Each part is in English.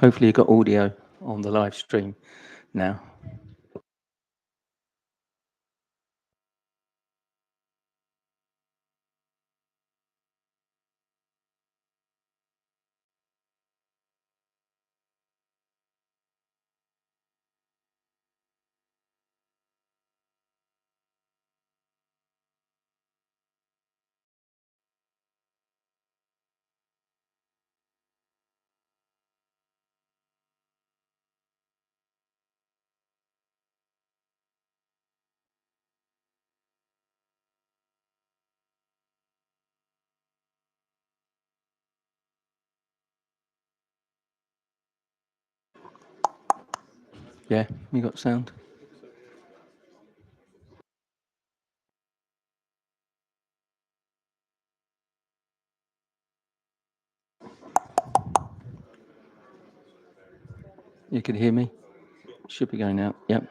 Hopefully you got audio on the live stream now. Yeah, you got sound? You can hear me? Should be going out. Yep.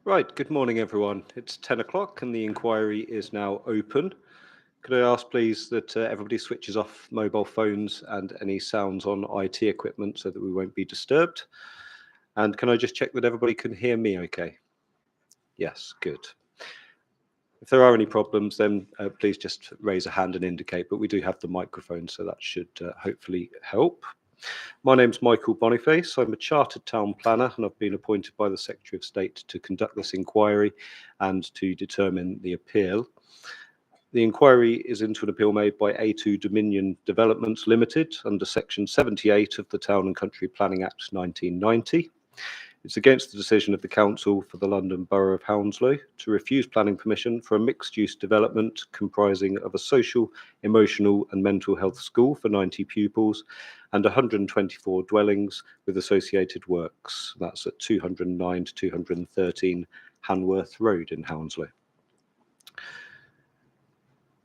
Right, good morning everyone. It's 10 o'clock and the inquiry is now open. Could I ask please that everybody switches off mobile phones and any sounds on IT equipment so that we won't be disturbed? And can I just check that everybody can hear me okay? Yes, good. If there are any problems, then please just raise a hand and indicate, but we do have the microphone, so that should hopefully help. My name's Michael Boniface. I'm a chartered town planner and I've been appointed by the Secretary of State to conduct this inquiry and to determine the appeal. The inquiry is into an appeal made by A2 Dominion Developments Limited under Section 78 of the Town and Country Planning Act 1990. It's against the decision of the Council for the London Borough of Hounslow to refuse planning permission for a mixed-use development comprising of a social, emotional and mental health school for 90 pupils and 124 dwellings with associated works. That's at 209 to 213 Hanworth Road in Hounslow.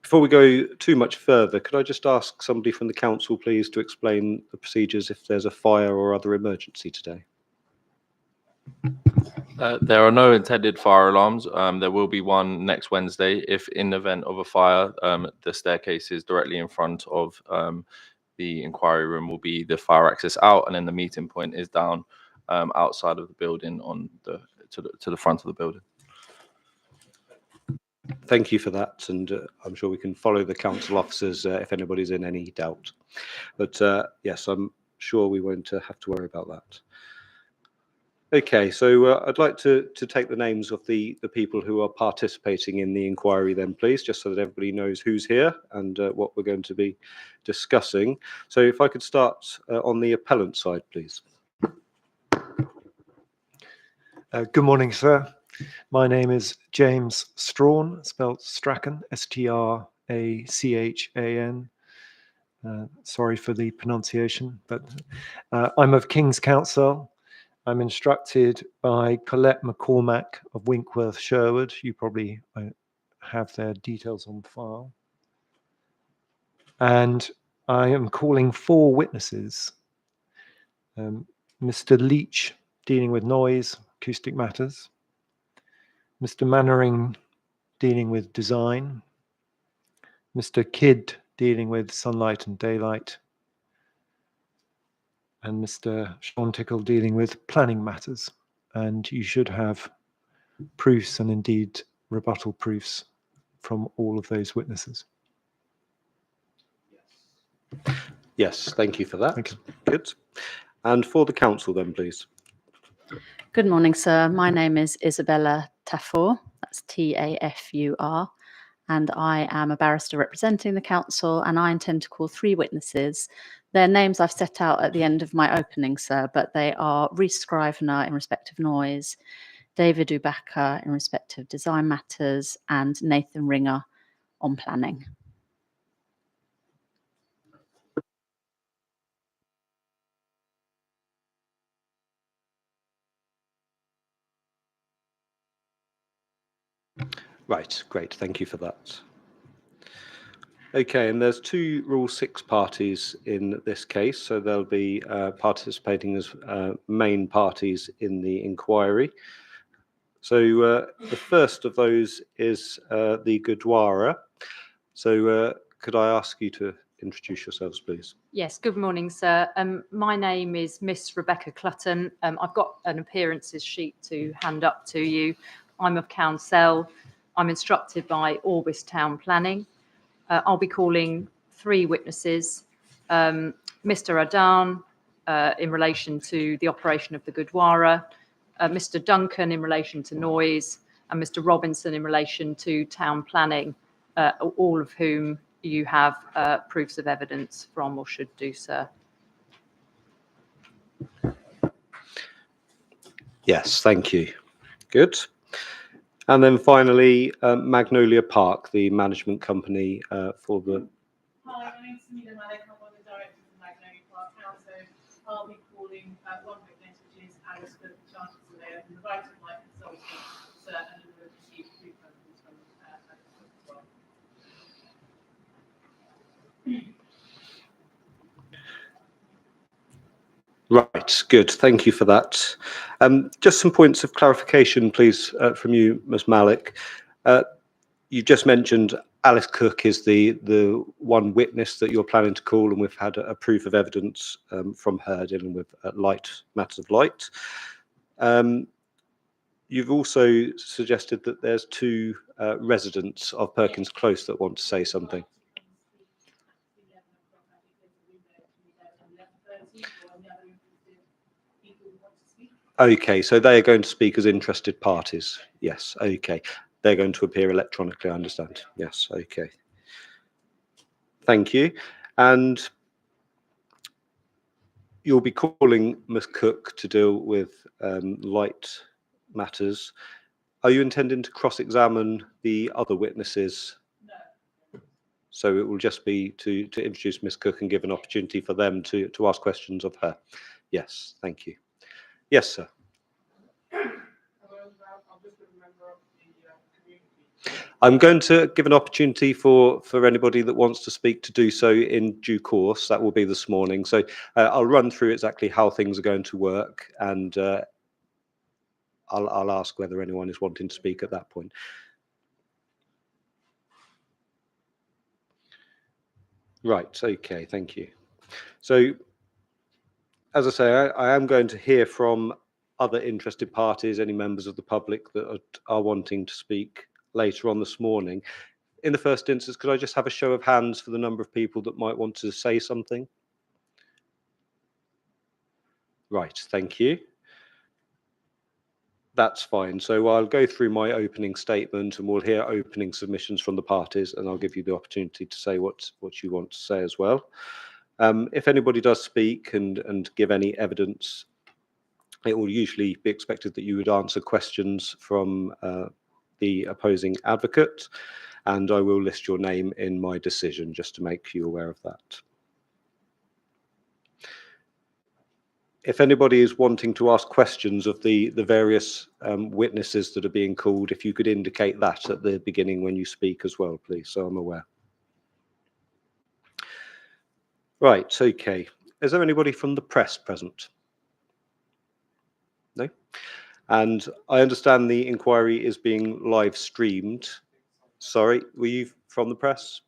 Before we go too much further, could I just ask somebody from the Council, please, to explain the procedures if there's a fire or other emergency today? There are no intended fire alarms. There will be one next Wednesday if in the event of a fire, the staircase is directly in front of the inquiry room will be the fire access out, and then the meeting point is down outside of the building on to the front of the building. Thank you for that, and I'm sure we can follow the council officers if anybody's in any doubt. But yes, I'm sure we won't have to worry about that. Okay, so I'd like to take the names of the people who are participating in the inquiry then, please, just so that everybody knows who's here and what we're going to be discussing. So if I could start on the appellant side, please. Good morning, sir. My name is James Strawn, spelled Strachan, S-T-R-A-C-H-A-N. Sorry for the pronunciation, but I'm of King's Counsel. I'm instructed by Colette McCormack of Winkworth, Sherwood. You probably have their details on file. And I am calling 4 witnesses. Mr. Leach, dealing with noise, acoustic matters. Mr. Mannering, dealing with design. Mr. Kidd, dealing with sunlight and daylight. And Mr. Sean Tickle, dealing with planning matters. And you should have proofs and indeed rebuttal proofs from all of those witnesses. Yes, thank you for that. Thank you. Good. And for the council then, please. Good morning, sir. My name is Isabella Tafur, that's T-A-F-U-R, and I am a barrister representing the council, and I intend to call 3 witnesses. Their names I've set out at the end of my opening, sir, but they are Rhys Scrivener in respect of noise, David Ubaka in respect of design matters, and Nathan Ringer on planning. Right, great, thank you for that. Okay, and there's 2 Rule 6 parties in this case, so they'll be participating as main parties in the inquiry. So the first of those is the Gurdwara. So could I ask you to introduce yourselves, please? Yes, good morning, sir. My name is Miss Rebecca Clutton. I've got an appearances sheet to hand up to you. I'm of Counsel. I'm instructed by Orbis Town Planning. I'll be calling 3 witnesses. Mr. Adan in relation to the operation of the Gurdwara, Mr. Duncan in relation to noise, and Mr. Robinson in relation to town planning, all of whom you have proofs of evidence from or should do, sir. Yes, thank you. Good. And then finally, Magnolia Park, the management company for the... Hi, my name's Samina Malik. I'm one of the directors of Magnolia Park Council. I'll be calling 1 witness, which is Alice Cook, the Chartered Surveyor, and the right of my consultant, Sir, and we've received 2 companies from Alice Cook as well. Right, good. Thank you for that. Just some points of clarification, please, from you, Ms. Malik. You just mentioned Alice Cook is the one witness that you're planning to call, and we've had a proof of evidence from her dealing with matters of light. You've also suggested that there's two residents of Perkins Close that want to say something. Okay, so they are going to speak as interested parties. Yes, okay. They're going to appear electronically, I understand. Yes, okay. Thank you. And you'll be calling Ms. Cook to deal with light matters. Are you intending to cross-examine the other witnesses? No. So it will just be to introduce Ms. Cook and give an opportunity for them to ask questions of her. Yes, thank you. Yes, sir. I'm going to give an opportunity for anybody that wants to speak to do so in due course. That will be this morning. So I'll run through exactly how things are going to work, and I'll ask whether anyone is wanting to speak at that point. Right, okay, thank you. So, as I say, I am going to hear from other interested parties, any members of the public that are wanting to speak later on this morning. In the first instance, could I just have a show of hands for the number of people that might want to say something? Right, thank you. That's fine. So I'll go through my opening statement and we'll hear opening submissions from the parties, and I'll give you the opportunity to say what you want to say as well. If anybody does speak and give any evidence, it will usually be expected that you would answer questions from the opposing advocate, and I will list your name in my decision just to make you aware of that. If anybody is wanting to ask questions of the various witnesses that are being called, if you could indicate that at the beginning when you speak as well, please, so I'm aware. Right, okay. Is there anybody from the press present? No? And I understand the inquiry is being live streamed. Sorry, were you from the press?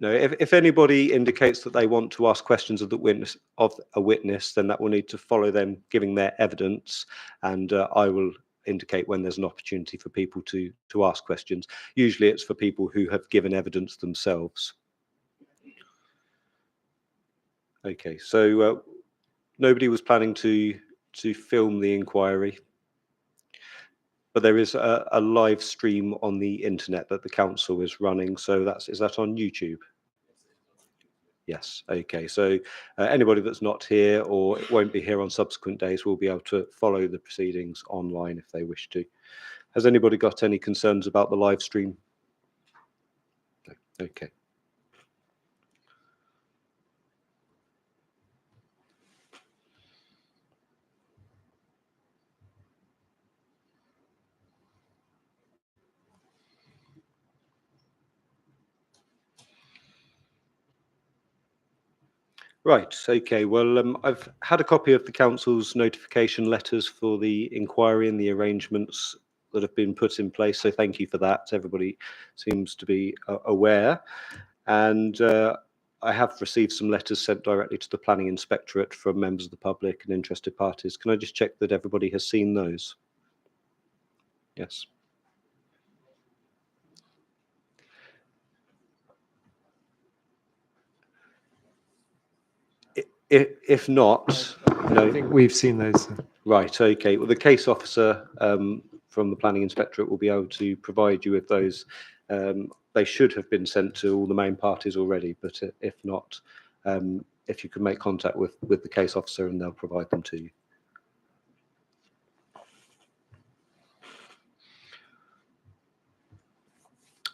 No, if anybody indicates that they want to ask questions of a witness, then that will need to follow them giving their evidence, and I will indicate when there's an opportunity for people to ask questions. Usually it's for people who have given evidence themselves. Okay, so nobody was planning to film the inquiry, but there is a live stream on the internet that the council is running. So is that on YouTube? Yes, okay. So anybody that's not here or won't be here on subsequent days will be able to follow the proceedings online if they wish to. Has anybody got any concerns about the live stream? No. Okay. Right, okay. Well, I've had a copy of the council's notification letters for the inquiry and the arrangements that have been put in place, so thank you for that. Everybody seems to be aware. And I have received some letters sent directly to the Planning Inspectorate from members of the public and interested parties. Can I just check that everybody has seen those? Yes. If not, no. I think we've seen those. Right, okay. Well, the case officer from the Planning Inspectorate will be able to provide you with those. They should have been sent to all the main parties already, but if not, if you can make contact with the case officer and they'll provide them to you.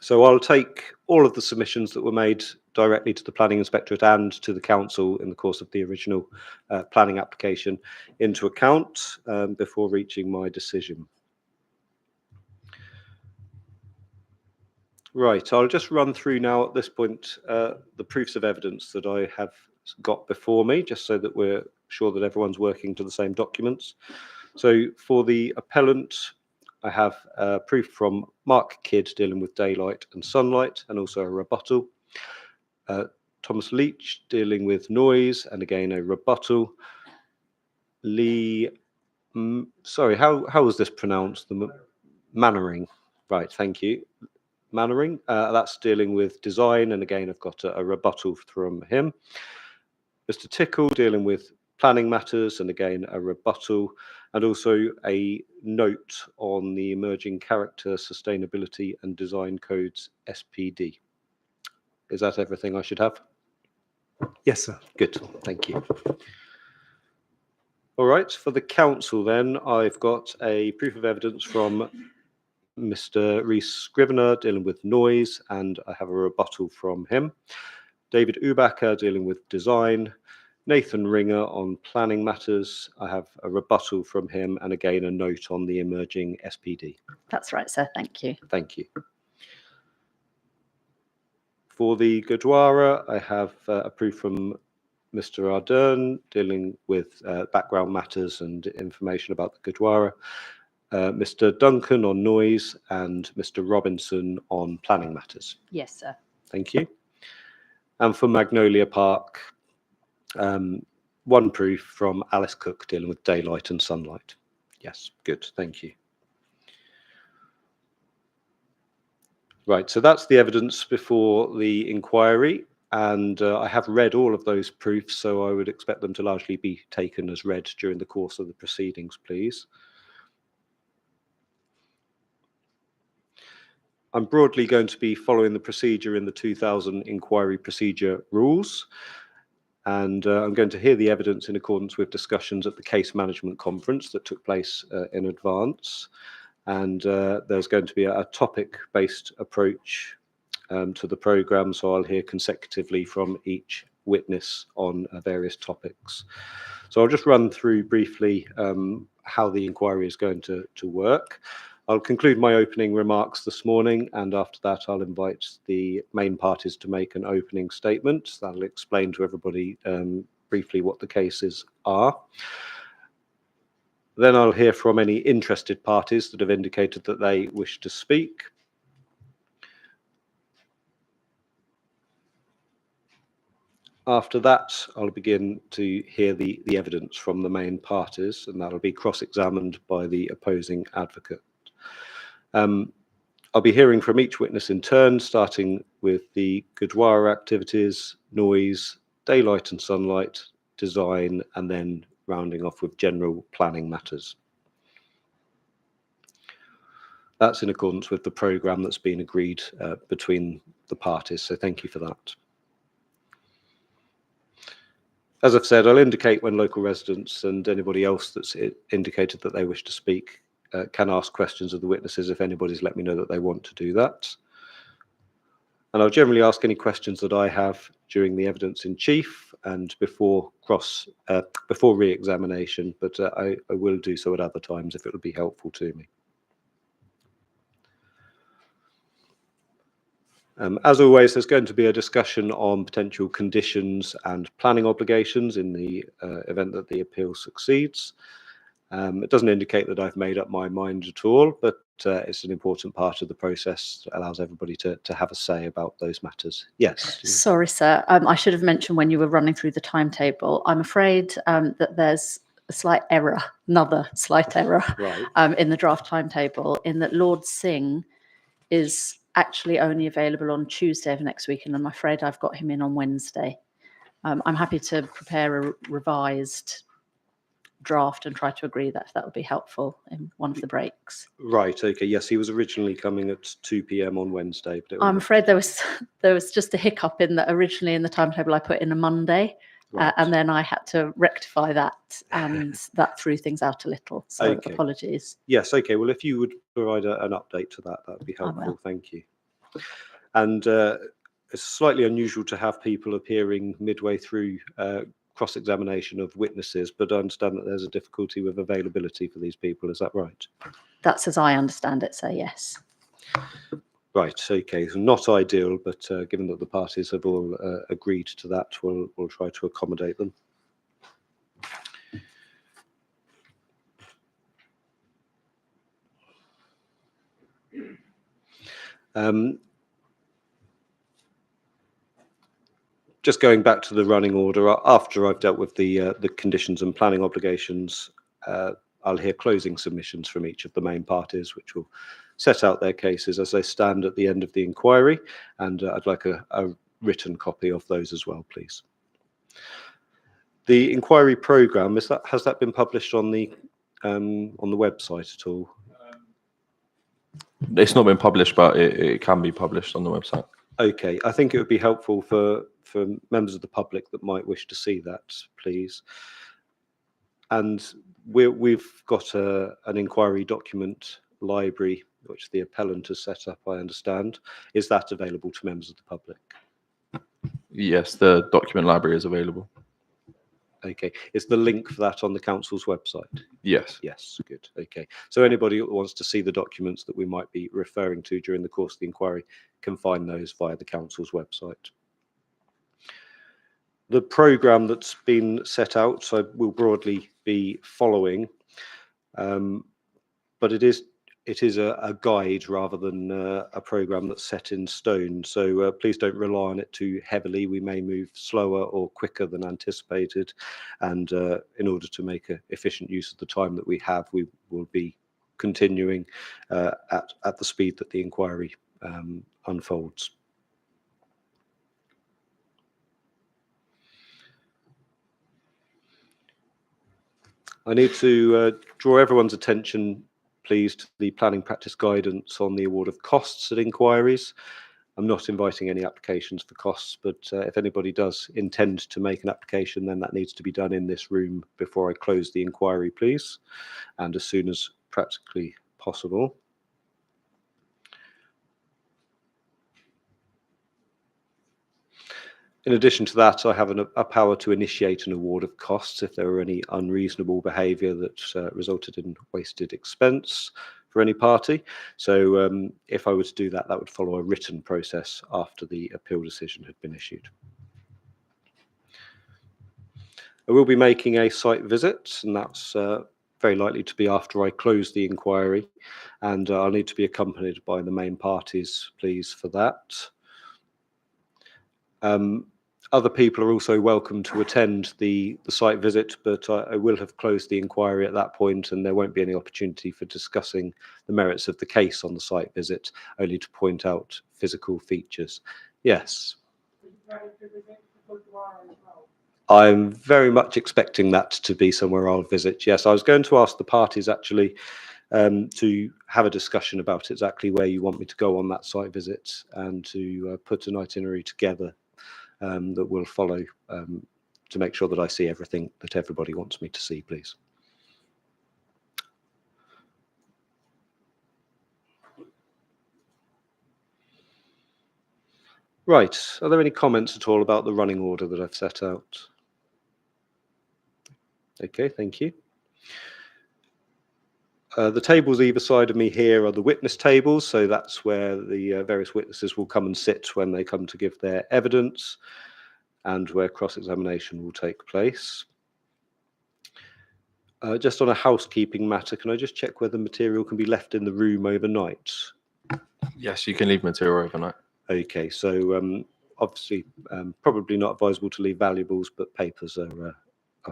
So I'll take all of the submissions that were made directly to the Planning Inspectorate and to the Council in the course of the original planning application into account before reaching my decision. Right, I'll just run through now at this point the proofs of evidence that I have got before me, just so that we're sure that everyone's working to the same documents. So for the appellant, I have proof from Mark Kidd dealing with daylight and sunlight, and also a rebuttal. Thomas Leach dealing with noise, and again a rebuttal. Lee, sorry, how was this pronounced? The Mannering, right? Thank you. Mannering, that's dealing with design, and again I've got a rebuttal from him. Mr. Tickle dealing with planning matters, and again a rebuttal, and also a note on the emerging character sustainability and design codes SPD. Is that everything I should have? Yes, sir. Good, thank you. All right, for the council then, I've got a proof of evidence from Mr. Rees Scrivener dealing with noise, and I have a rebuttal from him. David Ubacker dealing with design. Nathan Ringer on planning matters. I have a rebuttal from him, and again a note on the emerging SPD. That's right, sir. Thank you. Thank you. For the Gurdwara, I have a proof from Mr. Ardern dealing with background matters and information about the Gurdwara. Mr. Duncan on noise, and Mr. Robinson on planning matters. Yes, sir. Thank you. And for Magnolia Park, one proof from Alice Cook dealing with daylight and sunlight. Yes, good, thank you. Right, so that's the evidence before the inquiry, and I have read all of those proofs, so I would expect them to largely be taken as read during the course of the proceedings, please. I'm broadly going to be following the procedure in the 2000 inquiry procedure rules, and I'm going to hear the evidence in accordance with discussions at the case management conference that took place in advance. And there's going to be a topic-based approach to the programme, so I'll hear consecutively from each witness on various topics. So I'll just run through briefly how the inquiry is going to work. I'll conclude my opening remarks this morning, and after that I'll invite the main parties to make an opening statement. That'll explain to everybody briefly what the cases are. Then I'll hear from any interested parties that have indicated that they wish to speak. After that, I'll begin to hear the evidence from the main parties, and that'll be cross-examined by the opposing advocate. I'll be hearing from each witness in turn, starting with the Gurdwara activities, noise, daylight and sunlight, design, and then rounding off with general planning matters. That's in accordance with the programme that's been agreed between the parties, so thank you for that. As I've said, I'll indicate when local residents and anybody else that's indicated that they wish to speak can ask questions of the witnesses if anybody's let me know that they want to do that. And I'll generally ask any questions that I have during the evidence in chief and before re-examination, but I will do so at other times if it would be helpful to me. As always, there's going to be a discussion on potential conditions and planning obligations in the event that the appeal succeeds. It doesn't indicate that I've made up my mind at all, but it's an important part of the process that allows everybody to have a say about those matters. Yes? Sorry, sir. I should have mentioned when you were running through the timetable. I'm afraid that there's a slight error, another slight error Right. in the draft timetable, in that Lord Singh is actually only available on Tuesday of next week, and I'm afraid I've got him in on Wednesday. I'm happy to prepare a revised draft and try to agree that if that would be helpful in one of the breaks. Right, okay, yes, he was originally coming at 2 p.m. on Wednesday. But I'm afraid there was just a hiccup in that originally in the timetable I put in a Monday, Right. and then I had to rectify that, and that threw things out a little. So Okay. apologies. Yes, okay, well, if you would provide an update to that, that would be helpful. will. Thank you. And it's slightly unusual to have people appearing midway through cross-examination of witnesses, but I understand that there's a difficulty with availability for these people. Is that right? That's as I understand it, so yes. Right, okay, so not ideal, but given that the parties have all agreed to that, we'll try to accommodate them. Just going back to the running order, after I've dealt with the conditions and planning obligations, I'll hear closing submissions from each of the main parties, which will set out their cases as they stand at the end of the inquiry, and I'd like a written copy of those as well, please. The inquiry programme, has that been published on the website at all? It's not been published, but it can be published on the website. Okay, I think it would be helpful for members of the public that might wish to see that, please. And we've got an inquiry document library, which the appellant has set up, I understand. Is that available to members of the public? Yes, the document library is available. Okay, is the link for that on the council's website? Yes. Yes, good. Okay, so anybody who wants to see the documents that we might be referring to during the course of the inquiry can find those via the council's website. The programme that's been set out, so we'll broadly be following, but it is a guide rather than a programme that's set in stone. So please don't rely on it too heavily. We may move slower or quicker than anticipated, and in order to make an efficient use of the time that we have, we will be continuing at the speed that the inquiry unfolds. I need to draw everyone's attention, please, to the planning practice guidance on the award of costs at inquiries. I'm not inviting any applications for costs, but if anybody does intend to make an application, then that needs to be done in this room before I close the inquiry, please, and as soon as practically possible. In addition to that, I have a power to initiate an award of costs if there were any unreasonable behaviour that resulted in wasted expense for any party. So if I were to do that, that would follow a written process after the appeal decision had been issued. I will be making a site visit, and that's very likely to be after I close the inquiry, and I'll need to be accompanied by the main parties, please, for that. Other people are also welcome to attend the site visit, but I will have closed the inquiry at that point, and there won't be any opportunity for discussing the merits of the case on the site visit, only to point out physical features. Yes. I'm very much expecting that to be somewhere I'll visit. Yes, I was going to ask the parties actually to have a discussion about exactly where you want me to go on that site visit, and to put an itinerary together that will follow to make sure that I see everything that everybody wants me to see, please. Right, are there any comments at all about the running order that I've set out? Okay, thank you. The tables either side of me here are the witness tables, so that's where the various witnesses will come and sit when they come to give their evidence, and where cross-examination will take place. Just on a housekeeping matter, can I just check whether material can be left in the room overnight? Yes, you can leave material overnight. Okay, so obviously probably not advisable to leave valuables, but papers are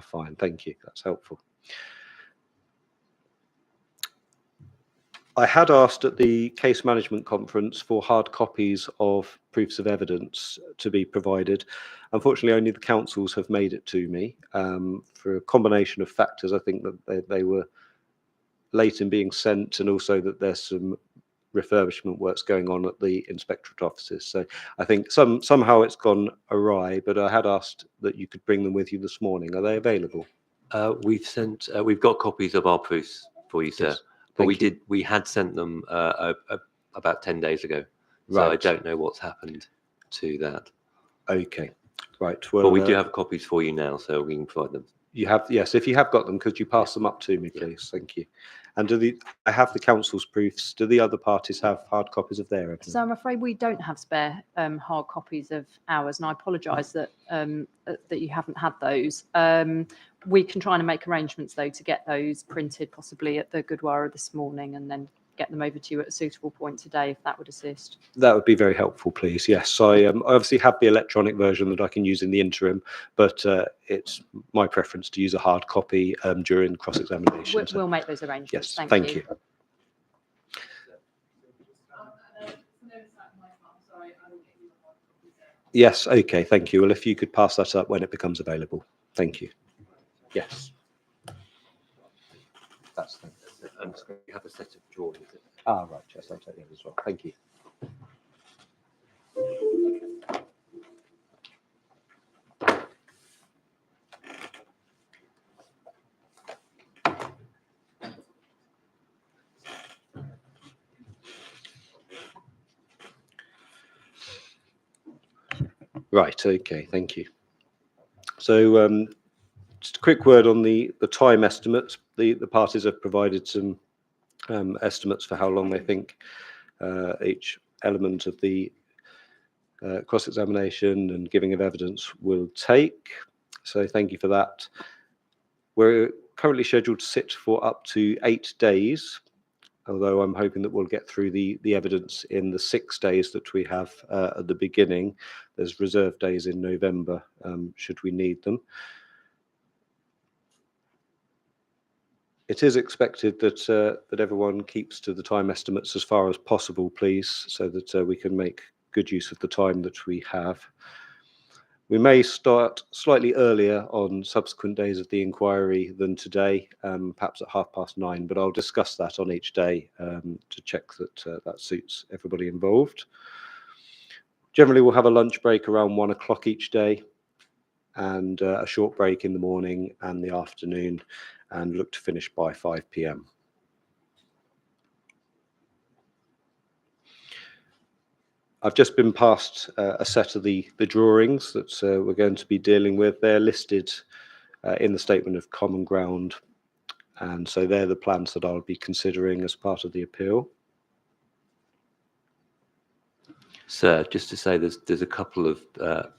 fine. Thank you, that's helpful. I had asked at the case management conference for hard copies of proofs of evidence to be provided. Unfortunately, only the councils have made it to me for a combination of factors. I think that they were late in being sent, and also that there's some refurbishment works going on at the inspectorate offices. So I think somehow it's gone awry, but I had asked that you could bring them with you this morning. Are they available? We've got copies of our proofs for you, sir. Yes. But Thank we had sent them about 10 days ago. So Right. I don't know what's happened to that. Okay, right. Well, But we do have copies for you now, so we can provide them. You have, yes, if you have got them, could you pass them up to me, please? Thank you. And I have the council's proofs. Do the other parties have hard copies of their evidence? So I'm afraid we don't have spare hard copies of ours, and I apologise that that you haven't had those. We can try and make arrangements though to get those printed, possibly at the Goodwara this morning, and then get them over to you at a suitable point today, if that would assist. That would be very helpful, please. Yes, I obviously have the electronic version that I can use in the interim, but it's my preference to use a hard copy during cross-examination. We'll make those arrangements. Yes, Thank you. Yes, okay, thank you. Well, if you could pass that up when it becomes available. Thank you. Yes. That's the You have a set of drawings. right, yes, I'll take that as well. Thank you. Right, okay, thank you. So just a quick word on the time estimates. The parties have provided some estimates for how long they think each element of the cross-examination and giving of evidence will take. So thank you for that. We're currently scheduled to sit for up to 8 days, although I'm hoping that we'll get through the evidence in the 6 days that we have at the beginning. There's reserve days in November, should we need them. It is expected that that everyone keeps to the time estimates as far as possible, please, so that we can make good use of the time that we have. We may start slightly earlier on subsequent days of the inquiry than today, perhaps at 9:30, but I'll discuss that on each day to check that that suits everybody involved. Generally, we'll have a lunch break around 1 o'clock each day, and a short break in the morning and the afternoon, and look to finish by 5 p.m. I've just been passed a set of the drawings that we're going to be dealing with. They're listed in the statement of common ground, and so they're the plans that I'll be considering as part of the appeal. Sir, just to say, there's a couple of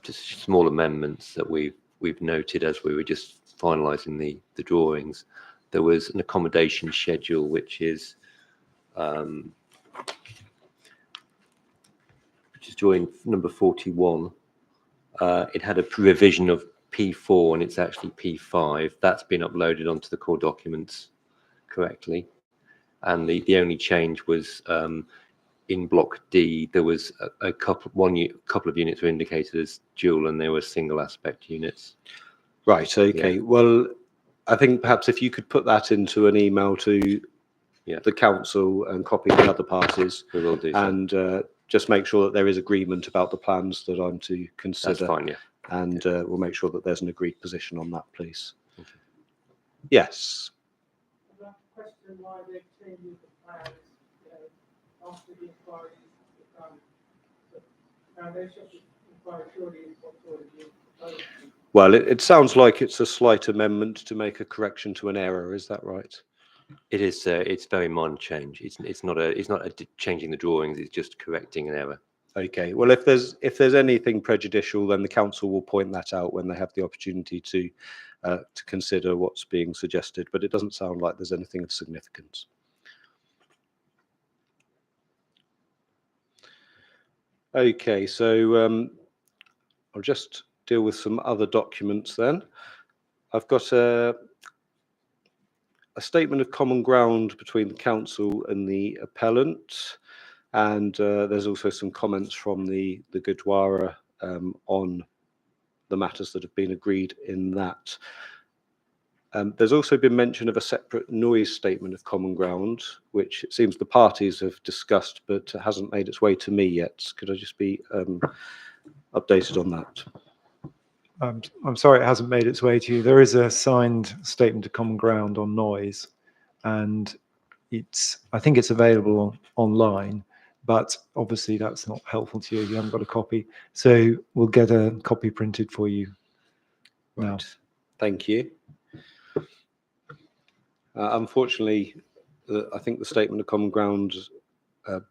just small amendments that we've noted as we were just finalising the drawings. There was an accommodation schedule which is drawing number 41. It had a revision of P4 and it's actually P5. That's been uploaded onto the core documents correctly, and the only change was in block D, there was a couple of units were indicated as dual, and they were single aspect units. Right. Okay. Yeah. Well, I think perhaps if you could put that into an email to Yeah. the council and copy the other parties, We will do. So. and just make sure that there is agreement about the plans that I'm to That's consider, fine. Yeah. and we'll make sure that there's an agreed position on that, please. Okay. Yes. Question why they've changed the plans after the inquiry is done. The foundation of the inquiry surely is what's already been proposed. Well, it sounds like it's a slight amendment to make a correction to an error. Is that right? It is. It's very minor change. It's not changing the drawings. It's just correcting an error. Okay. Well, if there's anything prejudicial, then the council will point that out when they have the opportunity to consider what's being suggested. But it doesn't sound like there's anything of significance. Okay. So I'll just deal with some other documents then. I've got a statement of common ground between the council and the appellant, and there's also some comments from the Goodwara on the matters that have been agreed in that. There's also been mention of a separate noise statement of common ground, which it seems the parties have discussed, but hasn't made its way to me yet. Could I just be updated on that? I'm sorry it hasn't made its way to you. There is a signed statement of common ground on noise, and I think it's available online, but obviously that's not helpful to you. You haven't got a copy. So we'll get a copy printed for you now. Right. Thank you. Unfortunately, I think the statement of common ground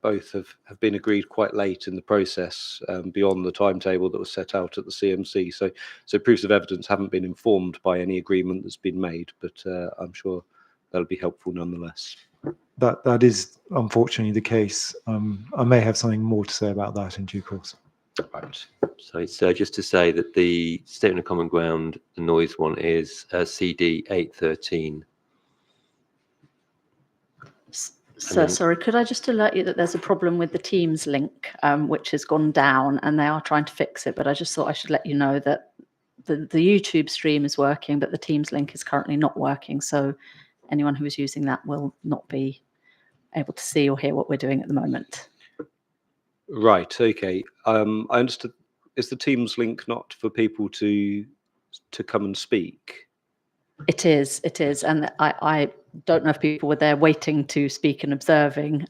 both have been agreed quite late in the process, beyond the timetable that was set out at the CMC. So proofs of evidence haven't been informed by any agreement that's been made, but I'm sure that'll be helpful nonetheless. That is unfortunately the case. I may have something more to say about that in due course. Right. So it's just to say that the statement of common ground, the noise one, is CD 813. So then- sorry, could I just alert you that there's a problem with the Teams link, which has gone down, and they are trying to fix it. But I just thought I should let you know that the YouTube stream is working, but the Teams link is currently not working. So anyone who is using that will not be able to see or hear what we're doing at the moment. Right. Okay. I understood. Is the Teams link not for people to come and speak? It is, and I don't know if people were there waiting to speak and observing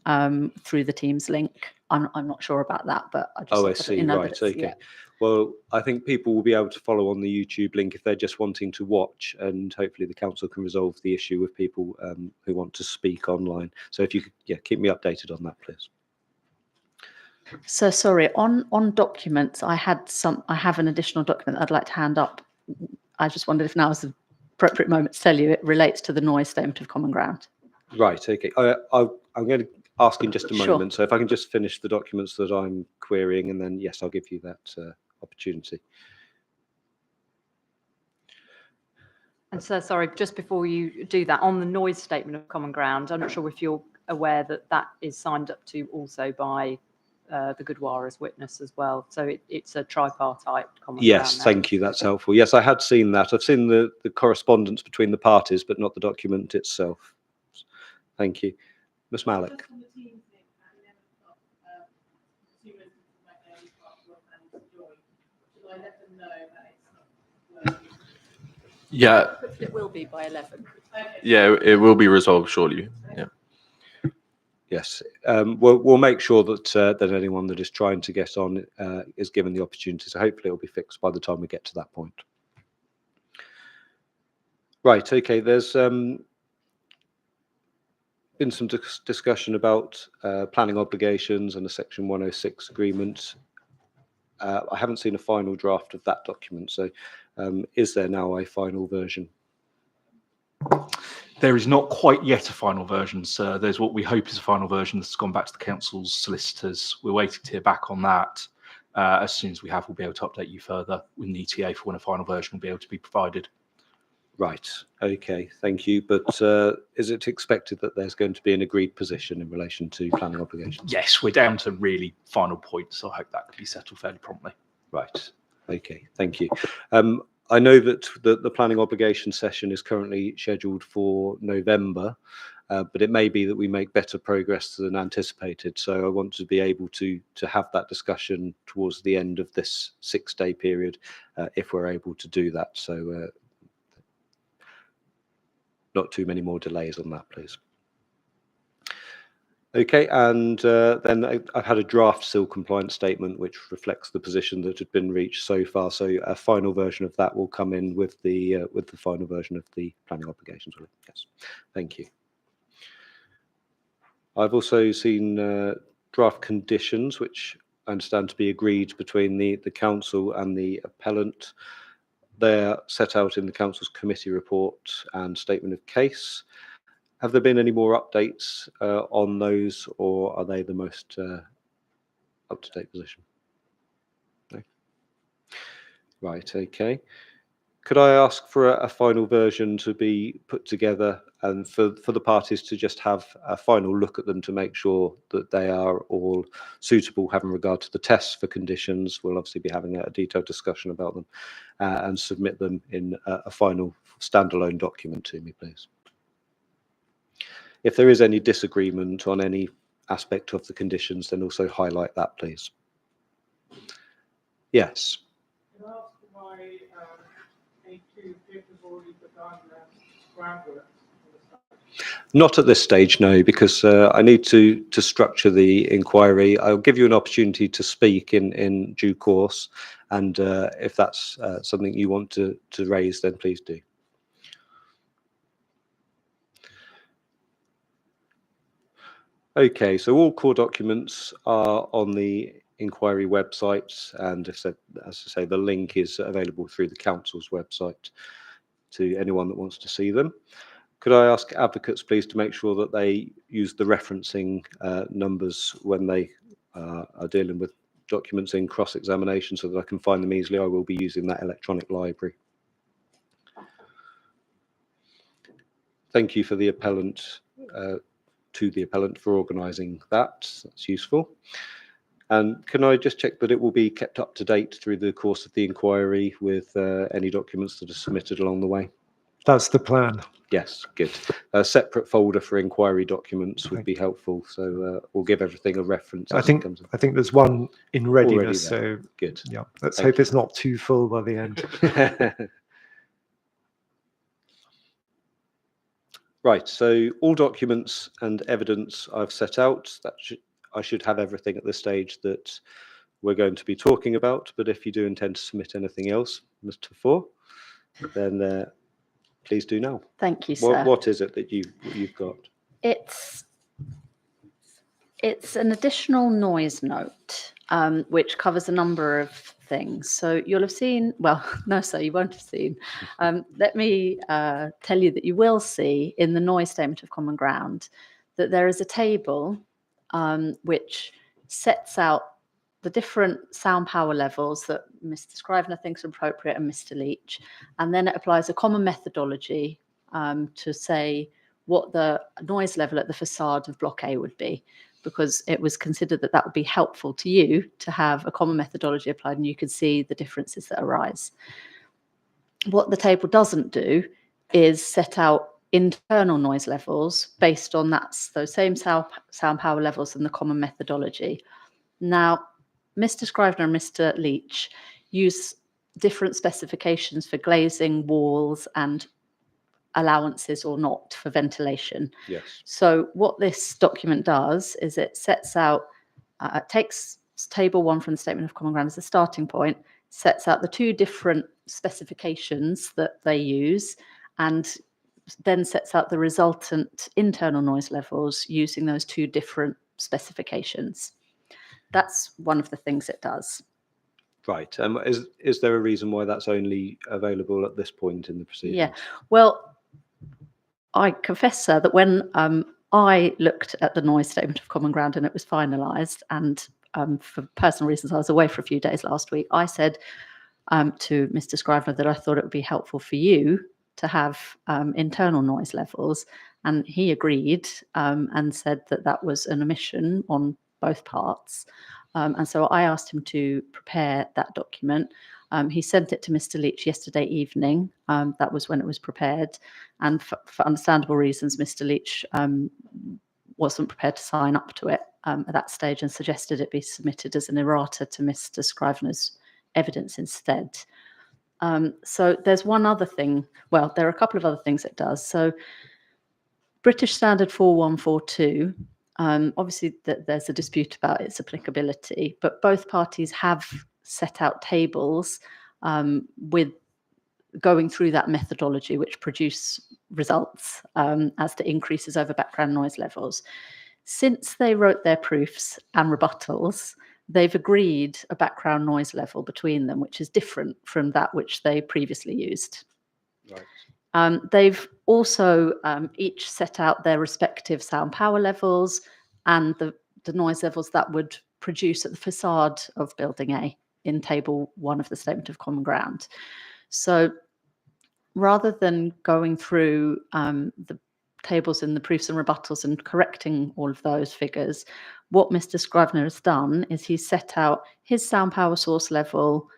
through the Teams link. I'm not sure about that, but I just Oh, I thought I'd let see. you know that Right. it's- Okay. yeah. Well, I think people will be able to follow on the YouTube link if they're just wanting to watch, and hopefully the council can resolve the issue with people who want to speak online. So if you could, keep me updated on that, please. So sorry, on documents, I have an additional document I'd like to hand up. I just wondered if now is the appropriate moment to tell you it relates to the noise statement of common ground. Right. Okay. I'm going to ask in just a Sure. moment. So if I can just finish the documents that I'm querying, and then yes, I'll give you that opportunity. And so, sorry, just before you do that, on the noise statement of common ground, I'm not sure if you're aware that that is signed up to also by the Gurdwara as witness as well. So it's a tripartite common Yes, ground. thank you. That's helpful. Yes, I had seen that. I've seen the correspondence between the parties, but not the document itself. Thank you. Ms. Malik. Just on the Teams link at 11 o'clock, two residents might be able to planning to join. Should I let them know that it's not working? Yeah, It will be by 11. Okay. yeah, it will be resolved shortly. Yeah. Yes, we'll make sure that anyone that is trying to get on is given the opportunity. So hopefully it'll be fixed by the time we get to that point. Right. Okay. There's been some discussion about planning obligations and the Section 106 agreement. I haven't seen a final draft of that document. So is there now a final version? There is not quite yet a final version, sir. There's what we hope is a final version that's gone back to the council's solicitors. We're waiting to hear back on that. As soon as we have, we'll be able to update you further with an ETA for when a final version will be able to be provided. Right. Okay. Thank you. But is it expected that there's going to be an agreed position in relation to planning obligations? Yes, we're down to really final points, so I hope that can be settled fairly promptly. Right. Okay. Thank you. I know that the planning obligation session is currently scheduled for November, but it may be that we make better progress than anticipated. So I want to be able to have that discussion towards the end of this 6-day period, if we're able to do that. So not too many more delays on that, please. Okay, and then I've had a draft SIL compliance statement which reflects the position that had been reached so far. So a final version of that will come in with the final version of the planning obligations. Yes, thank you. I've also seen draft conditions which I understand to be agreed between the council and the appellant. They're set out in the council's committee report and statement of case. Have there been any more updates on those, or are they the most up-to-date position? No? Right, okay. Could I ask for a final version to be put together and for the parties to just have a final look at them to make sure that they are all suitable having regard to the tests for conditions? We'll obviously be having a detailed discussion about them and submit them in a final standalone document to me, please. If there is any disagreement on any aspect of the conditions, then also highlight that, please. Yes. Can I ask why A2 have already begun groundwork? Not at this stage, no, because I need to structure the inquiry. I'll give you an opportunity to speak in due course, and if that's something you want to raise, then please do. Okay, so all core documents are on the inquiry website, and as I say, the link is available through the council's website to anyone that wants to see them. Could I ask advocates, please, to make sure that they use the referencing numbers when they are dealing with documents in cross-examination so that I can find them easily? I will be using that electronic library. Thank you for the appellant, to the appellant for organising that. That's useful. And can I just check that it will be kept up to date through the course of the inquiry with any documents that are submitted along the way? That's the plan. Yes, good. A separate folder for inquiry documents would be helpful. So we'll give everything a reference. I as it think comes in. I think there's one in Already readiness. there. So Good. yeah, let's Thank hope you. it's not too full by the end. Right, so all documents and evidence I've set out, I should have everything at this stage that we're going to be talking about, but if you do intend to submit anything else, Mr. Four, then please do now. Thank you, sir. What is it that you've got? It's an additional noise note, which covers a number of things. So you'll have seen, well, no, sir, you won't have seen. Let me tell you that you will see in the noise statement of common ground that there is a table which sets out the different sound power levels that Mr. Scrivener thinks are appropriate and Mr. Leach, and then it applies a common methodology to say what the noise level at the facade of Block A would be, because it was considered that that would be helpful to you to have a common methodology applied and you could see the differences that arise. What the table doesn't do is set out internal noise levels based on those same sound power levels and the common methodology. Now, Mr. Scrivener and Mr. Leach use different specifications for glazing, walls, and allowances or not for ventilation. Yes. So what this document does is it sets out, takes table 1 from the Statement of Common Ground as a starting point, sets out the 2 different specifications that they use, and then sets out the resultant internal noise levels using those 2 different specifications. That's one of the things it does. Right. Is there a reason why that's only available at this point in the proceedings? Yeah. Well, I confess, sir, that when I looked at the noise statement of common ground and it was finalised, and for personal reasons I was away for a few days last week, I said to Mr. Scrivener that I thought it would be helpful for you to have internal noise levels, and he agreed and said that that was an omission on both parts. And so I asked him to prepare that document. He sent it to Mr. Leach yesterday evening. That was when it was prepared. And for understandable reasons, Mr. Leach wasn't prepared to sign up to it at that stage and suggested it be submitted as an errata to Mr. Scrivener's evidence instead. So there's one other thing. Well, there are a couple of other things it does. So British Standard 4142, obviously there's a dispute about its applicability, but both parties have set out tables with going through that methodology which produce results as to increases over background noise levels. Since they wrote their proofs and rebuttals, they've agreed a background noise level between them, which is different from that which they previously used. Right. They've also each set out their respective sound power levels and the noise levels that would produce at the facade of Building A in Table 1 of the Statement of Common Ground. So rather than going through the tables and the proofs and rebuttals and correcting all of those figures, what Mr. Scrivener has done is he's set out his sound power source level,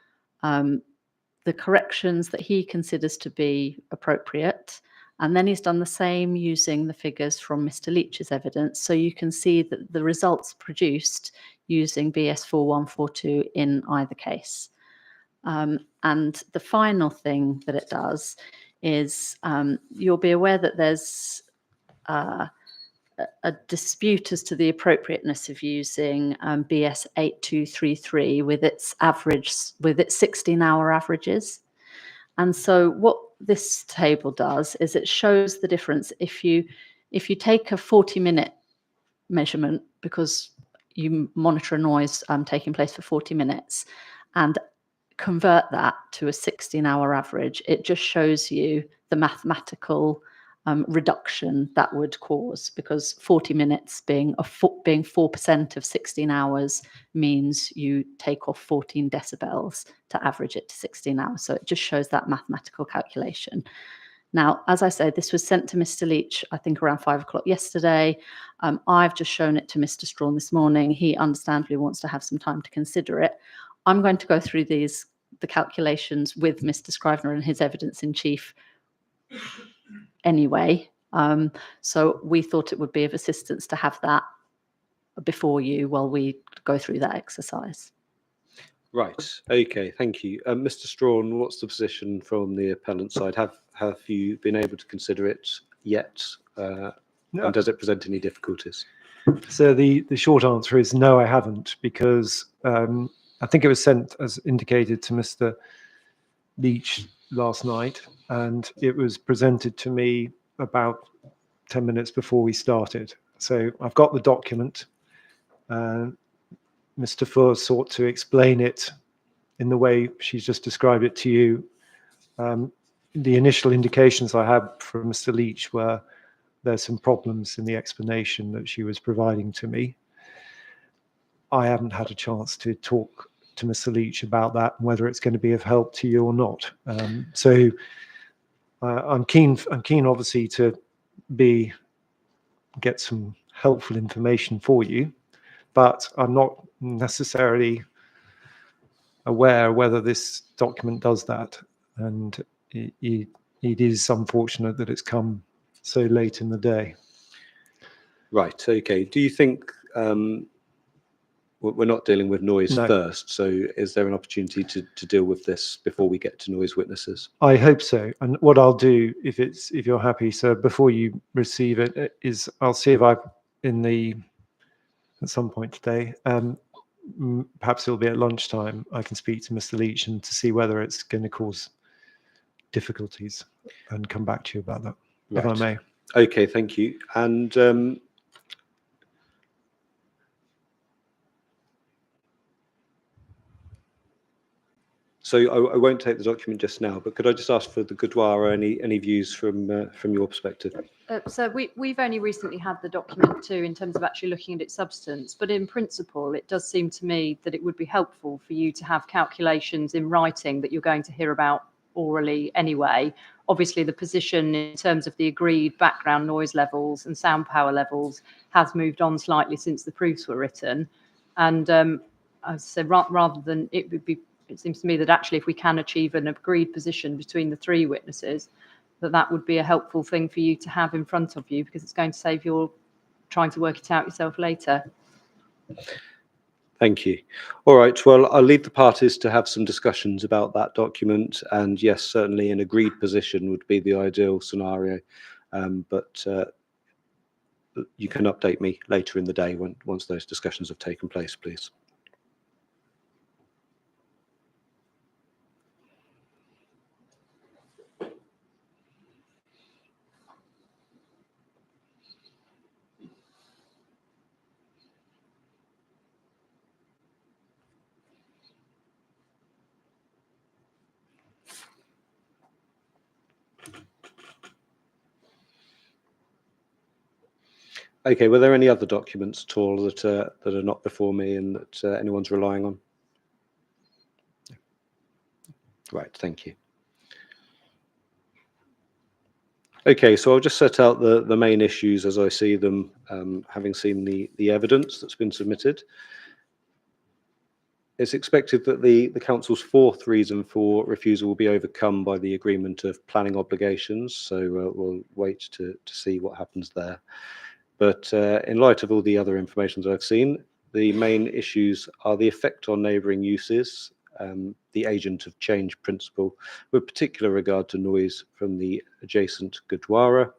the corrections that he considers to be appropriate, and then he's done the same using the figures from Mr. Leach's evidence. So you can see that the results produced using BS 4142 in either case. And the final thing that it does is you'll be aware that there's a dispute as to the appropriateness of using BS 8233 with its 16-hour averages. And so what this table does is it shows the difference. If you take a 40-minute measurement, because you monitor a noise taking place for 40 minutes and convert that to a 16-hour average, it just shows you the mathematical reduction that would cause, because 40 minutes being 4% of 16 hours means you take off 14 decibels to average it to 16 hours. So it just shows that mathematical calculation. Now, as I say, this was sent to Mr. Leach, I think around 5 o'clock yesterday. I've just shown it to Mr. Strawn this morning. He understandably wants to have some time to consider it. I'm going to go through the calculations with Mr. Scrivener and his evidence in chief anyway. So we thought it would be of assistance to have that before you while we go through that exercise. Right. Okay. Thank you. Mr. Strawn, what's the position from the appellant side? Have you been able to consider it yet? No. And does it present any difficulties? So the short answer is no, I haven't, because I think it was sent as indicated to Mr. Leach last night, and it was presented to me about 10 minutes before we started. So I've got the document. Mr. Fuhr sought to explain it in the way she's just described it to you. The initial indications I had from Mr. Leach were there's some problems in the explanation that she was providing to me. I haven't had a chance to talk to Mr. Leach about that and whether it's going to be of help to you or not. So I'm keen obviously to get some helpful information for you, but I'm not necessarily aware whether this document does that, and it is unfortunate that it's come so late in the day. Right. Okay. Do you think we're not dealing with noise No. first? So is there an opportunity to deal with this before we get to noise witnesses? I hope so. And what I'll do, if you're happy, sir, before you receive it, is I'll see if at some point today, perhaps it'll be at lunchtime, I can speak to Mr. Leach and to see whether it's going to cause difficulties and come back to you about that, if I may. Okay, thank you. And so I won't take the document just now, but could I just ask for the Gurdwara any views from your perspective? So we've only recently had the document too, in terms of actually looking at its substance, but in principle, it does seem to me that it would be helpful for you to have calculations in writing that you're going to hear about orally anyway. Obviously, the position in terms of the agreed background noise levels and sound power levels has moved on slightly since the proofs were written. And I said, rather than it seems to me that actually if we can achieve an agreed position between the three witnesses, that would be a helpful thing for you to have in front of you, because it's going to save you trying to work it out yourself later. Thank you. All right. Well, I'll leave the parties to have some discussions about that document. And yes, certainly an agreed position would be the ideal scenario. But you can update me later in the day once those discussions have taken place, please. Okay, were there any other documents at all that are not before me and that anyone's relying on? Right, thank you. Okay, so I'll just set out the main issues as I see them, having seen the evidence that's been submitted. It's expected that the council's fourth reason for refusal will be overcome by the agreement of planning obligations, so we'll wait to see what happens there. But in light of all the other information that I've seen, the main issues are the effect on neighbouring uses, the agent of change principle, with particular regard to noise from the adjacent Gurdwara,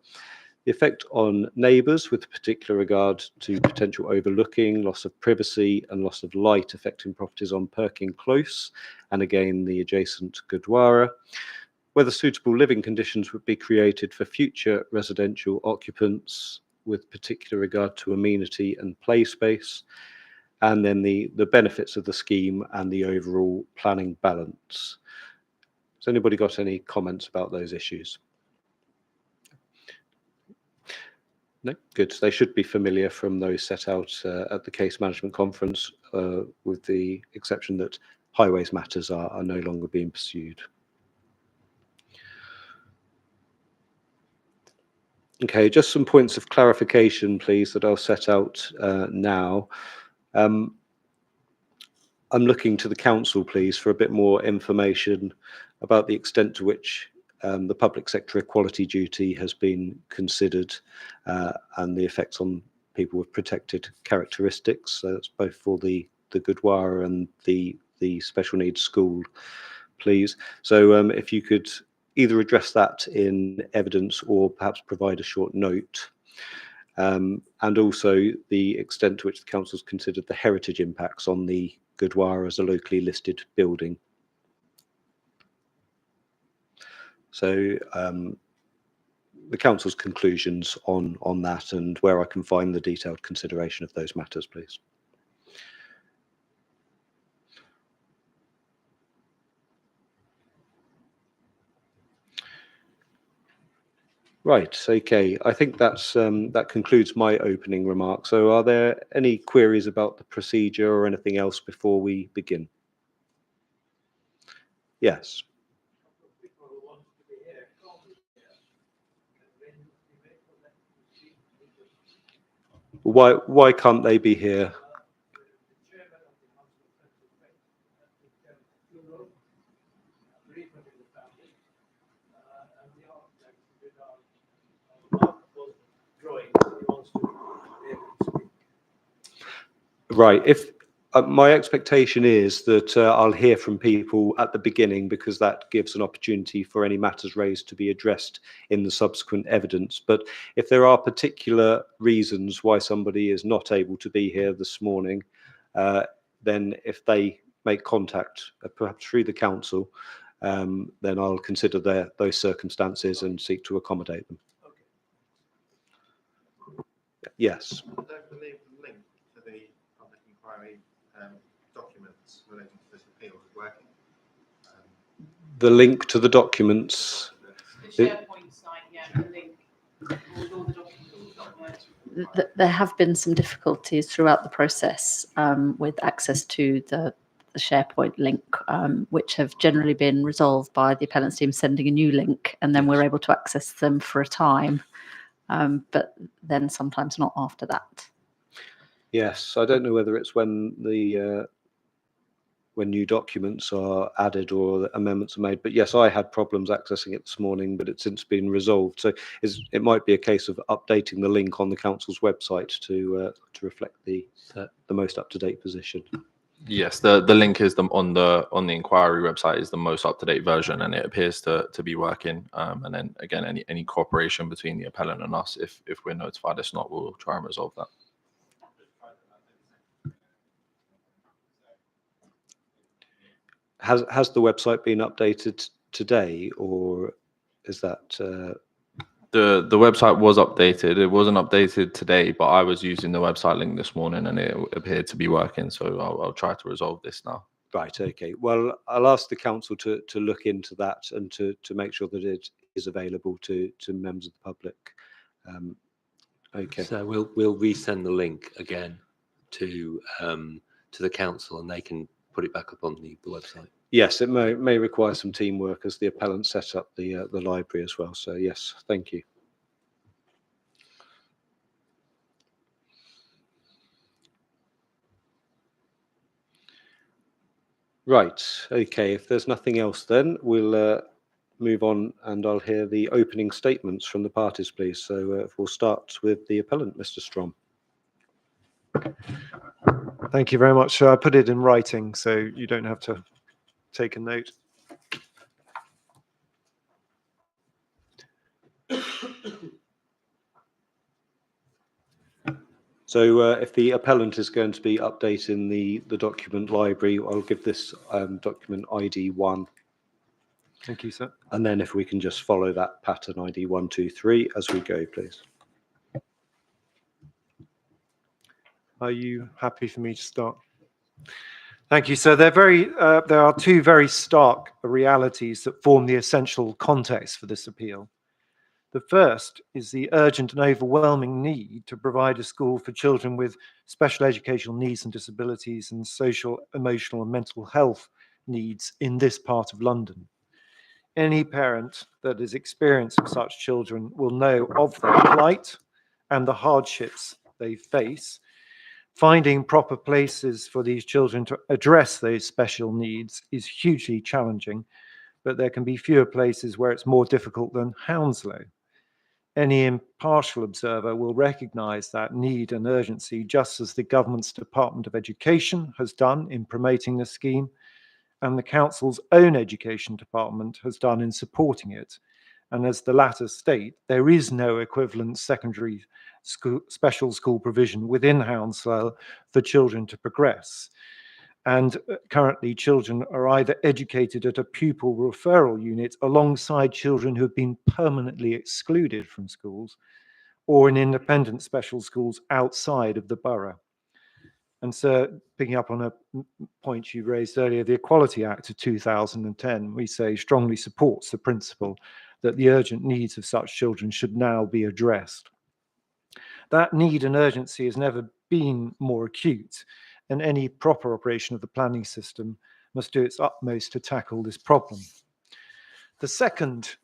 the effect on neighbours with particular regard to potential overlooking, loss of privacy and loss of light affecting properties on Perkin Close, and again the adjacent Gurdwara, whether suitable living conditions would be created for future residential occupants, with particular regard to amenity and play space, and then the benefits of the scheme and the overall planning balance. Has anybody got any comments about those issues? No, good. They should be familiar from those set out at the case management conference, with the exception that highways matters are no longer being pursued. Okay, just some points of clarification, please, that I'll set out now. I'm looking to the council, please, for a bit more information about the extent to which the public sector equality duty has been considered, and the effects on people with protected characteristics. So that's both for the Gurdwara and the special needs school, please. So if you could either address that in evidence or perhaps provide a short note. And also the extent to which the council's considered the heritage impacts on the Gurdwara as a locally listed building. So the council's conclusions on that, and where I can find the detailed consideration of those matters, please. Right, okay. I think that's that concludes my opening remarks. So are there any queries about the procedure or anything else before we begin? Yes. Why can't they be here? Right. If my expectation is that I'll hear from people at the beginning, because that gives an opportunity for any matters raised to be addressed in the subsequent evidence. But if there are particular reasons why somebody is not able to be here this morning, then if they make contact, perhaps through the council, then I'll consider those circumstances and seek to accommodate them. Okay. Yes. I don't believe the link to the public inquiry documents relating to this appeal is working. The link to the documents. The SharePoint site, yeah, the link. All the documents not working. There have been some difficulties throughout the process with access to the SharePoint link, which have generally been resolved by the appellants team sending a new link, and then we're able to access them for a time, but then sometimes not after that. Yes, I don't know whether it's when when new documents are added or amendments are made, but yes, I had problems accessing it this morning, but it's since been resolved. So it might be a case of updating the link on the council's website to reflect the most up-to-date position. Yes, the link is on the inquiry website is the most up-to-date version, and it appears to be working. And then again, any cooperation between the appellant and us, if we're notified, if not, we'll try and resolve that. Has the website been updated today, or is that? The website was updated. It wasn't updated today, but I was using the website link this morning, and it appeared to be working. So I'll try to resolve this now. Right. Okay. Well, I'll ask the council to look into that and to make sure that it is available to members of the public. Okay. So we'll resend the link again to the council, and they can put it back up on the website. Yes, it may require some teamwork as the appellant set up the library as well. So yes, thank you. Right. Okay. If there's nothing else, then we'll move on, and I'll hear the opening statements from the parties, please. So if we'll start with the appellant, Mr. Strom. Thank you very much. So I put it in writing, so you don't have to take a note. So if the appellant is going to be updating the document library, I'll give this document ID 1. Thank you, sir. And then if we can just follow that pattern ID 1, 2, 3 as we go, please. Are you happy for me to start? Thank you. So there are two very stark realities that form the essential context for this appeal. The first is the urgent and overwhelming need to provide a school for children with special educational needs and disabilities and social, emotional and mental health needs in this part of London. Any parent that has experienced such children will know of their plight and the hardships they face. Finding proper places for these children to address those special needs is hugely challenging, but there can be fewer places where it's more difficult than Hounslow. Any impartial observer will recognise that need and urgency, just as the government's Department of Education has done in promoting the scheme, and the council's own education department has done in supporting it. And as the latter state, there is no equivalent secondary school, special school provision within Hounslow for children to progress. And currently, children are either educated at a pupil referral unit alongside children who have been permanently excluded from schools, or in independent special schools outside of the borough. And so, picking up on a point you raised earlier, the Equality Act of 2010, we say, strongly supports the principle that the urgent needs of such children should now be addressed. That need and urgency has never been more acute, and any proper operation of the planning system must do its utmost to tackle this problem. The second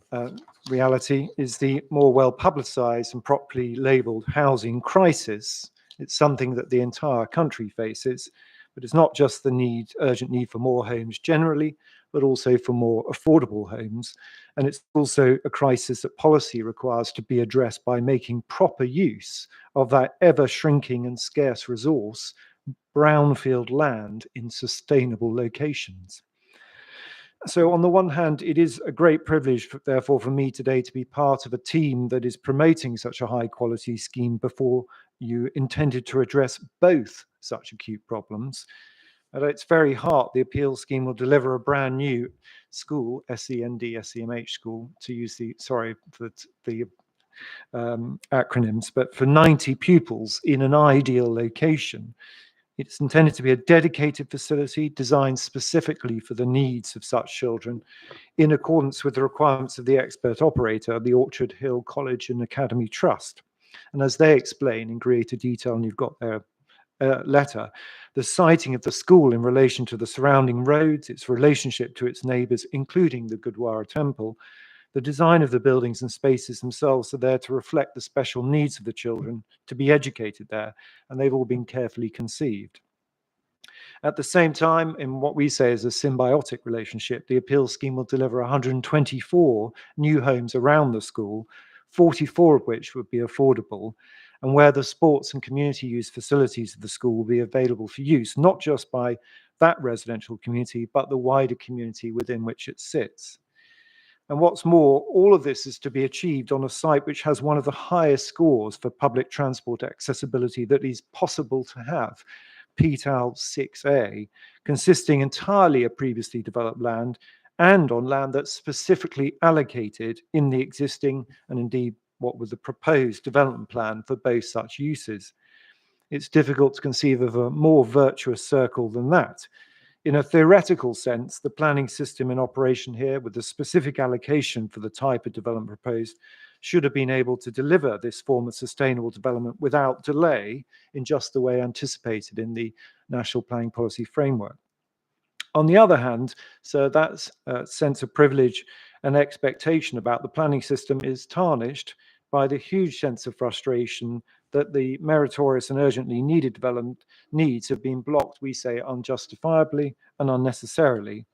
reality is the more well publicised and properly labelled housing crisis. It's something that the entire country faces, but it's not just the urgent need for more homes generally, but also for more affordable homes. And it's also a crisis that policy requires to be addressed by making proper use of that ever shrinking and scarce resource, brownfield land in sustainable locations. So on the one hand, it is a great privilege, therefore, for me today to be part of a team that is promoting such a high quality scheme before you intended to address both such acute problems. At its very heart, the appeal scheme will deliver a brand new school, SEND, SEMH school, to use the, sorry for the acronyms, but for 90 pupils in an ideal location. It's intended to be a dedicated facility designed specifically for the needs of such children in accordance with the requirements of the expert operator, the Orchard Hill College and Academy Trust. And as they explain in greater detail, and you've got their letter, the siting of the school in relation to the surrounding roads, its relationship to its neighbours, including the Gurdwara Temple, the design of the buildings and spaces themselves are there to reflect the special needs of the children to be educated there, and they've all been carefully conceived. At the same time, in what we say is a symbiotic relationship, the appeal scheme will deliver 124 new homes around the school, 44 of which would be affordable, and where the sports and community use facilities of the school will be available for use, not just by that residential community, but the wider community within which it sits. And what's more, all of this is to be achieved on a site which has one of the highest scores for public transport accessibility that is possible to have, PTAL 6A, consisting entirely of previously developed land and on land that's specifically allocated in the existing and indeed what was the proposed development plan for both such uses. It's difficult to conceive of a more virtuous circle than that. In a theoretical sense, the planning system in operation here, with the specific allocation for the type of development proposed, should have been able to deliver this form of sustainable development without delay in just the way anticipated in the National Planning Policy Framework. On the other hand, so that sense of privilege and expectation about the planning system is tarnished by the huge sense of frustration that the meritorious and urgently needed development needs have been blocked, we say, unjustifiably and unnecessarily.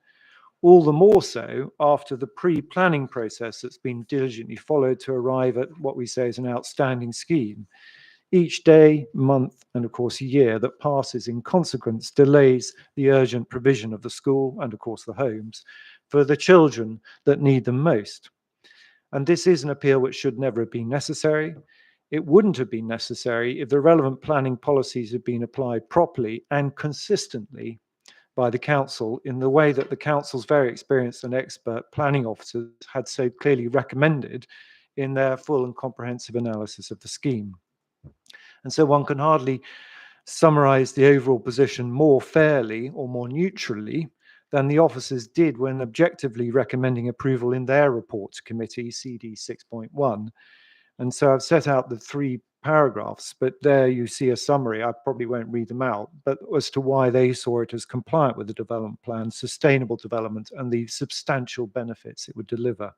All the more so after the pre-planning process that's been diligently followed to arrive at what we say is an outstanding scheme. Each day, month, and of course year that passes in consequence delays the urgent provision of the school and of course the homes for the children that need them most. And this is an appeal which should never have been necessary. It wouldn't have been necessary if the relevant planning policies had been applied properly and consistently by the council in the way that the council's very experienced and expert planning officers had so clearly recommended in their full and comprehensive analysis of the scheme. And so one can hardly summarised the overall position more fairly or more neutrally than the officers did when objectively recommending approval in their report to committee, CD 6.1. And so I've set out the 3 paragraphs, but there you see a summary. I probably won't read them out, but as to why they saw it as compliant with the development plan, sustainable development, and the substantial benefits it would deliver.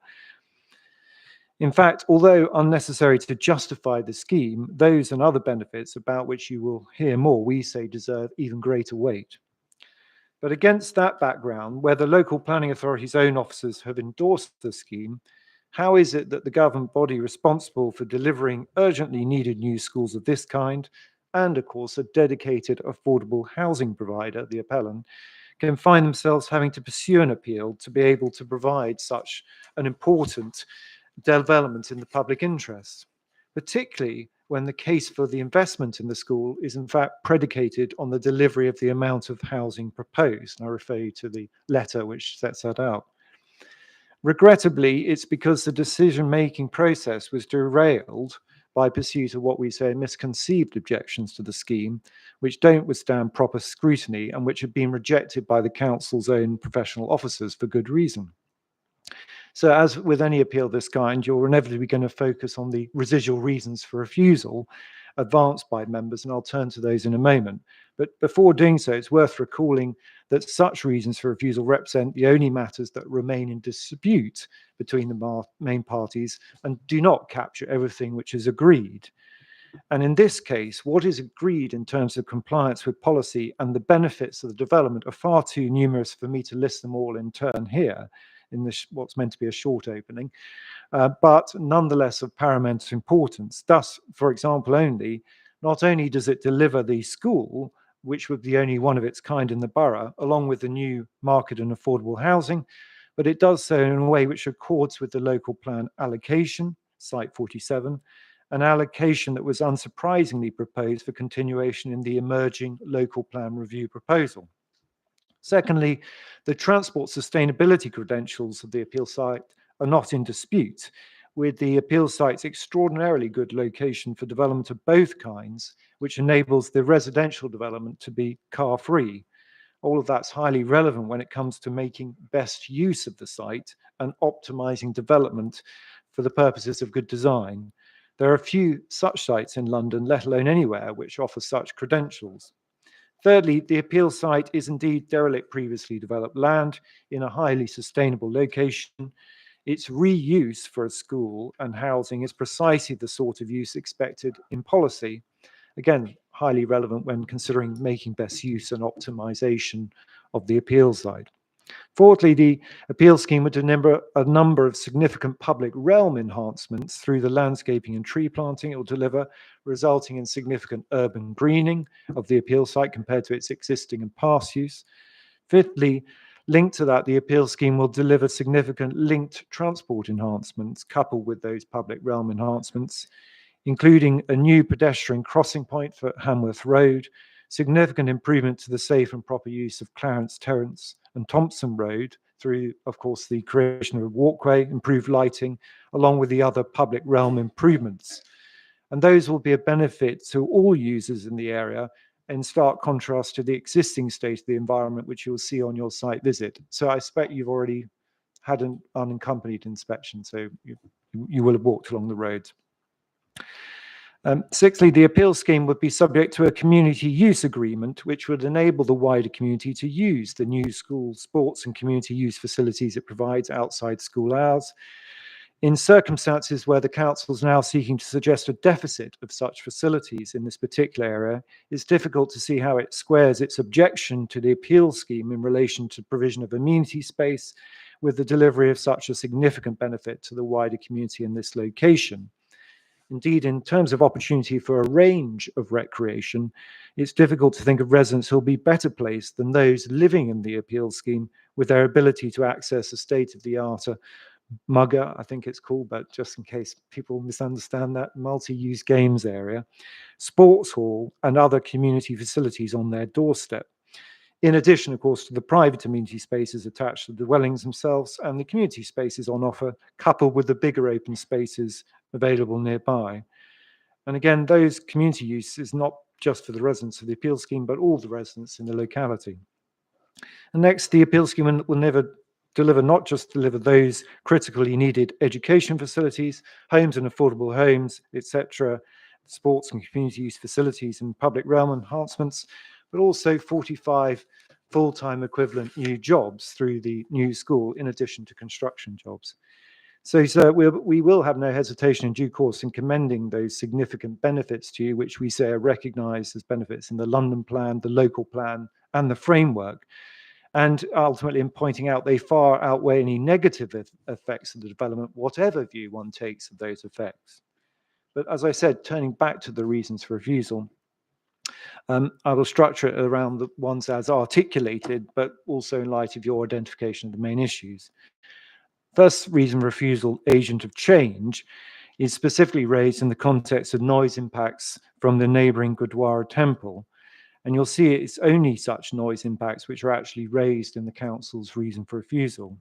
In fact, although unnecessary to justify the scheme, those and other benefits about which you will hear more, we say deserve even greater weight. But against that background, where the local planning authority's own officers have endorsed the scheme, how is it that the government body responsible for delivering urgently needed new schools of this kind, and of course a dedicated affordable housing provider, the appellant, can find themselves having to pursue an appeal to be able to provide such an important development in the public interest, particularly when the case for the investment in the school is in fact predicated on the delivery of the amount of housing proposed. And I refer you to the letter which sets that out. Regrettably, it's because the decision-making process was derailed by pursuit of what we say misconceived objections to the scheme, which don't withstand proper scrutiny and which have been rejected by the council's own professional officers for good reason. So as with any appeal of this kind, you're inevitably going to focus on the residual reasons for refusal advanced by members, and I'll turn to those in a moment. But before doing so, it's worth recalling that such reasons for refusal represent the only matters that remain in dispute between the main parties and do not capture everything which is agreed. And in this case, what is agreed in terms of compliance with policy and the benefits of the development are far too numerous for me to list them all in turn here in this what's meant to be a short opening, but nonetheless of paramount importance. Thus, for example, not only does it deliver the school, which would be only one of its kind in the borough, along with the new market and affordable housing, but it does so in a way which accords with the local plan allocation, Site 47, an allocation that was unsurprisingly proposed for continuation in the emerging local plan review proposal. Secondly, the transport sustainability credentials of the appeal site are not in dispute, with the appeal site's extraordinarily good location for development of both kinds, which enables the residential development to be car-free. All of that's highly relevant when it comes to making best use of the site and optimizing development for the purposes of good design. There are few such sites in London, let alone anywhere, which offer such credentials. Thirdly, the appeal site is indeed derelict previously developed land in a highly sustainable location. Its reuse for a school and housing is precisely the sort of use expected in policy. Again, highly relevant when considering making best use and optimization of the appeal site. Fourthly, the appeal scheme would deliver a number of significant public realm enhancements through the landscaping and tree planting it will deliver, resulting in significant urban greening of the appeal site compared to its existing and past use. Fifthly, linked to that, the appeal scheme will deliver significant linked transport enhancements coupled with those public realm enhancements, including a new pedestrian crossing point for Hanworth Road, significant improvement to the safe and proper use of Clarence Terrace and Thompson Road through, of course, the creation of a walkway, improved lighting, along with the other public realm improvements. And those will be a benefit to all users in the area, in stark contrast to the existing state of the environment, which you'll see on your site visit. So I expect you've already had an unaccompanied inspection, so you will have walked along the roads. Sixthly, the appeal scheme would be subject to a community use agreement, which would enable the wider community to use the new school sports and community use facilities it provides outside school hours. In circumstances where the council is now seeking to suggest a deficit of such facilities in this particular area, it's difficult to see how it squares its objection to the appeal scheme in relation to provision of amenity space with the delivery of such a significant benefit to the wider community in this location. Indeed, in terms of opportunity for a range of recreation, it's difficult to think of residents who will be better placed than those living in the appeal scheme with their ability to access a state-of-the-art mugger, I think it's called, but just in case people misunderstand that, multi-use games area, sports hall, and other community facilities on their doorstep. In addition, of course, to the private amenity spaces attached to the dwellings themselves and the community spaces on offer, coupled with the bigger open spaces available nearby. And again, those community use is not just for the residents of the appeal scheme, but all the residents in the locality. And next, the appeal scheme will not just deliver those critically needed education facilities, homes and affordable homes, etc., sports and community use facilities and public realm enhancements, but also 45 full-time equivalent new jobs through the new school, in addition to construction jobs. So, sir, we will have no hesitation in due course in commending those significant benefits to you, which we say are recognised as benefits in the London plan, the local plan, and the framework. And ultimately, in pointing out they far outweigh any negative effects of the development, whatever view one takes of those effects. But as I said, turning back to the reasons for refusal, I will structure it around the ones as articulated, but also in light of your identification of the main issues. First reason for refusal, agent of change, is specifically raised in the context of noise impacts from the neighbouring Gurdwara temple. And you'll see it's only such noise impacts which are actually raised in the council's reason for refusal.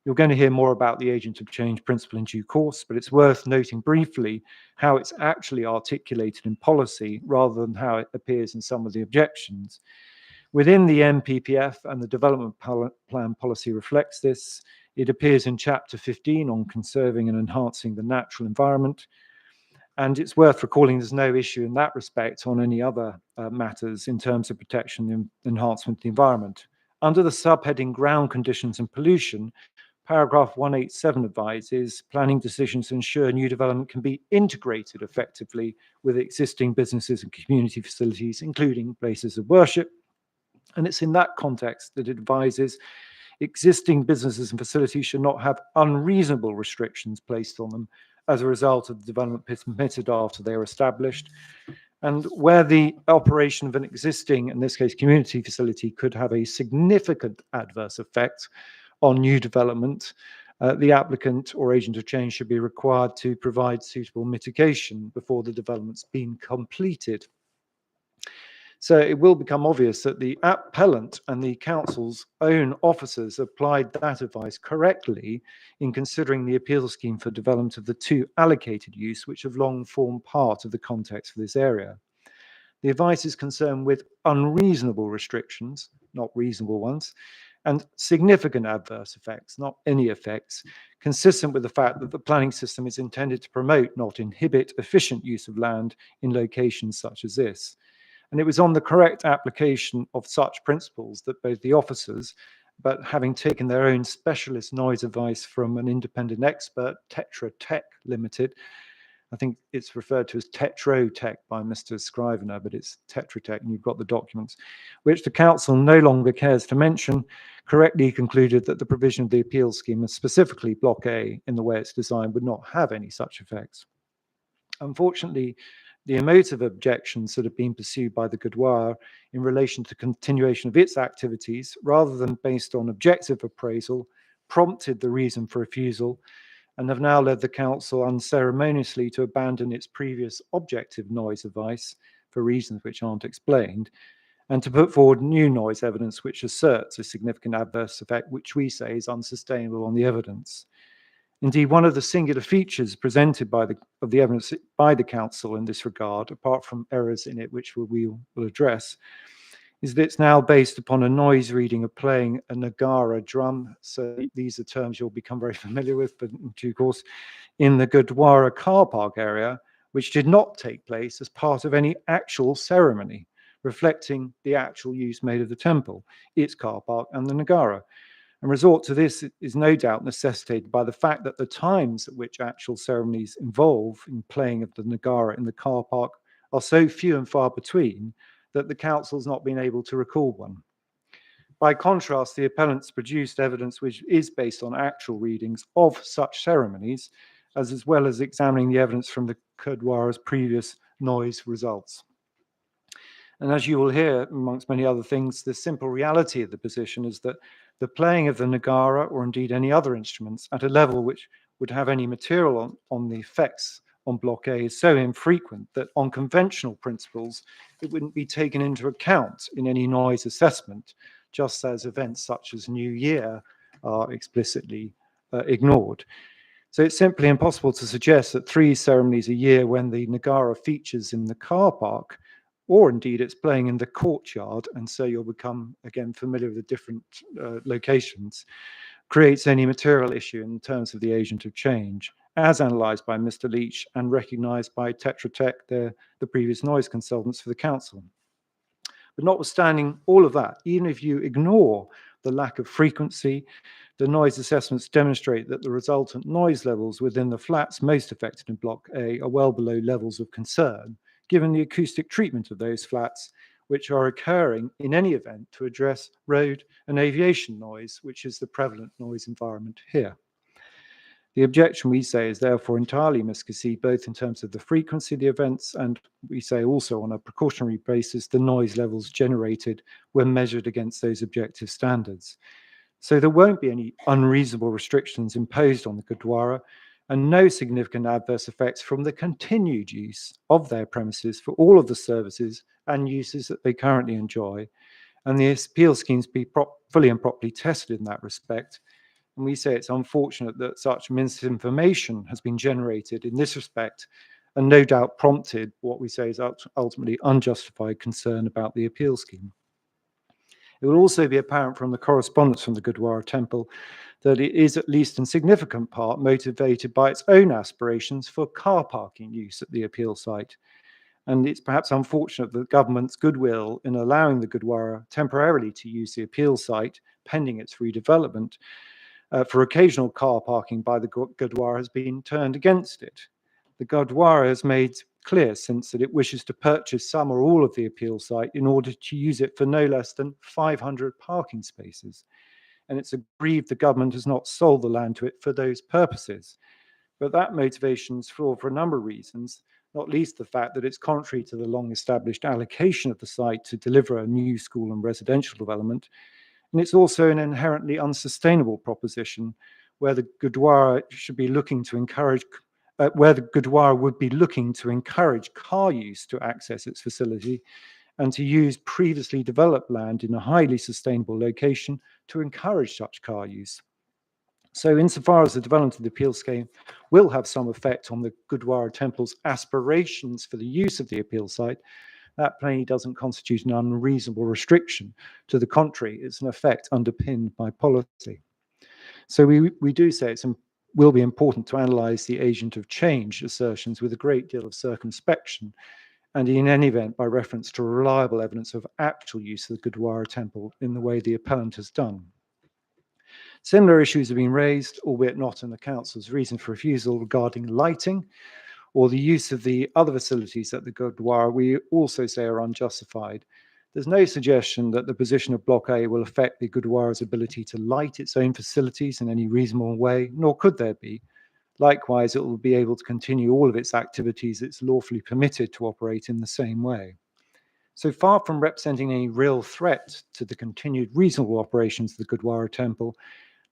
You're going to hear more about the agent of change principle in due course, but it's worth noting briefly how it's actually articulated in policy rather than how it appears in some of the objections. Within the NPPF, and the development plan policy reflects this, it appears in chapter 15 on conserving and enhancing the natural environment. And it's worth recalling there's no issue in that respect on any other matters in terms of protection and enhancement of the environment. Under the subheading ground conditions and pollution, paragraph 187 advises planning decisions to ensure new development can be integrated effectively with existing businesses and community facilities, including places of worship. And it's in that context that it advises existing businesses and facilities should not have unreasonable restrictions placed on them as a result of the development permitted after they are established. And where the operation of an existing, in this case, community facility could have a significant adverse effect on new development, the applicant or agent of change should be required to provide suitable mitigation before the development's been completed. So it will become obvious that the appellant and the council's own officers applied that advice correctly in considering the appeal scheme for development of the two allocated use, which have long formed part of the context for this area. The advice is concerned with unreasonable restrictions, not reasonable ones, and significant adverse effects, not any effects, consistent with the fact that the planning system is intended to promote, not inhibit, efficient use of land in locations such as this. And it was on the correct application of such principles that both the officers, but having taken their own specialist noise advice from an independent expert, Tetra Tech Limited, I think it's referred to as Tetro Tech by Mr. Scrivener, but it's Tetra Tech, and you've got the documents, which the council no longer cares to mention, correctly concluded that the provision of the appeal scheme, and specifically Block A in the way it's designed, would not have any such effects. Unfortunately, the emotive objections that have been pursued by the Gurdwara in relation to continuation of its activities, rather than based on objective appraisal, prompted the reason for refusal and have now led the council unceremoniously to abandon its previous objective noise advice for reasons which aren't explained, and to put forward new noise evidence which asserts a significant adverse effect, which we say is unsustainable on the evidence. Indeed, one of the singular features presented by the evidence by the council in this regard, apart from errors in it which we will address, is that it's now based upon a noise reading of playing a Nagara drum. So these are terms you'll become very familiar with, but in due course, in the Gurdwara car park area, which did not take place as part of any actual ceremony, reflecting the actual use made of the temple, its car park, and the Nagara. And resort to this is no doubt necessitated by the fact that the times at which actual ceremonies involve in playing of the Nagara in the car park are so few and far between that the council's not been able to recall one. By contrast, the appellants produced evidence which is based on actual readings of such ceremonies, as well as examining the evidence from the Gurdwara's previous noise results. And as you will hear, amongst many other things, the simple reality of the position is that the playing of the Nagara, or indeed any other instruments, at a level which would have any material on the effects on Block A is so infrequent that on conventional principles, it wouldn't be taken into account in any noise assessment, just as events such as New Year are explicitly ignored. So it's simply impossible to suggest that 3 ceremonies a year when the Nagara features in the car park or indeed it's playing in the courtyard, and so you'll become again familiar with the different locations, creates any material issue in terms of the agent of change, as analysed by Mr. Leach and recognised by Tetra Tech, the previous noise consultants for the council. But notwithstanding all of that, even if you ignore the lack of frequency, the noise assessments demonstrate that the resultant noise levels within the flats most affected in Block A are well below levels of concern, given the acoustic treatment of those flats, which are occurring in any event to address road and aviation noise, which is the prevalent noise environment here. The objection, we say, is therefore entirely misconceived, both in terms of the frequency of the events and, we say, also on a precautionary basis, the noise levels generated when measured against those objective standards. So there won't be any unreasonable restrictions imposed on the Gurdwara, and no significant adverse effects from the continued use of their premises for all of the services and uses that they currently enjoy. And the appeal schemes be fully and properly tested in that respect. And we say it's unfortunate that such misinformation has been generated in this respect, and no doubt prompted what we say is ultimately unjustified concern about the appeal scheme. It will also be apparent from the correspondence from the Gurdwara Temple that it is at least in significant part motivated by its own aspirations for car parking use at the appeal site. And it's perhaps unfortunate that the government's goodwill in allowing the Gurdwara temporarily to use the appeal site pending its redevelopment for occasional car parking by the Gurdwara has been turned against it. The Gurdwara has made clear since that it wishes to purchase some or all of the appeal site in order to use it for no less than 500 parking spaces. And it's aggrieved the government has not sold the land to it for those purposes. But that motivation is flawed for a number of reasons, not least the fact that it's contrary to the long-established allocation of the site to deliver a new school and residential development. And it's also an inherently unsustainable proposition where the Gurdwara should be looking to encourage where the Gurdwara would be looking to encourage car use to access its facility and to use previously developed land in a highly sustainable location to encourage such car use. So insofar as the development of the appeal scheme will have some effect on the Gurdwara Temple's aspirations for the use of the appeal site, that plainly doesn't constitute an unreasonable restriction. To the contrary, it's an effect underpinned by policy. So we do say it will be important to analyse the agent of change assertions with a great deal of circumspection, and in any event by reference to reliable evidence of actual use of the Gurdwara Temple in the way the appellant has done. Similar issues have been raised, albeit not in the council's reason for refusal, regarding lighting or the use of the other facilities at the Gurdwara. We also say are unjustified. There's no suggestion that the position of Block A will affect the Gurdwara's ability to light its own facilities in any reasonable way, nor could there be. Likewise, it will be able to continue all of its activities it's lawfully permitted to operate in the same way. So far from representing any real threat to the continued reasonable operations of the Gurdwara Temple,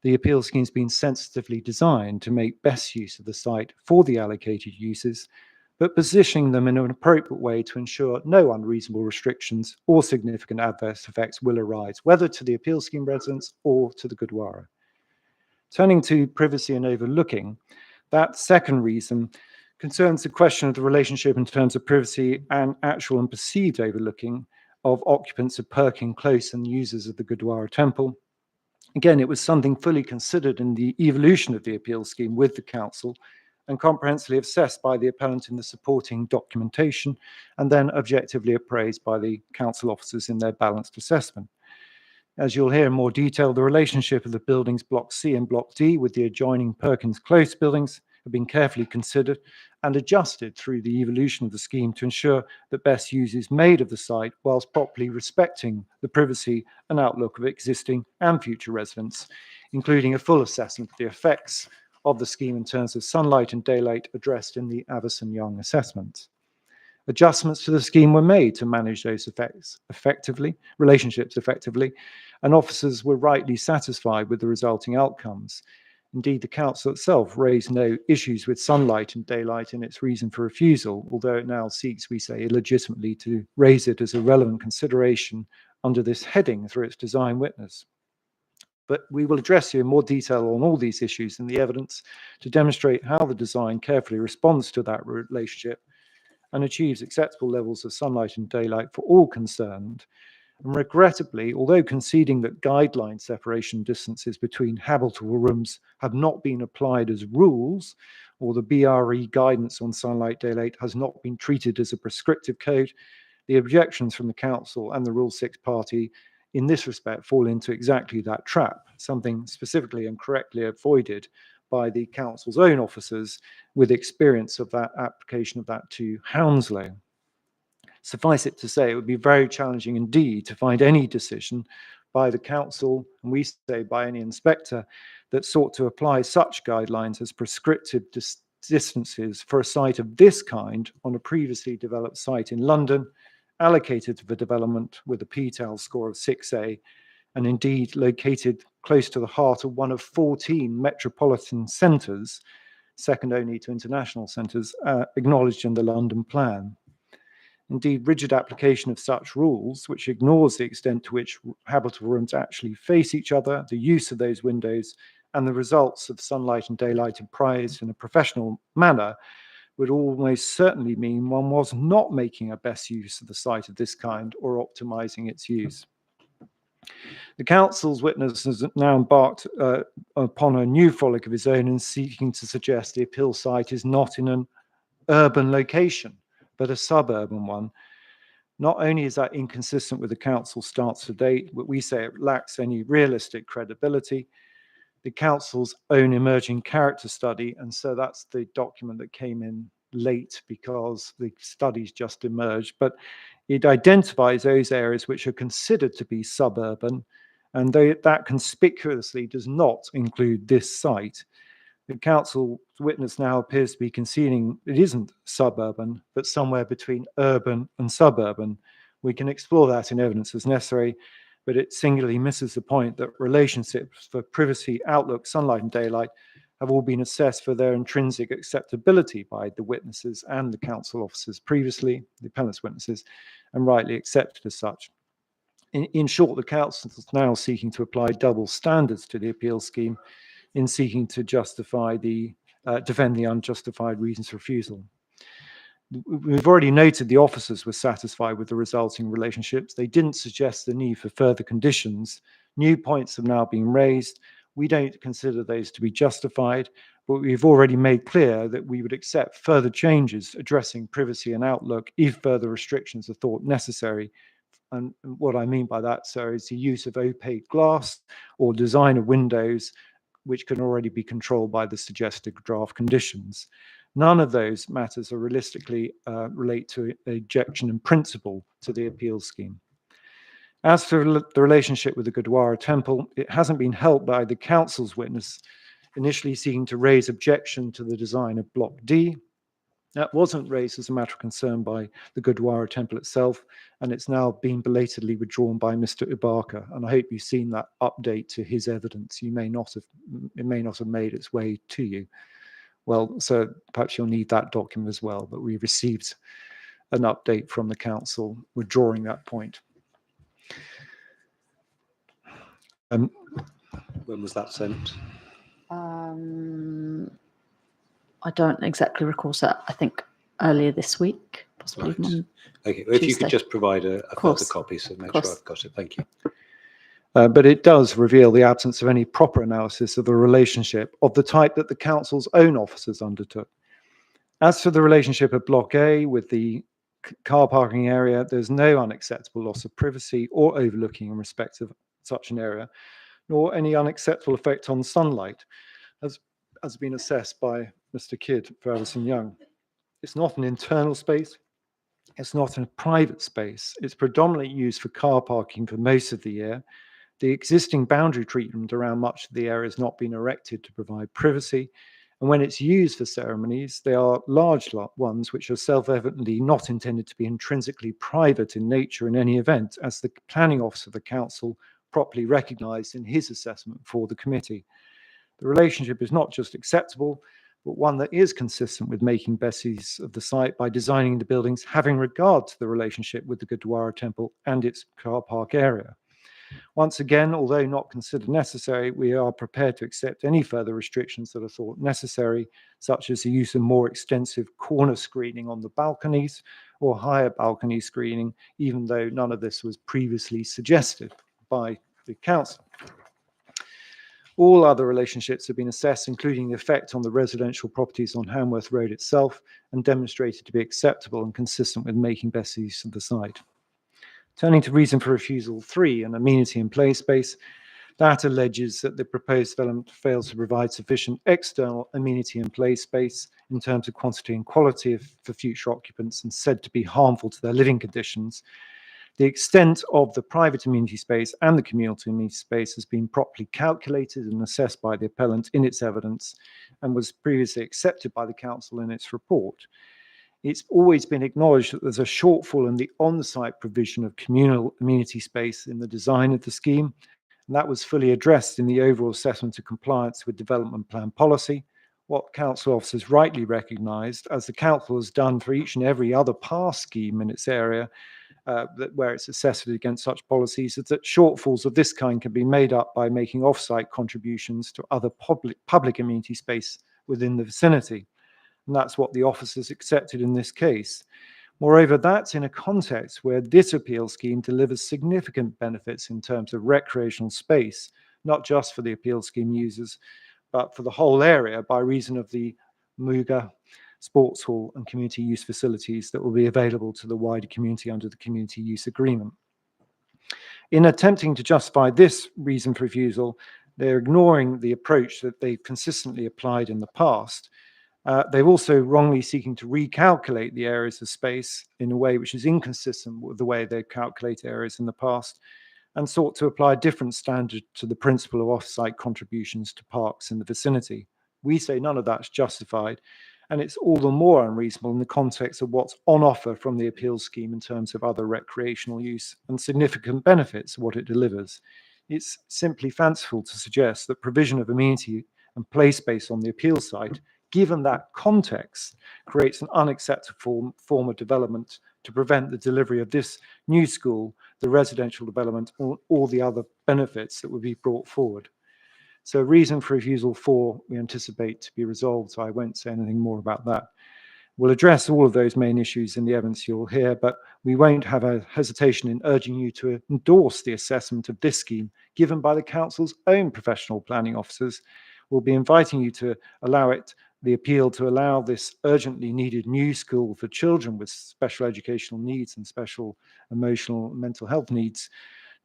the appeal scheme has been sensitively designed to make best use of the site for the allocated uses, but positioning them in an appropriate way to ensure no unreasonable restrictions or significant adverse effects will arise, whether to the appeal scheme residents or to the Gurdwara. Turning to privacy and overlooking, that second reason concerns the question of the relationship in terms of privacy and actual and perceived overlooking of occupants of parking close and users of the Gurdwara Temple. Again, it was something fully considered in the evolution of the appeal scheme with the council and comprehensively assessed by the appellant in the supporting documentation and then objectively appraised by the council officers in their balanced assessment. As you'll hear in more detail, the relationship of the buildings Block C and Block D with the adjoining Perkins Close buildings have been carefully considered and adjusted through the evolution of the scheme to ensure that best use is made of the site whilst properly respecting the privacy and outlook of existing and future residents, including a full assessment of the effects of the scheme in terms of sunlight and daylight addressed in the Avison-Young assessment. Adjustments to the scheme were made to manage those relationships effectively, and officers were rightly satisfied with the resulting outcomes. Indeed, the council itself raised no issues with sunlight and daylight in its reason for refusal, although it now seeks, we say, illegitimately to raise it as a relevant consideration under this heading through its design witness. But we will address you in more detail on all these issues in the evidence to demonstrate how the design carefully responds to that relationship and achieves acceptable levels of sunlight and daylight for all concerned. And regrettably, although conceding that guideline separation distances between habitable rooms have not been applied as rules, or the BRE guidance on sunlight daylight has not been treated as a prescriptive code, the objections from the Council and the Rule 6 party in this respect fall into exactly that trap, something specifically and correctly avoided by the Council's own officers with experience of that application of that to Hounslow. Suffice it to say, it would be very challenging indeed to find any decision by the Council, and we say by any inspector, that sought to apply such guidelines as prescriptive distances for a site of this kind on a previously developed site in London, allocated for development with a PTAL score of 6A, and indeed located close to the heart of one of 14 metropolitan centres, second only to international centres, acknowledged in the London Plan. Indeed, rigid application of such rules, which ignores the extent to which habitable rooms actually face each other, the use of those windows, and the results of sunlight and daylight appraised in a professional manner, would almost certainly mean one was not making a best use of the site of this kind or optimizing its use. The Council's witness has now embarked upon a new frolic of his own in seeking to suggest the appeal site is not in an urban location, but a suburban one. Not only is that inconsistent with the Council's stance to date, but we say it lacks any realistic credibility. The Council's own emerging character study, and so that's the document that came in late because the study's just emerged, but it identifies those areas which are considered to be suburban, and that conspicuously does not include this site. The Council witness now appears to be conceding it isn't suburban, but somewhere between urban and suburban. We can explore that in evidence as necessary, but it singularly misses the point that relationships for privacy, outlook, sunlight, and daylight have all been assessed for their intrinsic acceptability by the witnesses and the Council officers previously, the appellant's witnesses, and rightly accepted as such. In short, the Council is now seeking to apply double standards to the appeal scheme in seeking to justify defend the unjustified reasons for refusal. We've already noted the officers were satisfied with the resulting relationships. They didn't suggest the need for further conditions. New points have now been raised. We don't consider those to be justified, but we've already made clear that we would accept further changes addressing privacy and outlook if further restrictions are thought necessary. And what I mean by that, sir, is the use of opaque glass or design of windows which can already be controlled by the suggested draft conditions. None of those matters are realistically relate to objection in principle to the appeal scheme. As for the relationship with the Gurdwara temple, it hasn't been helped by the Council's witness initially seeking to raise objection to the design of Block D. That wasn't raised as a matter of concern by the Gurdwara temple itself, and it's now been belatedly withdrawn by Mr. Ubaka. And I hope you've seen that update to his evidence. It may not have made its way to you. Well, so perhaps you'll need that document as well, but we received an update from the Council withdrawing that point. When was that sent? I don't exactly recall, sir. I think earlier this week, possibly. Right. Okay, well, if you could just provide a further copy, so make sure I've got it. Thank you. But it does reveal the absence of any proper analysis of the relationship of the type that the Council's own officers undertook. As for the relationship of Block A with the car parking area, there's no unacceptable loss of privacy or overlooking in respect of such an area, nor any unacceptable effect on sunlight, as has been assessed by Mr. Kidd for Addison Young. It's not an internal space. It's not a private space. It's predominantly used for car parking for most of the year. The existing boundary treatment around much of the area has not been erected to provide privacy. And when it's used for ceremonies, they are large ones which are self-evidently not intended to be intrinsically private in nature in any event, as the planning officer of the Council properly recognised in his assessment for the committee. The relationship is not just acceptable, but one that is consistent with making best use of the site by designing the buildings having regard to the relationship with the Gurdwara temple and its car park area. Once again, although not considered necessary, we are prepared to accept any further restrictions that are thought necessary, such as the use of more extensive corner screening on the balconies or higher balcony screening, even though none of this was previously suggested by the council. All other relationships have been assessed, including the effect on the residential properties on Hanworth Road itself, and demonstrated to be acceptable and consistent with making best use of the site. Turning to reason for refusal 3, an amenity and play space, that alleges that the proposed development fails to provide sufficient external amenity and play space in terms of quantity and quality for future occupants, and said to be harmful to their living conditions. The extent of the private amenity space and the communal amenity space has been properly calculated and assessed by the appellant in its evidence, and was previously accepted by the council in its report. It's always been acknowledged that there's a shortfall in the on-site provision of communal amenity space in the design of the scheme, and that was fully addressed in the overall assessment of compliance with development plan policy. What council officers rightly recognised, as the council has done for each and every other past scheme in its area, where it's assessed against such policies, is that shortfalls of this kind can be made up by making off-site contributions to other public amenity space within the vicinity. And that's what the officers accepted in this case. Moreover, that's in a context where this appeal scheme delivers significant benefits in terms of recreational space, not just for the appeal scheme users, but for the whole area by reason of the Muga sports hall and community use facilities that will be available to the wider community under the community use agreement. In attempting to justify this reason for refusal, they're ignoring the approach that they've consistently applied in the past. They're also wrongly seeking to recalculate the areas of space in a way which is inconsistent with the way they calculate areas in the past, and sought to apply a different standard to the principle of off-site contributions to parks in the vicinity. We say none of that's justified, and it's all the more unreasonable in the context of what's on offer from the appeal scheme in terms of other recreational use and significant benefits of what it delivers. It's simply fanciful to suggest that provision of amenity and play space on the appeal site, given that context, creates an unacceptable form of development to prevent the delivery of this new school, the residential development, or all the other benefits that would be brought forward. So reason for refusal 4, we anticipate to be resolved, so I won't say anything more about that. We'll address all of those main issues in the evidence you'll hear, but we won't have a hesitation in urging you to endorse the assessment of this scheme given by the council's own professional planning officers. We'll be inviting you to allow the appeal to allow this urgently needed new school for children with special educational needs and special emotional and mental health needs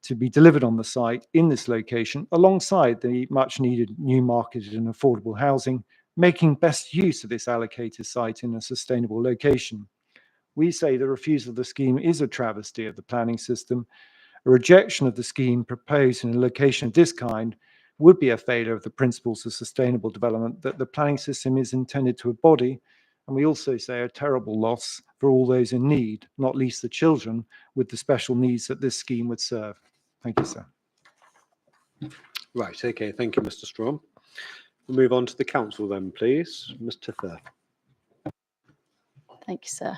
to be delivered on the site in this location, alongside the much needed new marketed and affordable housing, making best use of this allocated site in a sustainable location. We say the refusal of the scheme is a travesty of the planning system. A rejection of the scheme proposed in a location of this kind would be a failure of the principles of sustainable development that the planning system is intended to embody. And we also say a terrible loss for all those in need, not least the children with the special needs that this scheme would serve. Thank you, sir. Right, okay, thank you, Mr. Strom. We'll move on to the council then, please. Mr. Thur. Thank you, sir.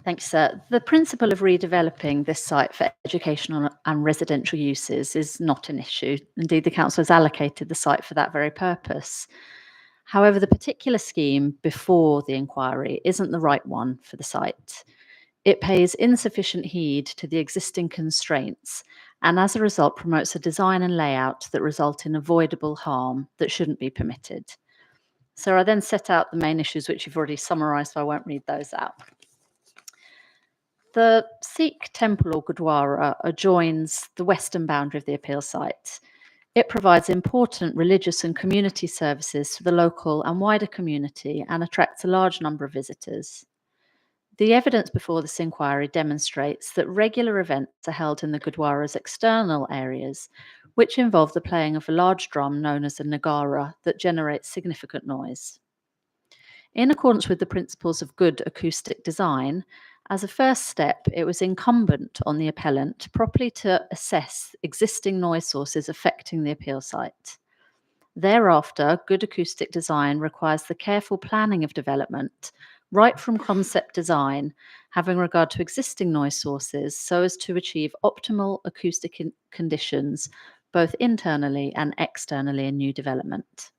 Thanks, sir. The principle of redeveloping this site for educational and residential uses is not an issue. Indeed, the council has allocated the site for that very purpose. However, the particular scheme before the inquiry isn't the right one for the site. It pays insufficient heed to the existing constraints, and as a result promotes a design and layout that result in avoidable harm that shouldn't be permitted. So I then set out the main issues which you've already summarised, so I won't read those out. The Sikh temple or Gurdwara adjoins the western boundary of the appeal site. It provides important religious and community services to the local and wider community and attracts a large number of visitors. The evidence before this inquiry demonstrates that regular events are held in the Gurdwara's external areas, which involve the playing of a large drum known as a nagara that generates significant noise. In accordance with the principles of good acoustic design, As a first step, it was incumbent on the appellant properly to assess existing noise sources affecting the appeal site. Thereafter, good acoustic design requires the careful planning of development, right from concept design, having regard to existing noise sources so as to achieve optimal acoustic conditions, both internally and externally in new development.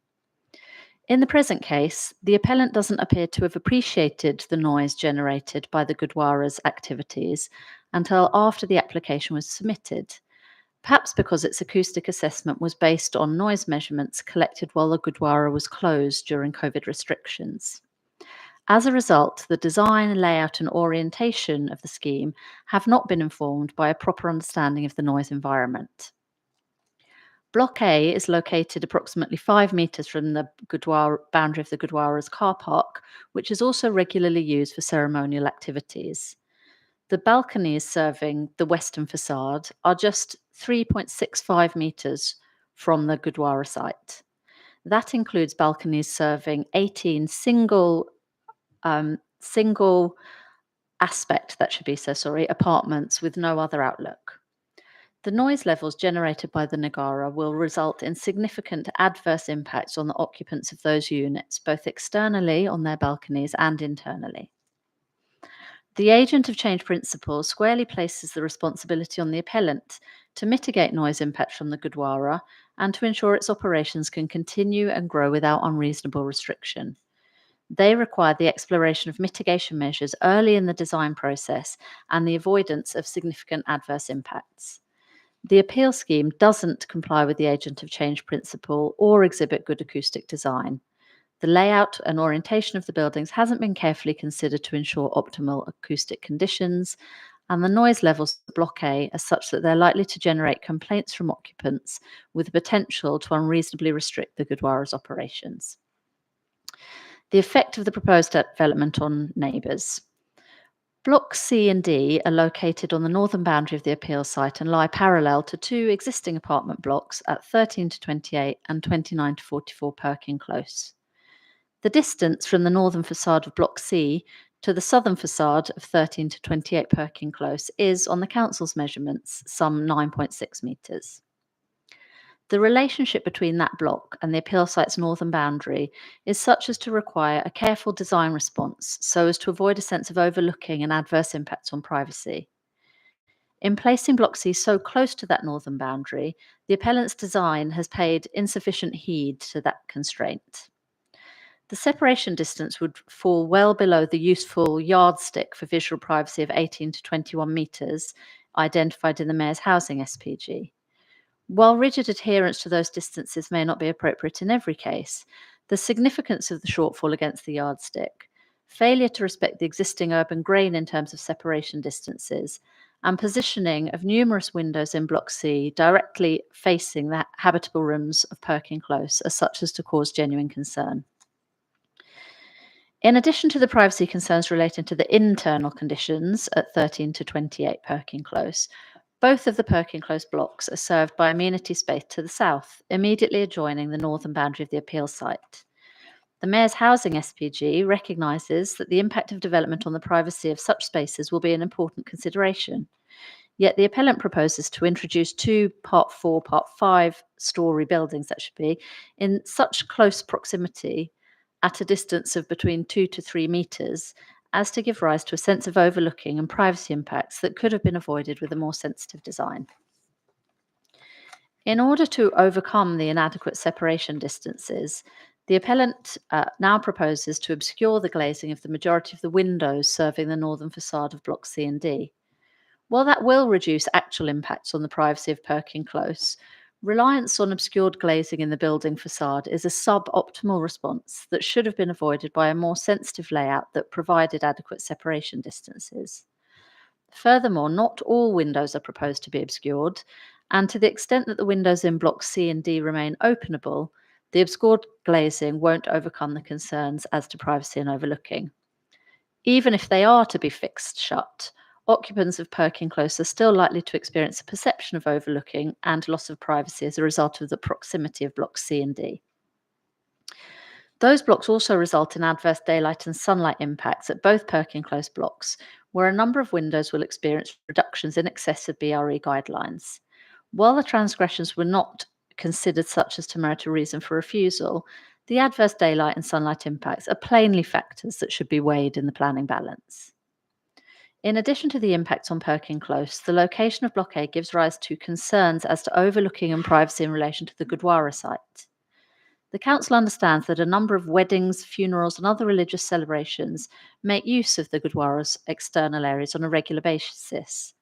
In the present case, the appellant doesn't appear to have appreciated the noise generated by the Gurdwara's activities until after the application was submitted, perhaps because its acoustic assessment was based on noise measurements collected while the Gurdwara was closed during COVID restrictions. As a result, the design, layout, and orientation of the scheme have not been informed by a proper understanding of the noise environment. Block A is located approximately 5 metres from the boundary of the Gurdwara's car park, which is also regularly used for ceremonial activities. The balconies serving the western facade are just 3.65 metres from the Gurdwara site. That includes balconies serving 18 single apartments with no other outlook. The noise levels generated by the Nagara will result in significant adverse impacts on the occupants of those units, both externally on their balconies and internally. The agent of change principle squarely places the responsibility on the appellant to mitigate noise impacts from the Gurdwara and to ensure its operations can continue and grow without unreasonable restriction. They require the exploration of mitigation measures early in the design process and the avoidance of significant adverse impacts. The appeal scheme doesn't comply with the agent of change principle or exhibit good acoustic design. The layout and orientation of the buildings hasn't been carefully considered to ensure optimal acoustic conditions, and the noise levels of Block A are such that they're likely to generate complaints from occupants with the potential to unreasonably restrict the Gurdwara's operations. The effect of the proposed development on neighbours. Blocks C and D are located on the northern boundary of the appeal site and lie parallel to two existing apartment blocks at 13 to 28 and 29 to 44 Perkin Close. The distance from the northern facade of Block C to the southern facade of 13 to 28 Perkin Close is, on the council's measurements, some 9.6 metres. The relationship between that block and the appeal site's northern boundary is such as to require a careful design response so as to avoid a sense of overlooking and adverse impacts on privacy. In placing Block C so close to that northern boundary, the appellant's design has paid insufficient heed to that constraint. The separation distance would fall well below the useful yardstick for visual privacy of 18 to 21 metres identified in the Mayor's Housing SPG. While rigid adherence to those distances may not be appropriate in every case, the significance of the shortfall against the yardstick, failure to respect the existing urban grain in terms of separation distances, and positioning of numerous windows in Block C directly facing the habitable rooms of Perkin Close are such as to cause genuine concern. In addition to the privacy concerns relating to the internal conditions at 13 to 28 Perkin Close, both of the Perkin Close blocks are served by amenity space to the south, immediately adjoining the northern boundary of the appeal site. The Mayor's Housing SPG recognises that the impact of development on the privacy of such spaces will be an important consideration. Yet the appellant proposes to introduce two Part 4, Part 5 storey buildings, that should be, in such close proximity at a distance of between 2 to 3 metres as to give rise to a sense of overlooking and privacy impacts that could have been avoided with a more sensitive design. In order to overcome the inadequate separation distances, the appellant now proposes to obscure the glazing of the majority of the windows serving the northern facade of Block C and D. While that will reduce actual impacts on the privacy of Perkin Close, reliance on obscured glazing in the building facade is a suboptimal response that should have been avoided by a more sensitive layout that provided adequate separation distances. Furthermore, not all windows are proposed to be obscured, and to the extent that the windows in Blocks C and D remain openable, the obscured glazing won't overcome the concerns as to privacy and overlooking. Even if they are to be fixed shut, occupants of Perkin Close are still likely to experience a perception of overlooking and loss of privacy as a result of the proximity of Blocks C and D. Those blocks also result in adverse daylight and sunlight impacts at both Perkin Close blocks, where a number of windows will experience reductions in excess of BRE guidelines. While the transgressions were not considered such as to merit a reason for refusal, the adverse daylight and sunlight impacts are plainly factors that should be weighed in the planning balance. In addition to the impacts on Perkin Close, the location of Block A gives rise to concerns as to overlooking and privacy in relation to the Gurdwara site. The Council understands that a number of weddings, funerals, and other religious celebrations make use of the Gurdwara's external areas on a regular basis.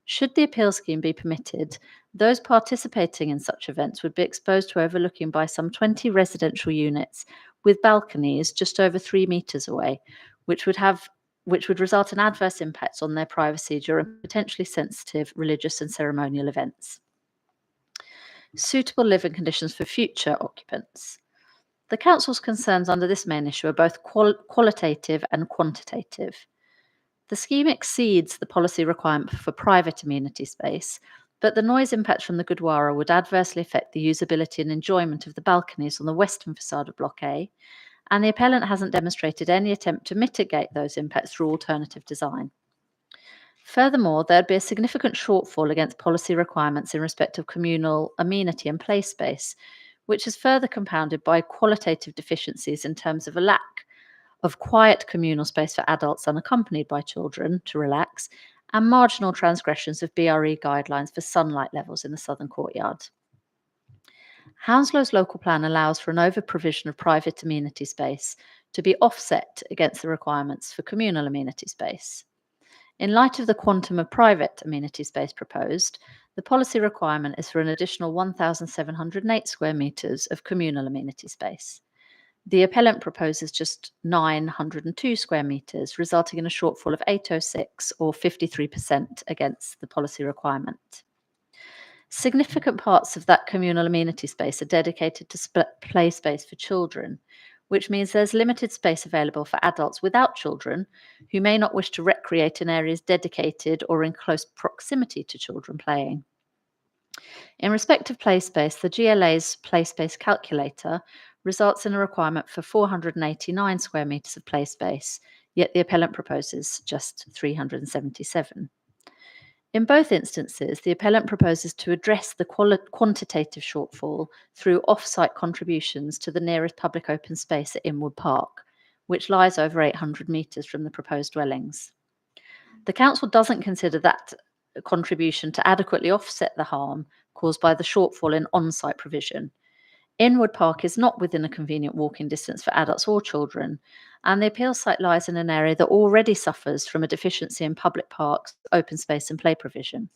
Should the appeal scheme be permitted, those participating in such events would be exposed to overlooking by some 20 residential units with balconies just over 3 metres away, which would result in adverse impacts on their privacy during potentially sensitive religious and ceremonial events. Suitable living conditions for future occupants. The Council's concerns under this main issue are both qualitative and quantitative. The scheme exceeds the policy requirement for private amenity space, but the noise impact from the Gurdwara would adversely affect the usability and enjoyment of the balconies on the western facade of Block A, and the appellant hasn't demonstrated any attempt to mitigate those impacts through alternative design. Furthermore, there'd be a significant shortfall against policy requirements in respect of communal amenity and play space, which is further compounded by qualitative deficiencies in terms of a lack of quiet communal space for adults unaccompanied by children to relax, and marginal transgressions of BRE guidelines for sunlight levels in the southern courtyard. Hounslow's local plan allows for an over-provision of private amenity space to be offset against the requirements for communal amenity space. In light of the quantum of private amenity space proposed, the policy requirement is for an additional 1,708 square metres of communal amenity space. The appellant proposes just 902 square metres, resulting in a shortfall of 806 or 53% against the policy requirement. Significant parts of that communal amenity space are dedicated to play space for children, which means there's limited space available for adults without children who may not wish to recreate in areas dedicated or in close proximity to children playing. In respect of play space, the GLA's play space calculator results in a requirement for 489 square metres of play space, yet the appellant proposes just 377. In both instances, the appellant proposes to address the quantitative shortfall through off-site contributions to the nearest public open space at Inwood Park, which lies over 800 metres from the proposed dwellings. The Council doesn't consider that contribution to adequately offset the harm caused by the shortfall in on-site provision. Inwood Park is not within a convenient walking distance for adults or children, and the appeal site lies in an area that already suffers from a deficiency in public parks, open space and play provision.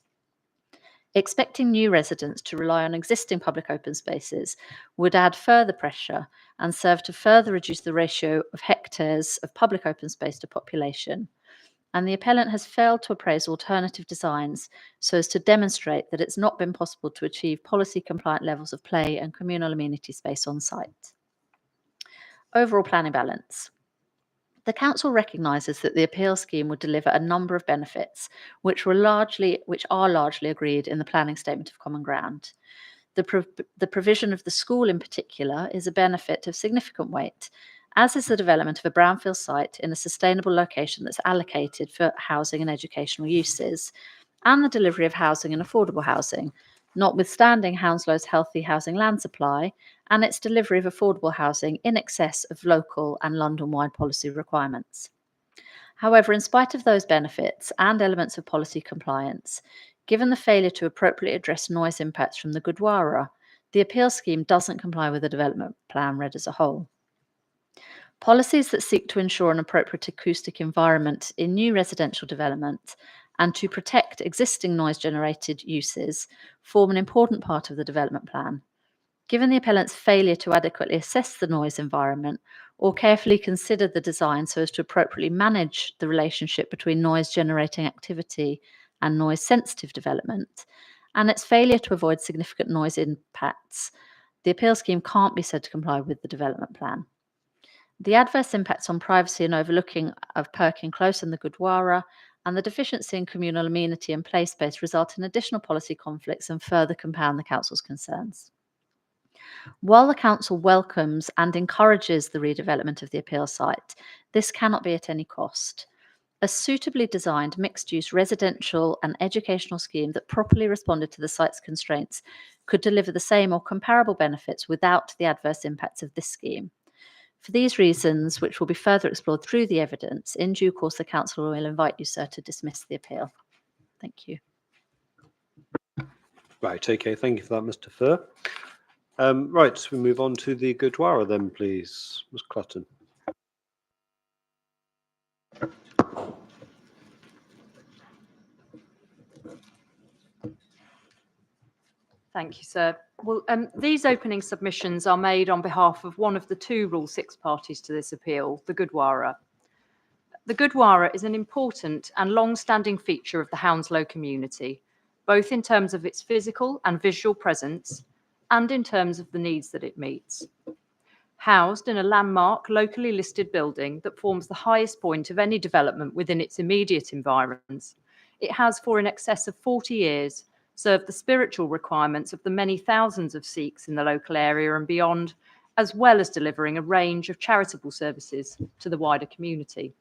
Expecting new residents to rely on existing public open spaces would add further pressure and serve to further reduce the ratio of hectares of public open space to population. And the appellant has failed to appraise alternative designs so as to demonstrate that it's not been possible to achieve policy-compliant levels of play and communal amenity space on site. Overall planning balance. The Council recognises that the appeal scheme would deliver a number of benefits, which are largely agreed in the planning statement of common ground. The provision of the school in particular is a benefit of significant weight, as is the development of a brownfield site in a sustainable location that's allocated for housing and educational uses, and the delivery of housing and affordable housing, notwithstanding Hounslow's healthy housing land supply and its delivery of affordable housing in excess of local and London-wide policy requirements. However, in spite of those benefits and elements of policy compliance, given the failure to appropriately address noise impacts from the Gurdwara, the appeal scheme doesn't comply with the development plan read as a whole. Policies that seek to ensure an appropriate acoustic environment in new residential development and to protect existing noise-generated uses form an important part of the development plan. Given the appellant's failure to adequately assess the noise environment or carefully consider the design so as to appropriately manage the relationship between noise-generating activity and noise-sensitive development, and its failure to avoid significant noise impacts, the appeal scheme can't be said to comply with the development plan. The adverse impacts on privacy and overlooking of Perkin Close and the Gurdwara and the deficiency in communal amenity and play space result in additional policy conflicts and further compound the Council's concerns. While the council welcomes and encourages the redevelopment of the appeal site, this cannot be at any cost. A suitably designed mixed-use residential and educational scheme that properly responded to the site's constraints could deliver the same or comparable benefits without the adverse impacts of this scheme. For these reasons, which will be further explored through the evidence, in due course the council will invite you, sir, to dismiss the appeal. Thank you. Right, okay, thank you for that, Mr. Furr. Right, so we move on to the Gurdwara then, please, Ms. Clutton. Thank you, sir. Well, these opening submissions are made on behalf of one of the two Rule 6 parties to this appeal, the Gurdwara. The Gurdwara is an important and long-standing feature of the Hounslow community, both in terms of its physical and visual presence and in terms of the needs that it meets. Housed in a landmark, locally listed building that forms the highest point of any development within its immediate environs, it has for in excess of 40 years served the spiritual requirements of the many thousands of Sikhs in the local area and beyond, as well as delivering a range of charitable services to the wider community.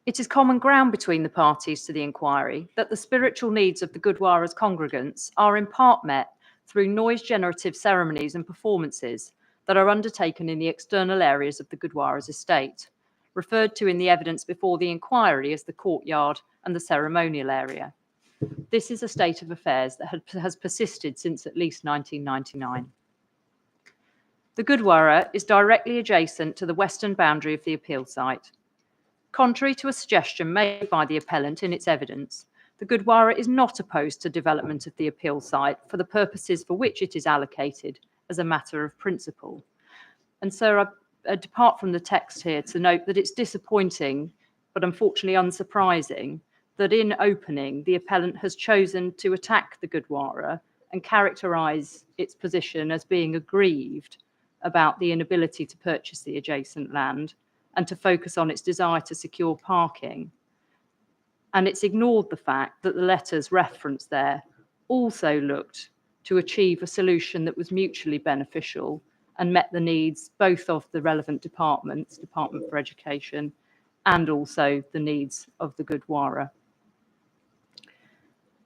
It is common ground between the parties to the inquiry that the spiritual needs of the Gurdwara's congregants are in part met through noise-generative ceremonies and performances that are undertaken in the external areas of the Gurdwara's estate, referred to in the evidence before the inquiry as the courtyard and the ceremonial area. This is a state of affairs that has persisted since at least 1999. The Gurdwara is directly adjacent to the western boundary of the appeal site. Contrary to a suggestion made by the appellant in its evidence, the Gurdwara is not opposed to development of the appeal site for the purposes for which it is allocated as a matter of principle. And so I depart from the text here to note that it's disappointing, but unfortunately unsurprising, that in opening, the appellant has chosen to attack the Gurdwara and characterise its position as being aggrieved about the inability to purchase the adjacent land and to focus on its desire to secure parking. And it's ignored the fact that the letters referenced there also looked to achieve a solution that was mutually beneficial and met the needs both of the relevant departments, Department for Education, and also the needs of the Gurdwara.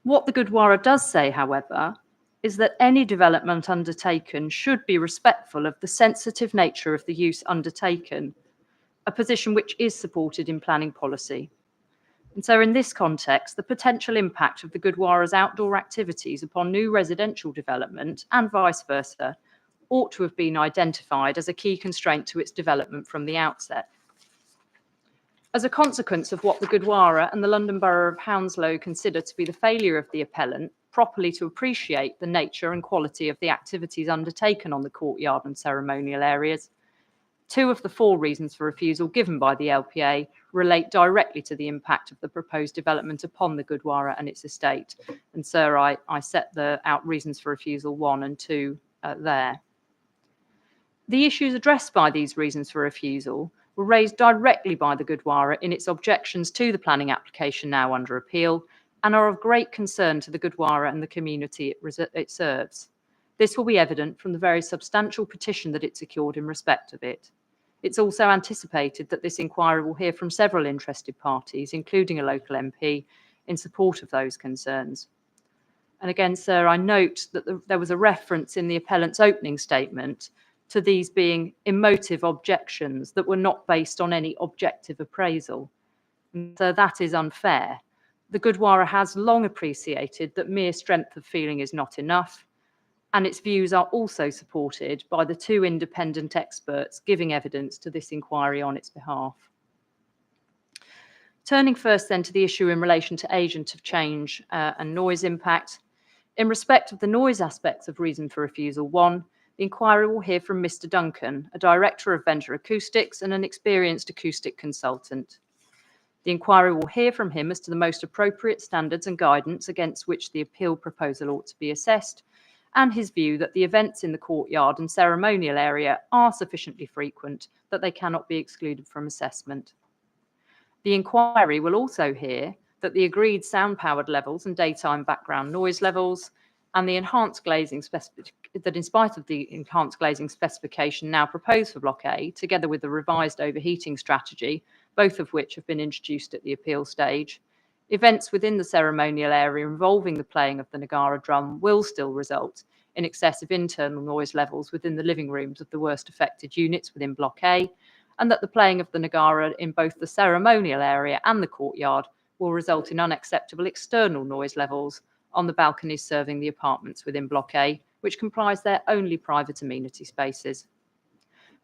What the Gurdwara does say, however, is that any development undertaken should be respectful of the sensitive nature of the use undertaken, a position which is supported in planning policy. And so in this context, the potential impact of the Gurdwara's outdoor activities upon new residential development and vice versa ought to have been identified as a key constraint to its development from the outset. As a consequence of what the Gurdwara and the London Borough of Hounslow consider to be the failure of the appellant properly to appreciate the nature and quality of the activities undertaken on the courtyard and ceremonial areas, 2 of the 4 reasons for refusal given by the LPA relate directly to the impact of the proposed development upon the Gurdwara and its estate. And sir, I set the out reasons for refusal 1 and 2 there. The issues addressed by these reasons for refusal were raised directly by the Gurdwara in its objections to the planning application now under appeal and are of great concern to the Gurdwara and the community it serves. This will be evident from the very substantial petition that it secured in respect of it. It's also anticipated that this inquiry will hear from several interested parties, including a local MP, in support of those concerns. And again, sir, I note that there was a reference in the appellant's opening statement to these being emotive objections that were not based on any objective appraisal. And so that is unfair. The Gurdwara has long appreciated that mere strength of feeling is not enough, and its views are also supported by the 2 independent experts giving evidence to this inquiry on its behalf. Turning first then to the issue in relation to agent of change and noise impact. In respect of the noise aspects of reason for refusal 1, the inquiry will hear from Mr. Duncan, a director of Vendor Acoustics and an experienced acoustic consultant. The inquiry will hear from him as to the most appropriate standards and guidance against which the appeal proposal ought to be assessed, and his view that the events in the courtyard and ceremonial area are sufficiently frequent that they cannot be excluded from assessment. The inquiry will also hear that the agreed sound-powered levels and daytime background noise levels and the enhanced glazing that in spite of the enhanced glazing specification now proposed for Block A, together with the revised overheating strategy, both of which have been introduced at the appeal stage, events within the ceremonial area involving the playing of the Nagara drum will still result in excessive internal noise levels within the living rooms of the worst affected units within Block A, and that the playing of the Nagara in both the ceremonial area and the courtyard will result in unacceptable external noise levels on the balconies serving the apartments within Block A, which comprise their only private amenity spaces.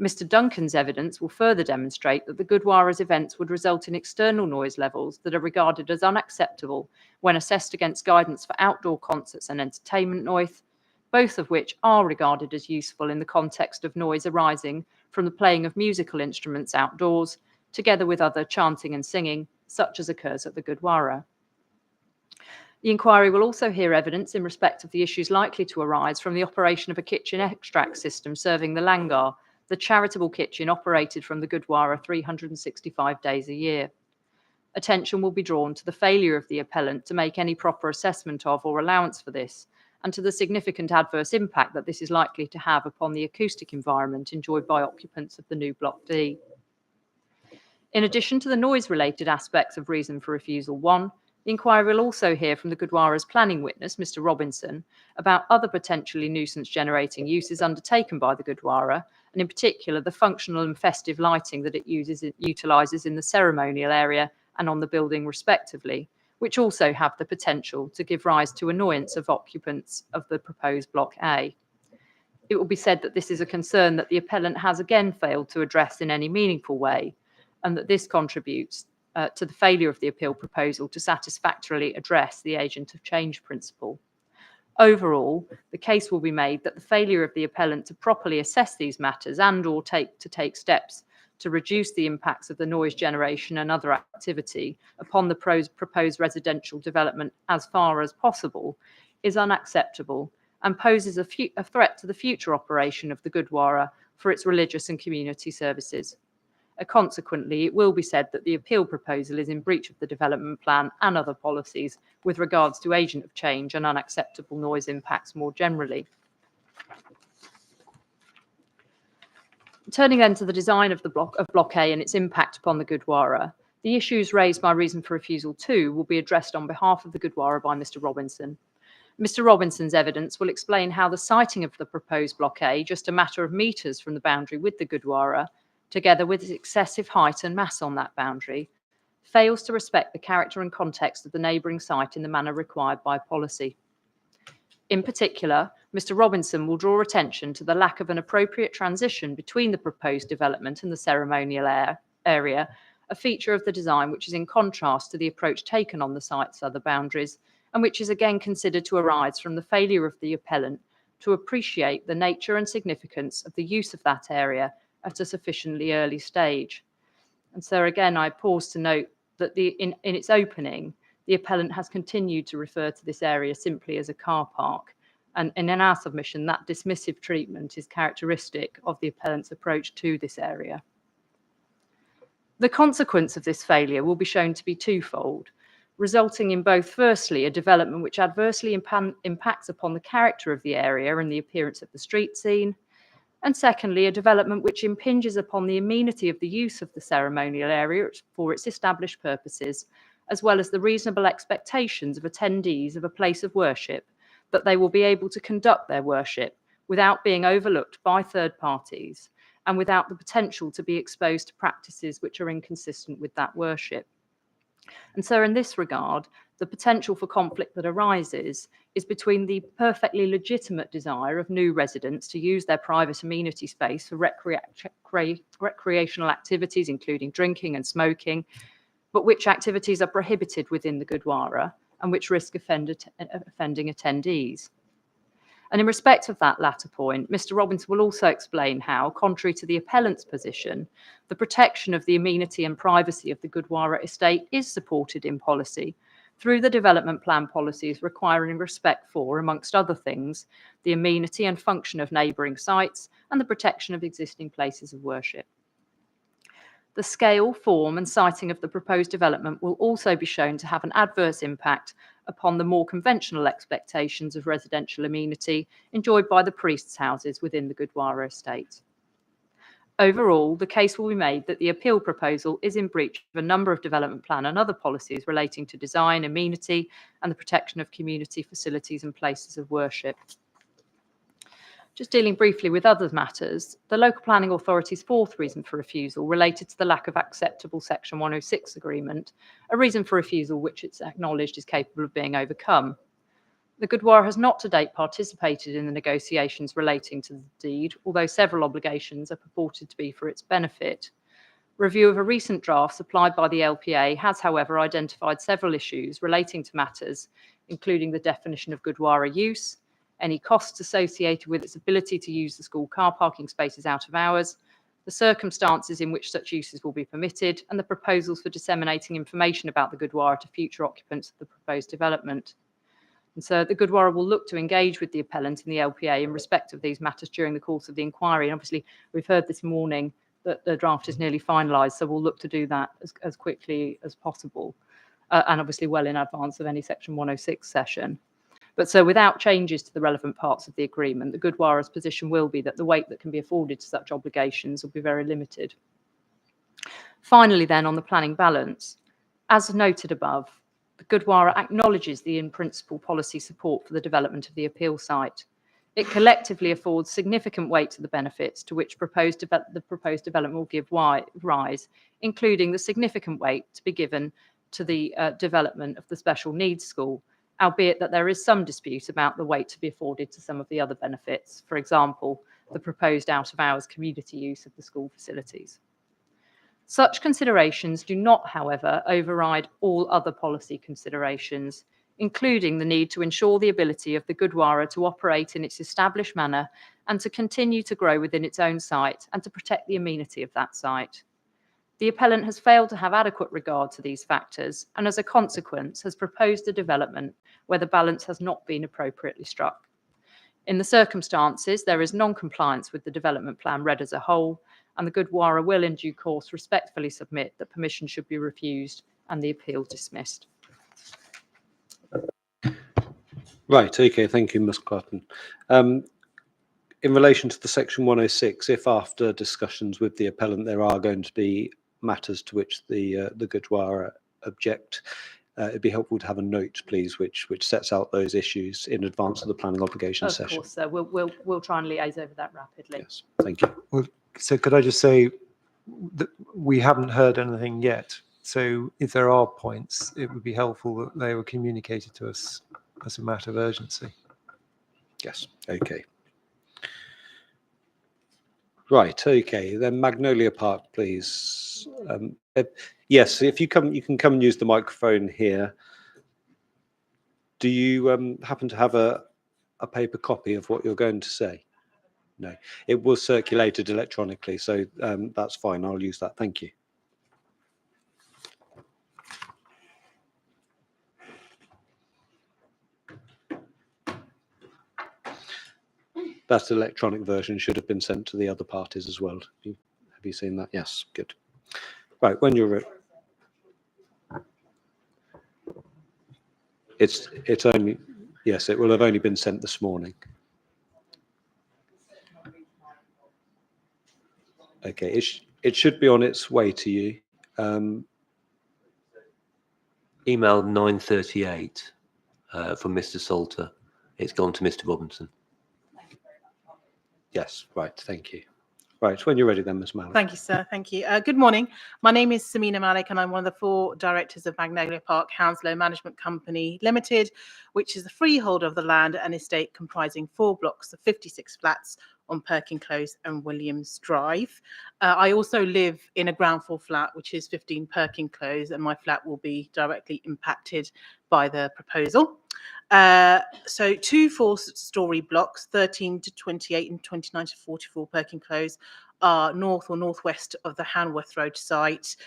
Mr. Duncan's evidence will further demonstrate that the Gurdwara's events would result in external noise levels that are regarded as unacceptable when assessed against guidance for outdoor concerts and entertainment noise, both of which are regarded as useful in the context of noise arising from the playing of musical instruments outdoors, together with other chanting and singing, such as occurs at the Gurdwara. The inquiry will also hear evidence in respect of the issues likely to arise from the operation of a kitchen extract system serving the Langar, the charitable kitchen operated from the Gurdwara 365 days a year. Attention will be drawn to the failure of the appellant to make any proper assessment of or allowance for this, and to the significant adverse impact that this is likely to have upon the acoustic environment enjoyed by occupants of the new Block D. In addition to the noise-related aspects of reason for refusal 1, the inquiry will also hear from the Gurdwara's planning witness, Mr. Robinson, about other potentially nuisance-generating uses undertaken by the Gurdwara, and in particular the functional and festive lighting that it utilises in the ceremonial area and on the building respectively, which also have the potential to give rise to annoyance of occupants of the proposed Block A. It will be said that this is a concern that the appellant has again failed to address in any meaningful way, and that this contributes to the failure of the appeal proposal to satisfactorily address the agent of change principle. Overall, the case will be made that the failure of the appellant to properly assess these matters and or take steps to reduce the impacts of the noise generation and other activity upon the proposed residential development as far as possible is unacceptable and poses a threat to the future operation of the Gurdwara for its religious and community services. Consequently, it will be said that the appeal proposal is in breach of the development plan and other policies with regards to agent of change and unacceptable noise impacts more generally. Turning then to the design of Block A and its impact upon the Gurdwara, the issues raised by reason for refusal 2 will be addressed on behalf of the Gurdwara by Mr. Robinson. Mr. Robinson's evidence will explain how the siting of the proposed Block A, just a matter of metres from the boundary with the Gurdwara, together with its excessive height and mass on that boundary, fails to respect the character and context of the neighbouring site in the manner required by policy. In particular, Mr. Robinson will draw attention to the lack of an appropriate transition between the proposed development and the ceremonial area, a feature of the design which is in contrast to the approach taken on the site's other boundaries, and which is again considered to arise from the failure of the appellant to appreciate the nature and significance of the use of that area at a sufficiently early stage. And so again, I pause to note that in its opening, the appellant has continued to refer to this area simply as a car park. And in our submission, that dismissive treatment is characteristic of the appellant's approach to this area. The consequence of this failure will be shown to be twofold, resulting in both, firstly, a development which adversely impacts upon the character of the area and the appearance of the street scene, and secondly, a development which impinges upon the amenity of the use of the ceremonial area for its established purposes, as well as the reasonable expectations of attendees of a place of worship that they will be able to conduct their worship without being overlooked by third parties and without the potential to be exposed to practices which are inconsistent with that worship. And so in this regard, the potential for conflict that arises is between the perfectly legitimate desire of new residents to use their private amenity space for recreational activities, including drinking and smoking, but which activities are prohibited within the Gurdwara and which risk offending attendees. And in respect of that latter point, Mr. Robinson will also explain how, contrary to the appellant's position, the protection of the amenity and privacy of the Gurdwara estate is supported in policy through the development plan policies requiring respect for, amongst other things, the amenity and function of neighbouring sites and the protection of existing places of worship. The scale, form and siting of the proposed development will also be shown to have an adverse impact upon the more conventional expectations of residential amenity enjoyed by the priests' houses within the Gurdwara estate. Overall, the case will be made that the appeal proposal is in breach of a number of development plan and other policies relating to design, amenity, and the protection of community facilities and places of worship. Just dealing briefly with other matters, the local planning authority's fourth reason for refusal related to the lack of acceptable Section 106 agreement, a reason for refusal which it's acknowledged is capable of being overcome. The Gurdwara has not to date participated in the negotiations relating to the deed, although several obligations are purported to be for its benefit. Review of a recent draft supplied by the LPA has, however, identified several issues relating to matters, including the definition of Gurdwara use, any costs associated with its ability to use the school car parking spaces out of hours, the circumstances in which such uses will be permitted, and the proposals for disseminating information about the Gurdwara to future occupants of the proposed development. And so the Gurdwara will look to engage with the appellant in the LPA in respect of these matters during the course of the inquiry. And obviously, we've heard this morning that the draft is nearly finalised, so we'll look to do that as quickly as possible, and obviously well in advance of any Section 106 session. But so without changes to the relevant parts of the agreement, the Gurdwara's position will be that the weight that can be afforded to such obligations will be very limited. Finally, then, on the planning balance, as noted above, the Gurdwara acknowledges the in-principle policy support for the development of the appeal site. It collectively affords significant weight to the benefits to which the proposed development will give rise, including the significant weight to be given to the development of the special needs school, albeit that there is some dispute about the weight to be afforded to some of the other benefits, for example, the proposed out-of-hours community use of the school facilities. Such considerations do not, however, override all other policy considerations, including the need to ensure the ability of the Gurdwara to operate in its established manner and to continue to grow within its own site and to protect the amenity of that site. The appellant has failed to have adequate regard to these factors and, as a consequence, has proposed a development where the balance has not been appropriately struck. In the circumstances, there is non-compliance with the development plan read as a whole, and the Gurdwara will in due course respectfully submit that permission should be refused and the appeal dismissed. Right, okay, thank you, Ms. Clarton. In relation to the Section 106, if after discussions with the appellant there are going to be matters to which the Gurdwara object, it'd be helpful to have a note, please, which sets out those issues in advance of the planning obligation session. Of course, sir. We'll try and liaise over that rapidly. Yes, thank you. Well, so could I just say that we haven't heard anything yet. So if there are points, it would be helpful that they were communicated to us as a matter of urgency. Yes, okay. Right, okay. Then Magnolia Park, please. Yes, if you can come and use the microphone here. Do you happen to have a paper copy of what you're going to say? No, it was circulated electronically, so that's fine. I'll use that. Thank you. That electronic version should have been sent to the other parties as well. Have you seen that? Yes, good. Right, when you're ready. It's only, yes, it will have only been sent this morning. Okay, it should be on its way to you. Email 9:38 from Mr. Salter. It's gone to Mr. Robinson. Yes, right, thank you. Right, when you're ready then, Ms. Malik. Thank you, sir. Thank you. Good morning. My name is Samina Malik, and I'm one of the 4 directors of Magnolia Park Hounslow Management Company Limited, which is the freeholder of the land and estate comprising 4 blocks of 56 flats on Perkin Close and Williams Drive. I also live in a ground floor flat, which is 15 Perkin Close, and my flat will be directly impacted by the proposal. So 2 4-storey blocks, 13 to 28 and 29 to 44 Perkin Close, are north or northwest of the Hanworth Road site.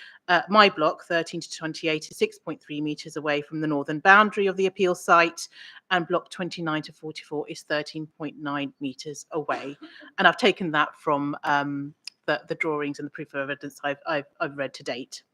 My block, 13 to 28, is 6.3 metres away from the northern boundary of the appeal site, and block 29 to 44 is 13.9 metres away. And I've taken that from the drawings and the proof of evidence I've read to date.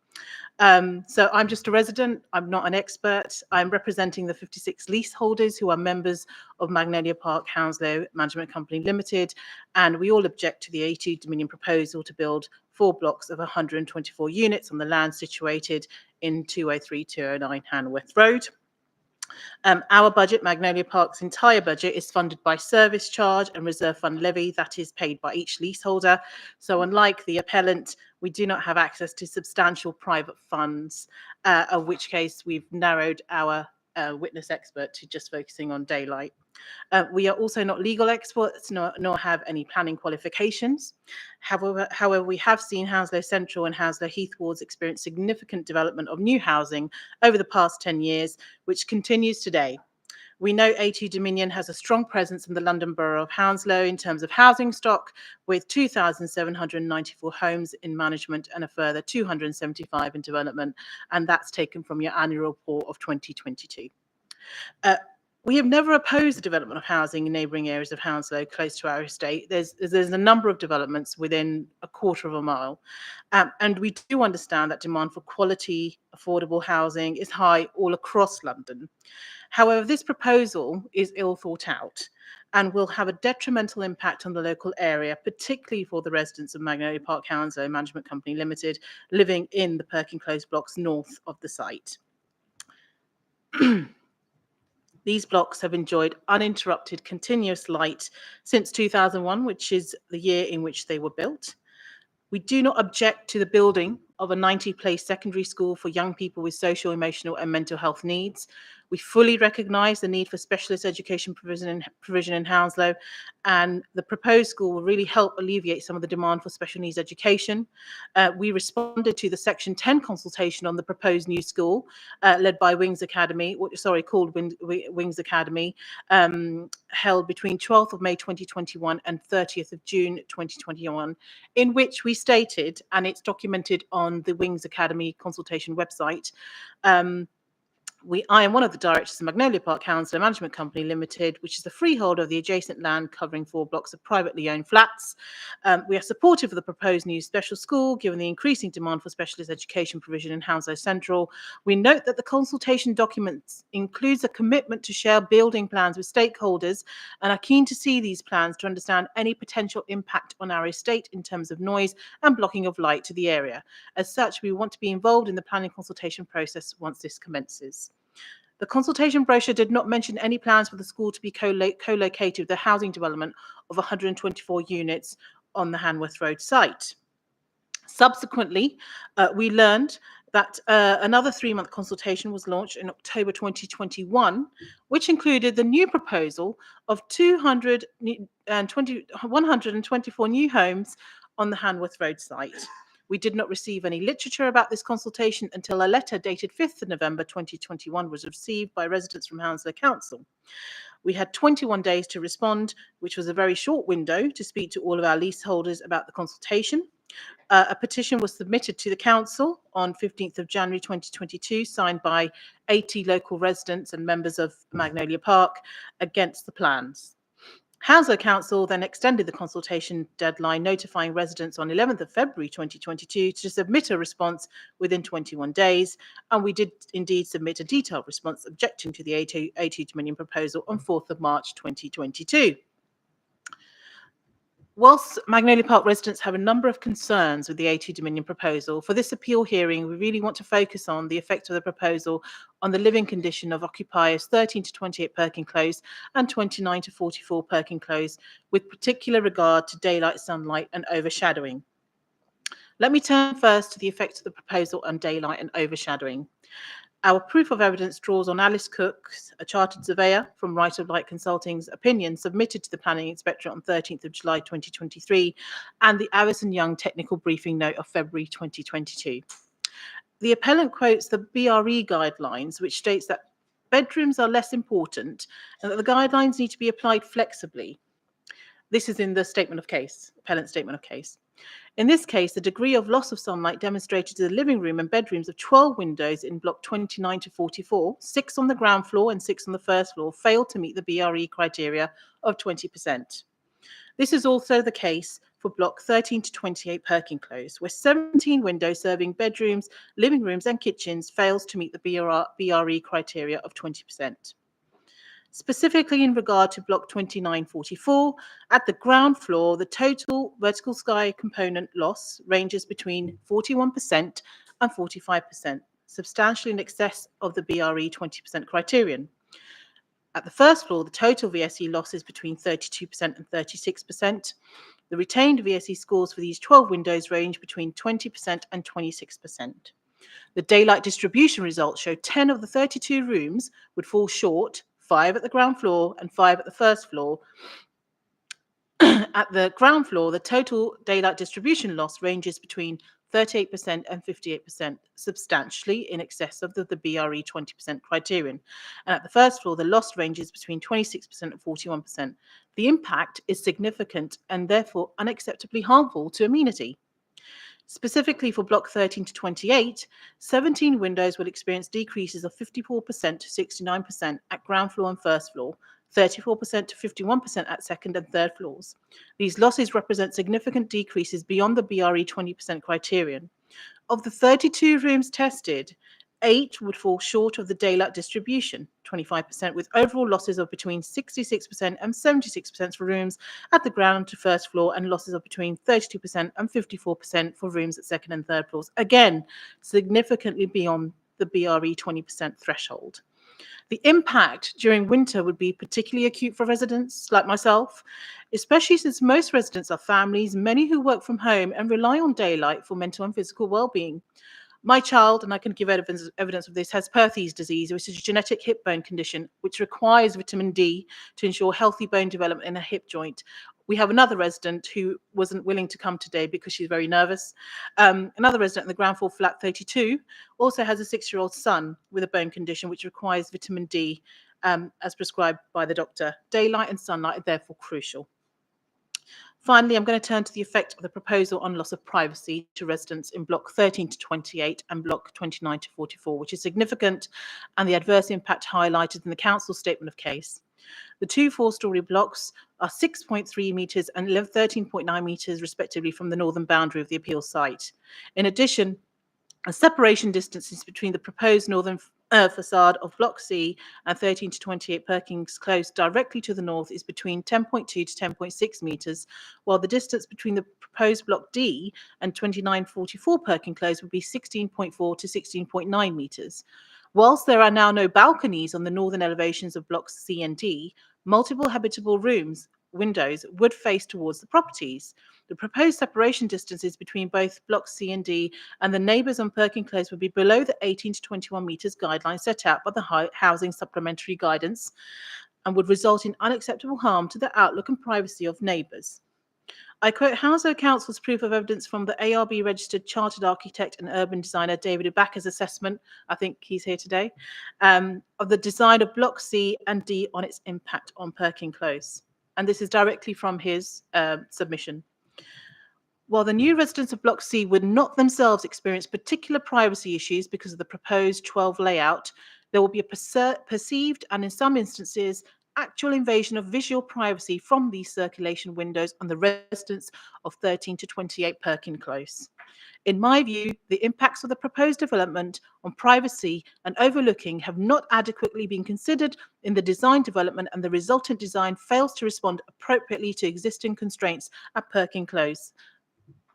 So I'm just a resident. I'm not an expert. I'm representing the 56 leaseholders who are members of Magnolia Park Hounslow Management Company Limited, and we all object to the A2 Dominion proposal to build 4 blocks of 124 units on the land situated in 203-209 Hanworth Road. Our budget, Magnolia Park's entire budget, is funded by service charge and reserve fund levy that is paid by each leaseholder. So unlike the appellant, we do not have access to substantial private funds, of which case we've narrowed our witness expert to just focusing on daylight. We are also not legal experts, nor have any planning qualifications. However, we have seen Hounslow Central and Hounslow Heath wards experience significant development of new housing over the past 10 years, which continues today. We know A2 Dominion has a strong presence in the London Borough of Hounslow in terms of housing stock, with 2,794 homes in management and a further 275 in development, and that's taken from your annual report of 2022. We have never opposed the development of housing in neighbouring areas of Hounslow close to our estate. There's a number of developments within a quarter of a mile. And we do understand that demand for quality, affordable housing is high all across London. However, this proposal is ill thought out and will have a detrimental impact on the local area, particularly for the residents of Magnolia Park Hounslow Management Company Limited living in the Perkin Close blocks north of the site. These blocks have enjoyed uninterrupted continuous light since 2001, which is the year in which they were built. We do not object to the building of a 90-place secondary school for young people with social, emotional and mental health needs. We fully recognise the need for specialist education provision in Hounslow, and the proposed school will really help alleviate some of the demand for special needs education. We responded to the Section 10 consultation on the proposed new school, led by Wings Academy, called Wings Academy, held between 12th of May 2021 and 30th of June 2021, in which we stated, and it's documented on the Wings Academy consultation website, I am one of the directors of Magnolia Park Hounslow Management Company Limited, which is the freeholder of the adjacent land covering 4 blocks of privately owned flats. We are supportive of the proposed new special school, given the increasing demand for specialist education provision in Hounslow Central. We note that the consultation documents includes a commitment to share building plans with stakeholders and are keen to see these plans to understand any potential impact on our estate in terms of noise and blocking of light to the area. As such, we want to be involved in the planning consultation process once this commences. The consultation brochure did not mention any plans for the school to be co-located with the housing development of 124 units on the Hanworth Road site. Subsequently, we learned that another 3-month consultation was launched in October 2021, which included the new proposal of 124 new homes on the Hanworth Road site. We did not receive any literature about this consultation until a letter dated 5th of November 2021 was received by residents from Hounslow Council. We had 21 days to respond, which was a very short window to speak to all of our leaseholders about the consultation. A petition was submitted to the council on 15th of January 2022, signed by 80 local residents and members of Magnolia Park against the plans. Hounslow Council then extended the consultation deadline, notifying residents on 11th of February 2022 to submit a response within 21 days, and we did indeed submit a detailed response objecting to the A2 Dominion proposal on 4th of March 2022. Whilst Magnolia Park residents have a number of concerns with the A2 Dominion proposal, for this appeal hearing, we really want to focus on the effect of the proposal on the living condition of occupiers 13 to 28 Perkin Close and 29 to 44 Perkin Close, with particular regard to daylight, sunlight and overshadowing. Let me turn first to the effect of the proposal on daylight and overshadowing. Our proof of evidence draws on Alice Cook's, a chartered surveyor from Right of Light Consulting's opinion submitted to the Planning Inspectorate on 13th of July 2023 and the Avison Young technical briefing note of February 2022. The appellant quotes the BRE guidelines, which states that bedrooms are less important and that the guidelines need to be applied flexibly. This is in the statement of case, appellant's statement of case. In this case, the degree of loss of sunlight demonstrated to the living room and bedrooms of 12 windows in block 29 to 44, 6 on the ground floor and 6 on the first floor, failed to meet the BRE criteria of 20%. This is also the case for block 13 to 28 Perkin Close, where 17 windows serving bedrooms, living rooms and kitchens fails to meet the BRE criteria of 20%. Specifically in regard to block 2944, at the ground floor, the total vertical sky component loss ranges between 41% and 45%, substantially in excess of the BRE 20% criterion. At the first floor, the total VSE loss is between 32% and 36%. The retained VSE scores for these 12 windows range between 20% and 26%. The daylight distribution results show 10 of the 32 rooms would fall short, 5 at the ground floor and 5 at the first floor. At the ground floor, the total daylight distribution loss ranges between 38% and 58%, substantially in excess of the BRE 20% criterion. And at the first floor, the loss ranges between 26% and 41%. The impact is significant and therefore unacceptably harmful to amenity. Specifically for block 13 to 28, 17 windows will experience decreases of 54% to 69% at ground floor and first floor, 34% to 51% at second and third floors. These losses represent significant decreases beyond the BRE 20% criterion. Of the 32 rooms tested, 8 would fall short of the daylight distribution, 25%, with overall losses of between 66% and 76% for rooms at the ground to first floor and losses of between 32% and 54% for rooms at second and third floors. Again, significantly beyond the BRE 20% threshold. The impact during winter would be particularly acute for residents like myself, especially since most residents are families, many who work from home and rely on daylight for mental and physical well-being. My child, and I can give evidence of this, has Perthes disease, which is a genetic hip bone condition which requires vitamin D to ensure healthy bone development in a hip joint. We have another resident who wasn't willing to come today because she's very nervous. Another resident in the ground floor flat 32 also has a 6-year-old son with a bone condition which requires vitamin D as prescribed by the doctor. Daylight and sunlight are therefore crucial. Finally, I'm going to turn to the effect of the proposal on loss of privacy to residents in block 13 to 28 and block 29 to 44, which is significant, and the adverse impact highlighted in the council statement of case. The 2 4-storey blocks are 6.3 metres and 13.9 metres respectively from the northern boundary of the appeal site. In addition, the separation distances between the proposed northern facade of Block C and 13 to 28 Perkins Close directly to the north is between 10.2 to 10.6 metres, while the distance between the proposed Block D and 2944 Perkins Close would be 16.4 to 16.9 metres. Whilst there are now no balconies on the northern elevations of Blocks C and D, multiple habitable windows would face towards the properties. The proposed separation distances between both Blocks C and D and the neighbours on Perkins Close would be below the 18 to 21 metres guideline set out by the Housing Supplementary Guidance and would result in unacceptable harm to the outlook and privacy of neighbours. I quote Hounslow Council's proof of evidence from the ARB registered chartered architect and urban designer David Ubaka's assessment, I think he's here today, of the design of Block C and D on its impact on Perkins Close. And this is directly from his submission. While the new residents of Block C would not themselves experience particular privacy issues because of the proposed 12 layout, there will be a perceived and in some instances actual invasion of visual privacy from these circulation windows on the residents of 13 to 28 Perkins Close. In my view, the impacts of the proposed development on privacy and overlooking have not adequately been considered in the design development, and the resultant design fails to respond appropriately to existing constraints at Perkins Close.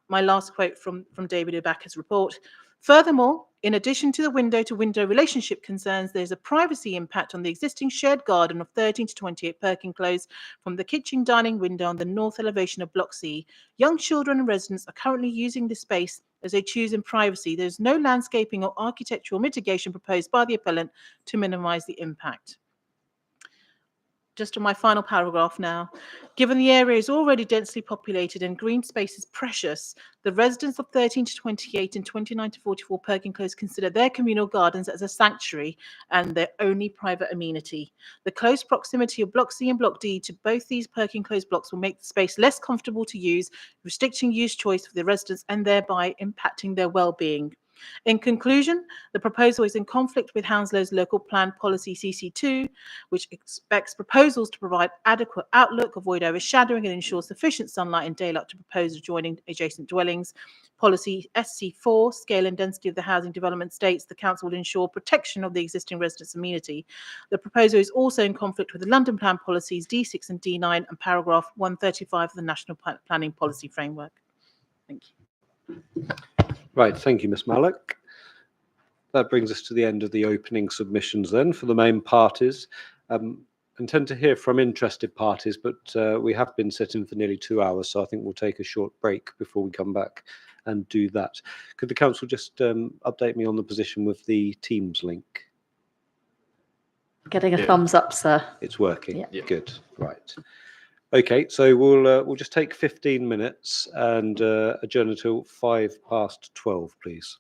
My last quote from David Ubaka's report. Furthermore, in addition to the window-to-window relationship concerns, there's a privacy impact on the existing shared garden of 13 to 28 Perkins Close from the kitchen dining window on the north elevation of Block C. Young children and residents are currently using this space as they choose in privacy. There's no landscaping or architectural mitigation proposed by the appellant to minimise the impact. Just on my final paragraph now. Given the area is already densely populated and green space is precious, the residents of 13 to 28 and 29 to 44 Perkins Close consider their communal gardens as a sanctuary and their only private amenity. The close proximity of Block C and Block D to both these Perkins Close blocks will make the space less comfortable to use, restricting use choice for the residents and thereby impacting their well-being. In conclusion, the proposal is in conflict with Hounslow's local plan policy CC2, which expects proposals to provide adequate outlook, avoid overshadowing, and ensure sufficient sunlight and daylight to proposed adjoining adjacent dwellings. Policy SC4, scale and density of the housing development, states the council will ensure protection of the existing residents' amenity. The proposal is also in conflict with the London Plan policies D6 and D9 and paragraph 135 of the National Planning Policy Framework. Thank you. Right, thank you, Ms Mallock. That brings us to the end of the opening submissions then for the main parties. Intend to hear from interested parties, but we have been sitting for nearly 2 hours, so I think we'll take a short break before we come back and do that. Could the council just update me on the position with the Teams link? Getting a thumbs up, sir. It's working. Yeah. Good. Right. Okay, so we'll just take 15 minutes and adjourn until 12:05, please.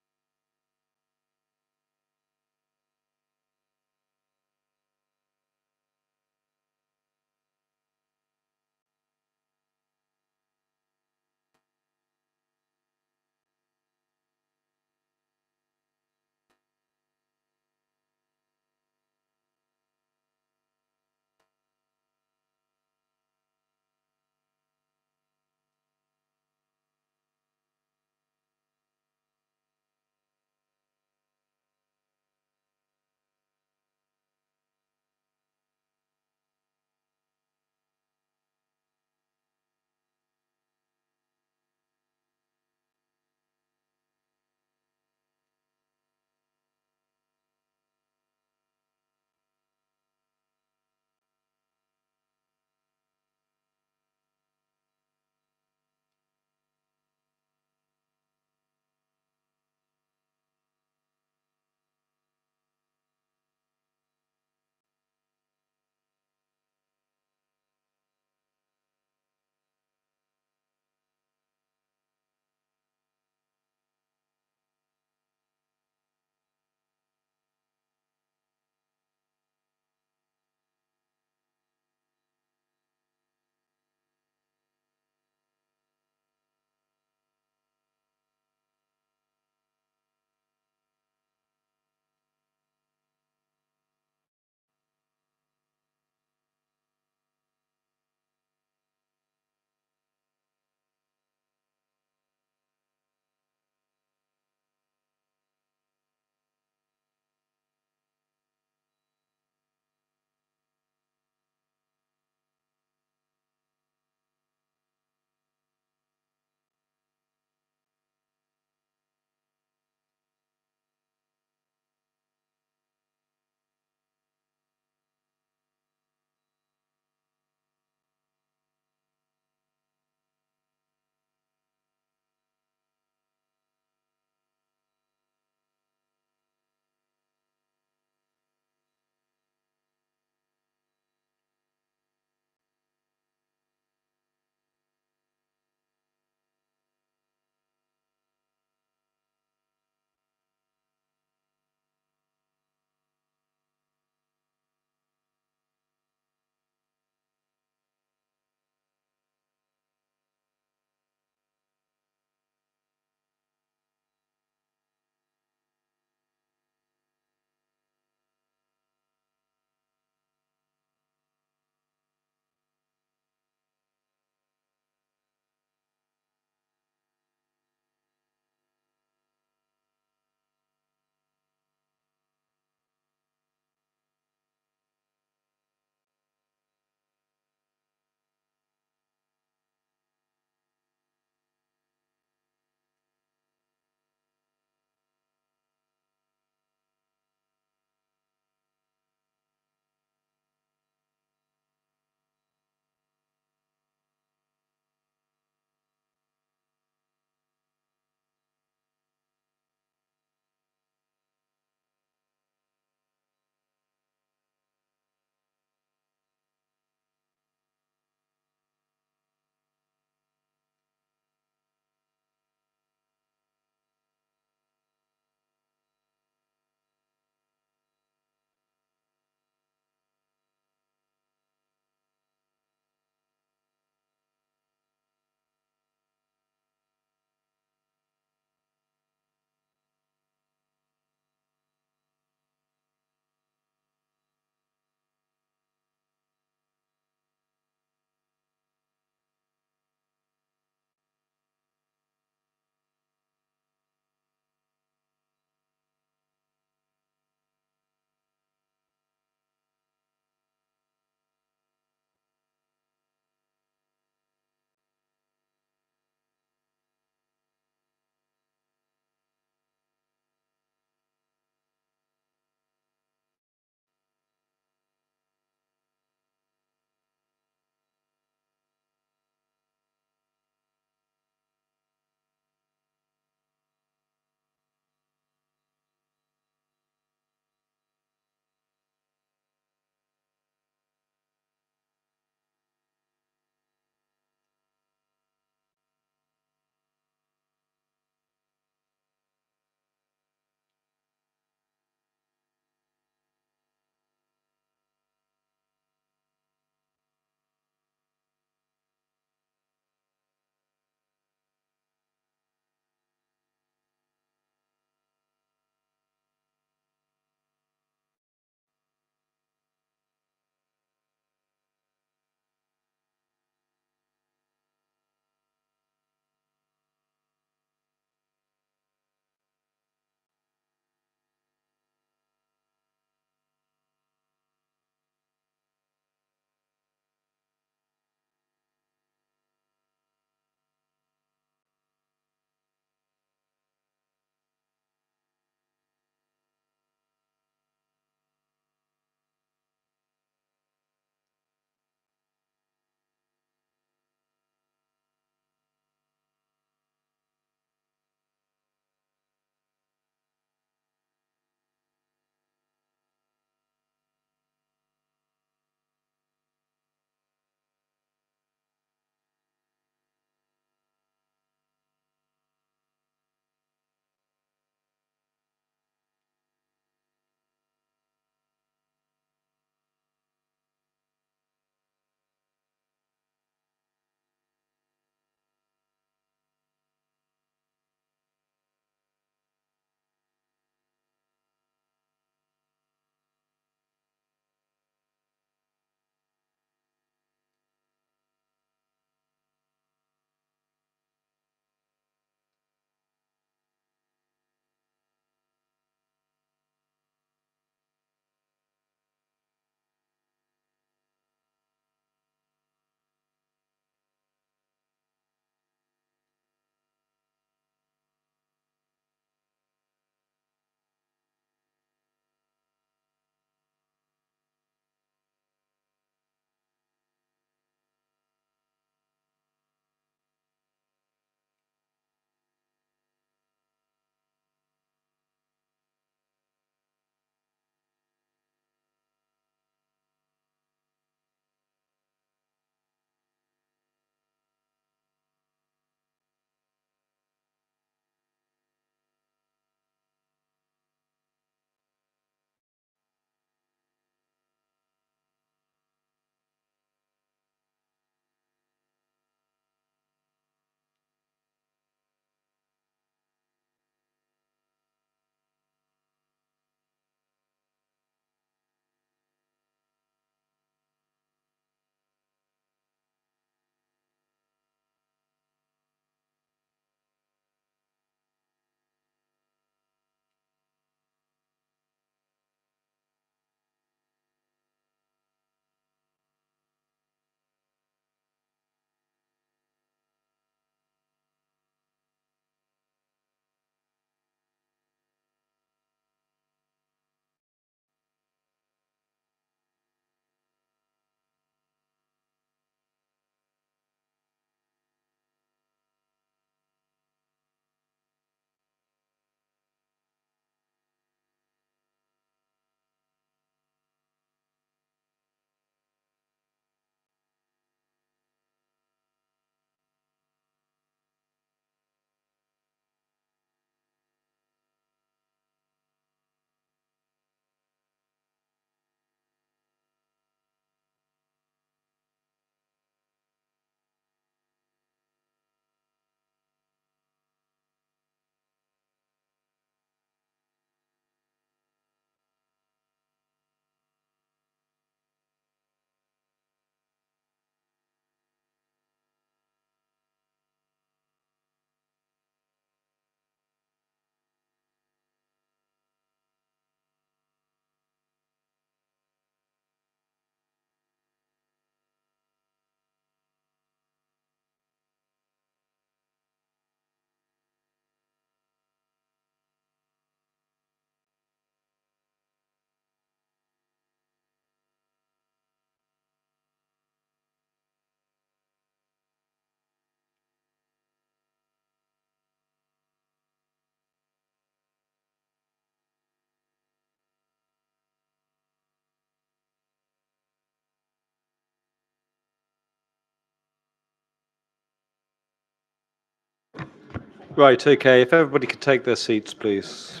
Right, okay, if everybody could take their seats, please.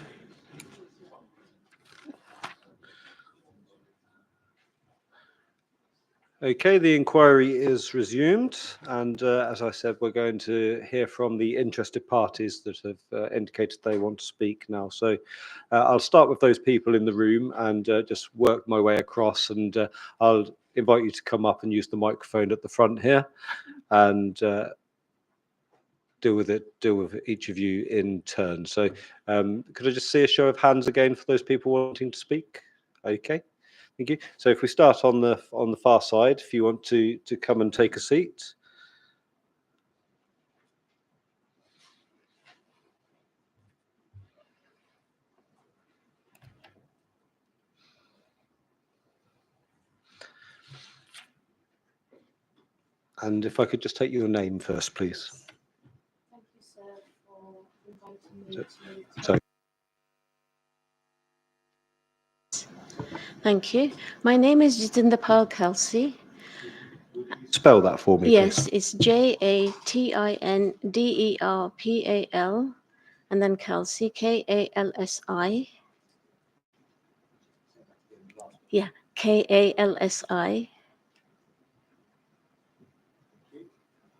Okay, the inquiry is resumed, and as I said, we're going to hear from the interested parties that have indicated they want to speak now. So I'll start with those people in the room and just work my way across, and I'll invite you to come up and use the microphone at the front here, and deal with each of you in turn. So could I just see a show of hands again for those people wanting to speak? Okay, thank you. So if we start on the far side, if you want to come and take a seat. And if I could just take your name first, please. Thank you, sir, for inviting me to. Sorry. Thank you. My name is Jitinder Pal Kelsey. Spell that for me, Yes, please. it's JATINDERPAL, and then Kelsey, KALSI. Yeah, KALSI.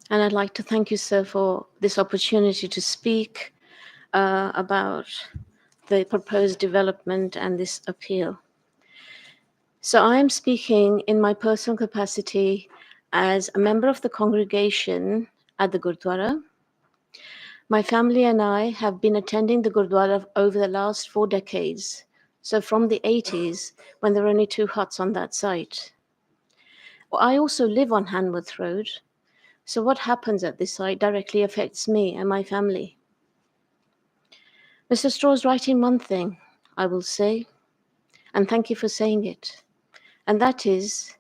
And I'd like to thank you, sir, for this opportunity to speak about the proposed development and this appeal. So I am speaking in my personal capacity as a member of the congregation at the Gurdwara. My family and I have been attending the Gurdwara over the last 4 decades. So from the 80s, when there were only 2 huts on that site. I also live on Hanworth Road. So what happens at this site directly affects me and my family. Mr. Straw is right in one thing, I will say, and thank you for saying it. And that is,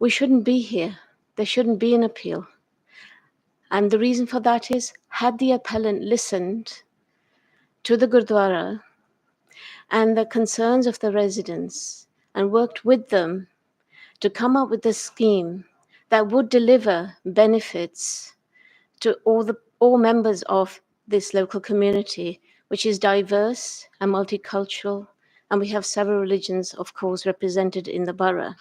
we shouldn't be here. There shouldn't be an appeal. And the reason for that is, had the appellant listened to the Gurdwara and the concerns of the residents and worked with them to come up with a scheme that would deliver benefits to all members of this local community, which is diverse and multicultural, and we have several religions, of course, represented in the borough.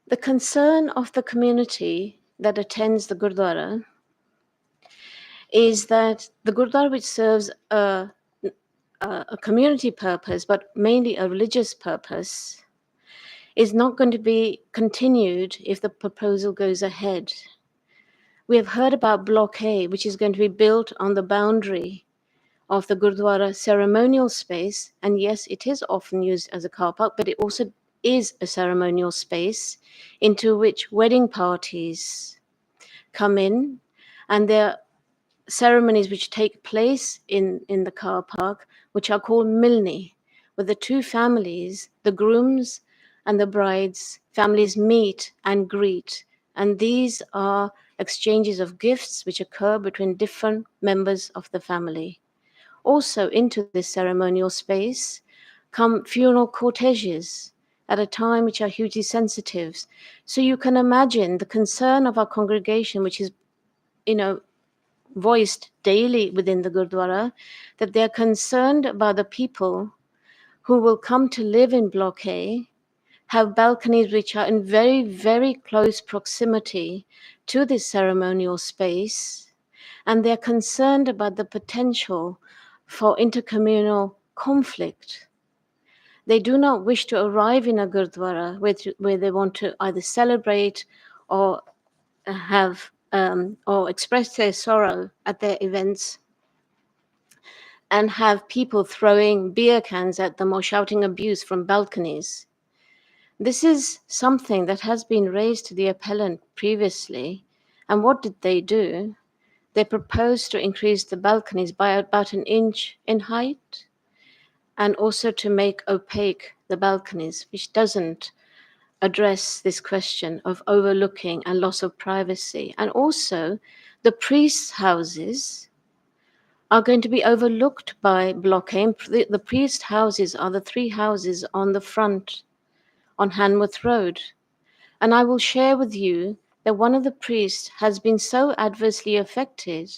The concern of the community that attends the Gurdwara is that the Gurdwara, which serves a community purpose, but mainly a religious purpose, is not going to be continued if the proposal goes ahead. We have heard about Block A, which is going to be built on the boundary of the Gurdwara ceremonial space. And yes, it is often used as a car park, but it also is a ceremonial space into which wedding parties come in. And there are ceremonies which take place in the car park, which are called Milni, where the 2 families, the groom's and the bride's families, meet and greet. And these are exchanges of gifts which occur between different members of the family. Also into this ceremonial space come funeral corteges at a time which are hugely sensitive. So you can imagine the concern of our congregation, which is, voiced daily within the Gurdwara, that they are concerned about the people who will come to live in Block A, have balconies which are in very, very close proximity to this ceremonial space, and they're concerned about the potential for intercommunal conflict. They do not wish to arrive in a Gurdwara where they want to either celebrate or have or express their sorrow at their events and have people throwing beer cans at them or shouting abuse from balconies. This is something that has been raised to the appellant previously. And what did they do? They proposed to increase the balconies by about 1 inch in height and also to make opaque the balconies, which doesn't address this question of overlooking and loss of privacy. And also, the priests' houses are going to be overlooked by Block A. The priest houses are the 3 houses on the front on Hanworth Road. And I will share with you that one of the priests has been so adversely affected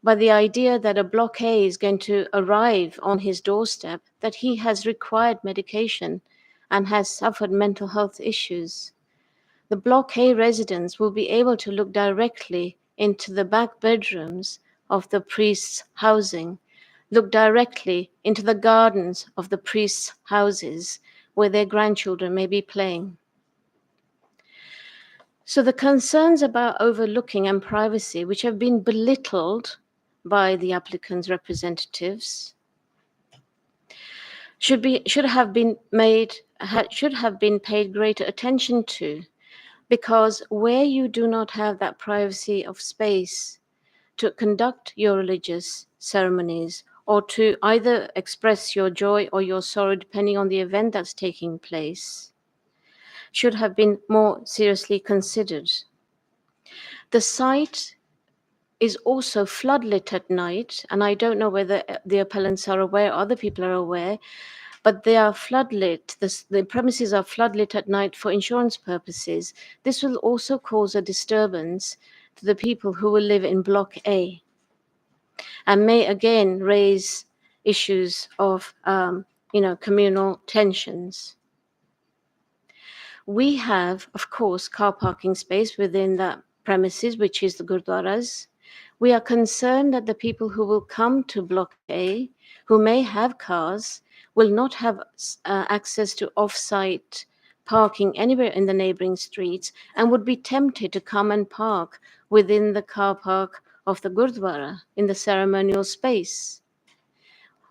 by the idea that a Block A is going to arrive on his doorstep that he has required medication and has suffered mental health issues. The Block A residents will be able to look directly into the back bedrooms of the priest's housing, look directly into the gardens of the priest's houses where their grandchildren may be playing. So the concerns about overlooking and privacy, which have been belittled by the applicant's representatives, should have been paid greater attention to, because where you do not have that privacy of space to conduct your religious ceremonies or to either express your joy or your sorrow depending on the event that's taking place, should have been more seriously considered. The site is also floodlit at night, and I don't know whether the appellants are aware, other people are aware, but they are floodlit. The premises are floodlit at night for insurance purposes. This will also cause a disturbance to the people who will live in Block A and may again raise issues of communal tensions. We have, of course, car parking space within the premises, which is the Gurdwaras. We are concerned that the people who will come to Block A, who may have cars, will not have access to off-site parking anywhere in the neighboring streets and would be tempted to come and park within the car park of the Gurdwara in the ceremonial space.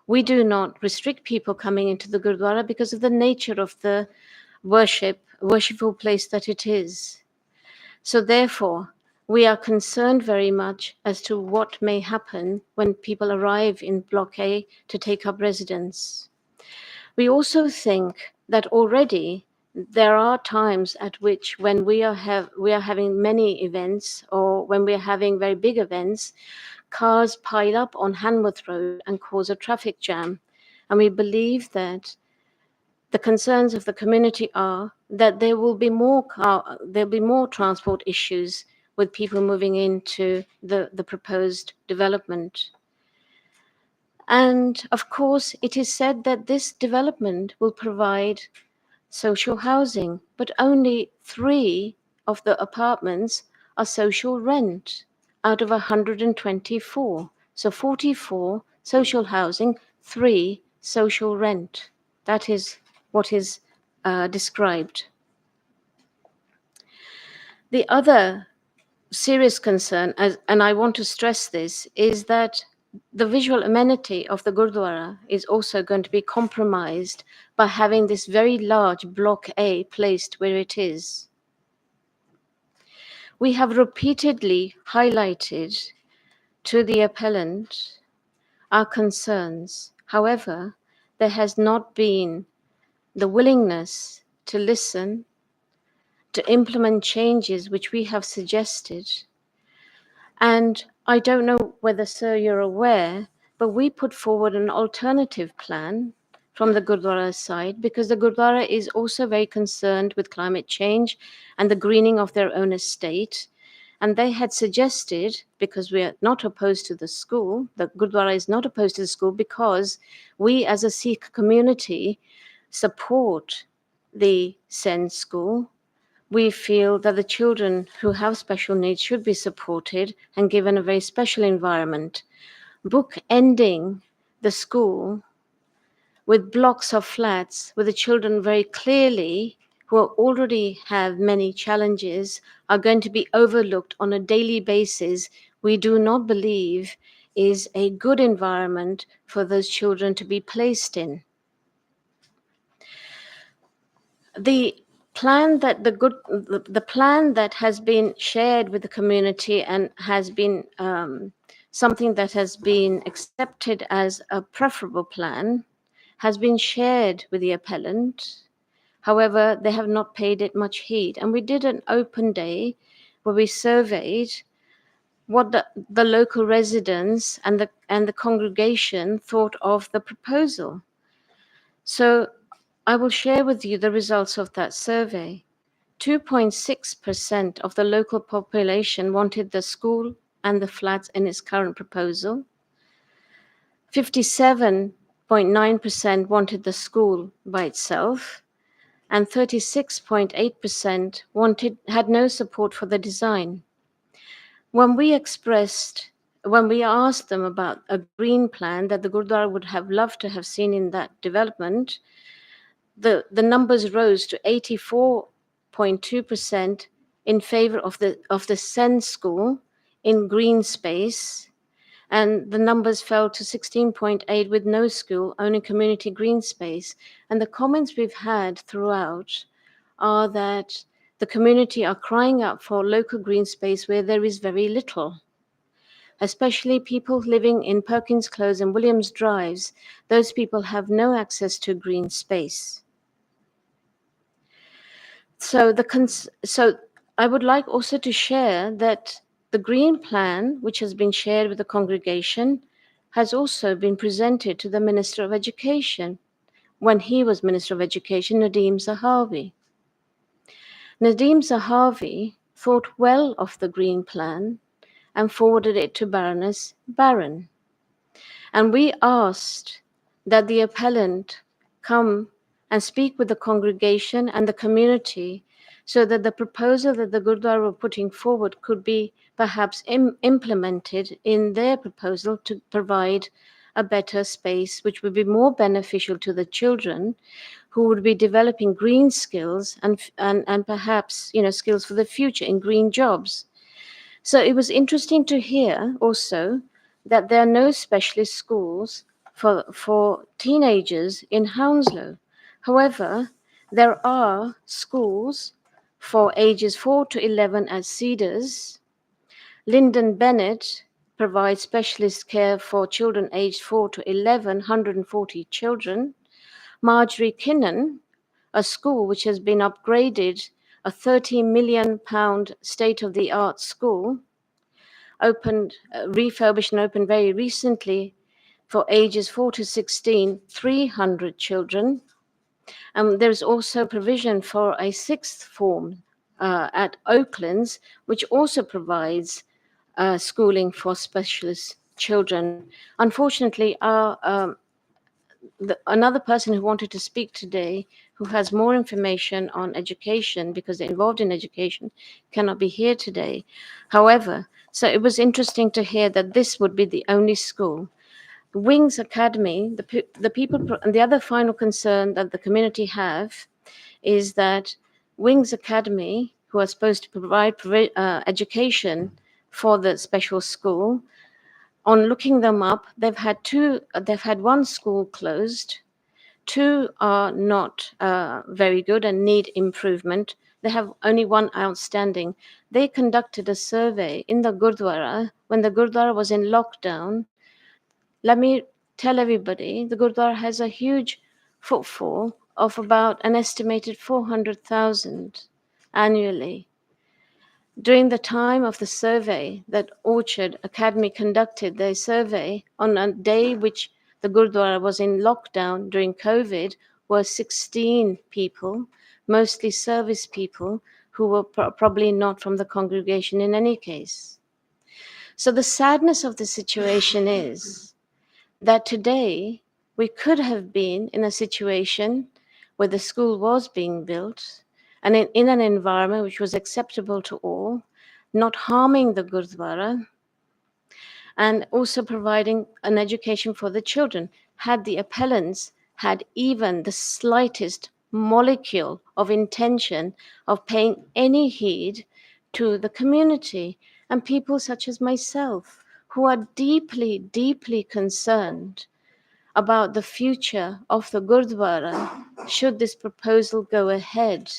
We do not restrict people coming into the Gurdwara because of the nature of the worshipful place that it is. So therefore, we are concerned very much as to what may happen when people arrive in Block A to take up residence. We also think that already there are times at which when we are having many events or when we are having very big events, cars pile up on Hanworth Road and cause a traffic jam. And we believe that the concerns of the community are that there will be more transport issues with people moving into the proposed development. And of course, it is said that this development will provide social housing, but only 3 of the apartments are social rent out of 124. So 44 social housing, 3 social rent. That is what is described. The other serious concern, and I want to stress this, is that the visual amenity of the Gurdwara is also going to be compromised by having this very large Block A placed where it is. We have repeatedly highlighted to the appellant our concerns. However, there has not been the willingness to listen, to implement changes which we have suggested. And I don't know whether, sir, you're aware, but we put forward an alternative plan from the Gurdwara side because the Gurdwara is also very concerned with climate change and the greening of their own estate. And they had suggested, because we are not opposed to the school, the Gurdwara is not opposed to the school because we as a Sikh community support the Sen school. We feel that the children who have special needs should be supported and given a very special environment. Bookending the school with blocks of flats with the children very clearly who already have many challenges are going to be overlooked on a daily basis, we do not believe is a good environment for those children to be placed in. The plan that has been shared with the community and has been something that has been accepted as a preferable plan has been shared with the appellant. However, they have not paid it much heed. And we did an open day where we surveyed what the local residents and the congregation thought of the proposal. So I will share with you the results of that survey. 2.6% of the local population wanted the school and the flats in its current proposal. 57.9% wanted the school by itself, and 36.8% had no support for the design. When we asked them about a green plan that the Gurdwara would have loved to have seen in that development, the numbers rose to 84.2% in favor of the Sen school in green space, and the numbers fell to 16.8 with no school, only community green space. And the comments we've had throughout are that the community are crying out for local green space where there is very little. Especially people living in Perkins Close and Williams Drives, those people have no access to green space. So I would like also to share that the green plan, which has been shared with the congregation, has also been presented to the Minister of Education when he was Minister of Education, Nadeem Zahawi. Nadeem Zahawi thought well of the green plan and forwarded it to Baroness Barron. And we asked that the appellant come and speak with the congregation and the community so that the proposal that the Gurdwara were putting forward could be perhaps implemented in their proposal to provide a better space, which would be more beneficial to the children who would be developing green skills and perhaps, skills for the future in green jobs. So it was interesting to hear also that there are no specialist schools for teenagers in Hounslow. However, there are schools for ages 4 to 11 at Cedars. Lyndon Bennett provides specialist care for children aged 4 to 11, 140 children. Marjorie Kinnan, a school which has been upgraded, a £30 million state-of-the-art school, refurbished and opened very recently for ages 4 to 16, 300 children. There's also provision for a sixth form at Oaklands, which also provides schooling for specialist children. Unfortunately, another person who wanted to speak today, who has more information on education because they're involved in education, cannot be here today. However, so it was interesting to hear that this would be the only school. Wings Academy, the people, and the other final concern that the community have is that Wings Academy, who are supposed to provide education for the special school, on looking them up, they've had one school closed, two are not very good and need improvement. They have only one outstanding. They conducted a survey in the Gurdwara when the Gurdwara was in lockdown. Let me tell everybody, the Gurdwara has a huge footfall of about an estimated 400,000 annually. During the time of the survey that Orchard Academy conducted their survey on a day which the Gurdwara was in lockdown during COVID, were 16 people, mostly service people who were probably not from the congregation in any case. So the sadness of the situation is that today we could have been in a situation where the school was being built and in an environment which was acceptable to all, not harming the Gurdwara, and also providing an education for the children, had the appellants had even the slightest molecule of intention of paying any heed to the community and people such as myself, who are deeply, deeply concerned about the future of the Gurdwara should this proposal go ahead.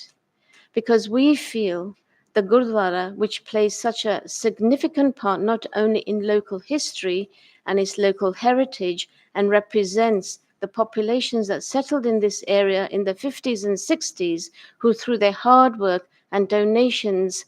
Because we feel the Gurdwara, which plays such a significant part not only in local history and its local heritage and represents the populations that settled in this area in the 50s and 60s, who through their hard work and donations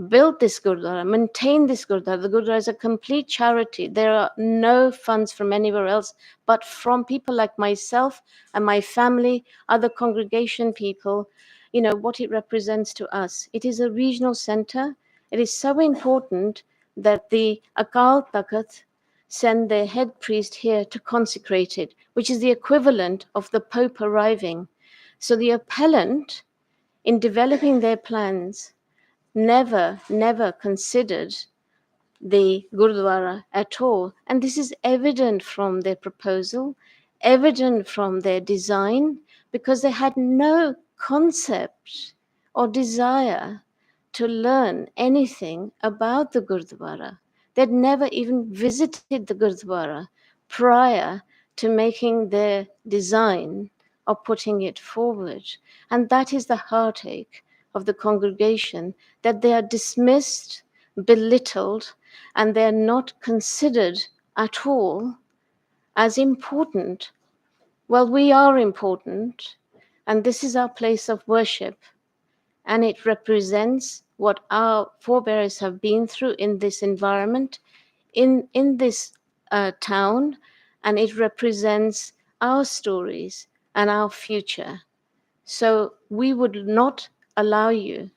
built this Gurdwara, maintained this Gurdwara. The Gurdwara is a complete charity. There are no funds from anywhere else, but from people like myself and my family, other congregation people. what it represents to us. It is a regional center. It is so important that the Akal Takat send their head priest here to consecrate it, which is the equivalent of the Pope arriving. So the appellant, in developing their plans, never considered the Gurdwara at all. And this is evident from their proposal, evident from their design, because they had no concept or desire to learn anything about the Gurdwara. They'd never even visited the Gurdwara prior to making their design or putting it forward. And that is the heartache of the congregation, that they are dismissed, belittled, and they're not considered at all as important. Well, we are important, and this is our place of worship, and it represents what our forebears have been through in this environment, in this town, and it represents our stories and our future. So we would not allow you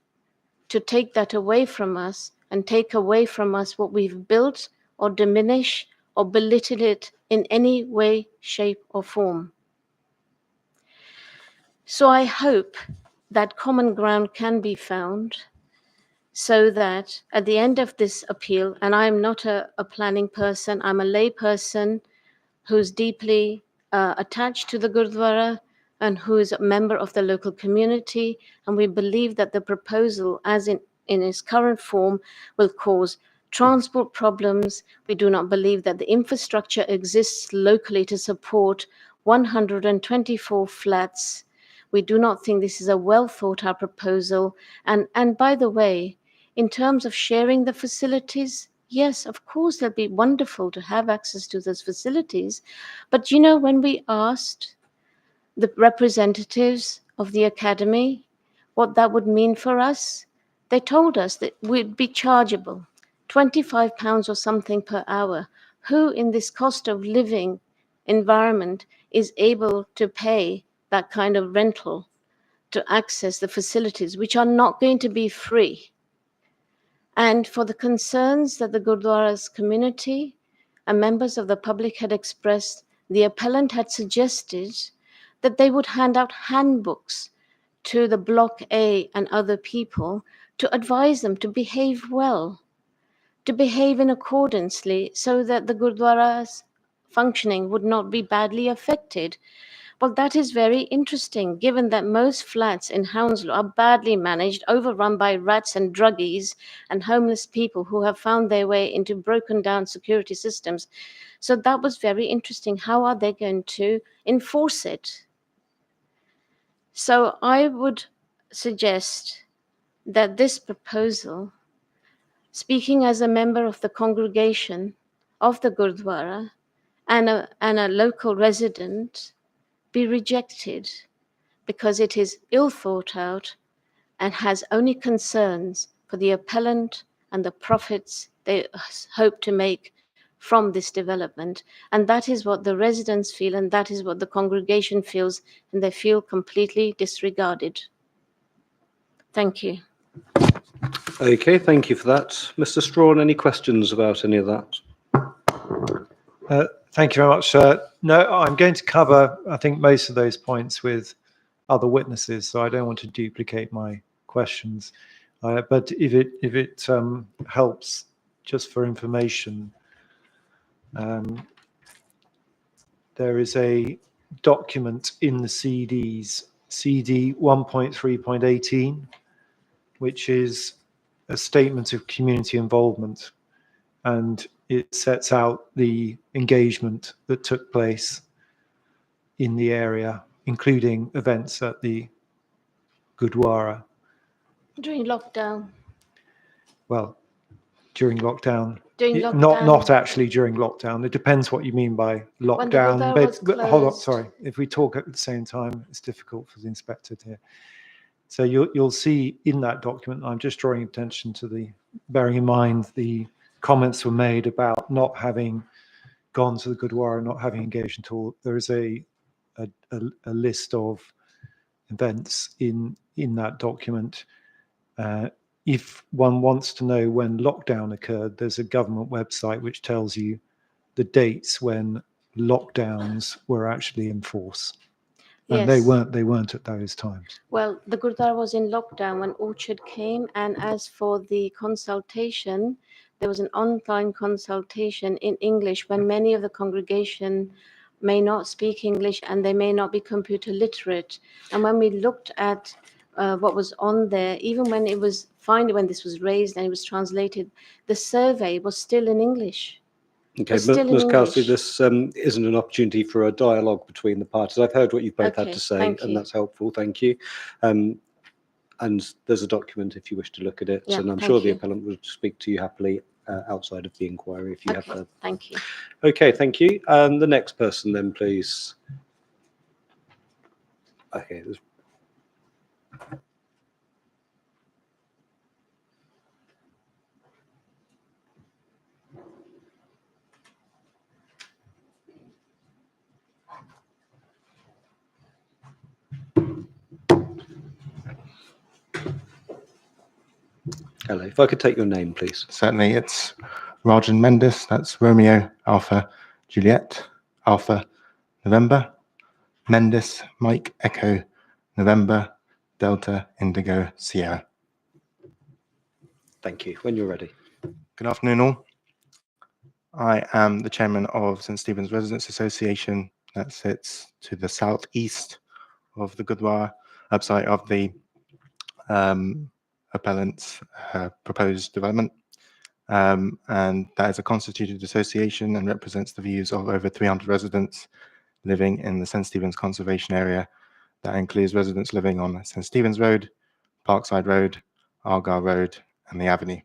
to take that away from us and take away from us what we've built, or diminish or belittle it in any way, shape, or form. So I hope that common ground can be found, so that at the end of this appeal, and I'm not a planning person, I'm a lay person who's deeply attached to the Gurdwara and who is a member of the local community, and we believe that the proposal, as in its current form, will cause transport problems. We do not believe that the infrastructure exists locally to support 124 flats. We do not think this is a well thought out proposal. And by the way, in terms of sharing the facilities, yes, of course, it'll be wonderful to have access to those facilities. But when we asked the representatives of the academy what that would mean for us, they told us that we'd be chargeable, £25 or something per hour. Who in this cost of living environment is able to pay that kind of rental to access the facilities, which are not going to be free? And for the concerns that the Gurdwara's community and members of the public had expressed, the appellant had suggested that they would hand out handbooks to the Block A and other people to advise them to behave well, to behave in accordance, so that the Gurdwara's functioning would not be badly affected. Well, that is very interesting, given that most flats in Hounslow are badly managed, overrun by rats and druggies and homeless people who have found their way into broken down security systems. So that was very interesting. How are they going to enforce it? So I would suggest that this proposal, speaking as a member of the congregation of the Gurdwara and a local resident, be rejected, because it is ill thought out and has only concerns for the appellant and the profits they hope to make from this development. And that is what the residents feel, and that is what the congregation feels, and they feel completely disregarded. Thank you. Okay, thank you for that. Mr. Strawn, any questions about any of that? Thank you very much, sir. No, I'm going to cover, I think, most of those points with other witnesses, so I don't want to duplicate my questions. But if it helps, just for information, there is a document in the CDs, CD 1.3.18, which is a statement of community involvement, and it sets out the engagement that took place in the area, including events at the Gurdwara. During lockdown. Well, during lockdown. During lockdown. Not actually during lockdown. It depends what you mean by lockdown. When the Gurdwara was hold on, closed. sorry. If we talk at the same time, it's difficult for the inspector to hear. So you'll see in that document, I'm just drawing attention to bearing in mind the comments were made about not having gone to the Gurdwara, not having engaged at all. There is a list of events in that document. If one wants to know when lockdown occurred, there's a government website which tells you the dates when lockdowns were actually in force. And they weren't at those times. Well, the Gurdwara was in lockdown when Orchard came, and as for the consultation, there was an online consultation in English when many of the congregation may not speak English and they may not be computer literate. And when we looked at what was on there, even when it was finally, when this was raised and it was translated, the survey was still in English. Okay, It's still in Ms. Kelsey, English. this isn't an opportunity for a dialogue between the parties. I've heard what you've both had Okay, to say, thank and you. that's helpful. Thank you. And there's a document if you wish to look at it, Yeah, and I'm thank sure the you. appellant will speak to you happily outside of the inquiry if you have Okay, that. thank you. Okay, thank you. And the next person then, please. Okay, hello. If I could take your name, please. Certainly, it's Rajan Mendes. That's Romeo Alpha Juliet Alpha November Mendes Mike Echo November Delta Indigo Sierra. Thank you. When you're ready. Good afternoon, all. I am the chairman of St. Stephen's Residents Association that sits to the southeast of the Gurdwara, upside of the appellant's proposed development. And that is a constituted association and represents the views of over 300 residents living in the St. Stephen's Conservation Area. That includes residents living on St. Stephen's Road, Parkside Road, Argyle Road, and the Avenue.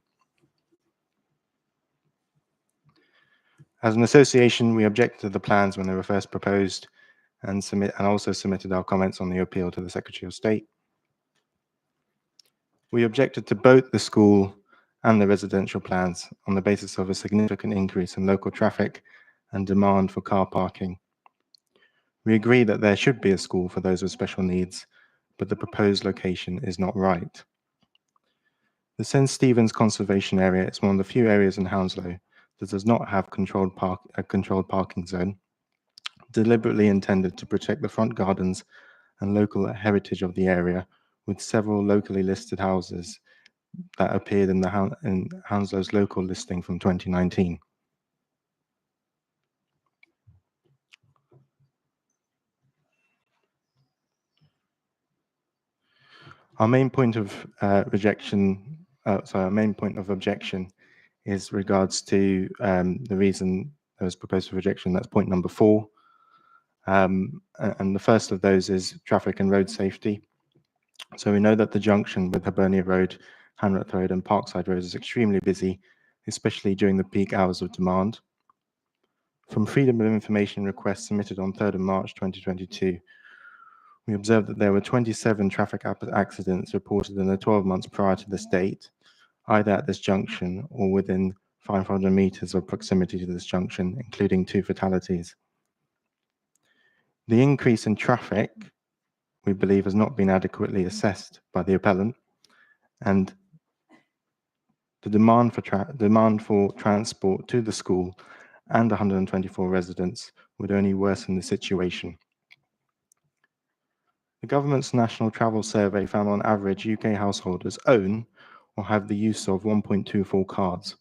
As an association, we objected to the plans when they were first proposed and also submitted our comments on the appeal to the Secretary of State. We objected to both the school and the residential plans on the basis of a significant increase in local traffic and demand for car parking. We agree that there should be a school for those with special needs, but the proposed location is not right. The St. Stephen's Conservation Area is one of the few areas in Hounslow that does not have a controlled parking zone, deliberately intended to protect the front gardens and local heritage of the area, with several locally listed houses that appeared in Hounslow's local listing from 2019. Our main point of objection is regards to the reason that was proposed for rejection. That's point number 4. And the first of those is traffic and road safety. So we know that the junction with Hibernia Road, Hanworth Road and Parkside Road is extremely busy, especially during the peak hours of demand. From Freedom of Information requests submitted on 3rd of March 2022, we observed that there were 27 traffic accidents reported in the 12 months prior to this date, either at this junction or within 500 meters of proximity to this junction, including 2 fatalities. The increase in traffic, we believe, has not been adequately assessed by the appellant, and the demand for transport to the school and 124 residents would only worsen the situation. The government's National Travel Survey found on average UK householders own or have the use of 1.24 cars.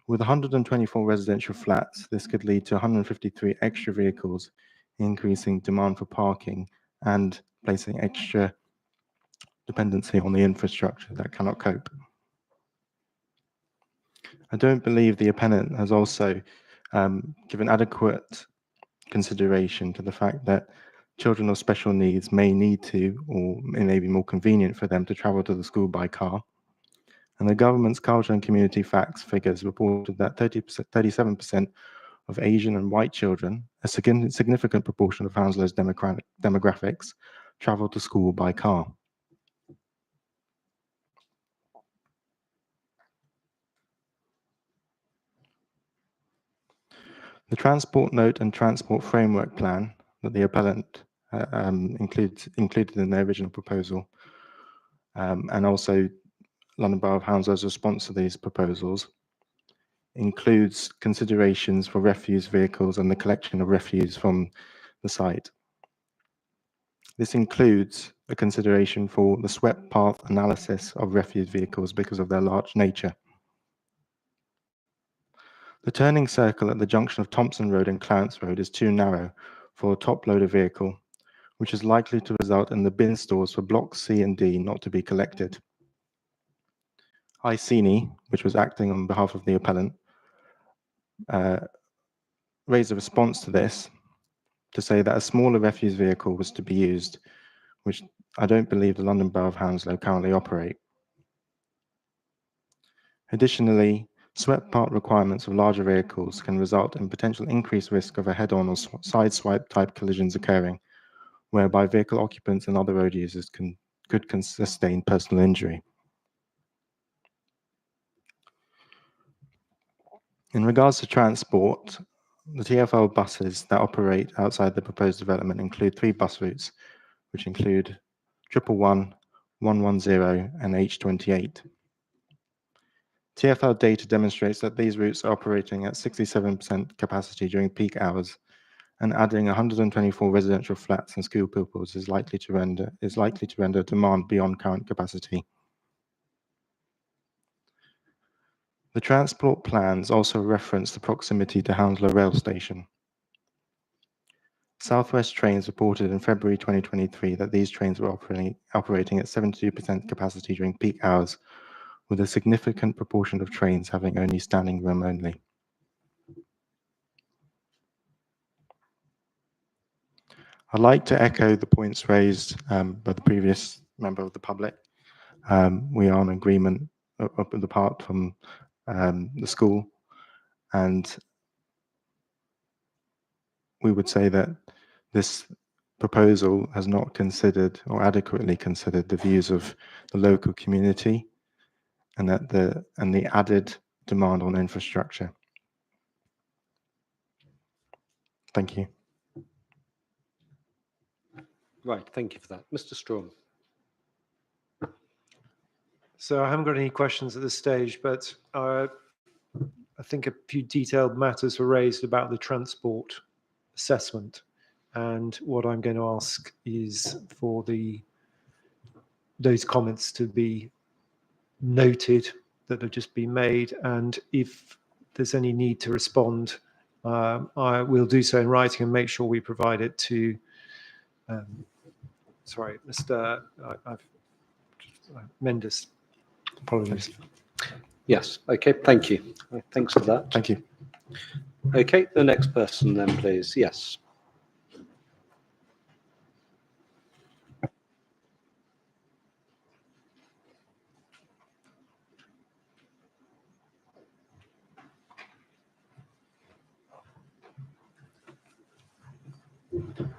With 124 residential flats, this could lead to 153 extra vehicles, increasing demand for parking and placing extra dependency on the infrastructure that cannot cope. I don't believe the appellant has also given adequate consideration to the fact that children of special needs may need to, or it may be more convenient for them to travel to the school by car. And the government's culture and community facts figures reported that 37% of Asian and white children, a significant proportion of Hounslow's demographics, travel to school by car. The Transport Note and Transport Framework Plan that the appellant included in their original proposal, and also London Borough of Hounslow's response to these proposals includes considerations for refuse vehicles and the collection of refuse from the site. This includes a consideration for the swept path analysis of refuse vehicles because of their large nature. The turning circle at the junction of Thompson Road and Clarence Road is too narrow for a top loader vehicle, which is likely to result in the bin stores for blocks C and D not to be collected. ICENI, which was acting on behalf of the appellant, raised a response to this to say that a smaller refuse vehicle was to be used, which I don't believe the London Borough of Hounslow currently operate. Additionally, swept path requirements of larger vehicles can result in potential increased risk of a head-on or side swipe type collisions occurring, whereby vehicle occupants and other road users could sustain personal injury. In regards to transport, the TfL buses that operate outside the proposed development include 3 bus routes, which include 111, 110, and H28. TfL data demonstrates that these routes are operating at 67% capacity during peak hours, and adding 124 residential flats and school pupils is likely to render demand beyond current capacity. The transport plans also reference the proximity to Hounslow Rail Station. Southwest Trains reported in February 2023 that these trains were operating at 72% capacity during peak hours, with a significant proportion of trains having only standing room only. I'd like to echo the points raised by the previous member of the public. We are in agreement of the part from the school, and we would say that this proposal has not considered or adequately considered the views of the local community and that the added demand on infrastructure. Thank you. Right, thank you for that. Mr. Strong. So I haven't got any questions at this stage, but I think a few detailed matters were raised about the transport assessment. And what I'm going to ask is for those comments to be noted that have just been made. And if there's any need to respond, I will do so in writing and make sure we provide it to, sorry, Mr. Mendes. Apologies. Yes, okay, thank you. Thanks for that. Thank you. Okay, the next person then, please. Yes.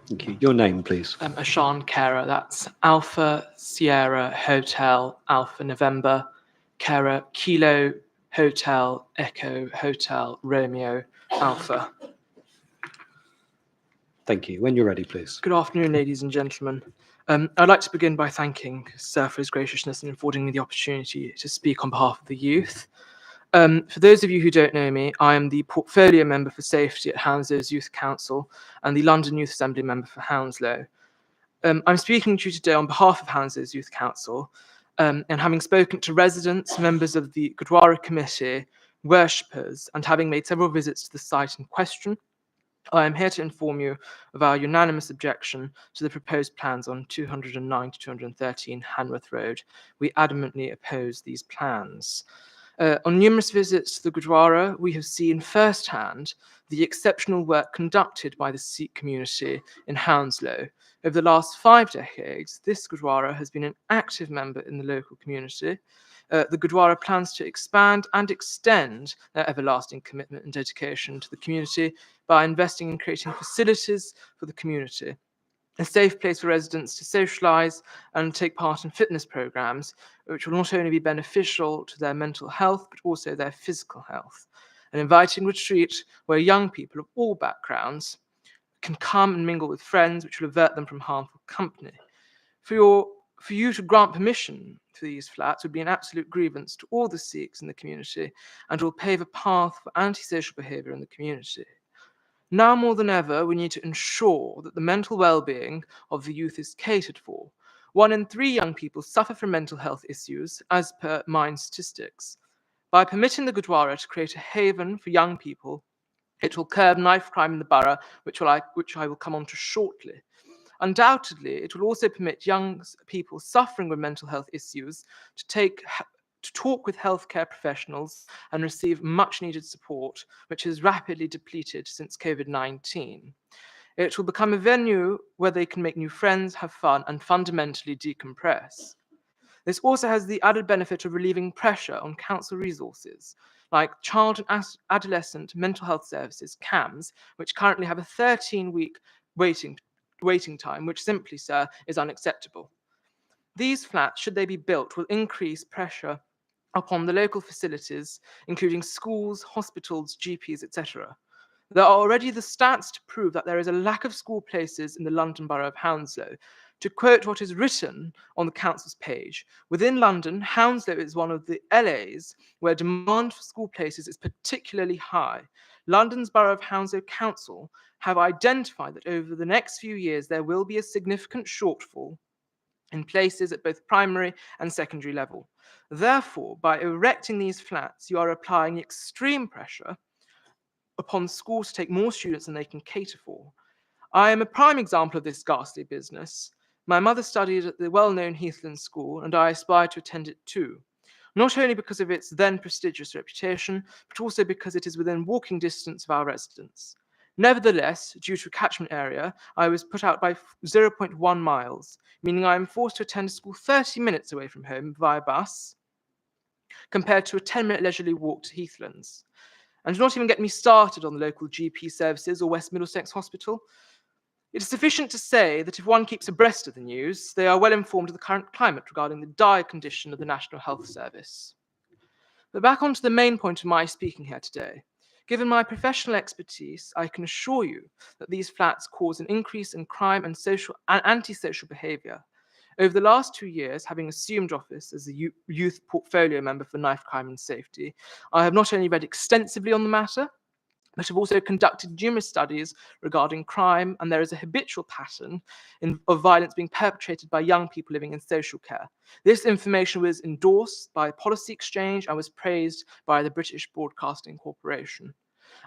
Thank you. Your name, please. Ashan Kara, that's Alpha Sierra Hotel Alpha November, Kara Kilo Hotel Echo Hotel Romeo Alpha. Thank you. When you're ready, please. Good afternoon, ladies and gentlemen. I'd like to begin by thanking Sir for his graciousness in affording me the opportunity to speak on behalf of the youth. For those of you who don't know me, I am the Portfolio Member for Safety at Hounslow's Youth Council and the London Youth Assembly Member for Hounslow. I'm speaking to you today on behalf of Hounslow's Youth Council, and having spoken to residents, members of the Gurdwara Committee, worshippers, and having made several visits to the site in question, I am here to inform you of our unanimous objection to the proposed plans on 209 to 213 Hanworth Road. We adamantly oppose these plans. On numerous visits to the Gurdwara, we have seen firsthand the exceptional work conducted by the Sikh community in Hounslow. Over the last 5 decades, this Gurdwara has been an active member in the local community. The Gurdwara plans to expand and extend their everlasting commitment and dedication to the community by investing in creating facilities for the community, a safe place for residents to socialise and take part in fitness programmes, which will not only be beneficial to their mental health, but also their physical health. An inviting retreat where young people of all backgrounds can come and mingle with friends, which will avert them from harmful company. For you to grant permission to these flats would be an absolute grievance to all the Sikhs in the community and will pave a path for antisocial behaviour in the community. Now more than ever, we need to ensure that the mental well-being of the youth is catered for. 1 in 3 young people suffer from mental health issues, as per Mind statistics. By permitting the Gurdwara to create a haven for young people, it will curb knife crime in the borough, which I will come on to shortly. Undoubtedly, it will also permit young people suffering with mental health issues to talk with healthcare professionals and receive much needed support, which is rapidly depleted since COVID-19. It will become a venue where they can make new friends, have fun, and fundamentally decompress. This also has the added benefit of relieving pressure on council resources, like child and adolescent mental health services, CAMS, which currently have a 13-week waiting time, which simply, sir, is unacceptable. These flats, should they be built, will increase pressure upon the local facilities, including schools, hospitals, GPs, etc. There are already the stats to prove that there is a lack of school places in the London Borough of Hounslow. To quote what is written on the council's page, within London, Hounslow is one of the LAs where demand for school places is particularly high. London's Borough of Hounslow Council have identified that over the next few years there will be a significant shortfall in places at both primary and secondary level. Therefore, by erecting these flats, you are applying extreme pressure upon schools to take more students than they can cater for. I am a prime example of this ghastly business. My mother studied at the well-known Heathland School, and I aspire to attend it too. Not only because of its then prestigious reputation, but also because it is within walking distance of our residence. Nevertheless, due to catchment area, I was put out by 0.1 miles, meaning I am forced to attend school 30 minutes away from home via bus, compared to a 10-minute leisurely walk to Heathlands. And do not even get me started on the local GP services or West Middlesex Hospital. It is sufficient to say that if one keeps abreast of the news, they are well informed of the current climate regarding the dire condition of the National Health Service. But back onto the main point of my speaking here today. Given my professional expertise, I can assure you that these flats cause an increase in crime and antisocial behaviour. Over the last 2 years, having assumed office as the youth portfolio member for knife crime and safety, I have not only read extensively on the matter, but have also conducted numerous studies regarding crime, and there is a habitual pattern of violence being perpetrated by young people living in social care. This information was endorsed by Policy Exchange and was praised by the British Broadcasting Corporation.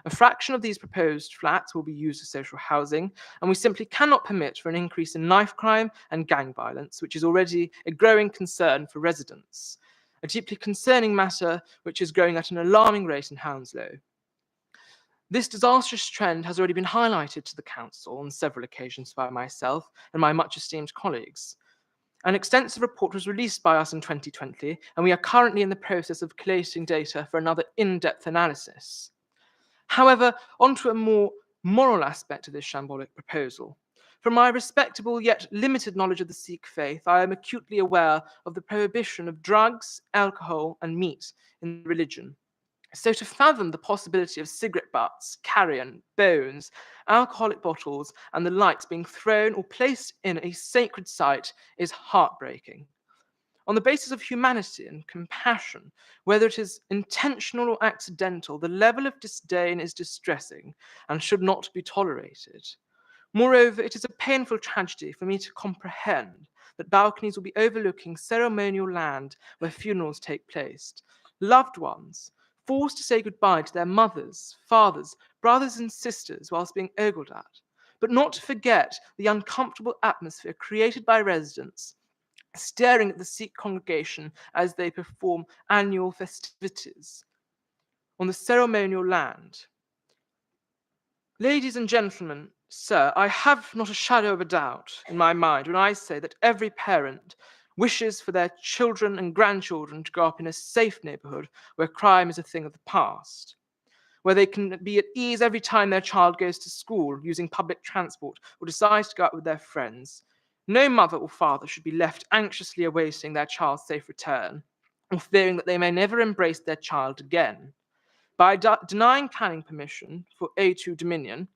A fraction of these proposed flats will be used as social housing, and we simply cannot permit for an increase in knife crime and gang violence, which is already a growing concern for residents. A deeply concerning matter which is growing at an alarming rate in Hounslow. This disastrous trend has already been highlighted to the Council on several occasions by myself and my much esteemed colleagues. An extensive report was released by us in 2020, and we are currently in the process of collating data for another in-depth analysis. However, onto a more moral aspect of this shambolic proposal. From my respectable yet limited knowledge of the Sikh faith, I am acutely aware of the prohibition of drugs, alcohol, and meat in religion. So to fathom the possibility of cigarette butts, carrion, bones, alcoholic bottles, and the likes being thrown or placed in a sacred site is heartbreaking. On the basis of humanity and compassion, whether it is intentional or accidental, the level of disdain is distressing and should not be tolerated. Moreover, it is a painful tragedy for me to comprehend that balconies will be overlooking ceremonial land where funerals take place. Loved ones, forced to say goodbye to their mothers, fathers, brothers and sisters whilst being ogled at, but not to forget the uncomfortable atmosphere created by residents staring at the Sikh congregation as they perform annual festivities on the ceremonial land. Ladies and gentlemen, sir, I have not a shadow of a doubt in my mind when I say that every parent wishes for their children and grandchildren to grow up in a safe neighbourhood where crime is a thing of the past, where they can be at ease every time their child goes to school using public transport or decides to go out with their friends. No mother or father should be left anxiously awaiting their child's safe return or fearing that they may never embrace their child again. By denying planning permission for A2 Dominion,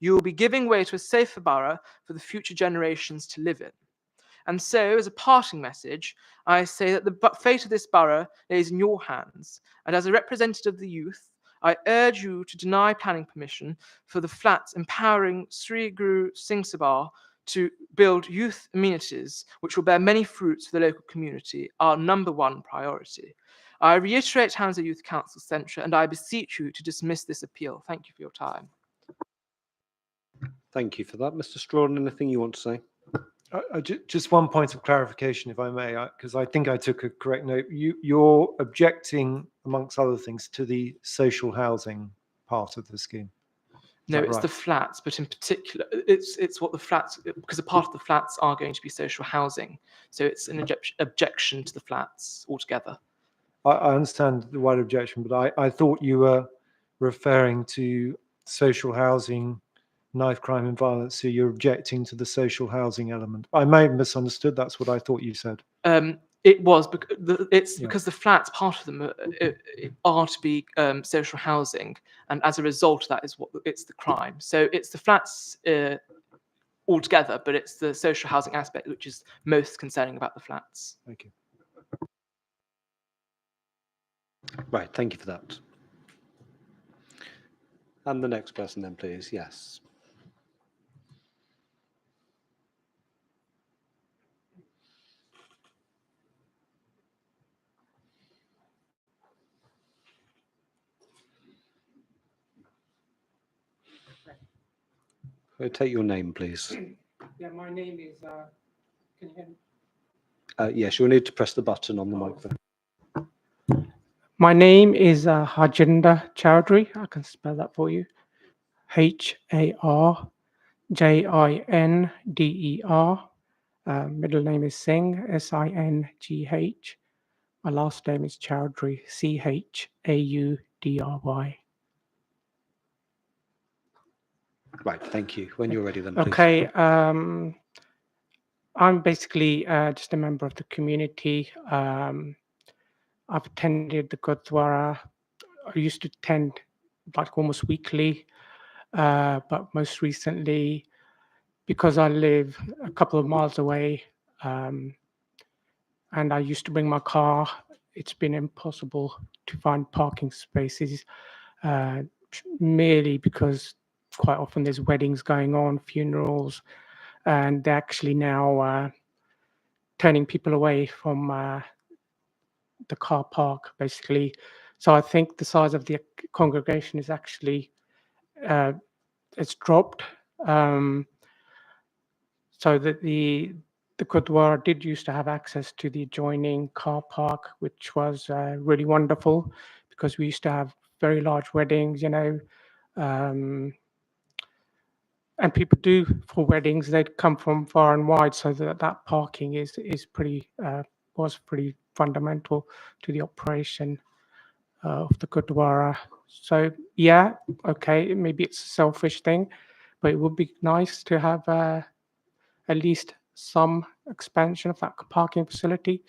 You will be giving way to a safer borough for the future generations to live in. And so, as a parting message, I say that the fate of this borough lays in your hands. And as a representative of the youth, I urge you to deny planning permission for the flats, empowering Sri Guru Singh Sabha to build youth amenities, which will bear many fruits for the local community, our #1 priority. I reiterate Hounslow Youth Council's censure, and I beseech you to dismiss this appeal. Thank you for your time. Thank you for that. Mr. Strawn, anything you want to say? Just one point of clarification, if I may, because I think I took a correct note. You're objecting, amongst other things, to the social housing part of the scheme. No, that it's right? the flats, but in particular, it's what the flats, because a part of the flats are going to be social housing. So it's an objection to the flats altogether. I understand the wider objection, but I thought you were referring to social housing, knife crime and violence, so you're objecting to the social housing element. I may have misunderstood. That's what I thought you said. It was because Yeah. because the flats, part of them are to be social housing, and as a result, that is what it's the crime. So it's the flats altogether, but it's the social housing aspect which is most concerning about the flats. Thank you. Right, thank you for that. And the next person then, please. Yes. Take your name, please. Yeah, my name is, can you hear me? Yes, you'll need to press the button on the microphone. My name is Harjinder Chowdhury. I can spell that for you. Harjinder. Middle name is Singh, Singh. My last name is Chowdhury, Chaudry. Right, thank you. When you're ready then, please. Okay, I'm basically just a member of the community. I've attended the Gurdwara. I used to attend like almost weekly, but most recently, because I live a couple of miles away, and I used to bring my car, it's been impossible to find parking spaces, merely because quite often there's weddings going on, funerals, and they're actually now turning people away from the car park, basically. So I think the size of the congregation is actually it's dropped. So that the Gurdwara did used to have access to the adjoining car park, which was really wonderful because we used to have very large weddings, and people do for weddings. They'd come from far and wide, so that parking is pretty was pretty fundamental to the operation of the Gurdwara. So yeah, okay, maybe it's a selfish thing, but it would be nice to have at least some expansion of that parking facility.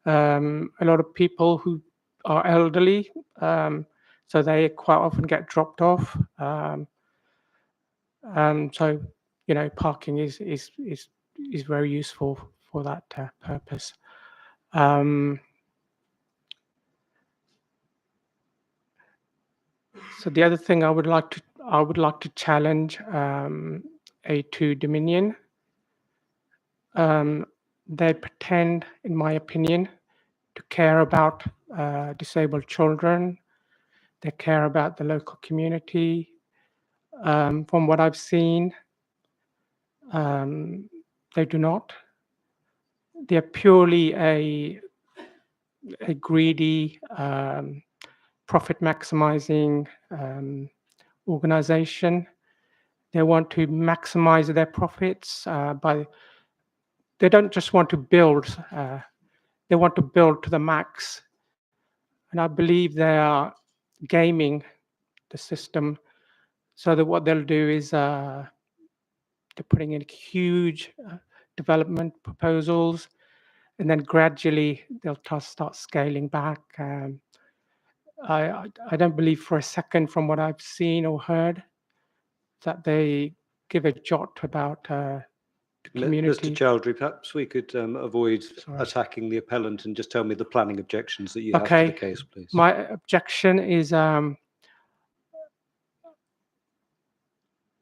A lot of people who are elderly, so they quite often get dropped off. So parking is very useful for that purpose. So the other thing I would like to challenge A2 Dominion. They pretend, in my opinion, to care about disabled children. They care about the local community. From what I've seen, they do not. They're purely a greedy, profit maximizing organization. They want to maximize their profits they don't just want to build, they want to build to the max. And I believe they are gaming the system so that what they'll do is they're putting in huge development proposals, and then gradually they'll start scaling back. I don't believe for a second from what I've seen or heard that they give a jot about the community. Mr. Chowdhury, perhaps we could avoid Sorry. attacking the appellant and just tell me the planning objections that you have to the Okay, case, please. my objection is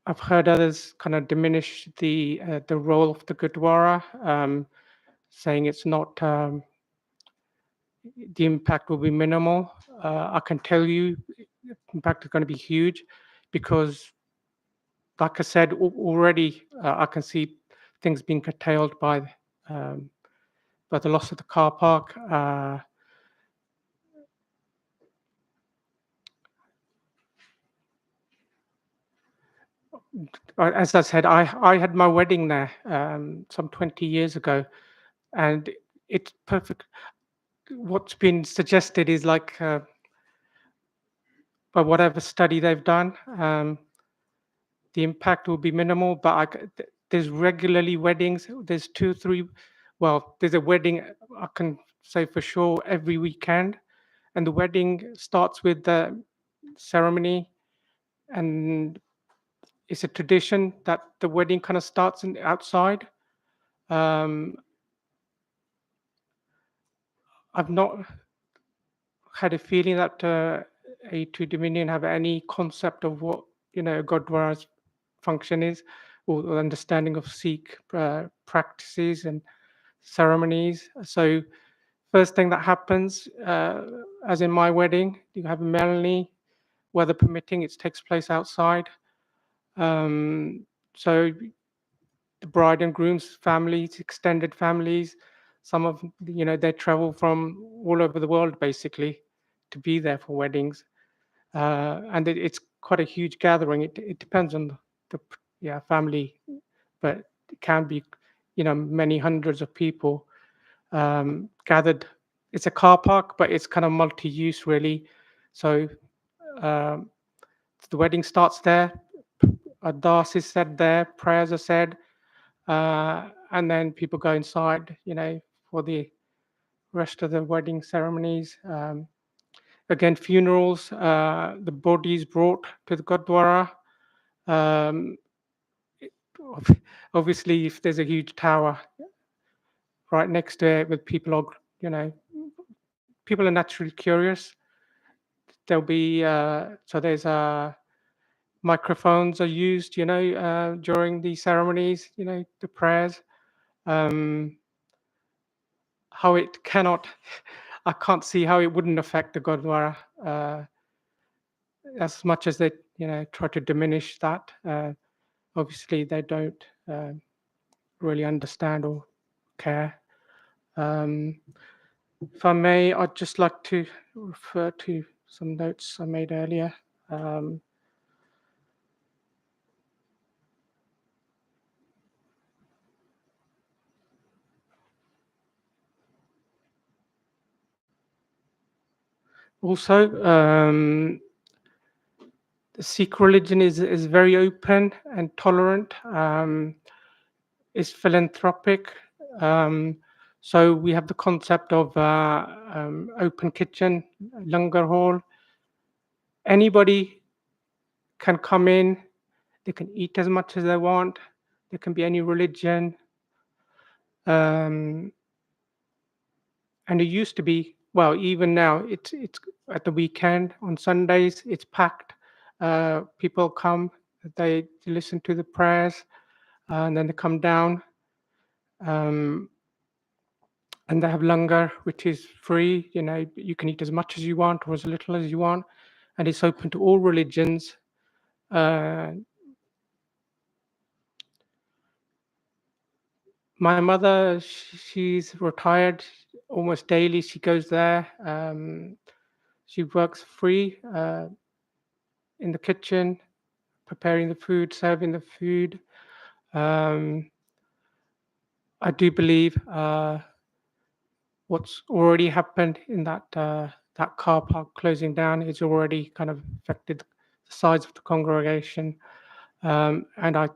I've heard others kind of diminish the role of the Gurdwara, saying it's not the impact will be minimal. I can tell you, impact is going to be huge, because, like I said already, I can see things being curtailed by the loss of the car park. As I said, I had my wedding there some 20 years ago, and it's perfect. What's been suggested is like, by whatever study they've done, the impact will be minimal. But there's regularly weddings. There's 2, 3. Well, there's a wedding, I can say for sure, every weekend, and the wedding starts with the ceremony, and it's a tradition that the wedding kind of starts outside. I've not had a feeling that A2 Dominion have any concept of what Gurdwara's function is, or understanding of Sikh practices and ceremonies. So first thing that happens, as in my wedding, you have a melanie, weather permitting, it takes place outside. So the bride and groom's families, extended families, some of they travel from all over the world basically to be there for weddings, and it's quite a huge gathering. It depends on the family, but it can be many hundreds of people gathered. It's a car park, but it's kind of multi-use really. So the wedding starts there, a das is said there, prayers are said, and then people go inside, for the rest of the wedding ceremonies. Again, funerals, the body is brought to the Gurdwara. Obviously, if there's a huge tower right next to it with people, people are naturally curious. There'll be, so there's microphones are used, during the ceremonies, the prayers. How it cannot, I can't see how it wouldn't affect the Gurdwara as much as they, try to diminish that. Obviously, they don't really understand or care. If I may, I'd just like to refer to some notes I made earlier. Also, the Sikh religion is very open and tolerant. It's philanthropic. So we have the concept of open kitchen, langar hall. Anybody can come in. They can eat as much as they want. There can be any religion. And it used to be, well, even now, it's at the weekend, on Sundays, it's packed. People come, they listen to the prayers, and then they come down. And they have langar, which is free. You can eat as much as you want or as little as you want, and it's open to all religions. My mother, she's retired almost daily. She goes there. She works free in the kitchen, preparing the food, serving the food. I do believe what's already happened in that car park closing down is already kind of affected the size of the congregation, and I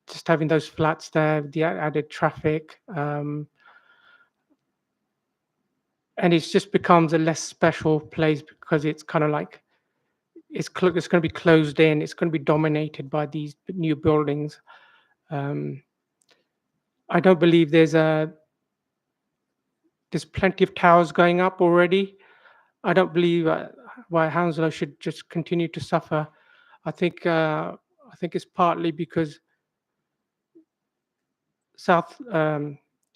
just having those flats there, the added traffic, and it just becomes a less special place because it's kind of like it's going to be closed in. It's going to be dominated by these new buildings. I don't believe there's plenty of towers going up already. I don't believe why Hounslow should just continue to suffer. I think it's partly because South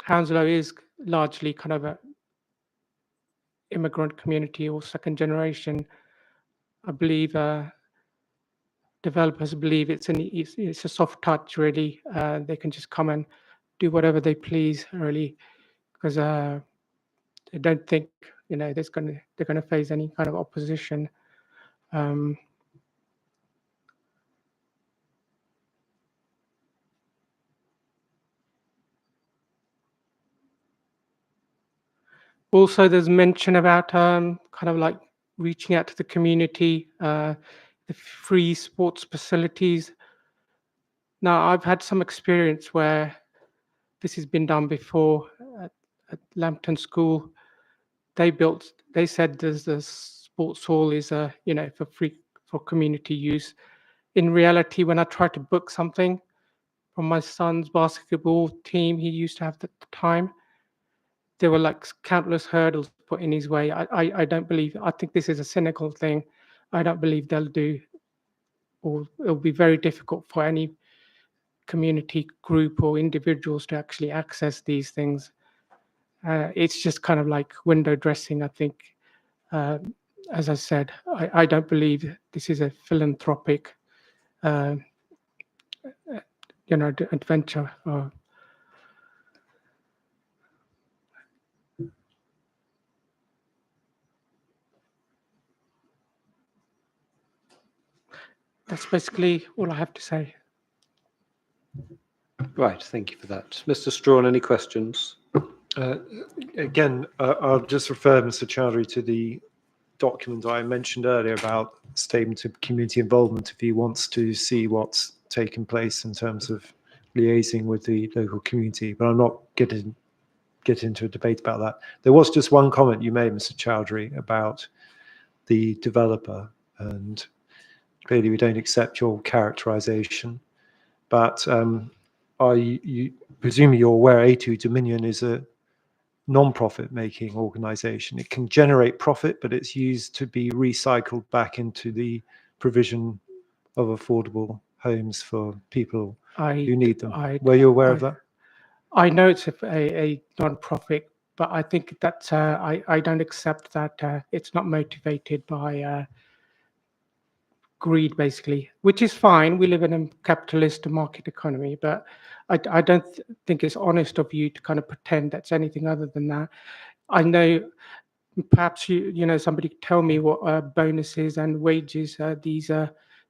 Hounslow is largely kind of a immigrant community or second generation. I believe developers believe it's a soft touch really. They can just come and do whatever they please really, because I don't think they're going to face any kind of opposition. Also, there's mention about kind of like reaching out to the community, the free sports facilities. Now, I've had some experience where this has been done before at Lambton School. They said there's the sports hall is for free for community use. In reality, when I tried to book something from my son's basketball team he used to have at the time, there were like countless hurdles put in his way. I don't believe, I think this is a cynical thing. I don't believe they'll do, or it'll be very difficult for any community group or individuals to actually access these things. It's just kind of like window dressing, I think. As I said, I don't believe this is a philanthropic, adventure. That's basically all I have to say. Right, thank you for that. Mr. Strawn, any questions? Again, I'll just refer Mr. Chowdhury to the document I mentioned earlier about statement of community involvement if he wants to see what's taken place in terms of liaising with the local community. But I'm not get into a debate about that. There was just one comment you made, Mr. Chowdhury, about the developer, and clearly we don't accept your characterization. But presumably you're aware A2 Dominion is a non-profit making organization. It can generate profit, but it's used to be recycled back into the provision of affordable homes for people who need them. Were you aware of that? I know it's a non-profit, but I think that I don't accept that it's not motivated by greed, basically, which is fine. We live in a capitalist market economy, but I don't think it's honest of you to kind of pretend that's anything other than that. I know perhaps somebody could tell me what bonuses and wages these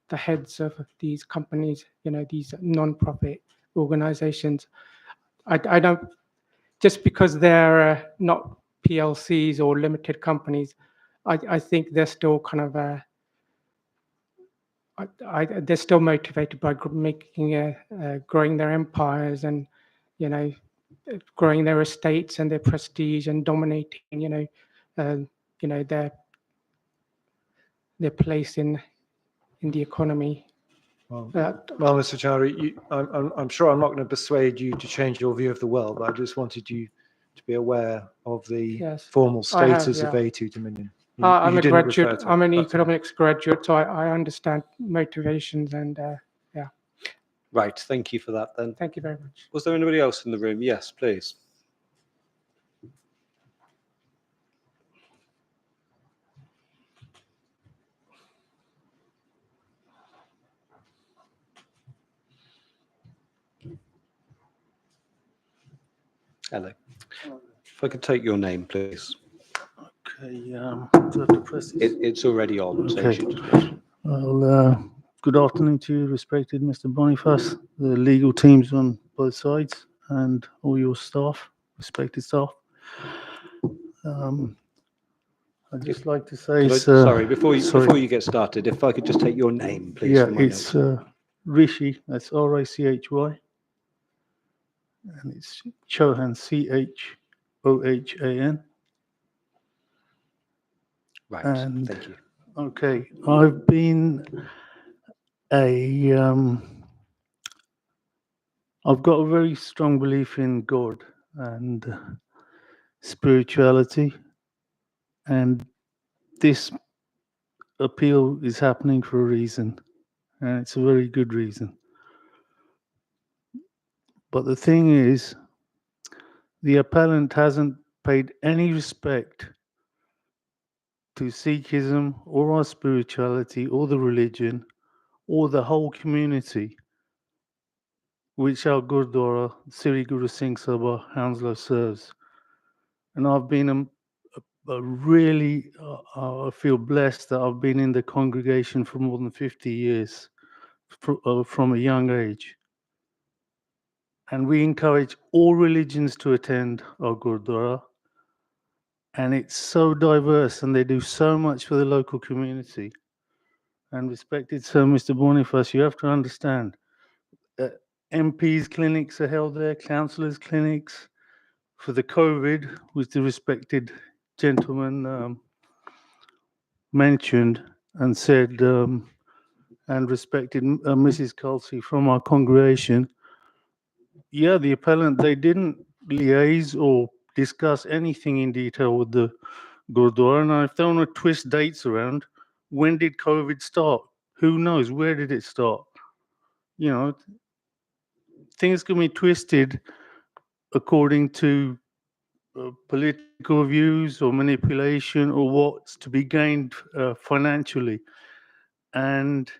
the heads of these companies, these non-profit organizations. I don't, just because they're not PLCs or limited companies, I think they're still kind of they're still motivated by making growing their empires and growing their estates and their prestige and dominating their place in the economy. Well, Mr. Chowdhury, I'm sure I'm not going to persuade you to change your view of the world, but I just wanted you to be aware of the formal status of A2 Dominion. I'm a graduate. I'm an economics graduate, so I understand motivations and yeah. Right, thank you for that then. Thank you very much. Was there anybody else in the room? Yes, please. Hello. If I could take your name, please. Okay, it's already on. Okay. So well, good afternoon to you, respected Mr. Boniface, the legal teams on both sides, and all your staff, respected staff. I'd just like to say, sorry, before you get started, if I could just take your name, please. Yeah, it's Rishi. That's RICHY, and it's Chohan, CHOHAN. Right. And thank you. Okay, I've been a I've got a very strong belief in God and spirituality, and this appeal is happening for a reason, and it's a very good reason. But the thing is, the appellant hasn't paid any respect to Sikhism or our spirituality or the religion or the whole community which our Gurdwara Sri Guru Singh Sabha Hounslow serves. And I've been a really, I feel blessed that I've been in the congregation for more than 50 years from a young age. And we encourage all religions to attend our Gurdwara. And it's so diverse and they do so much for the local community. And respected Sir Mr. Boniface, you have to understand, MPs clinics are held there, councillors clinics. For the COVID, which the respected gentleman mentioned and said, and respected Mrs. Kelsey from our congregation, yeah, the appellant, they didn't liaise or discuss anything in detail with the Gurdwara. Now, if they want to twist dates around, when did COVID start? Who knows? Where did it start? You know, things can be twisted according to political views or manipulation or what's to be gained financially. And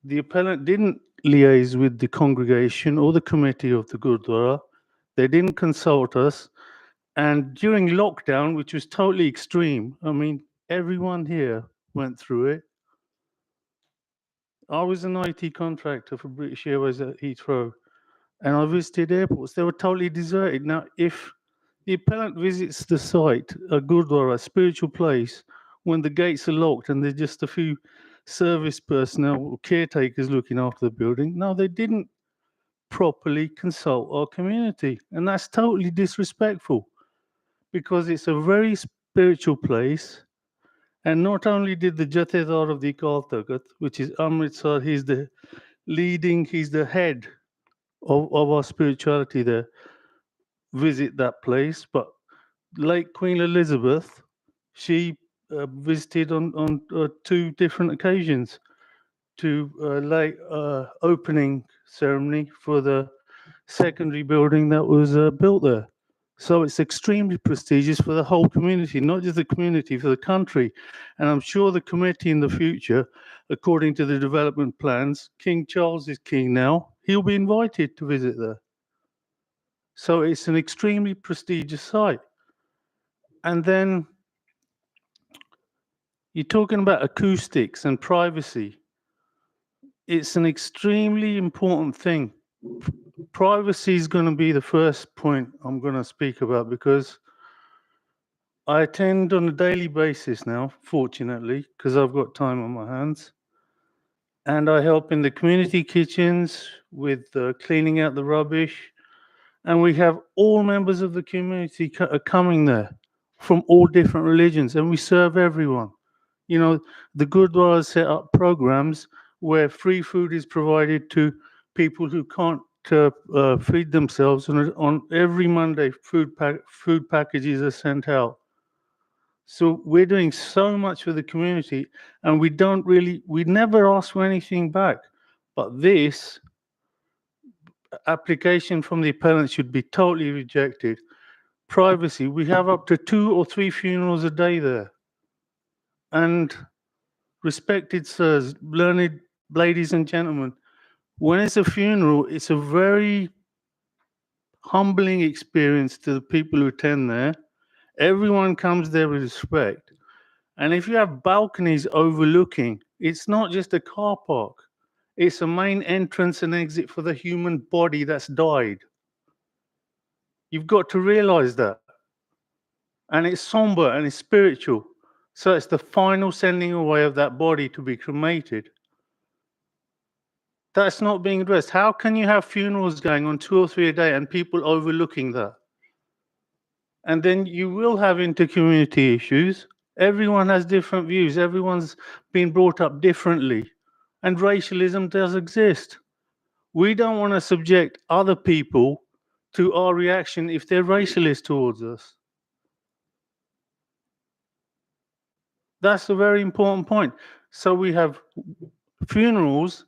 the appellant didn't liaise with the congregation or the committee of the Gurdwara. They didn't consult us. And during lockdown, which was totally extreme, I mean, everyone here went through it. I was an IT contractor for British Airways at Heathrow, and I visited airports. They were totally deserted. Now, if the appellant visits the site, a Gurdwara, a spiritual place, when the gates are locked and there's just a few service personnel or caretakers looking after the building, no, they didn't properly consult our community. And that's totally disrespectful because it's a very spiritual place. And not only did the Jathedar of the Akal Takat, which is Amritsar, he's the head of our spirituality there, visit that place, but like Queen Elizabeth, she visited on 2 different occasions to opening ceremony for the secondary building that was built there. So it's extremely prestigious for the whole community, not just the community, for the country. And I'm sure the committee in the future, according to the development plans, King Charles is king now, he'll be invited to visit there. So it's an extremely prestigious site. And then you're talking about acoustics and privacy. It's an extremely important thing. Privacy is going to be the first point I'm going to speak about because I attend on a daily basis now, fortunately, because I've got time on my hands. And I help in the community kitchens with cleaning out the rubbish. And we have all members of the community coming there from all different religions, and we serve everyone. You know, the Gurdwara set up programs where free food is provided to people who can't feed themselves. And on every Monday, food packages are sent out. So we're doing so much for the community, and we never ask for anything back. But this application from the appellant should be totally rejected. Privacy, we have up to 2 or 3 funerals a day there. And respected sirs, learned ladies and gentlemen, when it's a funeral, it's a very humbling experience to the people who attend there. Everyone comes there with respect. And if you have balconies overlooking, it's not just a car park. It's a main entrance and exit for the human body that's died. You've got to realize that. And it's somber and it's spiritual. So it's the final sending away of that body to be cremated. That's not being addressed. How can you have funerals going on 2 or 3 a day and people overlooking that? And then you will have inter-community issues. Everyone has different views. Everyone's been brought up differently. And racialism does exist. We don't want to subject other people to our reaction if they're racist towards us. That's a very important point. So we have funerals,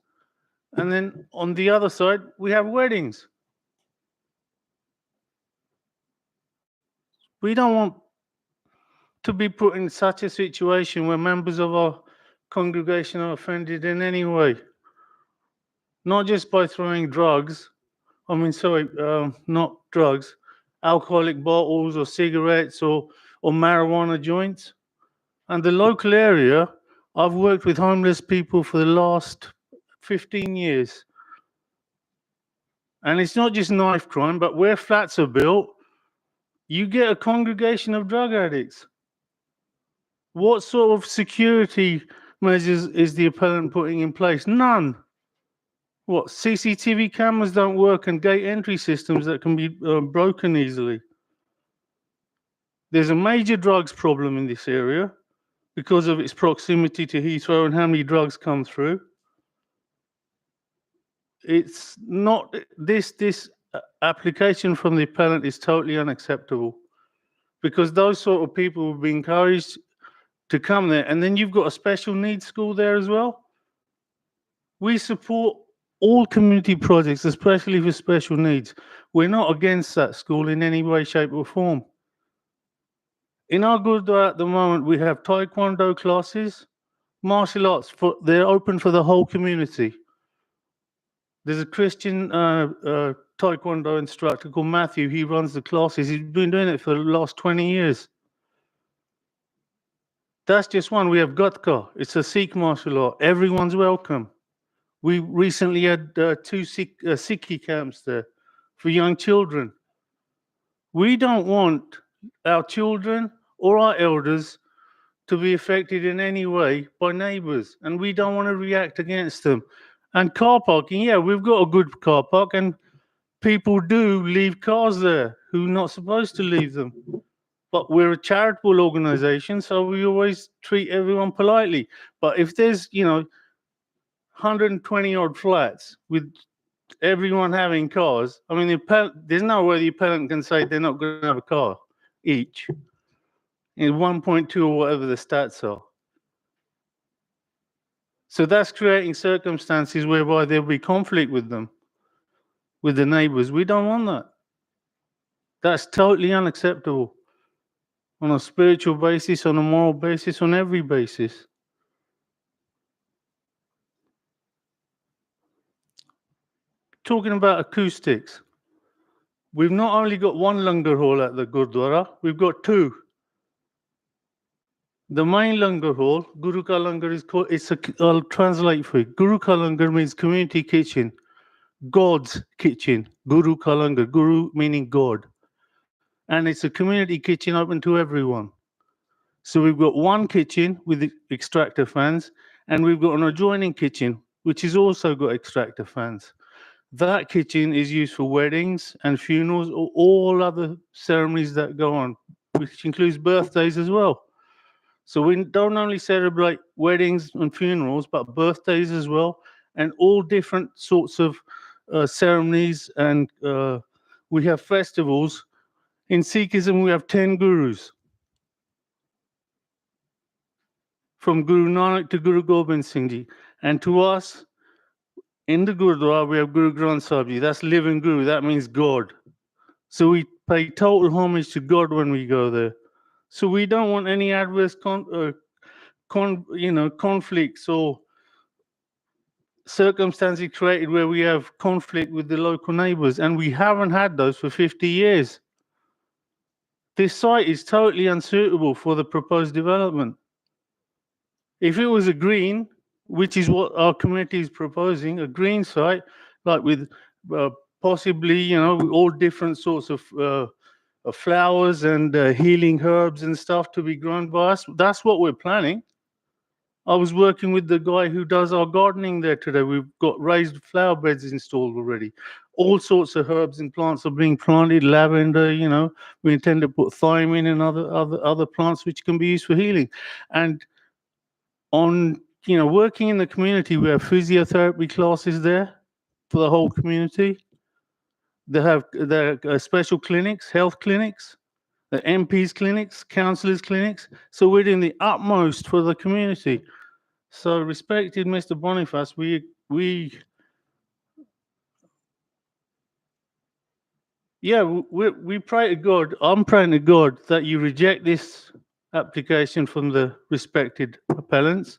and then on the other side, we have weddings. We don't want to be put in such a situation where members of our congregation are offended in any way. Not just by throwing drugs, not drugs, alcoholic bottles or cigarettes or marijuana joints. And the local area, I've worked with homeless people for the last 15 years. And it's not just knife crime, but where flats are built, you get a congregation of drug addicts. What sort of security measures is the appellant putting in place? None. What, CCTV cameras don't work and gate entry systems that can be broken easily. There's a major drugs problem in this area because of its proximity to Heathrow and how many drugs come through. It's not, this application from the appellant is totally unacceptable because those sort of people will be encouraged to come there. And then you've got a special needs school there as well. We support all community projects, especially for special needs. We're not against that school in any way, shape or form. In our Gurdwara at the moment, we have Taekwondo classes, martial arts, they're open for the whole community. There's a Christian Taekwondo instructor called Matthew. He runs the classes. He's been doing it for the last 20 years. That's just one. We have Gutka. It's a Sikh martial art. Everyone's welcome. We recently had 2 Sikhi camps there for young children. We don't want our children or our elders to be affected in any way by neighbours, and we don't want to react against them. And car parking, yeah, we've got a good car park, and people do leave cars there who are not supposed to leave them. But we're a charitable organisation, so we always treat everyone politely. But if there's, 120 odd flats with everyone having cars, I mean, there's no way the appellant can say they're not going to have a car each. In 1.2 or whatever the stats are. So that's creating circumstances whereby there'll be conflict with them, with the neighbours. We don't want that. That's totally unacceptable on a spiritual basis, on a moral basis, on every basis. Talking about acoustics, we've not only got one langar hall at the Gurdwara, we've got 2. The main langar hall, Guru Ka Langar is called, I'll translate for you. Guru Ka Langar means community kitchen, God's kitchen, Guru Ka Langar, Guru meaning God. And it's a community kitchen open to everyone. So we've got one kitchen with extractor fans, and we've got an adjoining kitchen, which has also got extractor fans. That kitchen is used for weddings and funerals or all other ceremonies that go on, which includes birthdays as well. So we don't only celebrate weddings and funerals, but birthdays as well, and all different sorts of ceremonies. And we have festivals. In Sikhism, we have 10 gurus. From Guru Nanak to Guru Gobind Singh Ji. And to us, in the Gurdwara, we have Guru Granth Sahib Ji. That's living Guru. That means God. So we pay total homage to God when we go there. So we don't want any adverse conflicts or circumstances created where we have conflict with the local neighbours, and we haven't had those for 50 years. This site is totally unsuitable for the proposed development. If it was a green, which is what our community is proposing, a green site, like with possibly, all different sorts of flowers and healing herbs and stuff to be grown by us, that's what we're planning. I was working with the guy who does our gardening there today. We've got raised flower beds installed already. all sorts of herbs and plants are being planted. Lavender, you know, we intend to put thiamine and other plants which can be used for healing. And on, you know, working in the community, we have physiotherapy classes there for the whole community. They have special clinics, health clinics, the MPs clinics, councillors clinics. So we're doing the utmost for the community. So, respected Mr. Boniface, we pray to God. I'm praying to God that you reject this application from the respected appellants,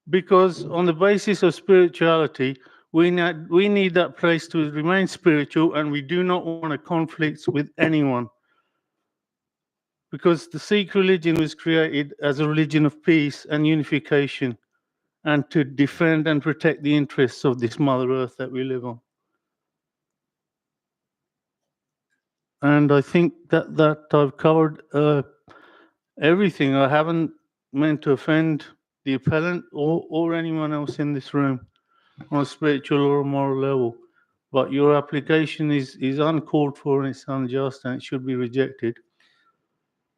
because on the basis of spirituality, we need that place to remain spiritual, and we do not want a conflict with anyone. Because the Sikh religion was created as a religion of peace and unification, and to defend and protect the interests of this Mother Earth that we live on. And I think that I've covered everything. I haven't meant to offend the appellant or anyone else in this room on a spiritual or a moral level. But your application is uncalled for and it's unjust and it should be rejected.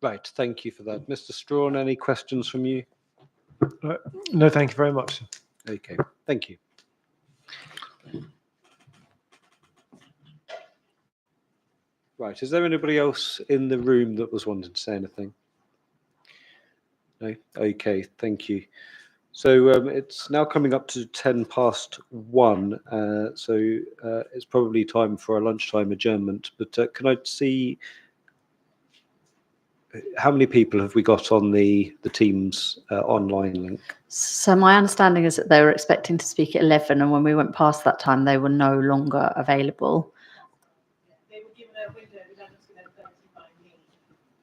Right, thank you for that. Mr. Strawn, any questions from you? No, thank you very much. Okay, thank you. Right, is there anybody else in the room that was wanting to say anything? No? Okay, thank you. So it's now coming up to 1:10, so it's probably time for a lunchtime adjournment. But can I see how many people have we got on the Teams online link? So my understanding is that they were expecting to speak at 11, and when we went past that time, they were no longer available. They were given a window of redundancy at 35 minutes,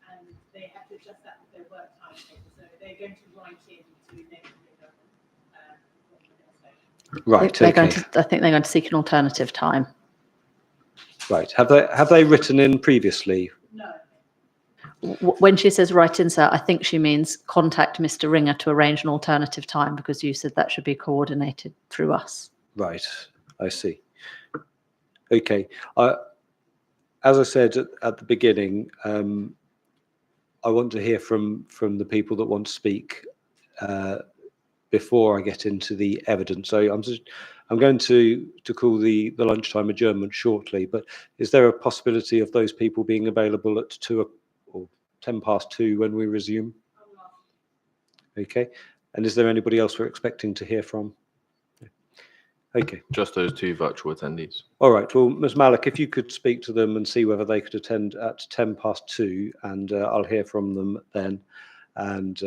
and they have to adjust that with their work timetable. So they're going to write in to next window. Right. They're okay. going to, I think they're going to seek an alternative time. Right. Have they written in previously? No. When she says write in, sir, I think she means contact Mr. Ringer to arrange an alternative time, because you said that should be coordinated through us. Right. I see. Okay. As I said at the beginning, I want to hear from the people that want to speak before I get into the evidence. So I'm going to call the lunchtime adjournment shortly. But is there a possibility of those people being available at 2 or 2:10 when we resume? Okay. And is there anybody else we're expecting to hear from? Okay. Just those two virtual attendees. All right. Well, Ms. Malik, if you could speak to them and see whether they could attend at 2:10, and I'll hear from them then. And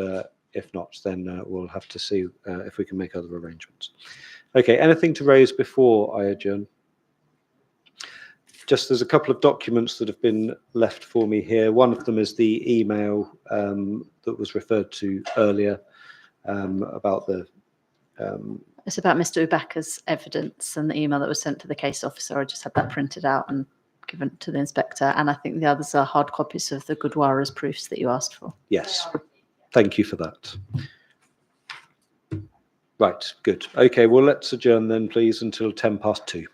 if not, then we'll have to see if we can make other arrangements. Okay. Anything to raise before I adjourn? Just there's a couple of documents that have been left for me here. One of them is the email that was referred to earlier about the It's about Mr. Ubaka's evidence and the email that was sent to the case officer. I just had that printed out and given to the inspector. And I think the others are hard copies of the Gurdwara's proofs that you asked for. Yes. Thank you for that. Right. Good. Okay. Well, let's adjourn then, please, until 2:10.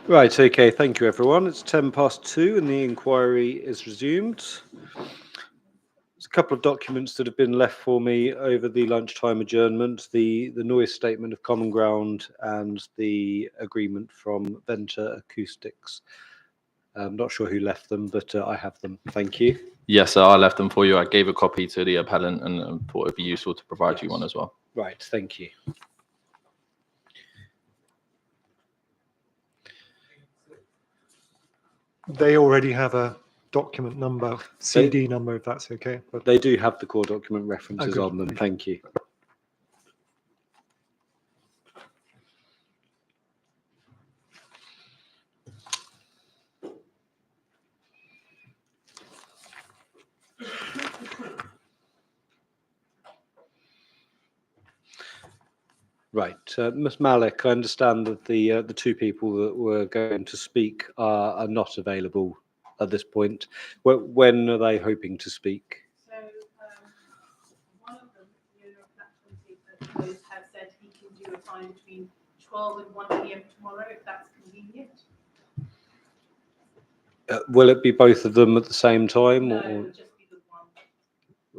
Right, okay, thank you everyone. It's 2:10 and the inquiry is resumed. There's a couple of documents that have been left for me over the lunchtime adjournment, the noise statement of common ground and the agreement from Venter Acoustics. I'm not sure who left them, but I have them. Thank you. Yes, sir, I left them for you. I gave a copy to the appellant and thought it'd be useful to provide you one as well. Right, thank you. They already have a document number, CD number, if that's okay. But They do have the core document references good. on them. Thank you. Right, Ms. Malik, I understand that the two people that were going to speak are not available at this point. When are they hoping to speak? So one of them, the owner of Flat 28 has said he can do a time between 12 and 1 p.m. tomorrow, if that's convenient. Will it be both of them at the same time? No, or it will just be the one.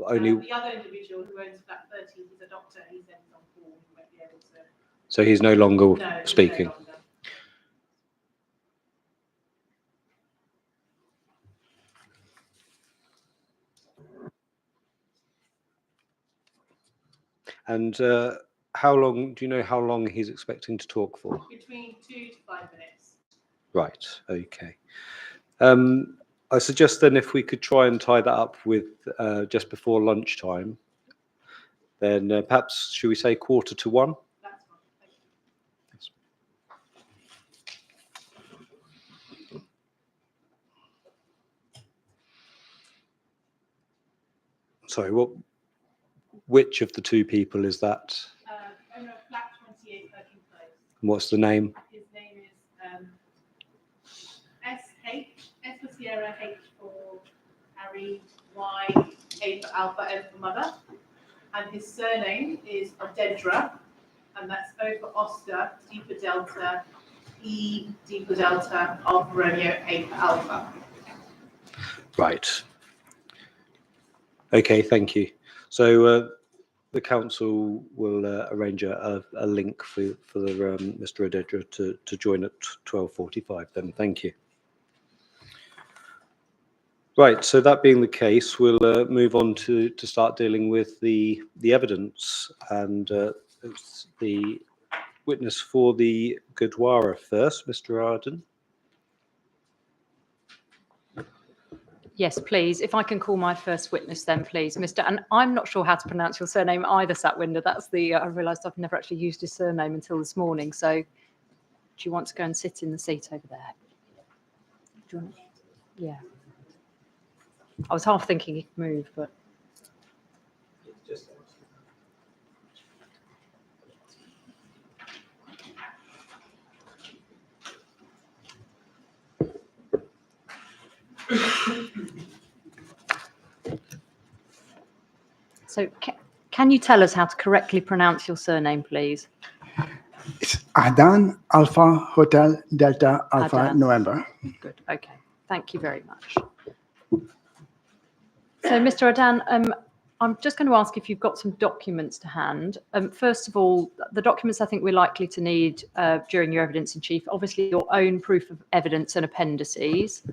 only? The other individual who owns Flat 13, he's a doctor, he said he's on call, he won't be able to. So he's no longer No, he's no speaking. longer. And how long, do you know how long he's expecting to talk for? Between 2 to 5 minutes. Right, okay. I suggest then if we could try and tie that up with just before lunchtime, then perhaps, should we say 1:45? That's fine. Thank you. Sorry, which of the two people is that? Owner of Flat 28 Perkin Close. What's the name? His name is S for Sierra, H for Harry, Y, A for Alpha, N for Mother. And his surname is Odedra, and that's O for Oscar, D for Delta, E, D for Delta, R for Romeo, A for Alpha. Right. Okay, thank you. So the council will arrange a link for Mr. Odedra to join at 12:45 then. Thank you. Right, so that being the case, we'll move on to start dealing with the evidence, and it's the witness for the Gurdwara first, Mr. Arden. Yes, please. If I can call my first witness then, please, Mr. And I'm not sure how to pronounce your surname either, Satwinder. That's the, I realised I've never actually used his surname until this morning. So do you want to go and sit in the seat over there? Do you want to? Yeah. I was half thinking he could move, but. So can you tell us how to correctly pronounce your surname, please? It's Adan Alpha Hotel Delta Alpha Adan. November. Good. Okay. Thank you very much. So, Mr. Adan, I'm just going to ask if you've got some documents to hand. First of all, the documents I think we're likely to need during your evidence in chief, obviously your own proof of evidence and appendices.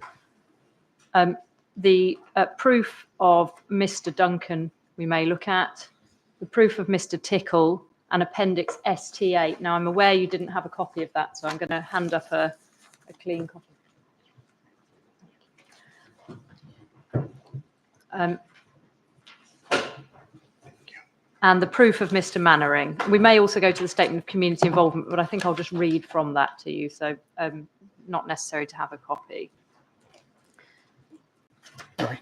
The proof of Mr. Duncan we may look at, the proof of Mr. Tickle, and Appendix ST8. Now, I'm aware you didn't have a copy of that, so I'm going to hand up a clean copy. And the proof of Mr. Mannering. We may also go to the statement of community involvement, but I think I'll just read from that to you, so not necessary to have a copy. Sorry.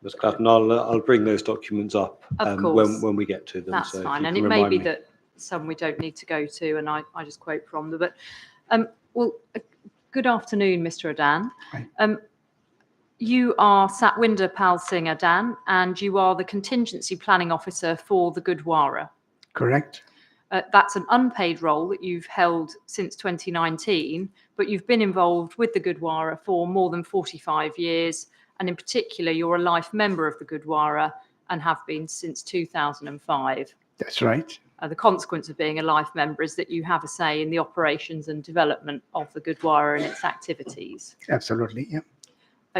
Ms. Clatton, I'll bring those documents up when we get to them. That's so fine, and it may be that some we don't need to go to, and I just quote from them. But well, Good afternoon, Mr. Adan. Hi. You are Satwinder Pal Singh Adan, and you are the Contingency Planning Officer for the Gurdwara. Correct. That's an unpaid role that you've held since 2019, but you've been involved with the Gurdwara for more than 45 years, and in particular, you're a life member of the Gurdwara and have been since 2005. That's right. The consequence of being a life member is that you have a say in the operations and development of the Gurdwara and its activities. Absolutely, yeah.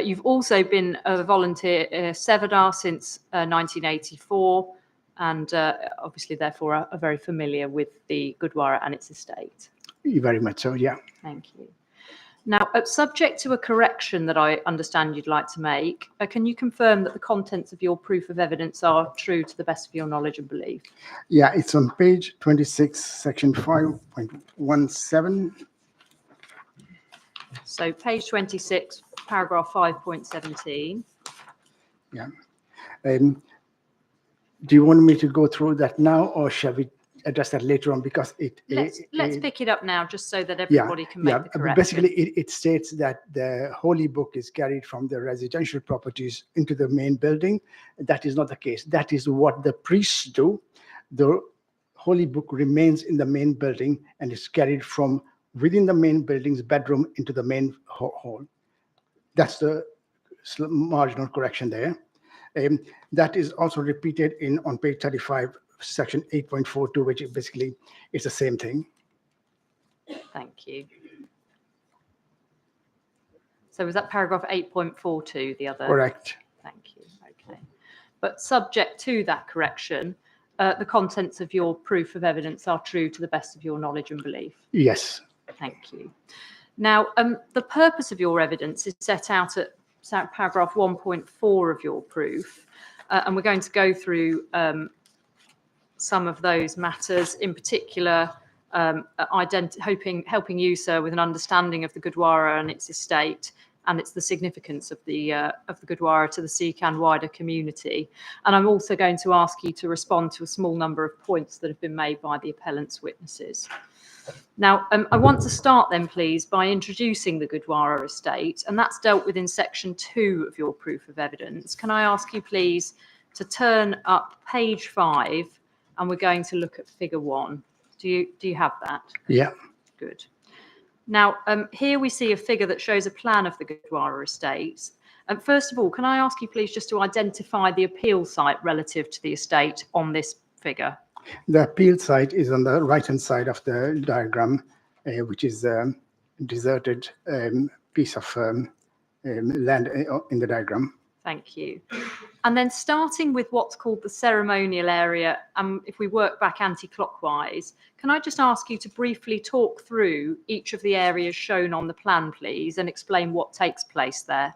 You've also been a volunteer Sevadar since 1984, and obviously, therefore, are very familiar with the Gurdwara and its estate. Very much so, yeah. Thank you. Now, subject to a correction that I understand you'd like to make, can you confirm that the contents of your proof of evidence are true to the best of your knowledge and belief? Yeah, it's on page 26, section 5.17. So page 26, paragraph 5.17. Yeah. Do you want me to go through that now, or shall we address that later on? Because Let's pick it up now, just so that everybody can make the correction. Basically, it states that the holy book is carried from the residential properties into the main building. That is not the case. That is what the priests do. The holy book remains in the main building and is carried from within the main building's bedroom into the main hall. That's the marginal correction there. That is also repeated on page 35, section 8.42, which is basically it's the same thing. Thank you. So was that paragraph 8.42 the other? Correct. Thank you. Okay. But subject to that correction, the contents of your proof of evidence are true to the best of your knowledge and belief? Yes. Thank you. Now, the purpose of your evidence is set out at paragraph 1.4 of your proof, and we're going to go through some of those matters, in particular, helping you, sir, with an understanding of the Gurdwara and its estate, and it's the significance of the Gurdwara to the Sikh and wider community. And I'm also going to ask you to respond to a small number of points that have been made by the appellant's witnesses. Now, I want to start then, please, by introducing the Gurdwara estate, and that's dealt with in section 2 of your proof of evidence. Can I ask you, please, to turn up page 5, and we're going to look at figure 1. Do you have that? Yeah. Good. Now, here we see a figure that shows a plan of the Gurdwara estate. And first of all, can I ask you, please, just to identify the appeal site relative to the estate on this figure? The appeal site is on the right-hand side of the diagram, which is a deserted piece of land in the diagram. Thank you. And then starting with what's called the ceremonial area, if we work back anti-clockwise, can I just ask you to briefly talk through each of the areas shown on the plan, please, and explain what takes place there?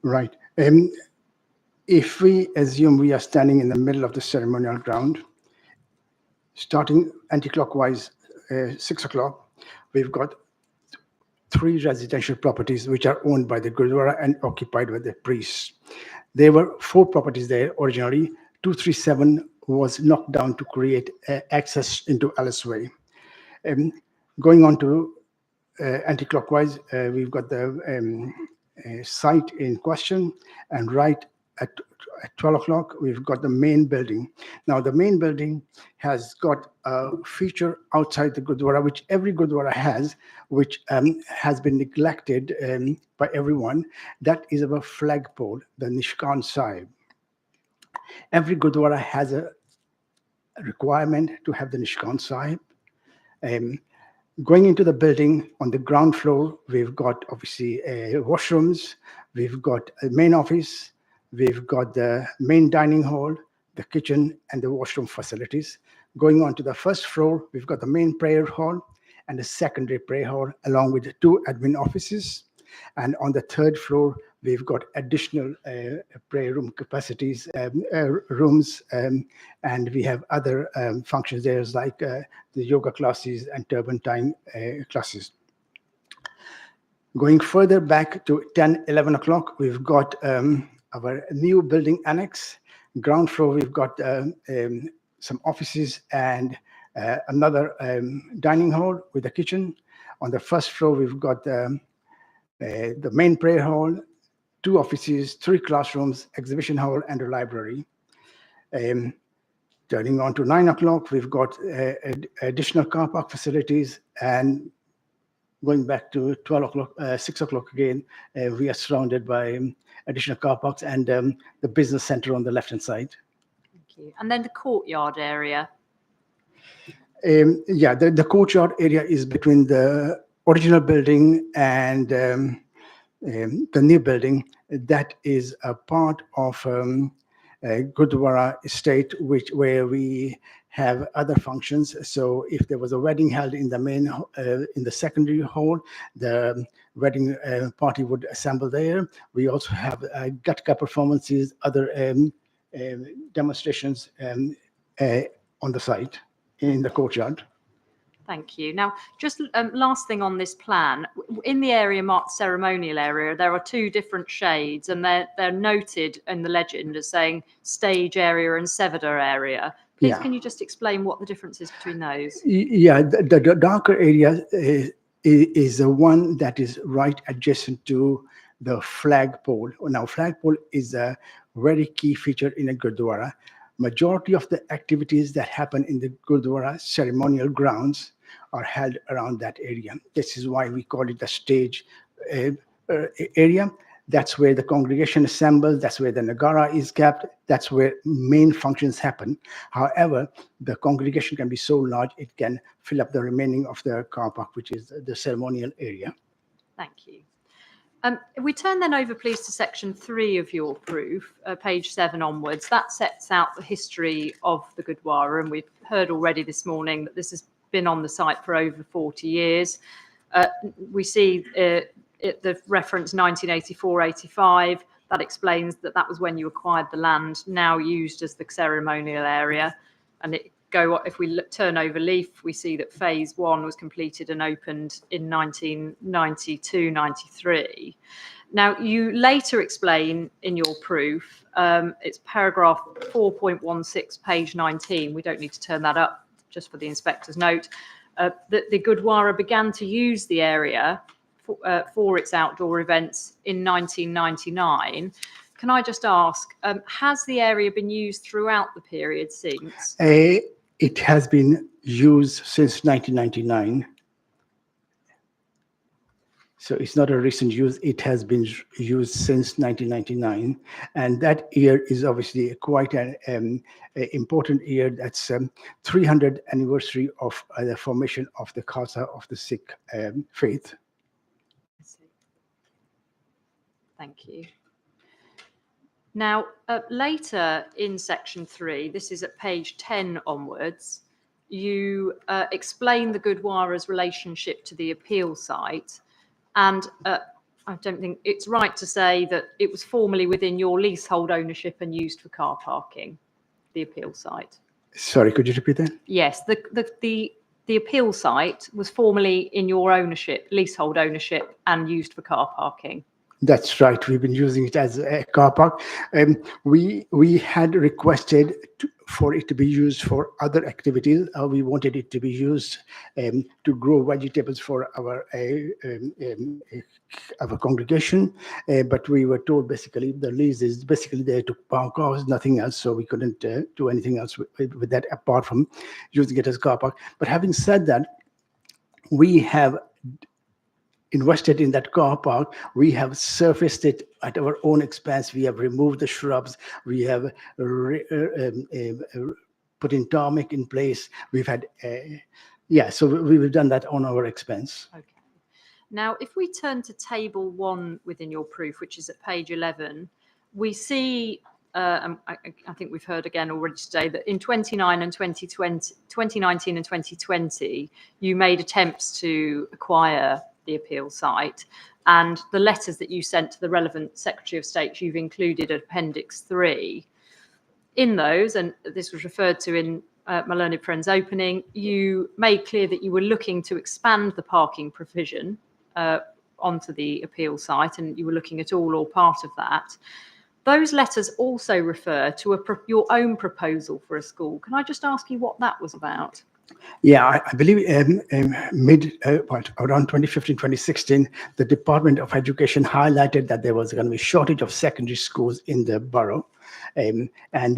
Right. If we assume we are standing in the middle of the ceremonial ground, starting anti-clockwise 6 o'clock, we've got 3 residential properties which are owned by the Gurdwara and occupied by the priests. There were 4 properties there originally. 237 was knocked down to create access into Alice Way. Going on to anti-clockwise, we've got the site in question, and right at 12 o'clock, we've got the main building. Now, the main building has got a feature outside the Gurdwara, which every Gurdwara has, which has been neglected by everyone. That is our flagpole, the Nishkan Sahib. Every Gurdwara has a requirement to have the Nishkan Sahib. Going into the building, on the ground floor, we've got obviously washrooms, we've got a main office, we've got the main dining hall, the kitchen, and the washroom facilities. Going on to the first floor, we've got the main prayer hall and the secondary prayer hall, along with 2 admin offices. And on the 3rd floor, we've got additional prayer room capacities, rooms, and we have other functions there, like the yoga classes and turban-tying classes. Going further back to 10, 11 o'clock, we've got our new building annex. Ground floor, we've got some offices and another dining hall with a kitchen. On the first floor, we've got the main prayer hall, 2 offices, 3 classrooms, exhibition hall, and a library. Turning on to 9 o'clock, we've got additional car park facilities, and going back to 12 o'clock, 6 o'clock again, we are surrounded by additional car parks and the business center on the left-hand side. Thank you. And then the courtyard area. Yeah, the courtyard area is between the original building and the new building. That is a part of Gurdwara estate, where we have other functions. So if there was a wedding held in the main, in the secondary hall, the wedding party would assemble there. We also have gatka performances, other demonstrations on the site in the courtyard. Thank you. Now, just last thing on this plan, in the area marked ceremonial area, there are 2 different shades, and they're noted in the legend as saying stage area and Sevada area. Please, Yeah. can you just explain what the difference is between those? Yeah, the darker area is the one that is right adjacent to the flagpole. Now, flagpole is a very key feature in a Gurdwara. Majority of the activities that happen in the Gurdwara ceremonial grounds are held around that area. This is why we call it the stage area. That's where the congregation assembles. That's where the Nagara is kept. That's where main functions happen. However, the congregation can be so large, it can fill up the remaining of the car park, which is the ceremonial area. Thank you. If we turn then over, please, to section 3 of your proof, page 7 onwards. That sets out the history of the Gurdwara, and we've heard already this morning that this has been on the site for over 40 years. We see the reference 1984-85. That explains that that was when you acquired the land, now used as the ceremonial area. And if we turn over leaf, we see that phase 1 was completed and opened in 1992-93. Now, you later explain in your proof, it's paragraph 4.16, page 19. We don't need to turn that up, just for the inspector's note, that the Gurdwara began to use the area for its outdoor events in 1999. Can I just ask, has the area been used throughout the period since? It has been used since 1999. So it's not a recent use. It has been used since 1999. And that year is obviously quite an important year. That's 300th anniversary of the formation of the Khalsa of the Sikh faith. Thank you. Now, later in section 3, this is at page 10 onwards, you explain the Gurdwara's relationship to the appeal site. And I don't think it's right to say that it was formerly within your leasehold ownership and used for car parking, the appeal site. Sorry, could you repeat that? Yes, the appeal site was formerly in your ownership, leasehold ownership, and used for car parking. That's right. We've been using it as a car park. We had requested for it to be used for other activities. We wanted it to be used to grow vegetables for our congregation, but we were told basically the lease is basically there to park cars, nothing else. So we couldn't do anything else with that apart from using it as a car park. But having said that, we have invested in that car park. We have surfaced it at our own expense. We have removed the shrubs. We have put in tarmac in place. We've had, so we've done that on our expense. Okay. Now, if we turn to table 1 within your proof, which is at page 11, we see, I think we've heard again already today, that in 2019 and 2020, you made attempts to acquire the appeal site, and the letters that you sent to the relevant Secretary of State, you've included Appendix 3. In those, and this was referred to in my learned friend's opening, you made clear that you were looking to expand the parking provision onto the appeal site, and you were looking at all or part of that. Those letters also refer to your own proposal for a school. Can I just ask you what that was about? Yeah, I believe around 2015, 2016, the Department of Education highlighted that there was going to be a shortage of secondary schools in the borough. And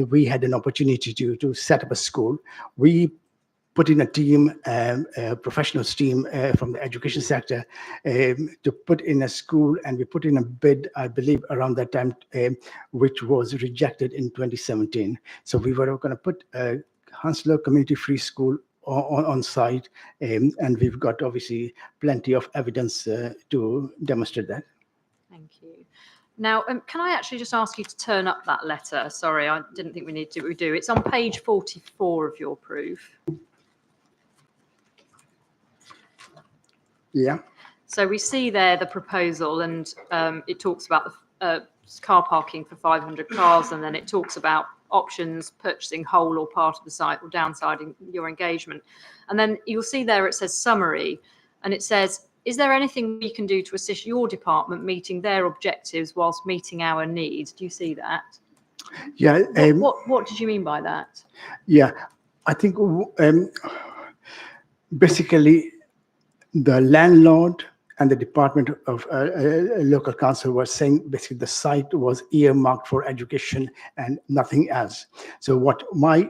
we had an opportunity to set up a school. We put in a team, a professional team from the education sector to put in a school, and we put in a bid, I believe, around that time, which was rejected in 2017. So we were going to put a Hounslow Community Free School on site, and we've got obviously plenty of evidence to demonstrate that. Thank you. Now, can I actually just ask you to turn up that letter? Sorry, I didn't think we needed to, but we do. It's on page 44 of your proof. Yeah. So we see there the proposal, and it talks about the car parking for 500 cars, and then it talks about options, purchasing whole or part of the site, or downsizing your engagement. And then you'll see there it says summary, and it says, is there anything we can do to assist your department meeting their objectives whilst meeting our needs? Do you see that? Yeah. What did you mean by that? Yeah, I think basically the landlord and the Department of Local Council were saying basically the site was earmarked for education and nothing else. So what my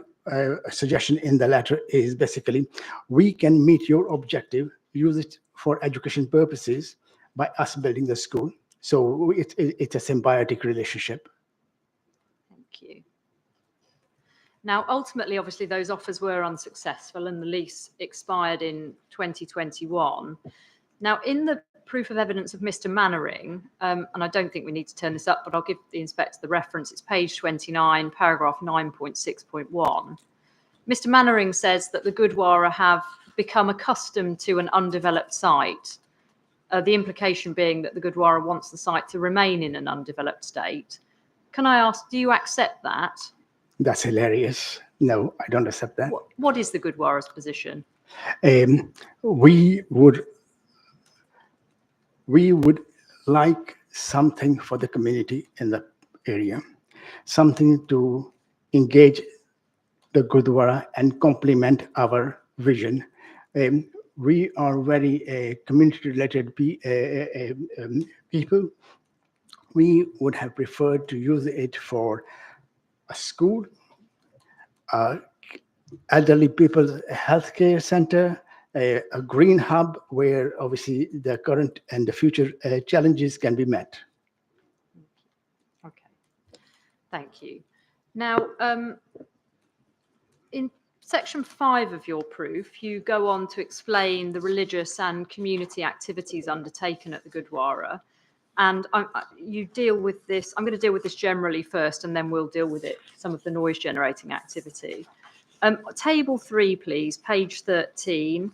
suggestion in the letter is basically, we can meet your objective, use it for education purposes by us building the school. So it's a symbiotic relationship. Thank you. Now, ultimately, obviously, those offers were unsuccessful and the lease expired in 2021. Now, in the proof of evidence of Mr. Mannering, and I don't think we need to turn this up, but I'll give the inspector the reference. It's page 29, paragraph 9.6.1. Mr. Mannering says that the Gurdwara have become accustomed to an undeveloped site, the implication being that the Gurdwara wants the site to remain in an undeveloped state. Can I ask, do you accept that? That's hilarious. No, I don't accept that. What is the Gurdwara's position? We would like something for the community in the area, something to engage the Gurdwara and complement our vision. We are very community-related people. We would have preferred to use it for a school, elderly people's healthcare center, a green hub where obviously the current and the future challenges can be met. Okay, thank you. Now, in section 5 of your proof, you go on to explain the religious and community activities undertaken at the Gurdwara. And you deal with this, I'm going to deal with this generally first, and then we'll deal with it, some of the noise generating activity. Table 3, please, page 13.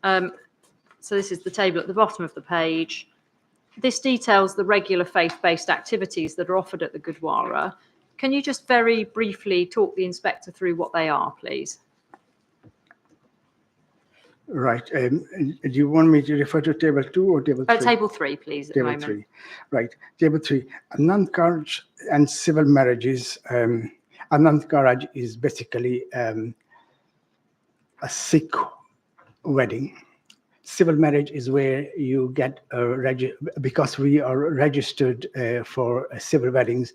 So this is the table at the bottom of the page. This details the regular faith-based activities that are offered at the Gurdwara. Can you just very briefly talk the inspector through what they are, please? Right. Do you want me to refer to table 2 or table 3? Table 3, please, at the moment. Table 3. Right. Table 3. Anand Karaj and civil marriages. Anand Karaj is basically a Sikh wedding. Civil marriage is where you get because we are registered for civil weddings.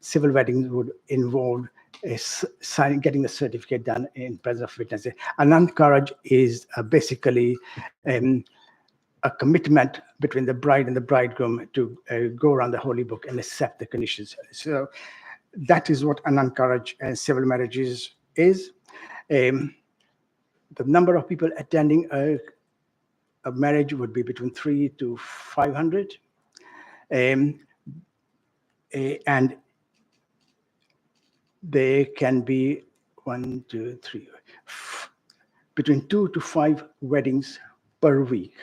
Civil weddings would involve getting the certificate done in presence of witnesses. Anand Karaj is basically a commitment between the bride and the bridegroom to go around the holy book and accept the conditions. So that is what Anand Karaj and civil marriages is. The number of people attending a marriage would be between 300 to 500. And there can be between 2 to 5 weddings per week.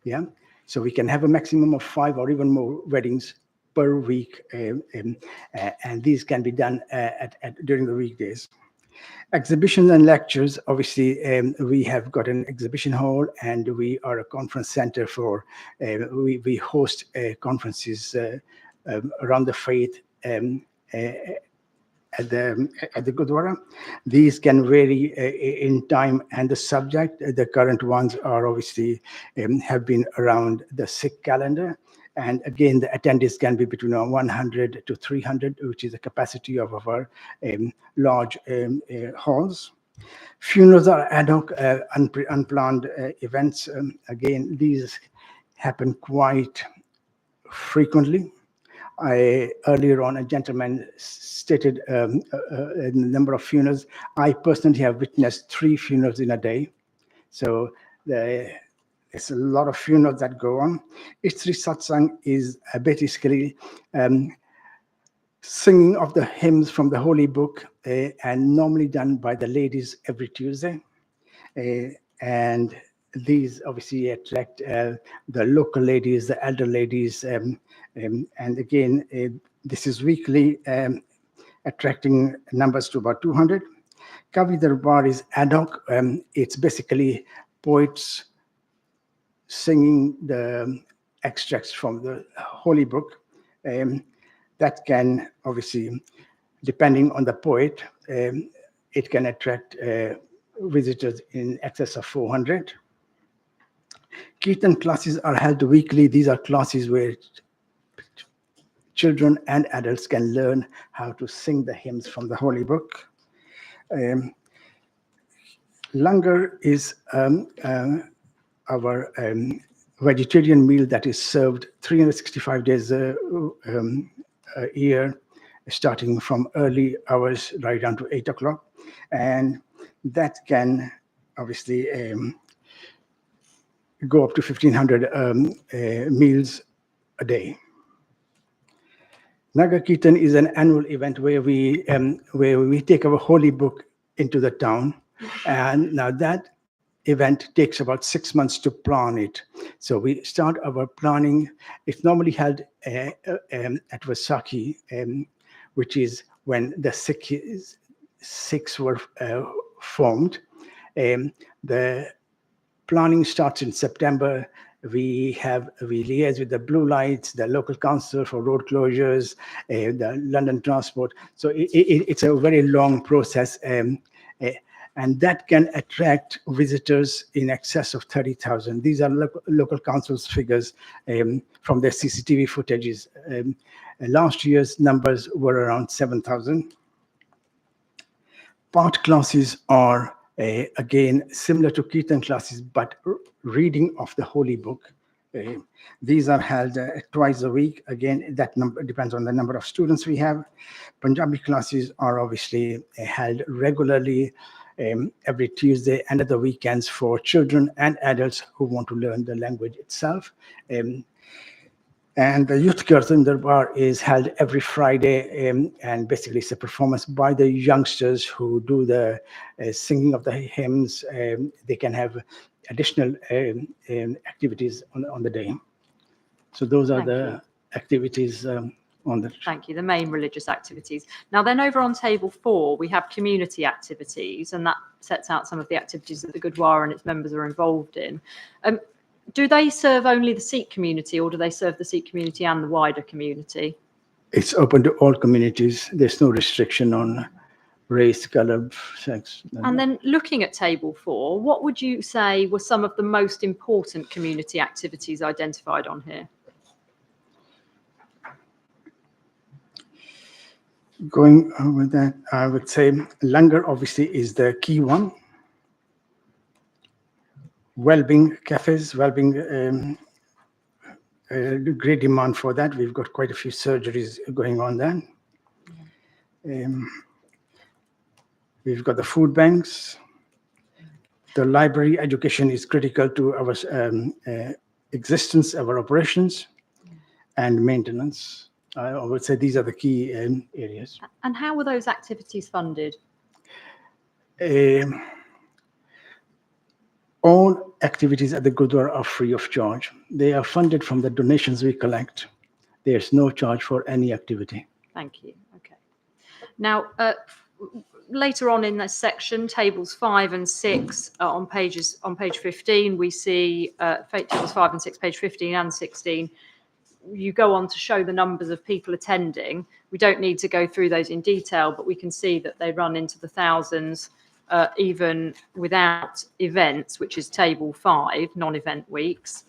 Yeah, so we can have a maximum of 5 or even more weddings per week, and these can be done during the weekdays. Exhibitions and lectures, obviously, we have got an exhibition hall, and we are a conference center for, we host conferences around the faith, and at the Gurdwara. These can vary in time and the subject. The current ones are obviously have been around the Sikh calendar. And again, the attendees can be between 100 to 300, which is the capacity of our large halls. Funerals are ad hoc, unplanned events. Again, these happen quite frequently. Earlier on, a gentleman stated a number of funerals. I personally have witnessed 3 funerals in a day. So there's a lot of funerals that go on. Istri Satsang is basically singing of the hymns from the Holy Book, and normally done by the ladies every Tuesday. And these obviously attract the local ladies, the elder ladies, and again, this is weekly, attracting numbers to about 200. Kavi Darbar is ad hoc. It's basically poets singing the extracts from the Holy Book. That can obviously, depending on the poet, it can attract visitors in excess of 400. Kirtan classes are held weekly. These are classes where children and adults can learn how to sing the hymns from the Holy Book. Langar is our vegetarian meal that is served 365 days a year, starting from early hours right down to 8 o'clock. And that can obviously go up to 1,500 meals a day. Nagar Kirtan is an annual event where we take our holy book into the town. And now that event takes about 6 months to plan it. So we start our planning. It's normally held at Vaisakhi, which is when the Sikhs were formed. The planning starts in September. We liaise with the Blue Lights, the local council for road closures, the London Transport. So it's a very long process. And that can attract visitors in excess of 30,000. These are local council's figures from their CCTV footages. Last year's numbers were around 7,000. Part classes are, again, similar to Kirtan classes, but reading of the Holy Book. These are held twice a week. Again, that number depends on the number of students we have. Punjabi classes are obviously held regularly every Tuesday and at the weekends for children and adults who want to learn the language itself. And the Youth Kirtan Darbar is held every Friday, and basically it's a performance by the youngsters who do the singing of the hymns. They can have additional activities on the day. So those are the activities on the... Thank you. The main religious activities. Now then over on table 4, we have community activities, and that sets out some of the activities that the Gurdwara and its members are involved in. Do they serve only the Sikh community, or do they serve the Sikh community and the wider community? It's open to all communities. There's no restriction on race, color, sex. And then looking at table 4, what would you say were some of the most important community activities identified on here? Going with that, I would say Langar obviously is the key one. Wellbeing cafes, wellbeing, great demand for that. We've got quite a few surgeries going on there. We've got the food banks. The library education is critical to our existence, our operations, and maintenance. I would say these are the key areas. And how were those activities funded? All activities at the Gurdwara are free of charge. They are funded from the donations we collect. There's no charge for any activity. Thank you. Okay. Now, later on in this section, tables 5 and 6 on page 15, we see tables 5 and 6, page 15 and 16. you go on to show the numbers of people attending. We don't need to go through those in detail, but we can see that they run into the thousands, even without events, which is table 5, non-event weeks.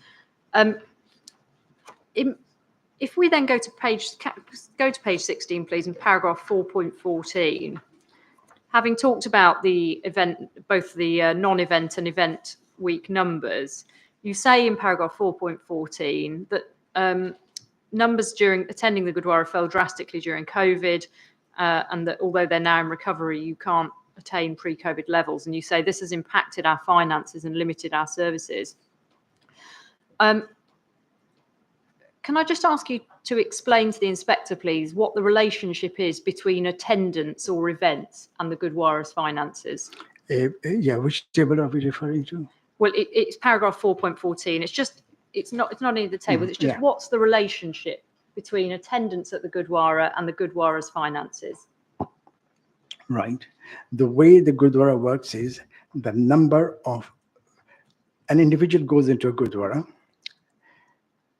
If we then go to page 16, please, in paragraph 4.14, having talked about the event, both the non-event and event week numbers, you say in paragraph 4.14 that numbers during attending the Gurdwara fell drastically during COVID, and that although they're now in recovery, you can't attain pre-COVID levels. And you say this has impacted our finances and limited our services. Can I just ask you to explain to the inspector, please, what the relationship is between attendance or events and the Gurdwara's finances? Yeah, which table are we referring to? Well, it's paragraph 4.14. It's not in the table. It's just yeah. What's the relationship between attendance at the Gurdwara and the Gurdwara's finances? Right. The way the Gurdwara works is the number of an individual goes into a Gurdwara.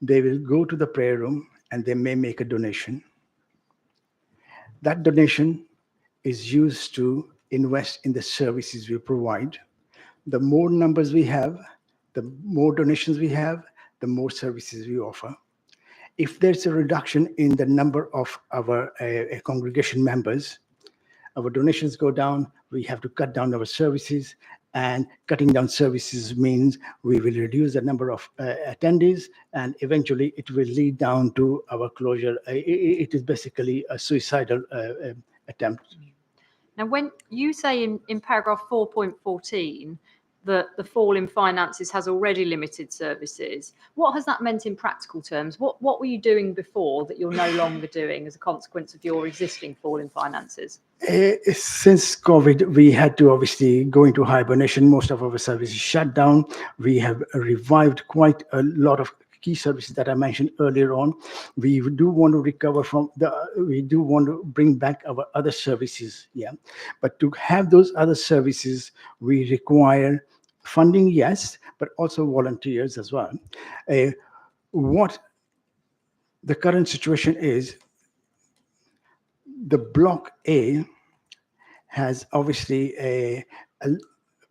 They will go to the prayer room and they may make a donation. That donation is used to invest in the services we provide. The more numbers we have, the more donations we have, the more services we offer. If there's a reduction in the number of our congregation members, our donations go down, we have to cut down our services, and cutting down services means we will reduce the number of attendees, and eventually it will lead down to our closure. It is basically a suicidal attempt. Now, when you say in paragraph 4.14 that the fall in finances has already limited services, what has that meant in practical terms? What were you doing before that you're no longer doing as a consequence of your existing fall in finances? Since COVID, we had to obviously go into hibernation. Most of our services shut down. We have revived quite a lot of key services that I mentioned earlier on. We do want to recover from we do want to bring back our other services, yeah. But to have those other services, we require funding, yes, but also volunteers as well. What the current situation is, the Block A has obviously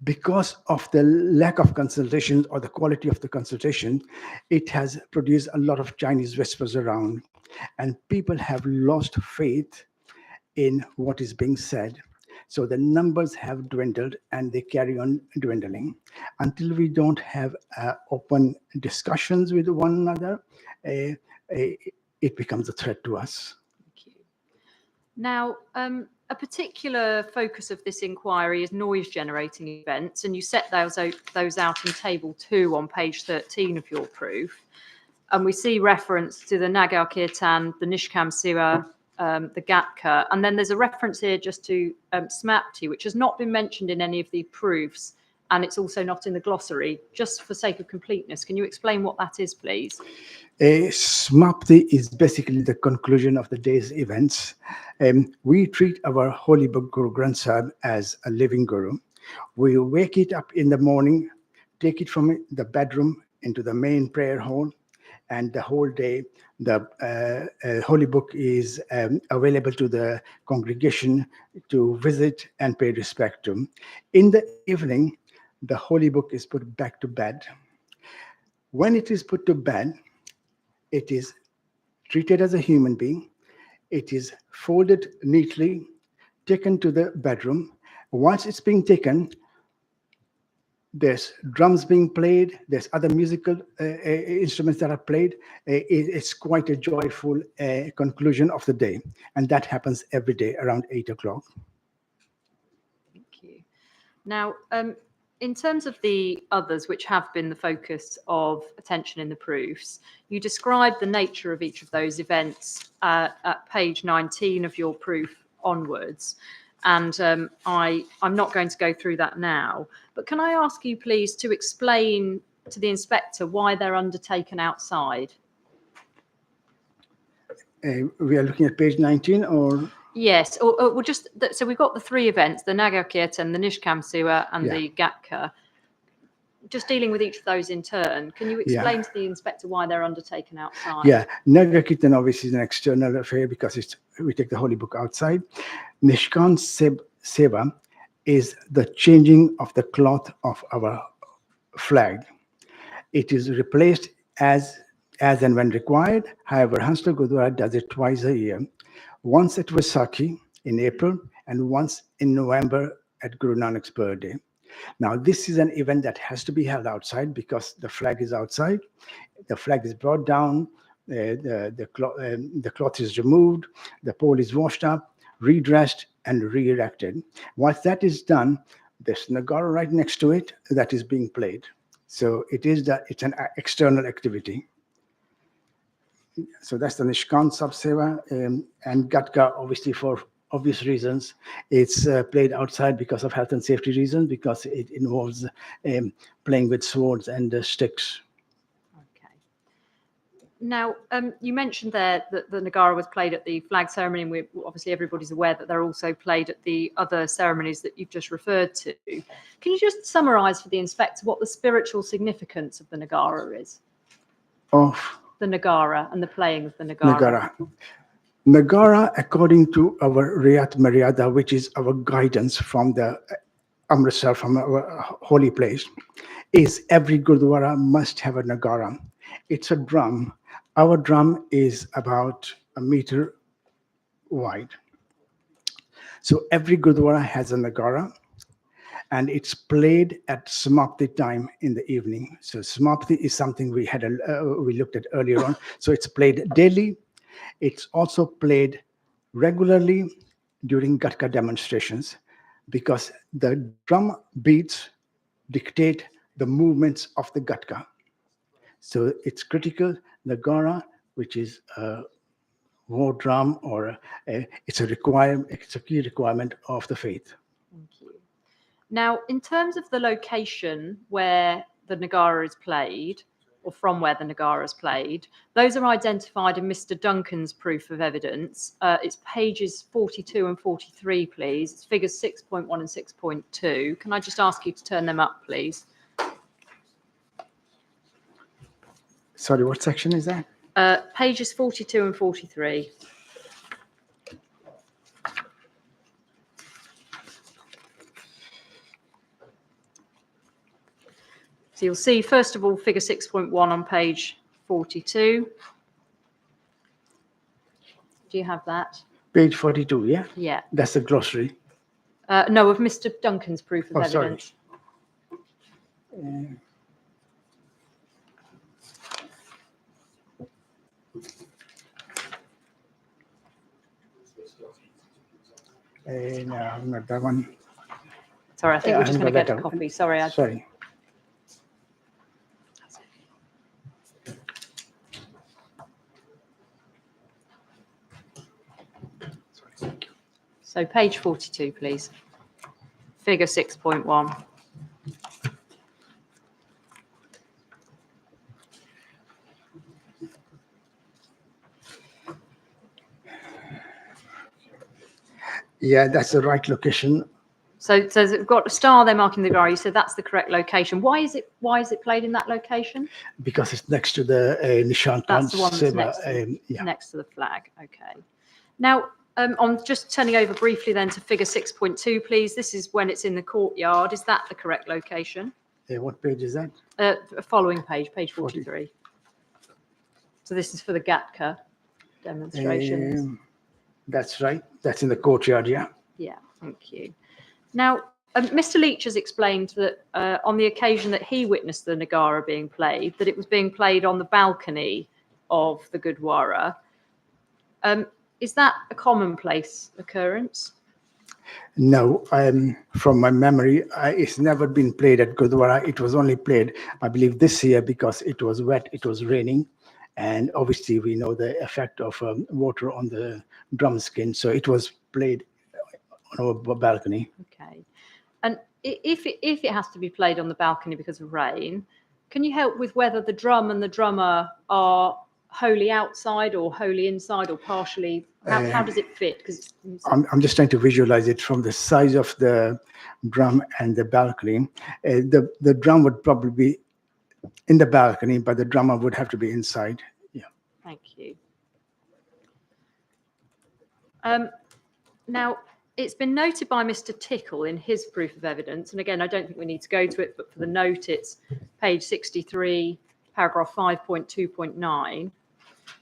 because of the lack of consultation or the quality of the consultation, it has produced a lot of Chinese whispers around, and people have lost faith in what is being said. So the numbers have dwindled and they carry on dwindling. Until we don't have open discussions with one another, it becomes a threat to us. Thank you. Now, a particular focus of this inquiry is noise generating events, and you set those out in table 2 on page 13 of your proof. And we see reference to the Nagar Kirtan, the Nishkam Siva, the Gatka, and then there's a reference here just to Smapti, which has not been mentioned in any of the proofs, and it's also not in the glossary. Just for sake of completeness, can you explain what that is, please? Smapti is basically the conclusion of the day's events. We treat our holy book Guru Granth Sahib as a living guru. We wake it up in the morning, take it from the bedroom into the main prayer hall, and the whole day the holy book is available to the congregation to visit and pay respect to. In the evening, the holy book is put back to bed. When it is put to bed, it is treated as a human being. It is folded neatly, taken to the bedroom. Once it's being taken, there's drums being played, there's other musical instruments that are played. It's quite a joyful conclusion of the day. And that happens every day around 8 o'clock. Thank you. Now, in terms of the others, which have been the focus of attention in the proofs, you describe the nature of each of those events at page 19 of your proof onwards. And I'm not going to go through that now, but can I ask you please to explain to the inspector why they're undertaken outside? We are looking at page 19 or? Yes, or we'll just, so we've got the 3 events, the Nagar Kirtan, the Nishkam Siva and the Gatka. just dealing with each of those in turn, can you explain to the inspector why they're undertaken outside? Yeah, Nagar Kirtan obviously is an external affair because we take the holy book outside. Nishkan Seva is the changing of the cloth of our flag. It is replaced as and when required. However, Hansdale Gurdwara does it twice a year. Once at Vaisakhi in April and once in November at Guru Nanak's birthday. Now, this is an event that has to be held outside because the flag is outside. The flag is brought down, the cloth is removed, the pole is washed up, redressed, and re-erected. Once that is done, there's Nagara right next to it that is being played. So it's an external activity. So that's the Nishkan Sabseva, and Gatka, obviously for obvious reasons, it's played outside because of health and safety reasons, because it involves playing with swords and sticks. Okay. Now, you mentioned there that the Nagara was played at the flag ceremony, and obviously everybody's aware that they're also played at the other ceremonies that you've just referred to. Can you just summarise for the inspector what the spiritual significance of the Nagara is? Of the Nagara and the playing of the Nagara. Nagara, according to our Riyat Maryada, which is our guidance from the Amritsar, from our holy place, is every Gurdwara must have a Nagara. It's a drum. Our drum is about a meter wide. So every Gurdwara has a Nagara, and it's played at Samapti time in the evening. So Samapti is something we looked at earlier on. So it's played daily. It's also played regularly during Gatka demonstrations because the drum beats dictate the movements of the Gatka. So it's critical. Nagara, which is a war drum, or it's a key requirement of the faith. Thank you. Now, in terms of the location where the Nagara is played, or from where the Nagara is played, those are identified in Mr. Duncan's proof of evidence. It's pages 42 and 43, please. It's figures 6.1 and 6.2. Can I just ask you to turn them up, please? Sorry, what section is that? Pages 42 and 43. So you'll see, first of all, figure 6.1 on page 42. Do you have that? Page 42, yeah? Yeah. That's the glossary. No, of Mr. Duncan's proof of evidence. Sorry. No, not that one. Sorry, I think we're just going to get a copy. Sorry. Sorry. So page 42, please. Figure 6.1. Yeah, that's the right location. So we've got a star there marking the Nagara. You said that's the correct location. Why is it played in that location? Because it's next to the Nishan. That's the one that's next to the flag. Okay. Now, I'm just turning over briefly then to figure 6.2, please. This is when it's in the courtyard. Is that the correct location? What page is that? Following page 43. So this is for the Gatka demonstrations. That's right. That's in the courtyard, yeah. Yeah, thank you. Now, Mr. Leach has explained that on the occasion that he witnessed the Nagara being played, that it was being played on the balcony of the Gurdwara. Is that a commonplace occurrence? No, from my memory, it's never been played at Gurdwara. It was only played, I believe, this year because it was wet, it was raining. And obviously, we know the effect of water on the drum skin. So it was played on a balcony. Okay. And if it has to be played on the balcony because of rain, can you help with whether the drum and the drummer are wholly outside or wholly inside or partially? How does it fit? Because I'm just trying to visualize it from the size of the drum and the balcony. The drum would probably be in the balcony, but the drummer would have to be inside. Yeah. Thank you. Now, it's been noted by Mr. Tickle in his proof of evidence, and again, I don't think we need to go to it, but for the note, it's page 63, paragraph 5.2.9.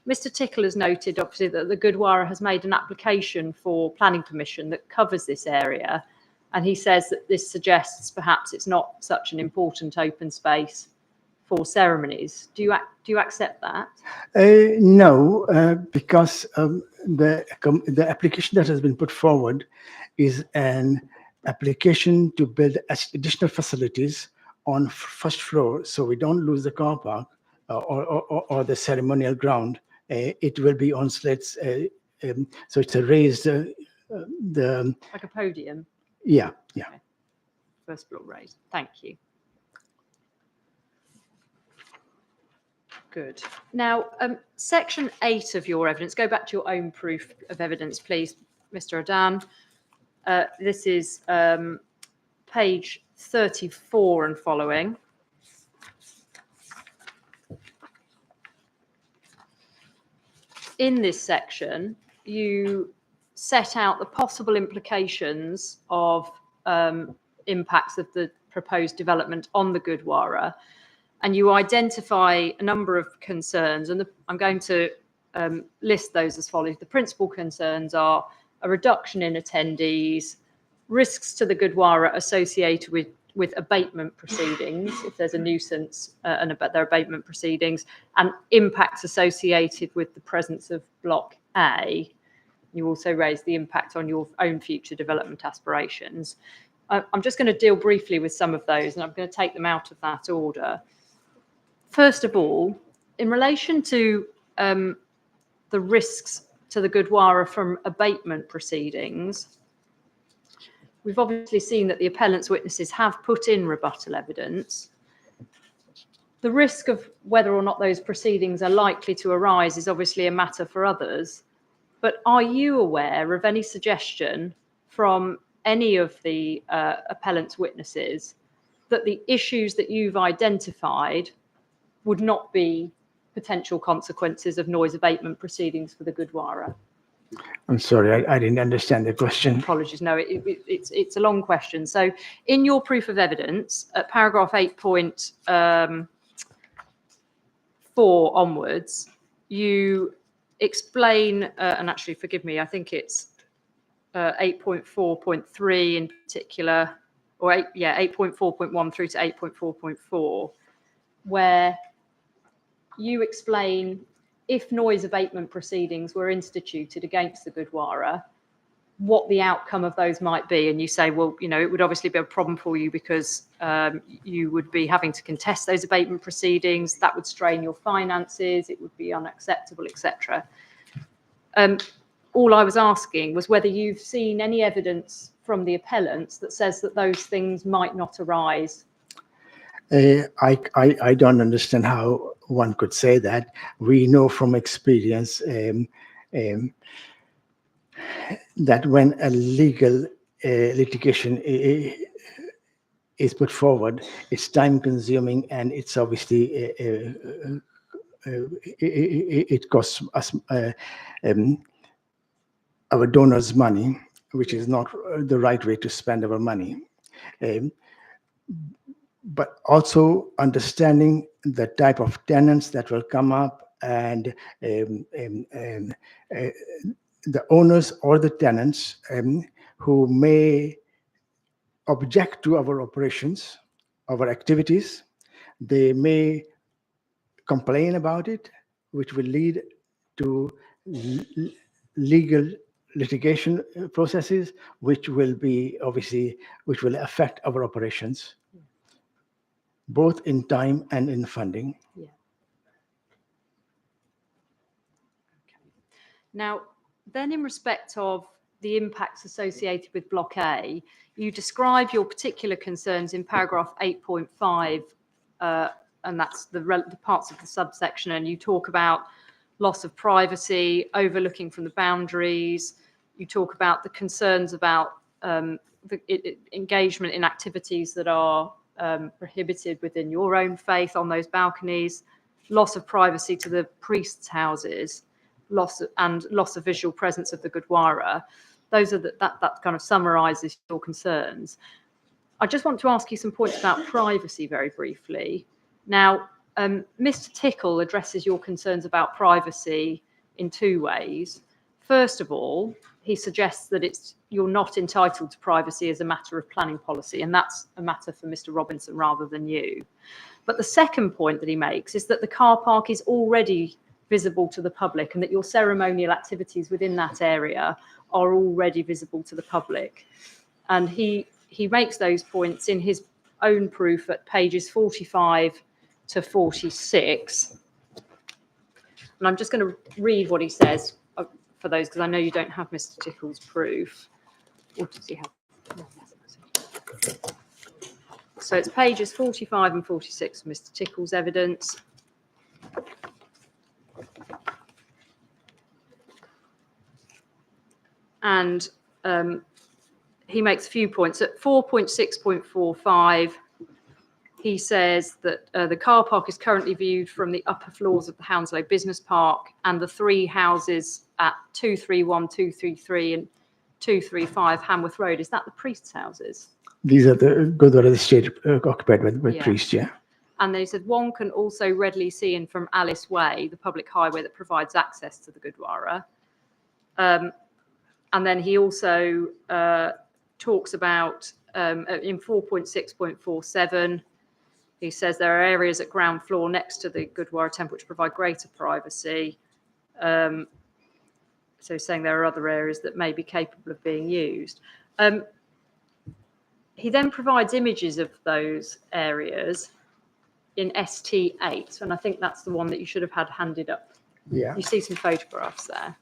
Mr. Tickle has noted, obviously, that the Gurdwara has made an application for planning permission that covers this area, and he says that this suggests perhaps it's not such an important open space for ceremonies. Do you accept that? No, because the application that has been put forward is an application to build additional facilities on first floor, so we don't lose the car park or the ceremonial ground. It will be on slats, so it's a raised like a podium. Yeah. Okay. First floor raised. Thank you. Good. Now, section 8 of your evidence, go back to your own proof of evidence, please, Mr. Adan. This is page 34 and following. In this section, you set out the possible implications of impacts of the proposed development on the Gurdwara, and you identify a number of concerns, and I'm going to list those as follows. The principal concerns are a reduction in attendees, risks to the Gurdwara associated with abatement proceedings, if there's a nuisance and there are abatement proceedings, and impacts associated with the presence of Block A. You also raise the impact on your own future development aspirations. I'm just going to deal briefly with some of those, and I'm going to take them out of that order. First of all, in relation to the risks to the Gurdwara from abatement proceedings, we've obviously seen that the appellant's witnesses have put in rebuttal evidence. The risk of whether or not those proceedings are likely to arise is obviously a matter for others. But are you aware of any suggestion from any of the appellant's witnesses that the issues that you've identified would not be potential consequences of noise abatement proceedings for the Gurdwara? I'm sorry, I didn't understand the question. Apologies, no, it's a long question. So in your proof of evidence, at paragraph 8.4 onwards, you explain, and actually forgive me, I think it's 8.4.3 in particular, or 8.4.1 through to 8.4.4, where you explain if noise abatement proceedings were instituted against the Gurdwara, what the outcome of those might be. And you say, well, you know, it would obviously be a problem for you because you would be having to contest those abatement proceedings. That would strain your finances. It would be unacceptable, etc. All I was asking was whether you've seen any evidence from the appellants that says that those things might not arise. I don't understand how one could say that. We know from experience that when a legal litigation is put forward, it's time consuming, and it's obviously it costs us our donors money, which is not the right way to spend our money. But also understanding the type of tenants that will come up, and the owners or the tenants who may object to our operations, our activities. They may complain about it, which will lead to legal litigation processes, which will be obviously, which will affect our operations, both in time and in funding. Yeah. Okay. Now, then in respect of the impacts associated with Block A, you describe your particular concerns in paragraph 8.5, and that's the parts of the subsection, and you talk about loss of privacy, overlooking from the boundaries. You talk about the concerns about engagement in activities that are prohibited within your own faith on those balconies, loss of privacy to the priests' houses, loss of visual presence of the Gurdwara. Those are that kind of summarises your concerns. I just want to ask you some points about privacy very briefly. Now, Mr. Tickle addresses your concerns about privacy in two ways. First of all, he suggests that you're not entitled to privacy as a matter of planning policy, and that's a matter for Mr. Robinson rather than you. But the second point that he makes is that the car park is already visible to the public and that your ceremonial activities within that area are already visible to the public. And he makes those points in his own proof at pages 45 to 46. And I'm just going to read what he says for those, because I know you don't have Mr. Tickle's proof. Or does he have? So it's pages 45 and 46 of Mr. Tickle's evidence. And he makes a few points. At 4.6.45, he says that the car park is currently viewed from the upper floors of the Hounslow Business Park, and the three houses at 231, 233 and 235 Hanworth Road. Is that the priests' houses? These are the Gurdwara estate occupied by priests, yeah. And then he said one can also readily see in from Alice Way, the public highway that provides access to the Gurdwara. And then he also talks about in 4.6.47, he says there are areas at ground floor next to the Gurdwara temple which provide greater privacy. So he's saying there are other areas that may be capable of being used. He then provides images of those areas in ST8, and I think that's the one that you should have had handed up. Yeah. You see some photographs there.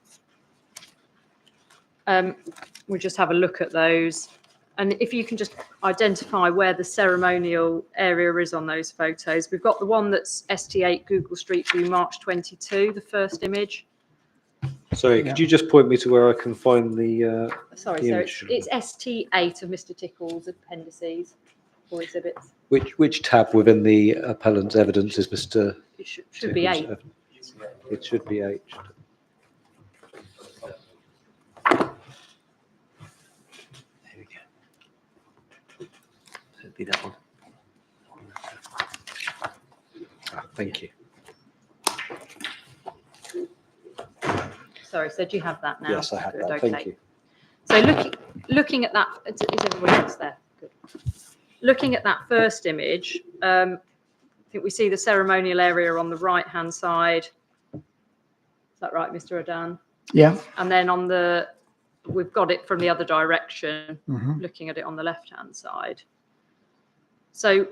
We'll just have a look at those. And if you can just identify where the ceremonial area is on those photos. We've got the one that's ST8 Google Street View, March 22, the first image. Sorry, could you just point me to where I can find the Sorry, the so image? it's ST8 of Mr. Tickle's appendices or exhibits. Which tab within the appellant's evidence is Mr. It should be 8. It should be 8. Be that one. Thank you. Sorry, so do you have that now? Yes, I have Good, that. okay. Thank you. So looking at that, is everybody else there? Good. Looking at that first image, I think we see the ceremonial area on the right-hand side. Is that right, Mr. Adan? Yeah. And then we've got it from the other direction, looking at it on the left-hand side. So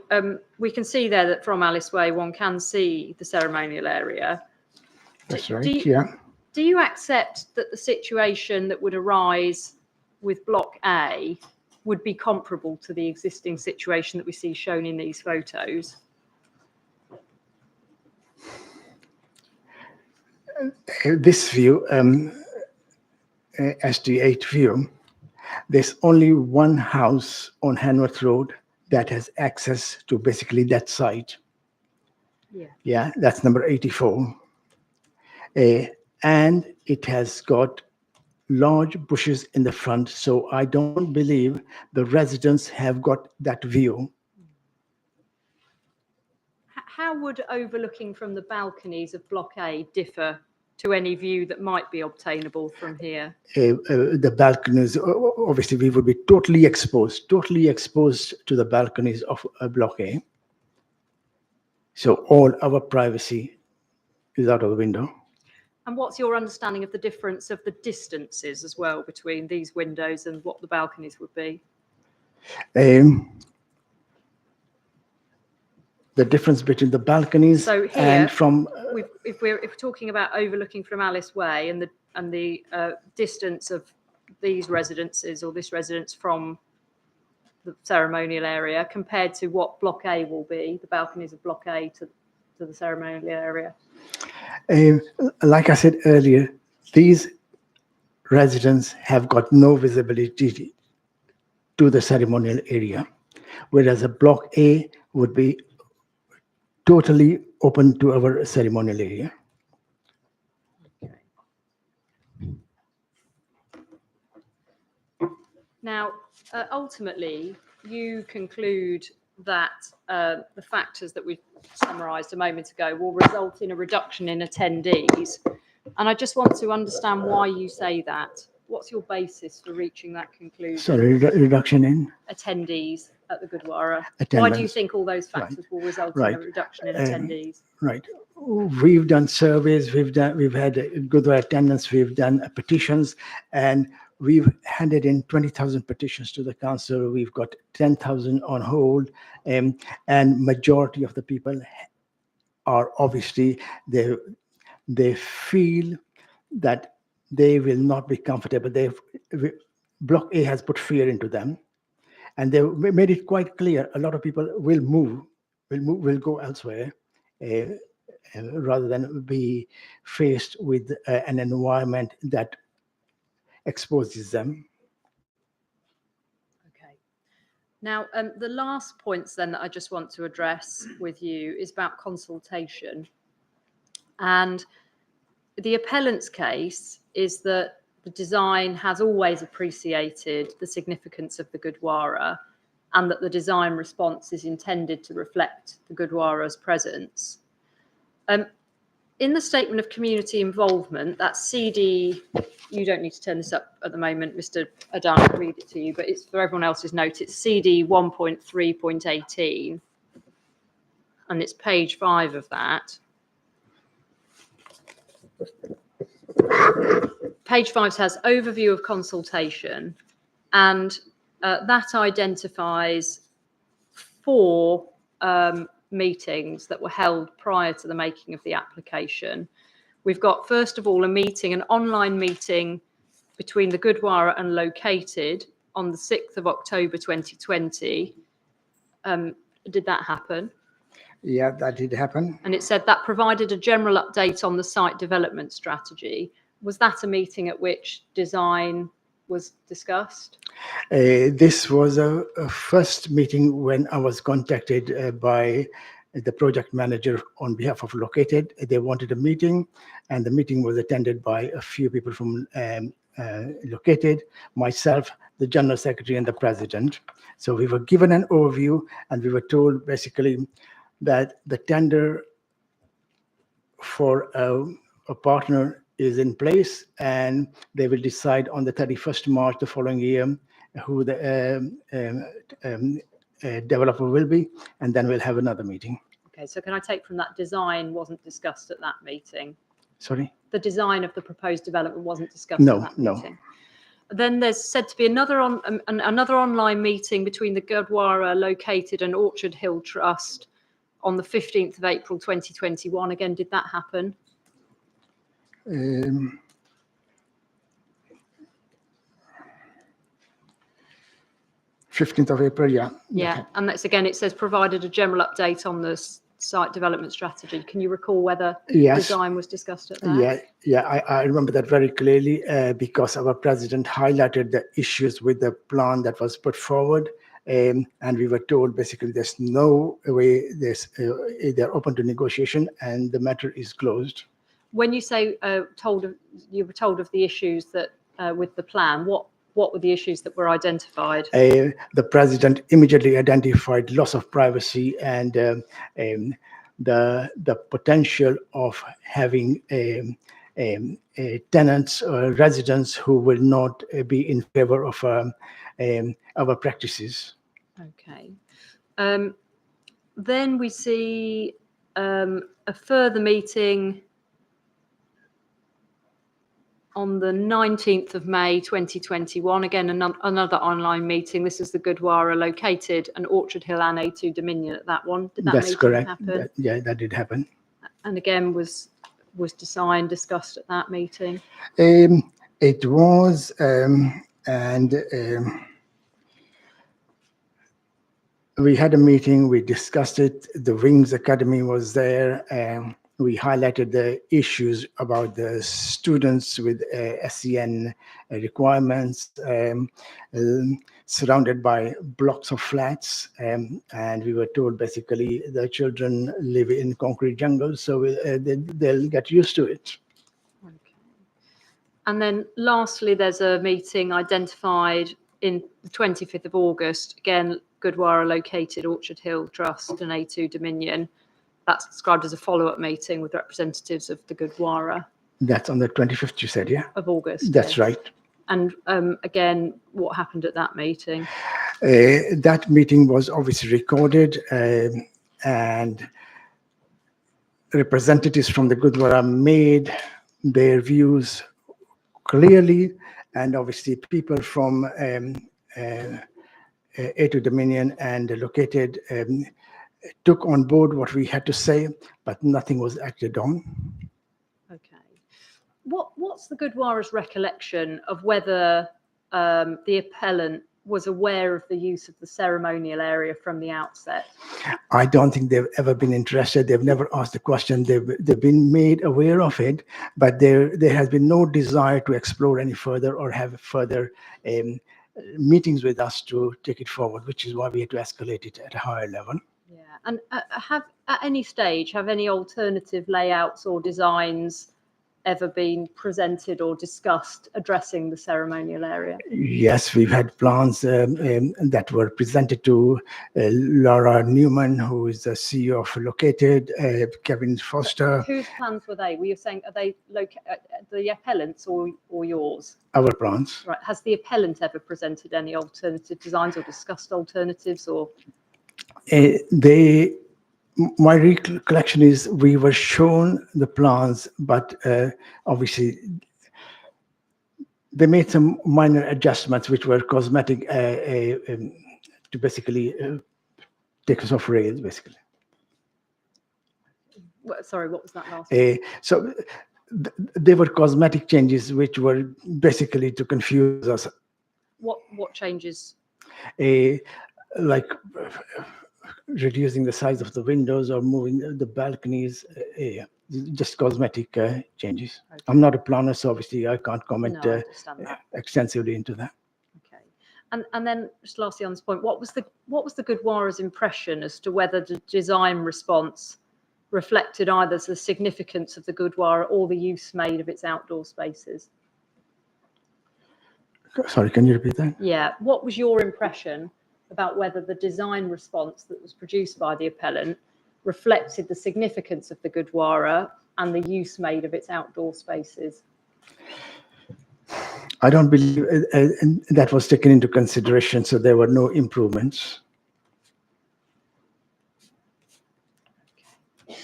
we can see there that from Alice Way, one can see the ceremonial area. That's right, yeah. Do you accept that the situation that would arise with Block A would be comparable to the existing situation that we see shown in these photos? This view, ST8 view, there's only one house on Hanworth Road that has access to basically that site. Yeah, that's number 84. And it has got large bushes in the front, so I don't believe the residents have got that view. How would overlooking from the balconies of Block A differ to any view that might be obtainable from here? The balconies, obviously, we would be totally exposed to the balconies of Block A. So all our privacy is out of the window. And what's your understanding of the difference of the distances as well between these windows and what the balconies would be? The difference between the balconies and from if we're talking about overlooking from Alice Way and the distance of these residences or this residence from the ceremonial area compared to what Block A will be, the balconies of Block A to to the ceremonial area? Like I said earlier, these residents have got no visibility to the ceremonial area, whereas a Block A would be totally open to our ceremonial area. Now, ultimately, you conclude that the factors that we summarised a moment ago will result in a reduction in attendees. And I just want to understand why you say that. What's your basis for reaching that conclusion? Sorry, reduction in attendees at the Gurdwara. attendance. Why do you think all those factors will result in a Right. reduction in attendees? Right. We've done surveys, we've had Gurdwara attendance, we've done petitions, and we've handed in 20,000 petitions to the council. We've got 10,000 on hold, and majority of the people are obviously they feel that they will not be comfortable. Block A has put fear into them, and they made it quite clear. A lot of people will go elsewhere, rather than be faced with an environment that exposes them. Okay. Now, the last points then that I just want to address with you is about consultation. And the appellant's case is that the design has always appreciated the significance of the Gurdwara and that the design response is intended to reflect the Gurdwara's presence. In the statement of community involvement, that CD, you don't need to turn this up at the moment, Mr. Adan, I'll read it to you, but it's for everyone else's note. It's CD 1.3.18, and it's page 5 of that. Page 5 says overview of consultation, and that identifies 4 meetings that were held prior to the making of the application. We've got, first of all, an online meeting between the Gurdwara and Located on the 6th of October 2020. Did that happen? Yeah, that did happen. And it said that provided a general update on the site development strategy. Was that a meeting at which design was discussed? This was a first meeting when I was contacted by the project manager on behalf of Located. They wanted a meeting, and the meeting was attended by a few people from Located, myself, the general secretary, and the president. So we were given an overview, and we were told basically that the tender for a partner is in place, and they will decide on the 31st March the following year who the developer will be, and then we'll have another meeting. Okay, so can I take from that design wasn't discussed at that meeting? Sorry? The design of the proposed development wasn't discussed No, at that no. meeting? Then there's said to be another online meeting between the Gurdwara Located and Orchard Hill Trust on the 15th of April 2021. Again, did that happen? 15th of April, yeah. Yeah, and that's again, it says provided a general update on the site development strategy. Can you recall whether design was discussed at that? Yeah, I remember that very clearly because our president highlighted the issues with the plan that was put forward, and we were told basically there's no way they're open to negotiation and the matter is closed. When you say you were told of the issues that with the plan, what were the issues that were identified? The president immediately identified loss of privacy and the potential of having tenants or residents who will not be in favor of our practices. Okay. Then we see a further meeting on the 19th of May 2021, again another online meeting. This is the Gurdwara Located and Orchard Hill and A2 Dominion at that one. Did that That's meeting correct. happen? That did happen. And again, was design discussed at that meeting? It was, and We had a meeting, we discussed it, the Wings Academy was there, we highlighted the issues about the students with SEN requirements, surrounded by blocks of flats, and we were told basically the children live in concrete jungles, so they'll get used to it. And then lastly, there's a meeting identified in the 25th of August, again, Gurdwara located Orchard Hill Trust and A2 Dominion. That's described as a follow-up meeting with representatives of the Gurdwara. That's on the 25th, you said, yeah? Of August. That's yes. right. And again, what happened at that meeting? That meeting was obviously recorded, and representatives from the Gurdwara made their views clearly, and obviously people from A2 Dominion and located took on board what we had to say, but nothing was acted on. Okay. What's the Gurdwara's recollection of whether the appellant was aware of the use of the ceremonial area from the outset? I don't think they've ever been interested. They've never asked the question. They've been made aware of it, but there has been no desire to explore any further or have further meetings with us to take it forward, which is why we had to escalate it at a higher level. Yeah, and have at any stage, have any alternative layouts or designs ever been presented or discussed addressing the ceremonial area? Yes, we've had plans that were presented to Laura Newman, who is the CEO of Located, Kevin Foster. Whose plans were they? Were you saying, are they the appellants or yours? Our plans. Right. Has the appellant ever presented any alternative designs or discussed alternatives or? My recollection is we were shown the plans, but obviously they made some minor adjustments which were cosmetic to basically take us off rails, basically. Sorry, what was that last? So they were cosmetic changes which were basically to confuse us. What changes? Like reducing the size of the windows or moving the balconies, just cosmetic changes. Okay. I'm not a planner, so obviously I can't comment extensively into that. Okay, and then just lastly on this point, what was the Gurdwara's impression as to whether the design response reflected either the significance of the Gurdwara or the use made of its outdoor spaces? Sorry, can you repeat that? Yeah, what was your impression about whether the design response that was produced by the appellant reflected the significance of the Gurdwara and the use made of its outdoor spaces? I don't believe that was taken into consideration, so there were no improvements. Okay,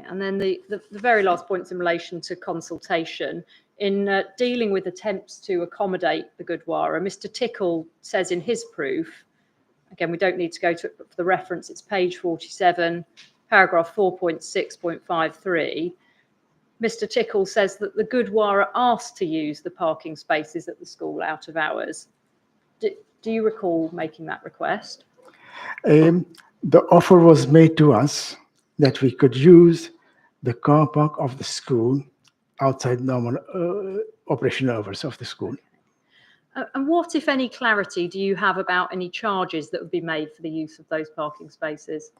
and then the very last points in relation to consultation. In dealing with attempts to accommodate the Gurdwara, Mr. Tickle says in his proof, again, we don't need to go to it, but for the reference, it's page 47, paragraph 4.6.53. Mr. Tickle says that the Gurdwara asked to use the parking spaces at the school out of hours. Do you recall making that request? The offer was made to us that we could use the car park of the school outside normal operational hours of the school. And what, if any, clarity do you have about any charges that would be made for the use of those parking spaces?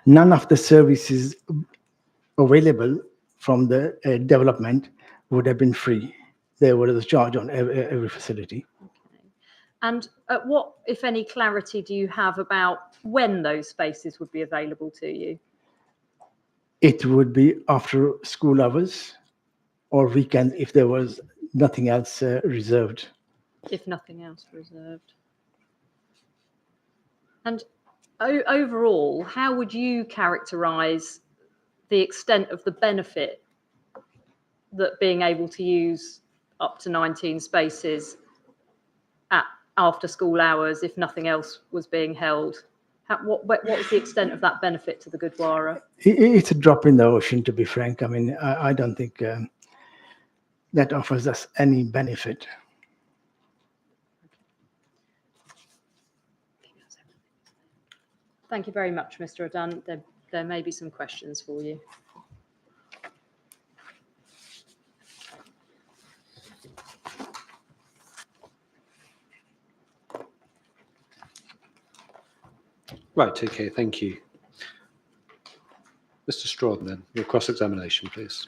None of the services available from the development would have been free. There was a charge on every facility. Okay. And what, if any, clarity do you have about when those spaces would be available to you? It would be after school hours or weekend if there was nothing else reserved. If nothing else reserved. And overall, how would you characterize the extent of the benefit that being able to use up to 19 spaces at after school hours, if nothing else was being held? What was the extent of that benefit to the Gurdwara? It's a drop in the ocean, to be frank. I mean, I don't think that offers us any benefit. Thank you very much, Mr. Adan. There may be some questions for you. Right, okay, thank you. Mr. Strawn, then, your cross-examination, please.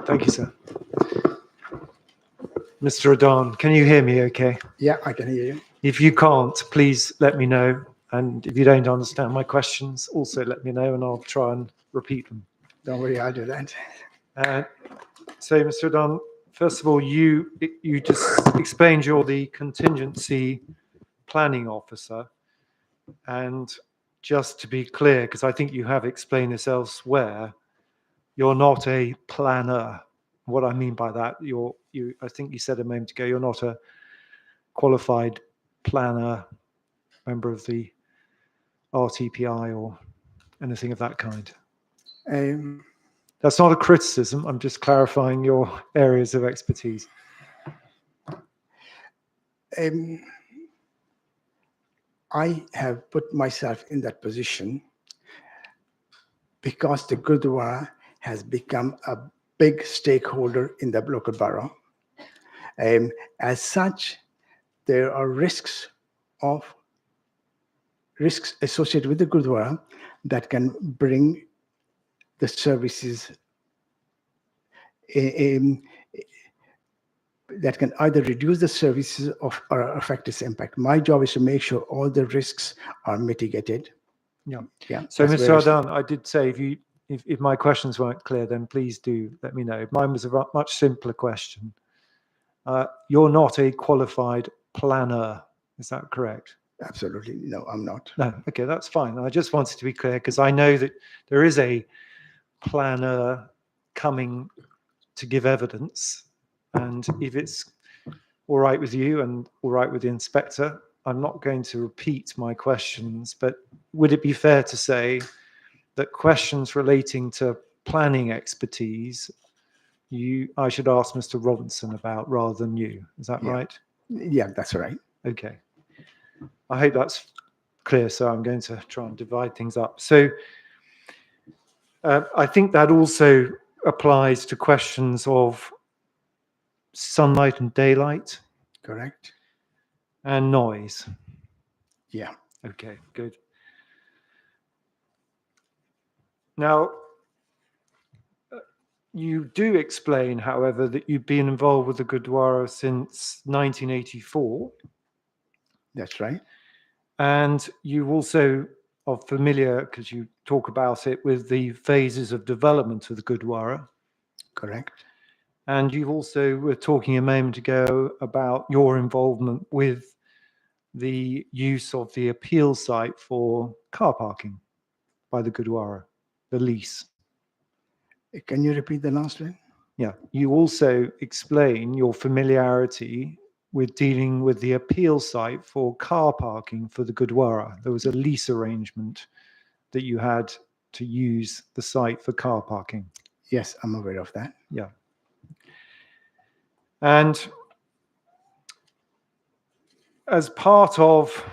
Thank you, sir. Mr. Adan, can you hear me okay? Yeah, I can hear you. If you can't, please let me know. And if you don't understand my questions, also let me know and I'll try and repeat them. Don't worry, I'll do that. So, Mr. Adan, first of all, you just explained you're the contingency planning officer. And just to be clear, because I think you have explained this elsewhere, you're not a planner. What I mean by that, I think you said a moment ago, you're not a qualified planner, member of the RTPI or anything of that kind. That's not a criticism. I'm just clarifying your areas of expertise. I have put myself in that position because the Gurdwara has become a big stakeholder in the local borough. As such, there are risks associated with the Gurdwara that can bring the services that can either reduce the services or affect its impact. My job is to make sure all the risks are mitigated. Yeah. Yeah. So, Mr. Adan, I did say if my questions weren't clear, then please do let me know. Mine was a much simpler question. You're not a qualified planner, is that correct? Absolutely. No, I'm not. No. Okay, that's fine. I just wanted to be clear because I know that there is a planner coming to give evidence. And if it's all right with you and all right with the inspector, I'm not going to repeat my questions, but would it be fair to say that questions relating to planning expertise, I should ask Mr. Robinson about rather than you? Is that right? Yeah, that's right. Okay. I hope that's clear, so I'm going to try and divide things up. So I think that also applies to questions of sunlight and daylight. Correct. And noise. Yeah. Okay, good. Now, you do explain, however, that you've been involved with the Gurdwara since 1984. That's right. And you also are familiar, because you talk about it, with the phases of development of the Gurdwara. Correct. And you also were talking a moment ago about your involvement with the use of the appeal site for car parking by the Gurdwara, the lease. Can you repeat the last one? Yeah. You also explain your familiarity with dealing with the appeal site for car parking for the Gurdwara. There was a lease arrangement that you had to use the site for car parking. Yes, I'm aware of that. Yeah. And as part of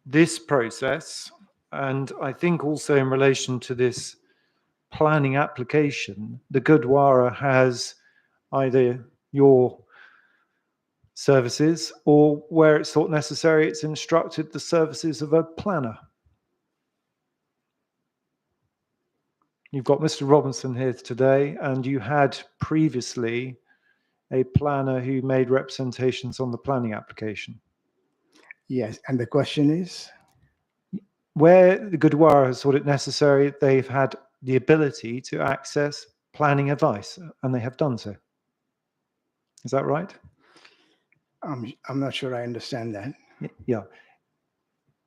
this process, and I think also in relation to this planning application, the Gurdwara has either your services or, where it's thought necessary, it's instructed the services of a planner. You've got Mr. Robinson here today, and you had previously a planner who made representations on the planning application. Yes, and the question is? Where the Gurdwara has thought it necessary, they've had the ability to access planning advice, and they have done so. Is that right? I'm not sure I understand that. Yeah.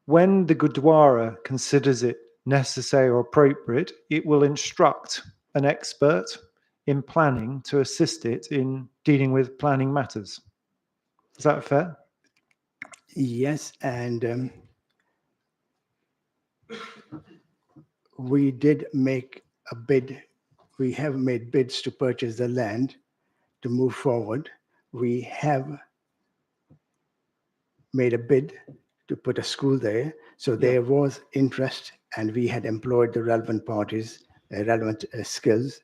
When the Gurdwara considers it necessary or appropriate, it will instruct an expert in planning to assist it in dealing with planning matters. Is that fair? Yes, and we did make a bid. We have made bids to purchase the land to move forward. We have made a bid to put a school there. So there was interest, and we had employed the relevant parties, relevant skills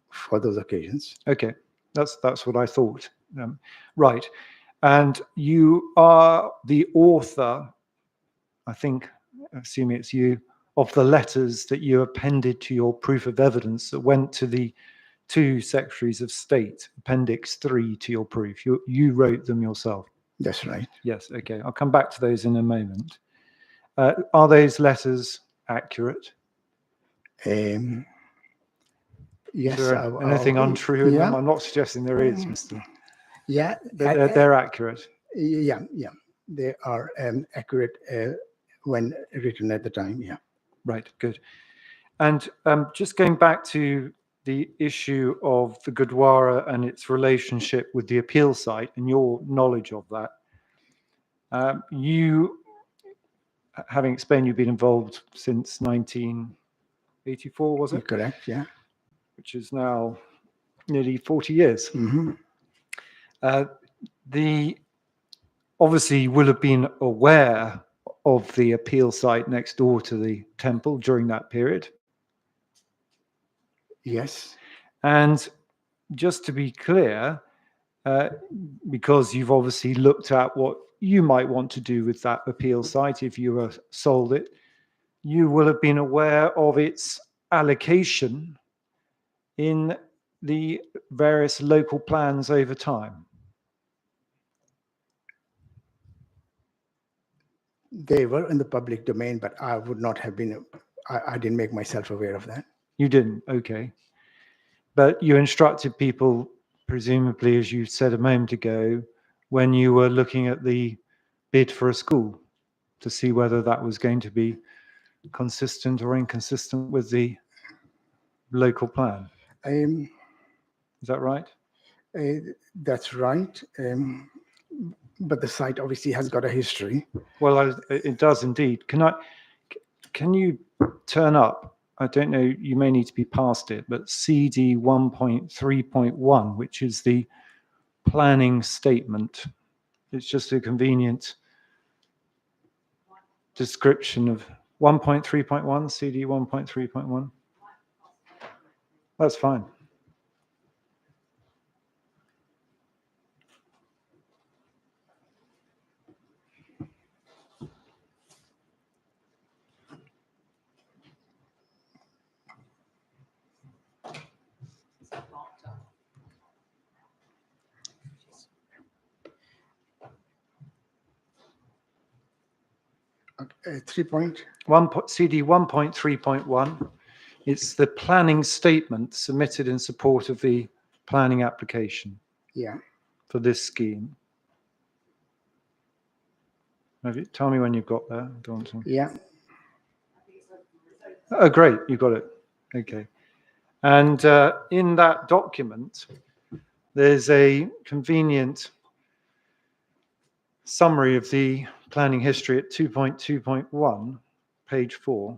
for those occasions. Okay, that's what I thought. Right, and you are the author, I think, assuming it's you, of the letters that you appended to your proof of evidence that went to the 2 Secretaries of State, Appendix 3 to your proof. You wrote them yourself. That's right. Yes, okay. I'll come back to those in a moment. Are those letters accurate? Yes. Is there anything untrue in them? I'm not suggesting there is, Mr. Yeah. They're accurate. Yeah. They are accurate when written at the time, yeah. Right, good. And just going back to the issue of the Gurdwara and its relationship with the appeal site and your knowledge of that, you, having explained you've been involved since 1984, was it? Correct, yeah. Which is now nearly 40 years. Mm-hmm. Obviously will have been aware of the appeal site next door to the temple during that period. Yes. And just to be clear, because you've obviously looked at what you might want to do with that appeal site if you were sold it, you will have been aware of its allocation in the various local plans over time. They were in the public domain, but I would not have been, I didn't make myself aware of that. You didn't, okay. But you instructed people, presumably, as you said a moment ago, when you were looking at the bid for a school to see whether that was going to be consistent or inconsistent with the local plan. Is that right? That's right. But the site obviously has got a history. Well, it does indeed. Can you turn up? I don't know, you may need to be past it, but CD 1.3.1, which is the planning statement. It's just a convenient description of 1.3.1, CD 1.3.1. That's fine. CD 1.3.1. It's the planning statement submitted in support of the planning application. Yeah. For this scheme. Tell me when you've got that. Yeah. Oh, great, you got it. Okay. And in that document, there's a convenient summary of the planning history at 2.2.1, page 4.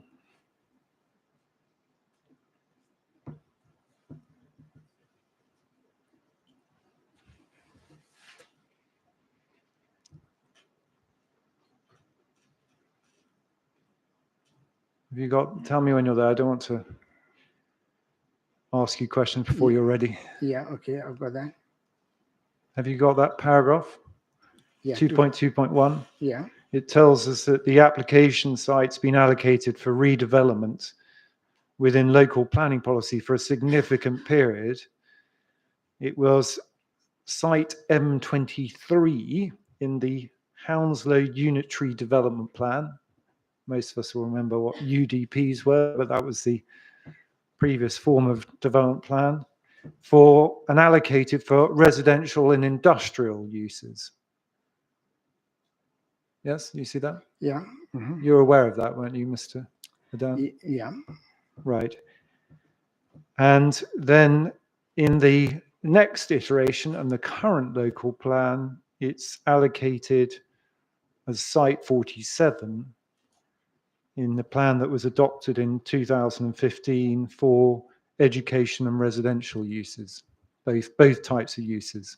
Have you got, tell me when you're there. I don't want to ask you questions before you're ready. Yeah, okay, I've got that. Have you got that paragraph? Yeah. 2.2.1? Yeah. It tells us that the application site's been allocated for redevelopment within local planning policy for a significant period. It was site M23 in the Hounslow Unitary Development Plan. Most of us will remember what UDPs were, but that was the previous form of development plan for and allocated for residential and industrial uses. Yes, you see that? Yeah. Mm-hmm. You're aware of that, weren't you, Mr. Adan? Yeah. Right. And then in the next iteration and the current local plan, it's allocated as site 47 in the plan that was adopted in 2015 for education and residential uses, both types of uses.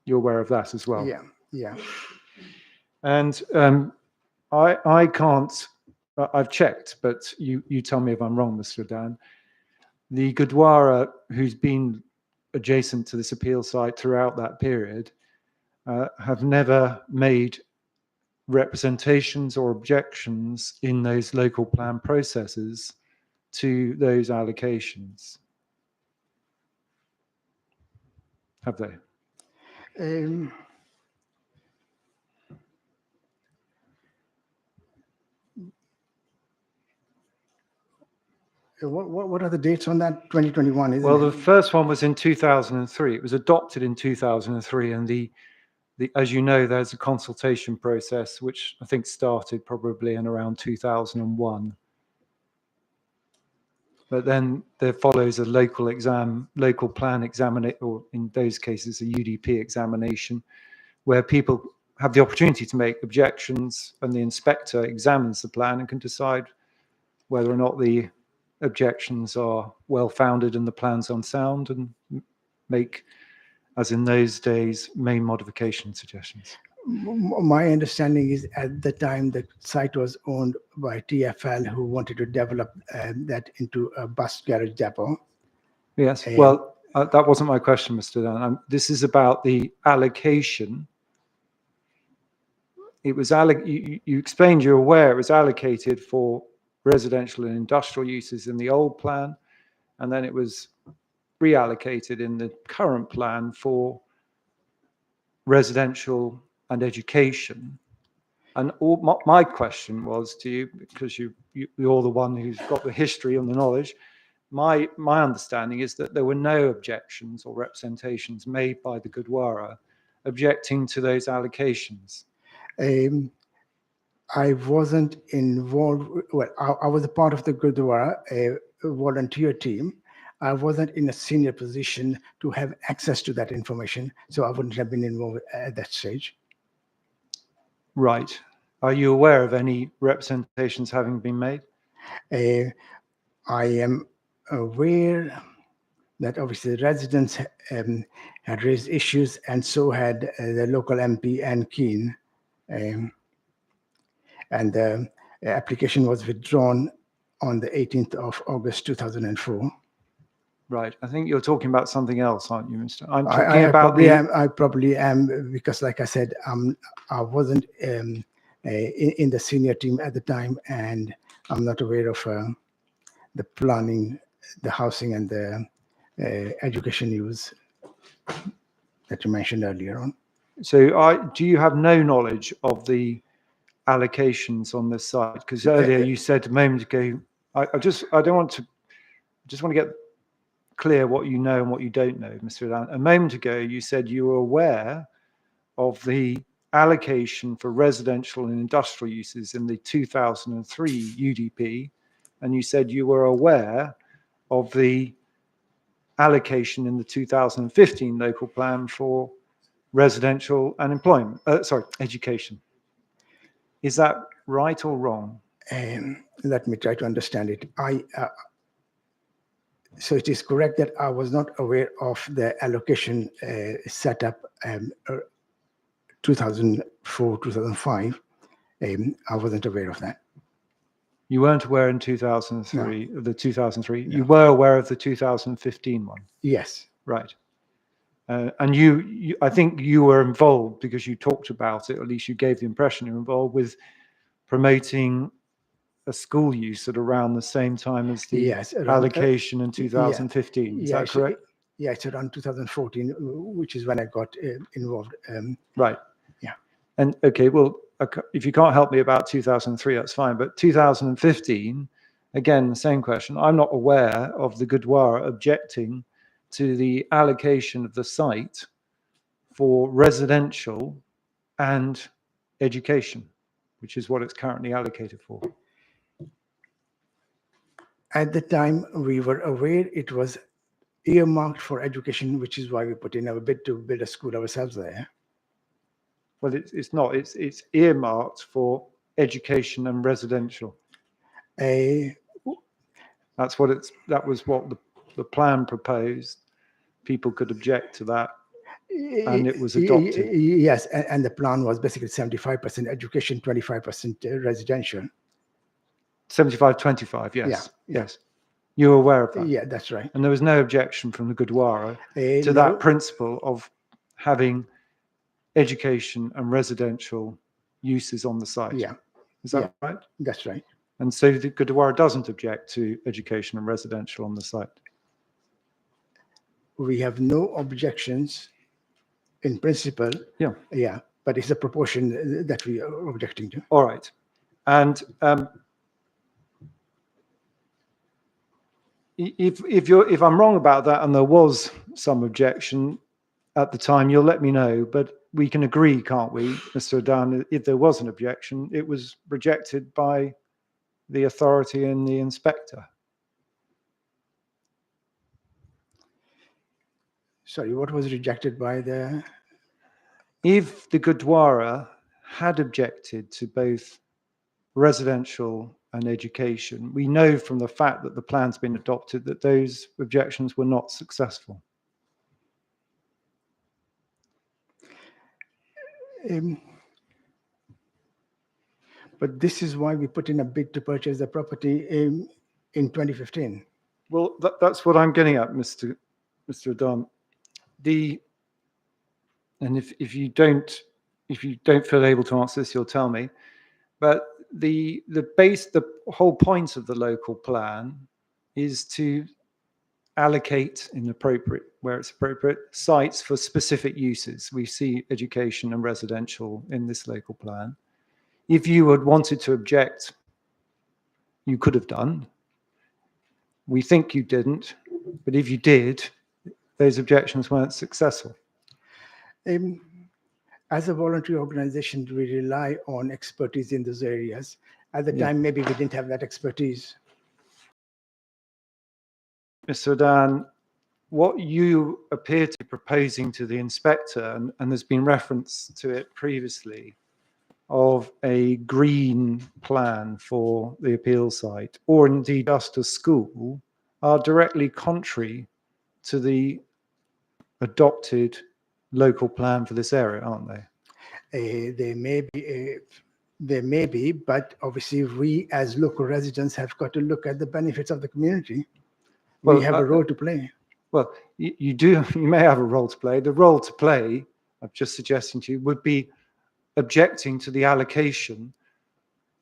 You're aware of that as well? Yeah, yeah. And I can't, I've checked, but you tell me if I'm wrong, Mr. Dan. The Gurdwara, who's been adjacent to this appeal site throughout that period, have never made representations or objections in those local plan processes to those allocations. Have they? What are the dates on that? 2021, isn't Well, it? the first one was in 2003. It was adopted in 2003, and the as you know, there's a consultation process which I think started probably in around 2001. But then there follows a local plan examination, or in those cases, a UDP examination, where people have the opportunity to make objections, and the inspector examines the plan and can decide whether or not the objections are well-founded and the plan's unsound, and make, as in those days, main modification suggestions. My understanding is at the time the site was owned by TfL, who wanted to develop that into a bus garage depot. Yes, well, that wasn't my question, Mr. Dan. This is about the allocation. It was you explained you're aware it was allocated for residential and industrial uses in the old plan, and then it was reallocated in the current plan for residential and education. And my question was to you, because you're the one who's got the history and the knowledge, my understanding is that there were no objections or representations made by the Gurdwara objecting to those allocations. I wasn't involved. Well, I was a part of the Gurdwara volunteer team. I wasn't in a senior position to have access to that information, so I wouldn't have been involved at that stage. Right. Are you aware of any representations having been made? I am aware that obviously the residents had raised issues, and so had the local MP and Keane. And the application was withdrawn on the 18th of August 2004. Right. I think you're talking about something else, aren't you, Mr. I'm talking about I probably am, because like I said, I wasn't in the senior team at the time, and I'm not aware of the planning, the housing, and the education use that you mentioned earlier on. So do you have no knowledge of the allocations on this site? Because earlier you said a moment ago, I just want to get clear what you know and what you don't know, Mr. Adan. A moment ago you said you were aware of the allocation for residential and industrial uses in the 2003 UDP, and you said you were aware of the allocation in the 2015 local plan for residential and employment, education. Is that right or wrong? Let me try to understand it. So it is correct that I was not aware of the allocation set up 2004, 2005. I wasn't aware of that. You weren't aware in 2003, No. of the 2003? No. You were aware of the 2015 one? Yes. Right. And you, I think you were involved because you talked about it, or at least you gave the impression you were involved with promoting a school use at around the same time as the allocation in 2015. Is that correct? Yeah, it's around 2014, which is when I got involved. Right. Yeah. And okay, well, if you can't help me about 2003, that's fine. But 2015, again, the same question. I'm not aware of the Gurdwara objecting to the allocation of the site for residential and education, which is what it's currently allocated for. At the time, we were aware it was earmarked for education, which is why we put in our bid to build a school ourselves there. Well, it's not. It's earmarked for education and residential. That's what that was what the plan proposed. People could object to that. and it was adopted. Yes, and the plan was basically 75% education, 25% residential. 75-25, yes, Yeah. yes. You were aware of that? Yeah, that's right. And there was no objection from the Gurdwara to No. that principle of having education and residential uses on the site? Yeah. Is that right? That's right. And so the Gurdwara doesn't object to education and residential on the site? We have no objections in principle. Yeah. Yeah, but it's a proportion that we are objecting to. All right. And if I'm wrong about that and there was some objection at the time, you'll let me know, but we can agree, can't we, Mr. Adan, if there was an objection, it was rejected by the authority and the inspector. Sorry, what was rejected by the... If the Gurdwara had objected to both residential and education, we know from the fact that the plan's been adopted that those objections were not successful. But this is why we put in a bid to purchase the property in 2015. Well, that's what I'm getting at, Mr. Adan. And if you don't feel able to answer this, you'll tell me. But the whole point of the local plan is to allocate where it's appropriate, sites for specific uses. We see education and residential in this local plan. If you had wanted to object, you could have done. We think you didn't, but if you did, those objections weren't successful. As a voluntary organization, we rely on expertise in those areas. At the time, maybe we didn't have that expertise. Mr. Adan, what you appear to be proposing to the inspector, and there's been reference to it previously, of a green plan for the appeal site, or indeed just a school, are directly contrary to the adopted local plan for this area, aren't they? They may be, but obviously we as local residents have got to look at the benefits of the community. We have a role to play. Well, you do. You may have a role to play. The role to play, I'm just suggesting to you, would be objecting to the allocation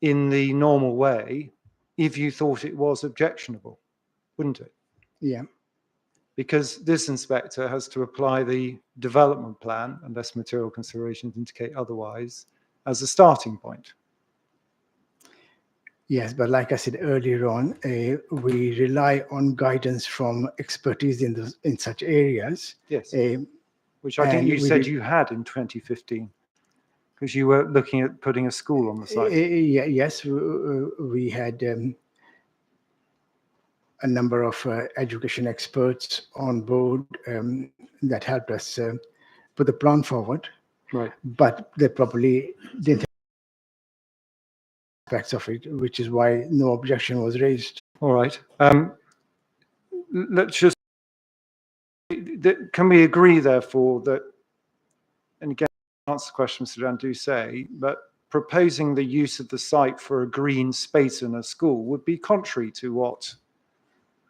in the normal way if you thought it was objectionable, wouldn't it? Yeah. Because this inspector has to apply the development plan, unless material considerations indicate otherwise, as a starting point. Yes, but like I said earlier on, we rely on guidance from expertise in such areas. Yes, which I think you said you had in 2015, because you were looking at putting a school on the site. Yes, we had a number of education experts on board that helped us put the plan forward. Right. But they probably didn't have aspects of it, which is why no objection was raised. All right. Let's just, can we agree, therefore, that, and again, answer the question, Mr. Dan, do say, but proposing the use of the site for a green space in a school would be contrary to what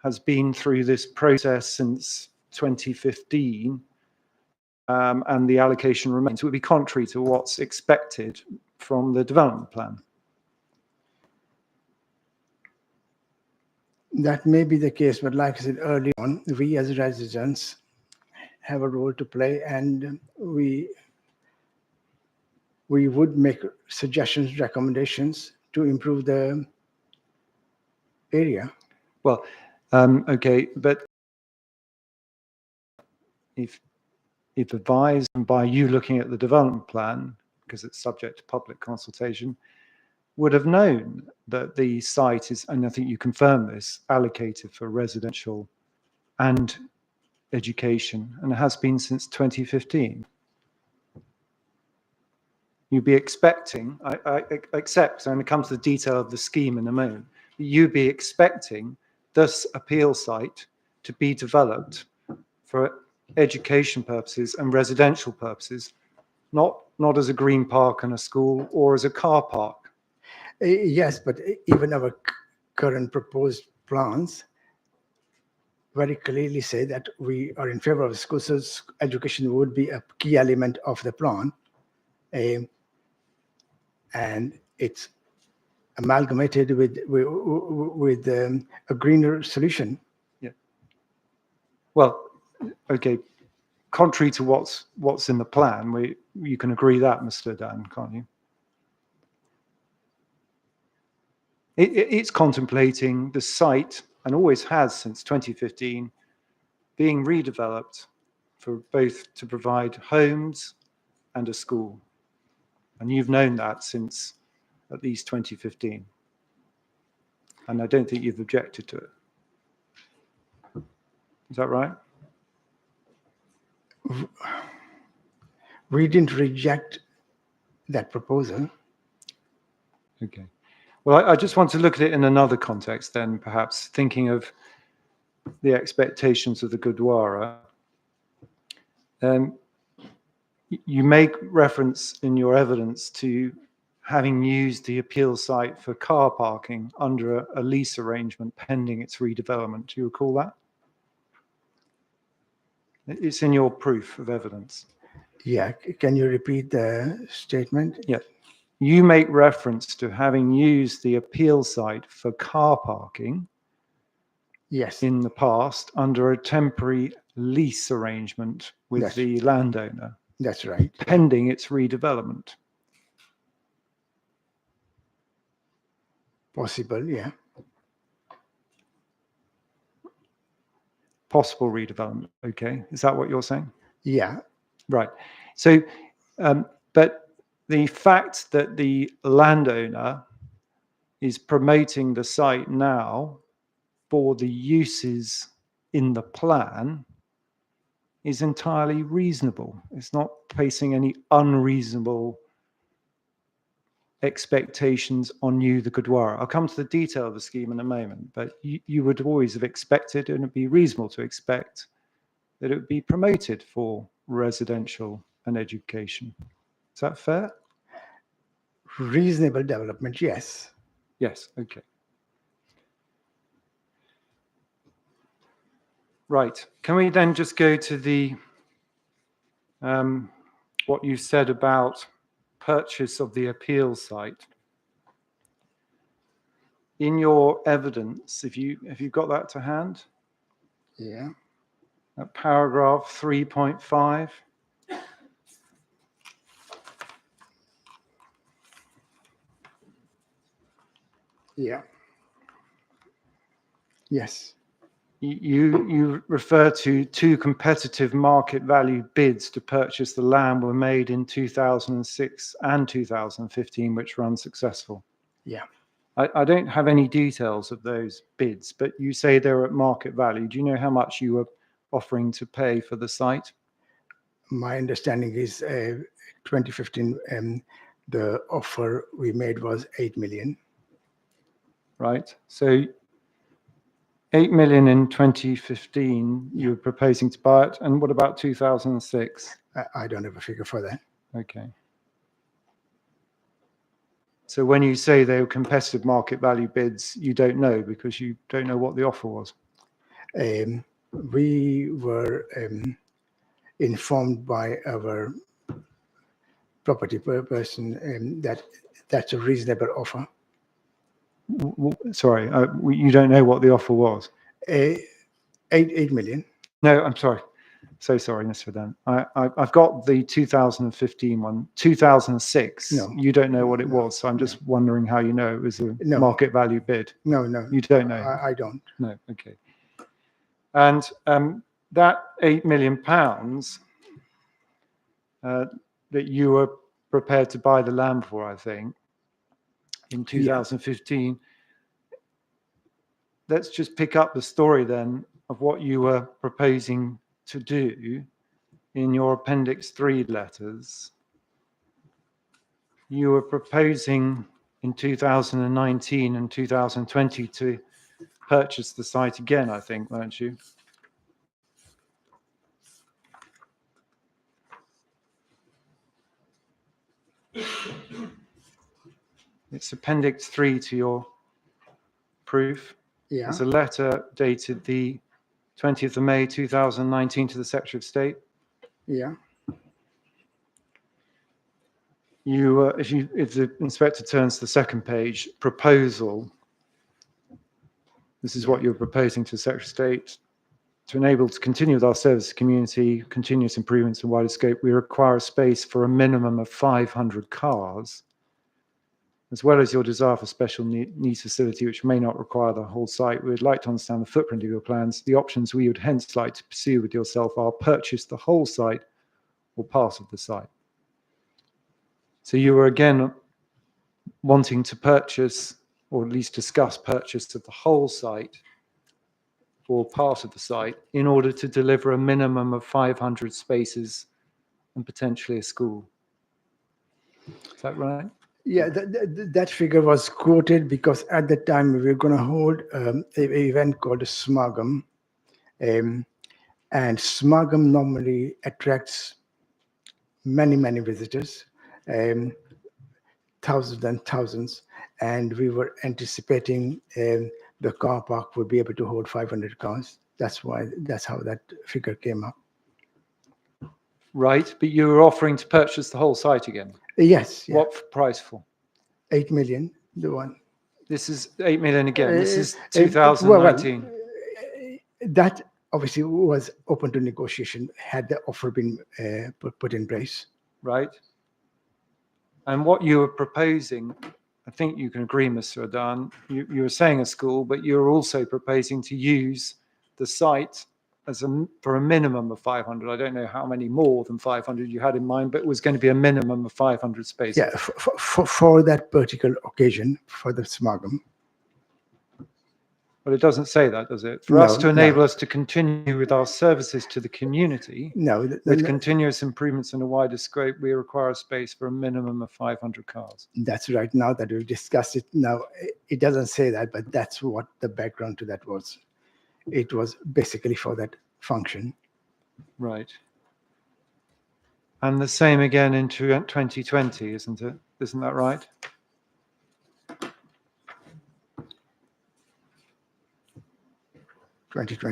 has been through this process since 2015, and the allocation remains. It would be contrary to what's expected from the development plan. That may be the case, but like I said earlier on, we as residents have a role to play, and we would make suggestions, recommendations to improve the area. Well, okay, but if advised, and by you looking at the development plan, because it's subject to public consultation, would have known that the site is, and I think you confirmed this, allocated for residential and education, and it has been since 2015. You'd be expecting, I accept, and it comes to the detail of the scheme in a moment, you'd be expecting this appeal site to be developed for education purposes and residential purposes, not as a green park and a school or as a car park. Yes, but even our current proposed plans very clearly say that we are in favor of schools. So education would be a key element of the plan, and it's amalgamated with a greener solution. Yeah. Well, okay. Contrary to what's in the plan, you can agree that, Mr. Dan, can't you? It's contemplating the site, and always has since 2015, being redeveloped for both to provide homes and a school. And you've known that since at least 2015. And I don't think you've objected to it. Is that right? We didn't reject that proposal. Okay. Well, I just want to look at it in another context then, perhaps thinking of the expectations of the Gurdwara. You make reference in your evidence to having used the appeal site for car parking under a lease arrangement pending its redevelopment. Do you recall that? It's in your proof of evidence. Yeah, can you repeat the statement? Yeah. You make reference to having used the appeal site for car parking, yes, in the past under a temporary lease arrangement with the landowner. That's right. Pending its redevelopment. Possible, yeah. Possible redevelopment. Okay, is that what you're saying? Yeah. Right. So, but the fact that the landowner is promoting the site now for the uses in the plan is entirely reasonable. It's not placing any unreasonable expectations on you, the Gurdwara. I'll come to the detail of the scheme in a moment, but you would always have expected, and it'd be reasonable to expect, that it would be promoted for residential and education. Is that fair? Reasonable development, yes. Yes, okay. Right, can we then just go to the what you said about purchase of the appeal site? In your evidence, have you got that to hand? Yeah. At paragraph 3.5. Yeah. Yes. You refer to two competitive market value bids to purchase the land were made in 2006 and 2015, which were unsuccessful. Yeah. I don't have any details of those bids, but you say they're at market value. Do you know how much you were offering to pay for the site? My understanding is 2015, the offer we made was 8 million. Right. So 8 million in 2015, you were proposing to buy it. And what about 2006? I don't have a figure for that. Okay. So when you say they were competitive market value bids, you don't know because you don't know what the offer was. We were informed by our property person that that's a reasonable offer. Sorry, you don't know what the offer was? 8 million. No, I'm sorry. So sorry, Mr. Dan. I've got the 2015 one. 2006, no, you don't know what it was. So I'm just wondering how you know it was a market value bid. No. You don't know? I don't. No, okay. And that £8 million that you were prepared to buy the land for, I think, in 2015. Let's just pick up the story then of what you were proposing to do in your Appendix 3 letters. You were proposing in 2019 and 2020 to purchase the site again, I think, weren't you? It's Appendix 3 to your proof. Yeah. It's a letter dated the 20th of May 2019 to the Secretary of State. Yeah. If the inspector turns to the second page, proposal. This is what you're proposing to the Secretary of State. To enable to continue with our service to community, continuous improvements in wider scope, we require a space for a minimum of 500 cars, as well as your desire for special needs facility, which may not require the whole site. We would like to understand the footprint of your plans. The options we would hence like to pursue with yourself are purchase the whole site or part of the site. So you were again wanting to purchase, or at least discuss purchase of the whole site or part of the site in order to deliver a minimum of 500 spaces and potentially a school. Is that right? Yeah, that figure was quoted because at the time we were going to hold an event called a Smagam. And Smagam normally attracts many visitors, thousands and thousands. And we were anticipating the car park would be able to hold 500 cars. That's how that figure came up. Right, but you were offering to purchase the whole site again? Yes. Yeah. What price for? 8 million, the one. This is 8 million again. This is 2019. Well, that obviously was open to negotiation had the offer been put in place. Right. And what you were proposing, I think you can agree, Mr. Adan, you were saying a school, but you were also proposing to use the site for a minimum of 500. I don't know how many more than 500 you had in mind, but it was going to be a minimum of 500 spaces. Yeah, for that particular occasion, for the Smagam. But it doesn't say that, does it? For us to enable us to continue with our services to the community, with continuous improvements in a wider scope, we require a space for a minimum of 500 cars. That's right. Now that we've discussed it, now it doesn't say that, but that's what the background to that was. It was basically for that function. Right. And the same again in 2020, isn't it? Isn't that right?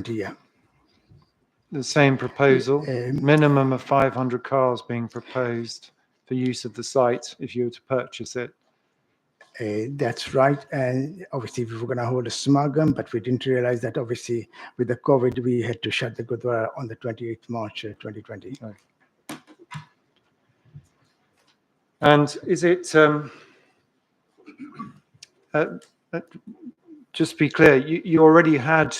Yeah. The same proposal, minimum of 500 cars being proposed for use of the site if you were to purchase it. That's right. And obviously we were going to hold a Smagam, but we didn't realize that obviously with the COVID, we had to shut the Gurdwara on the 28th March 2020. Right. And is it, just to be clear, you already had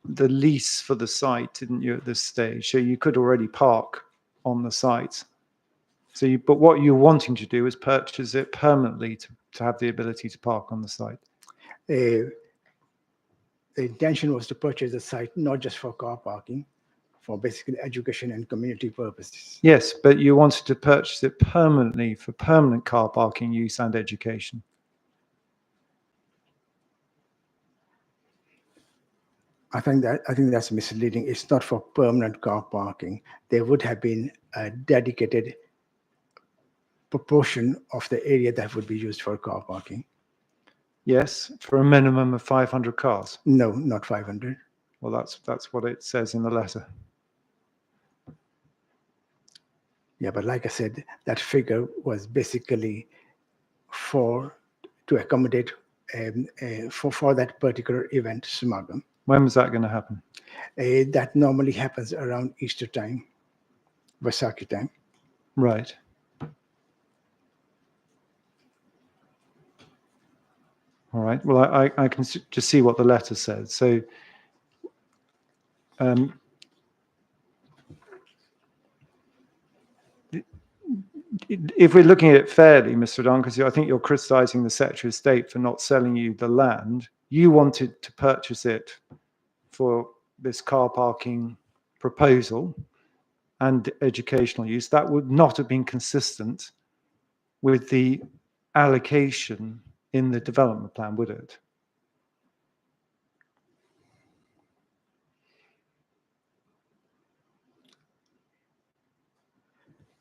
the lease for the site, didn't you, at this stage? So you could already park on the site. So but what you're wanting to do is purchase it permanently to have the ability to park on the site. The intention was to purchase the site not just for car parking, for basically education and community purposes. Yes, but you wanted to purchase it permanently for permanent car parking use and education. I think that's misleading. It's not for permanent car parking. There would have been a dedicated proportion of the area that would be used for car parking. Yes, for a minimum of 500 cars. No, not 500. Well, that's what it says in the letter. Yeah, but like I said, that figure was basically to accommodate for that particular event, Smagam. When was that going to happen? That normally happens around Easter time, Vaisakhi time. Right. All right. Well, I can just see what the letter says. So, if we're looking at it fairly, Mr. Adan, because I think you're criticising the Secretary of State for not selling you the land, you wanted to purchase it for this car parking proposal and educational use. That would not have been consistent with the allocation in the development plan, would it?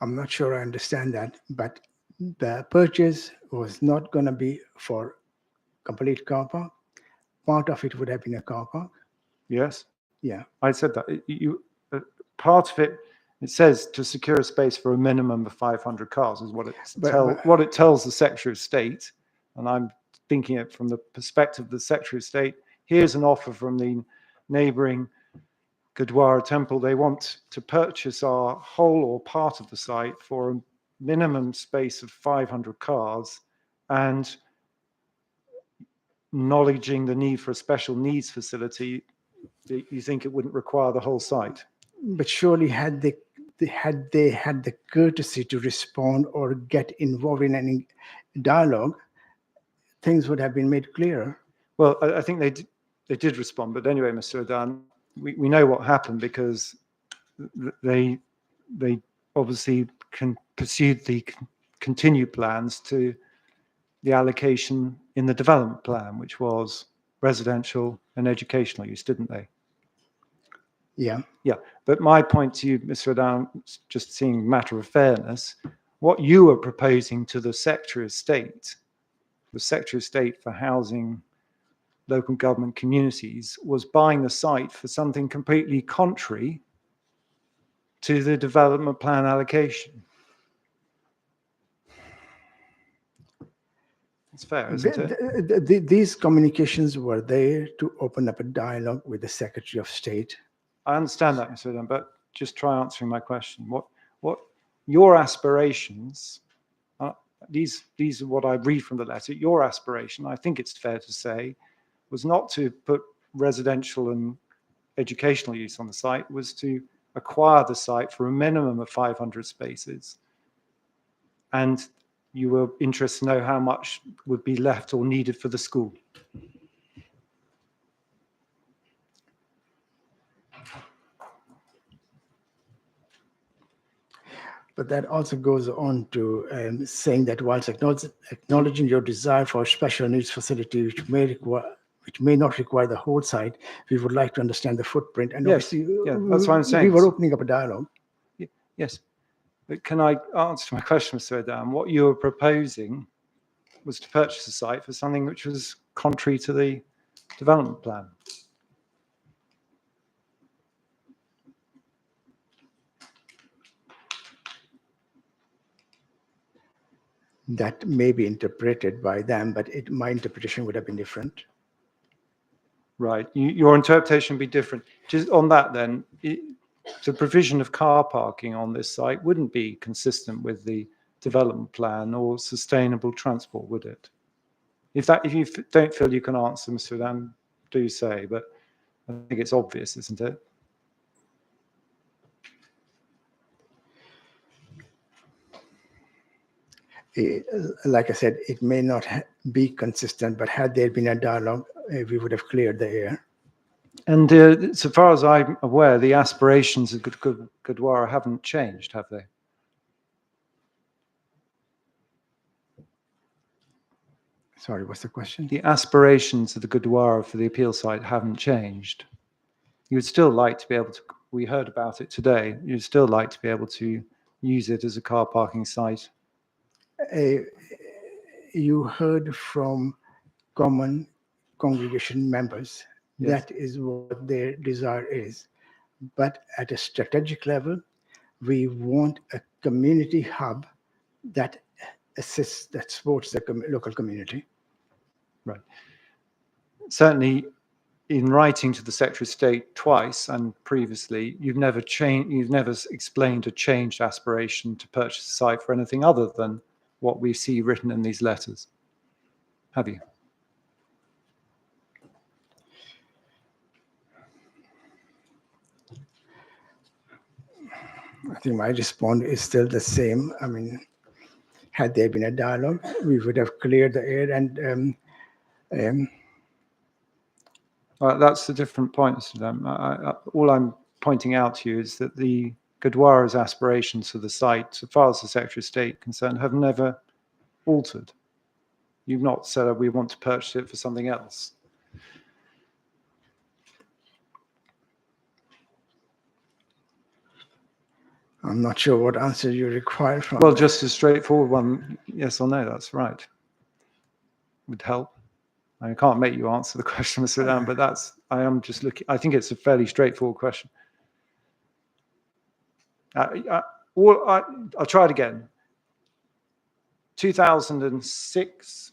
I'm not sure I understand that, but the purchase was not going to be for complete car park. Part of it would have been a car park. Yes, Yeah. I said that. Part of it, it says to secure a space for a minimum of 500 cars is what what it tells the Secretary of State. And I'm thinking it from the perspective of the Secretary of State. Here's an offer from the neighboring Gurdwara temple. They want to purchase our whole or part of the site for a minimum space of 500 cars, and acknowledging the need for a special needs facility, you think it wouldn't require the whole site? But surely had they had the courtesy to respond or get involved in any dialogue, things would have been made clearer. Well, I think they did respond. But anyway, Mr. Adan, we know what happened because they obviously pursued the continued plans to the allocation in the development plan, which was residential and educational use, didn't they? Yeah. Yeah. But my point to you, Mr. Adan, just seeing matter of fairness, what you were proposing to the Secretary of State, for housing local government communities, was buying the site for something completely contrary to the development plan allocation. It's fair, isn't it? These communications were there to open up a dialogue with the Secretary of State. I understand that, Mr. Adan, but just try answering my question. What your aspirations, these are what I read from the letter, your aspiration, I think it's fair to say, was not to put residential and educational use on the site, was to acquire the site for a minimum of 500 spaces. And you were interested to know how much would be left or needed for the school. But that also goes on to saying that whilst acknowledging your desire for a special needs facility, which may not require the whole site, we would like to understand the footprint. And yes, obviously, yeah, that's what I'm saying. We were opening up a dialogue. Yes, but can I answer my question, Mr. Adan? What you were proposing was to purchase a site for something which was contrary to the development plan. That may be interpreted by them, but my interpretation would have been different. Right, your interpretation would be different. Just on that then, the provision of car parking on this site wouldn't be consistent with the development plan or sustainable transport, would it? If you don't feel you can answer, Mr. Adan, do say, but I think it's obvious, isn't it? Like I said, it may not be consistent, but had there been a dialogue, we would have cleared the air. And so far as I'm aware, the aspirations of Gurdwara haven't changed, have they? Sorry, what's the question? The aspirations of the Gurdwara for the appeal site haven't changed. You would still like to be able to, we heard about it today, you'd still like to be able to use it as a car parking site. You heard from common congregation members. Yes. That is what their desire is. But at a strategic level, we want a community hub that assists, that supports the local community. Right. Certainly, in writing to the Secretary of State twice and previously, you've never explained a changed aspiration to purchase a site for anything other than what we see written in these letters. Have you? I think my response is still the same. I mean, had there been a dialogue, we would have cleared the air and that's a different point, Mr. Dam. All I'm pointing out to you is that the Gurdwara's aspirations for the site, so far as the Secretary of State is concerned, have never altered. You've not said we want to purchase it for something else. I'm not sure what answer you require from. Well, just a straightforward one, yes or no, that's right. Would help. I can't make you answer the question, Mr. Adam, but I am just looking, I think it's a fairly straightforward question. I'll try it again. 2006,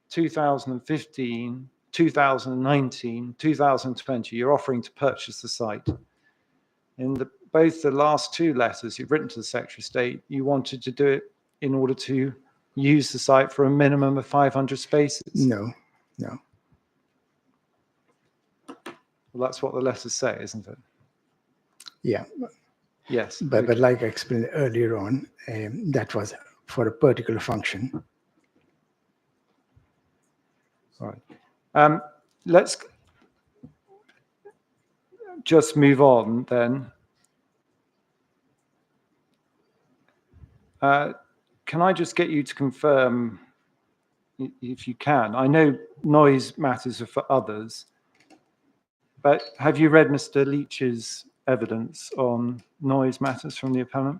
2015, 2019, 2020, you're offering to purchase the site. In both the last two letters you've written to the Secretary of State, you wanted to do it in order to use the site for a minimum of 500 spaces. No. Well, that's what the letters say, isn't it? Yeah. Yes. But like I explained earlier on, that was for a particular function. All right. Let's just move on then. Can I just get you to confirm, if you can? I know noise matters are for others, but have you read Mr. Leach's evidence on noise matters from the appellant?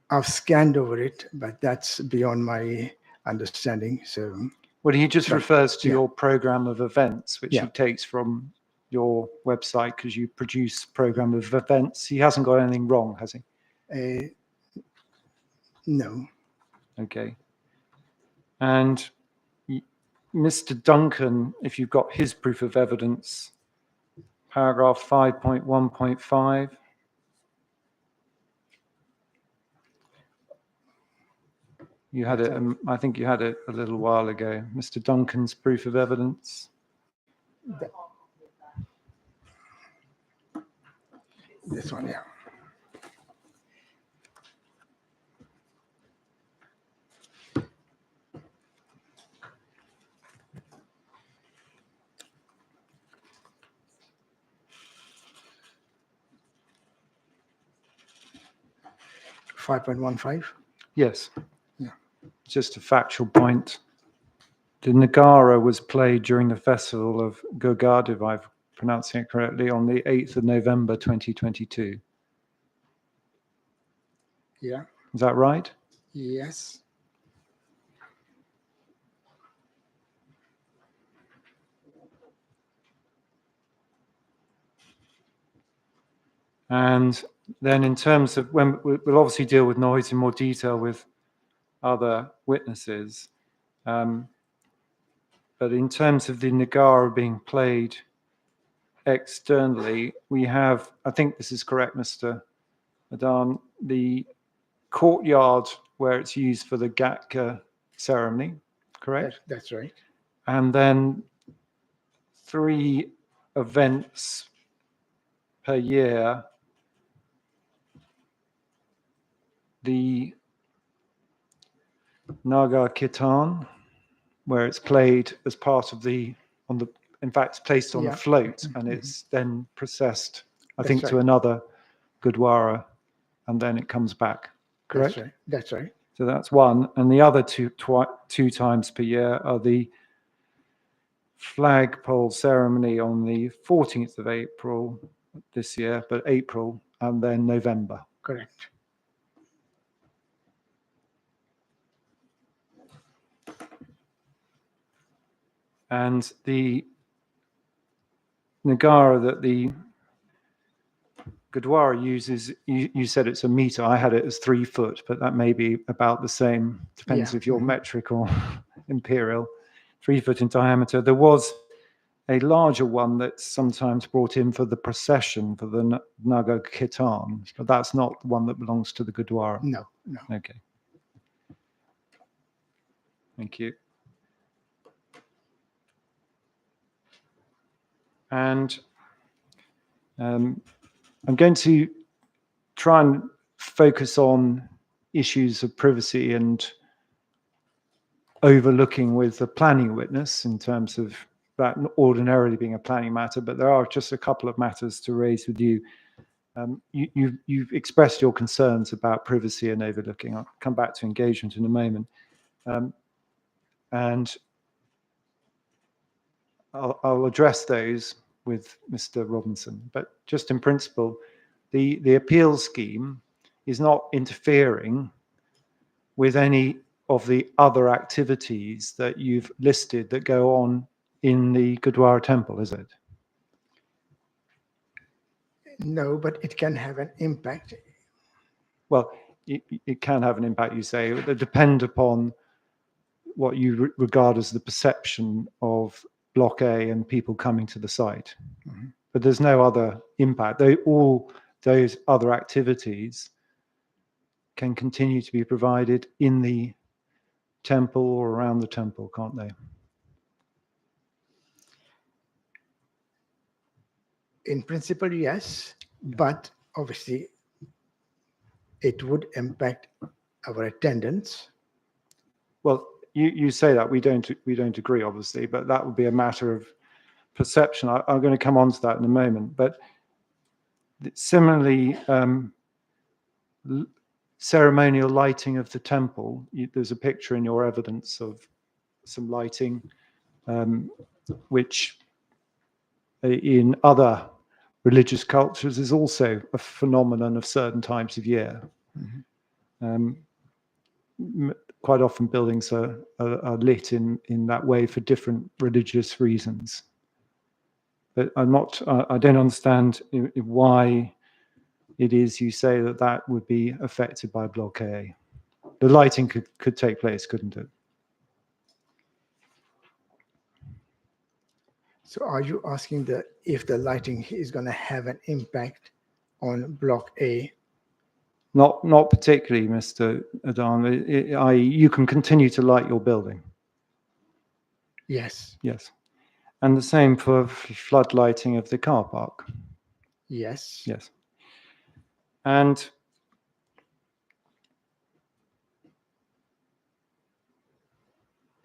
I've scanned over it, but that's beyond my understanding. So, well, he just refers to yeah. your program of events, which Yeah. he takes from your website because you produce program of events. He hasn't got anything wrong, has he? No. Okay. And Mr. Duncan, if you've got his proof of evidence, paragraph 5.1.5. You had it, I think you had it a little while ago. Mr. Duncan's proof of evidence. This one, yeah. .15. Yes. Yeah. Just a factual point. The Nagara was played during the festival of Gurgad, if I'm pronouncing it correctly, on the 8th of November 2022. Yeah. Is that right? Yes. And then in terms of when we'll obviously deal with noise in more detail with other witnesses, but in terms of the Nagara being played externally, we have, I think this is correct, Mr. Adan, the courtyard where it's used for the Gatka ceremony, correct? That's right. And then 3 events per year. The Naga Kirtan, where it's played as part of in fact, it's placed on a float and it's then processed, I think, to another Gurdwara, and then it comes back, correct? That's right. That's right. So that's one. And the other two times per year are the flagpole ceremony on the 14th of April this year, but April, and then November. Correct. And the Nagara that the Gurdwara uses, you said it's a meter. I had it as 3 foot, but that may be about the same. Depends if you're metric or imperial. 3 foot in diameter. There was a larger one that's sometimes brought in for the procession for the Naga Kirtan, but that's not the one that belongs to the Gurdwara. No. Okay. Thank you. And I'm going to try and focus on issues of privacy and overlooking with the planning witness in terms of that ordinarily being a planning matter, but there are just a couple of matters to raise with you. You've expressed your concerns about privacy and overlooking. I'll come back to engagement in a moment. And I'll address those with Mr. Robinson, but just in principle, the appeal scheme is not interfering with any of the other activities that you've listed that go on in the Gurdwara temple, is it? No, but it can have an impact. Well, it can have an impact, you say. It would depend upon what you regard as the perception of Block A and people coming to the site. Mhm. But there's no other impact. All those other activities can continue to be provided in the temple or around the temple, can't they? In principle, yes, but obviously it would impact our attendance. Well, you say that we don't agree, obviously, but that would be a matter of perception. I'm going to come on to that in a moment. But similarly, ceremonial lighting of the temple. There's a picture in your evidence of some lighting, which in other religious cultures is also a phenomenon of certain times of year. Quite often buildings are lit in that way for different religious reasons. But I don't understand why it is you say that would be affected by Block A. The lighting could take place, couldn't it? So are you asking if the lighting is going to have an impact on Block A? Not particularly, Mr. Adan. You can continue to light your building. Yes. Yes. And the same for flood lighting of the car park. Yes. Yes. And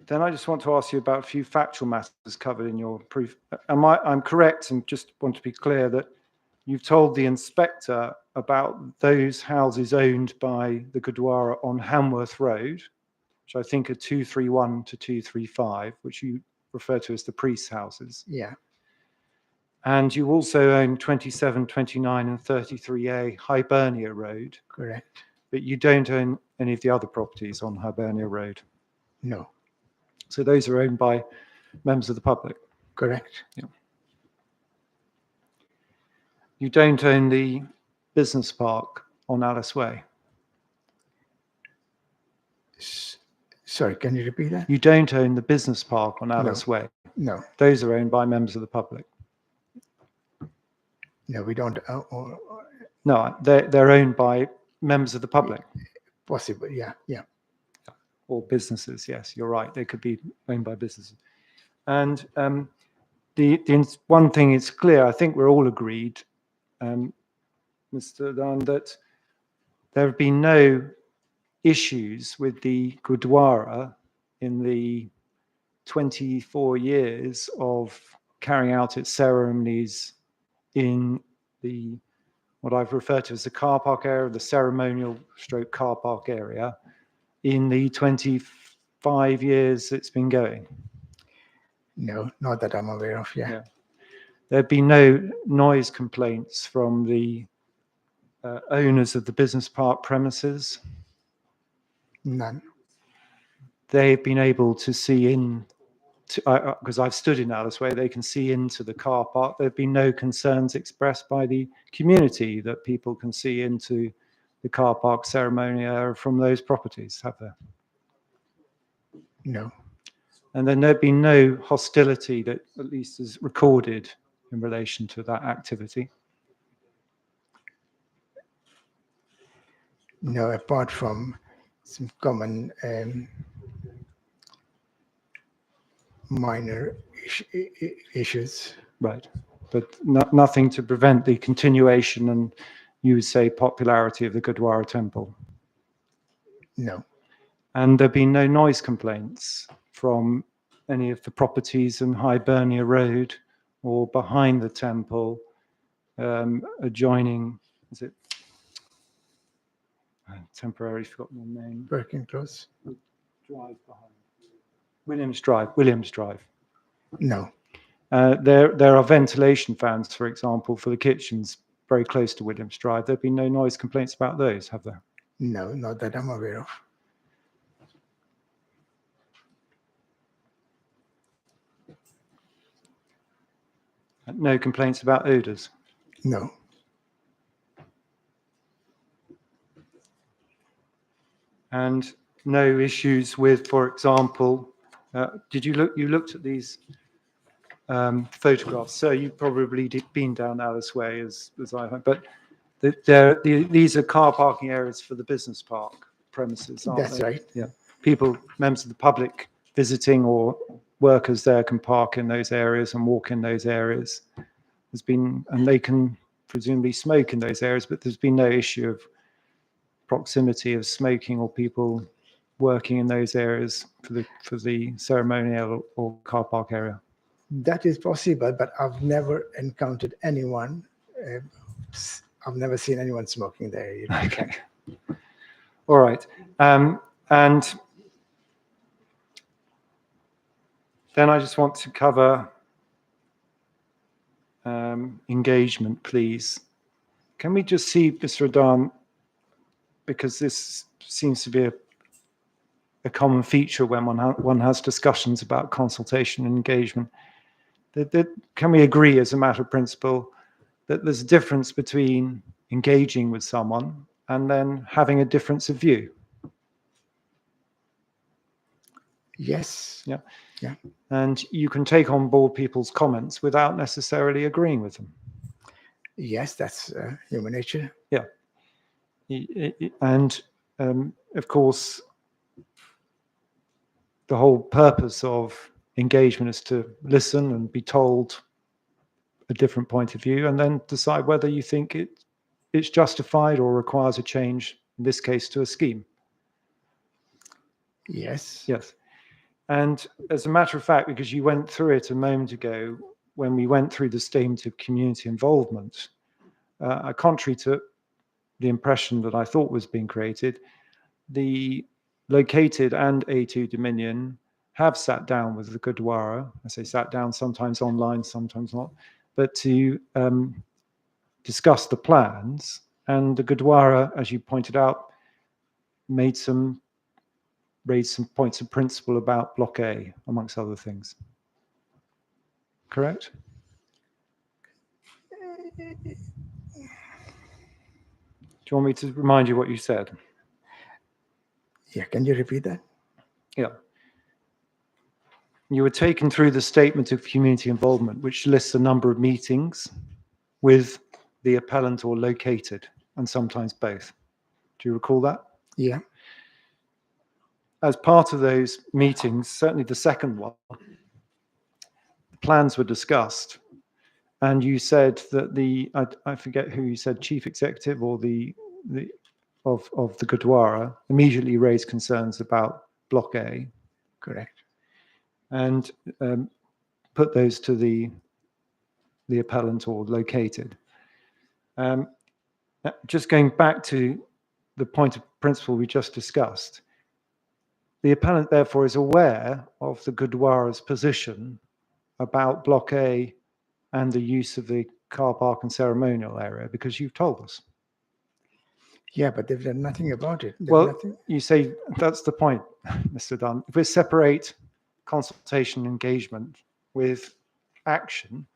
then I just want to ask you about a few factual matters covered in your proof. I'm correct, and just want to be clear that you've told the inspector about those houses owned by the Gurdwara on Hanworth Road, which I think are 231 to 235, which you refer to as the priest's houses. Yeah. And you also own 27, 29, and 33A Hibernia Road. Correct. But you don't own any of the other properties on Hibernia Road. No. So those are owned by members of the public. Correct. Yeah. You don't own the business park on Alice Way. Sorry, can you repeat that? You don't own the business park on Alice Way. No. Those are owned by members of the public. No, we don't. No, they're owned by members of the public. Possible, yeah. Or businesses, yes, you're right. They could be owned by businesses. And the one thing is clear, I think we're all agreed, Mr. Dunn, that there have been no issues with the Gurdwara in the 24 years of carrying out its ceremonies in the what I've referred to as the car park area, the ceremonial stroke car park area, in the 25 years it's been going. No, not that I'm aware of, yeah. There have been no noise complaints from the owners of the business park premises. None. They've been able to see in, because I've stood in Alice Way, they can see into the car park. There have been no concerns expressed by the community that people can see into the car park ceremony area from those properties, have there? No. And then there'd been no hostility that at least is recorded in relation to that activity. No, apart from some common minor issues. Right, but nothing to prevent the continuation and, you would say, popularity of the Gurdwara temple? No. And there have been no noise complaints from any of the properties in Hibernia Road or behind the temple, adjoining, is it? I temporarily forgotten the name. Working Close. Drive behind. Williams Drive. No. There are ventilation fans, for example, for the kitchens very close to Williams Drive. There have been no noise complaints about those, have there? No, not that I'm aware of. No complaints about odours? No. And no issues with, for example, you looked at these photographs, so you probably been down Alice Way as I have, but these are car parking areas for the business park premises, aren't That's they? right. Yeah. People, members of the public visiting or workers there can park in those areas and walk in those areas. And they can presumably smoke in those areas, but there's been no issue of proximity of smoking or people working in those areas for the ceremonial or car park area. That is possible, but I've never encountered anyone. I've never seen anyone smoking there. Okay. All right. And then I just want to cover engagement, please. Can we just see, Mr. Adan, because this seems to be a common feature when one has discussions about consultation and engagement. Can we agree as a matter of principle that there's a difference between engaging with someone and then having a difference of view? Yes. Yeah. Yeah. And you can take on board people's comments without necessarily agreeing with them. Yes, that's human nature. Yeah. And of course, the whole purpose of engagement is to listen and be told a different point of view and then decide whether you think it's justified or requires a change, in this case, to a scheme. Yes. Yes. And as a matter of fact, because you went through it a moment ago, when we went through the statement of community involvement, contrary to the impression that I thought was being created, the located and A2 Dominion have sat down with the Gurdwara. I say sat down, sometimes online, sometimes not, but to discuss the plans. And the Gurdwara, as you pointed out, raised some points of principle about Block A, amongst other things. Correct? Do you want me to remind you what you said? Yeah, can you repeat that? Yeah. You were taken through the statement of community involvement, which lists a number of meetings with the appellant or located, and sometimes both. Do you recall that? Yeah. As part of those meetings, certainly the second one, plans were discussed, and you said that I forget who you said, chief executive or of the Gurdwara immediately raised concerns about Block A. Correct. And put those to the appellant or located. Just going back to the point of principle we just discussed, the appellant therefore is aware of the Gurdwara's position about Block A and the use of the car park and ceremonial area because you've told us. Yeah, but they've done nothing about it. Well, you say that's the point, Mr. Dunn. If we separate consultation and engagement with action,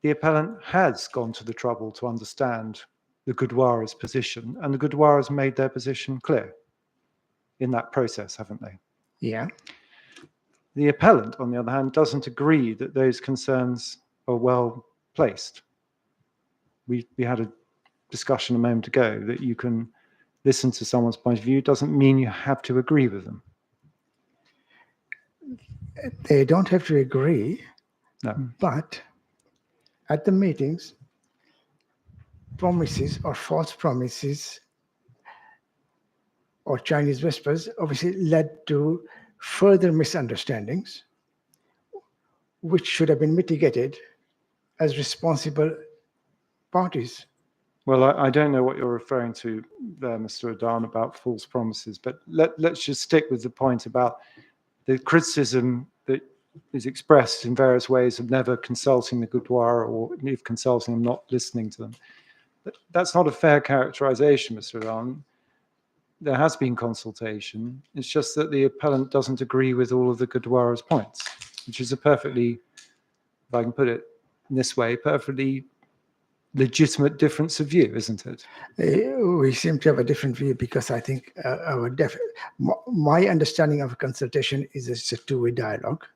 the appellant has gone to the trouble to understand the Gurdwara's position, and the Gurdwara's made their position clear in that process, haven't they? Yeah. The appellant, on the other hand, doesn't agree that those concerns are well placed. We had a discussion a moment ago that you can listen to someone's point of view doesn't mean you have to agree with them. They don't have to agree, no. But at the meetings, promises or false promises or Chinese whispers obviously led to further misunderstandings, which should have been mitigated as responsible parties. Well, I don't know what you're referring to there, Mr. Adan, about false promises, but let's just stick with the point about the criticism that is expressed in various ways of never consulting the Gurdwara, or if consulting them, not listening to them. That's not a fair characterization, Mr. Adhan. There has been consultation. It's just that the appellant doesn't agree with all of the Gurdwara's points, which is a perfectly, if I can put it in this way, perfectly legitimate difference of view, isn't it? We seem to have a different view because I think my understanding of a consultation is it's a two-way dialogue.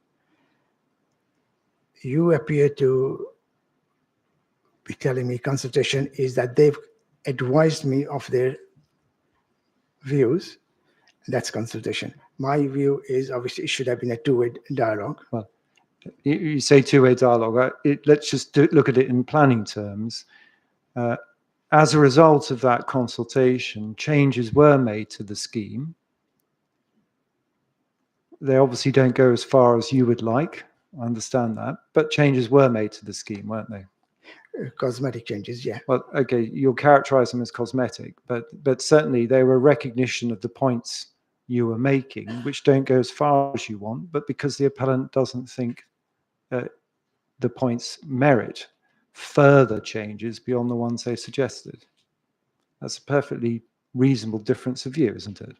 You appear to be telling me consultation is that they've advised me of their views. That's consultation. My view is obviously it should have been a two-way dialogue. Well, you say two-way dialogue. Let's just look at it in planning terms. As a result of that consultation, changes were made to the scheme. They obviously don't go as far as you would like. I understand that. But changes were made to the scheme, weren't they? Cosmetic changes, yeah. Well, okay, you'll characterize them as cosmetic, but certainly they were recognition of the points you were making, which don't go as far as you want, but because the appellant doesn't think the points merit further changes beyond the ones they suggested. That's a perfectly reasonable difference of view, isn't it?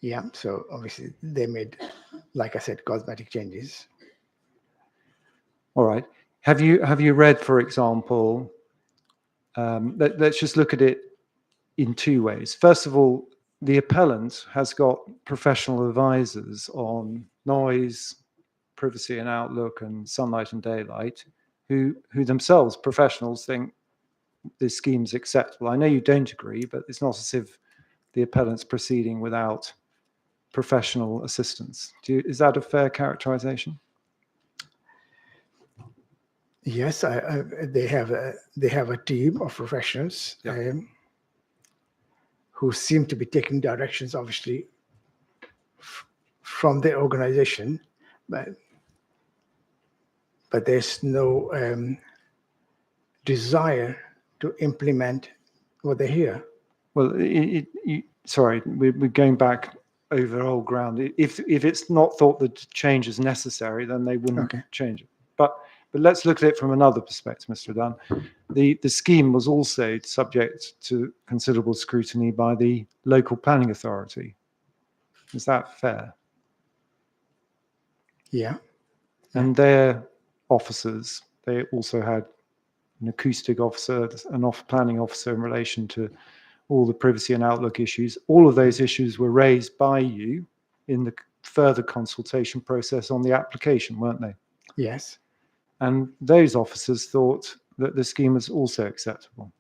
Yeah, so obviously they made, like I said, cosmetic changes. All right. Have you read, for example, let's just look at it in two ways. First of all, the appellant has got professional advisors on noise, privacy and outlook, and sunlight and daylight, who themselves, professionals, think this scheme's acceptable. I know you don't agree, but it's not as if the appellant's proceeding without professional assistance. Is that a fair characterization? Yes, they have a team of professionals who seem to be taking directions, obviously, from their organization, but there's no desire to implement what they hear. Well, sorry, we're going back over old ground. If it's not thought that change is necessary, then they wouldn't change it. But let's look at it from another perspective, Mr. Dunn. The scheme was also subject to considerable scrutiny by the local planning authority. Is that fair? Yeah. And their officers, they also had an acoustic officer, an planning officer in relation to all the privacy and outlook issues. All of those issues were raised by you in the further consultation process on the application, weren't they? Yes. And those officers thought that the scheme was also acceptable.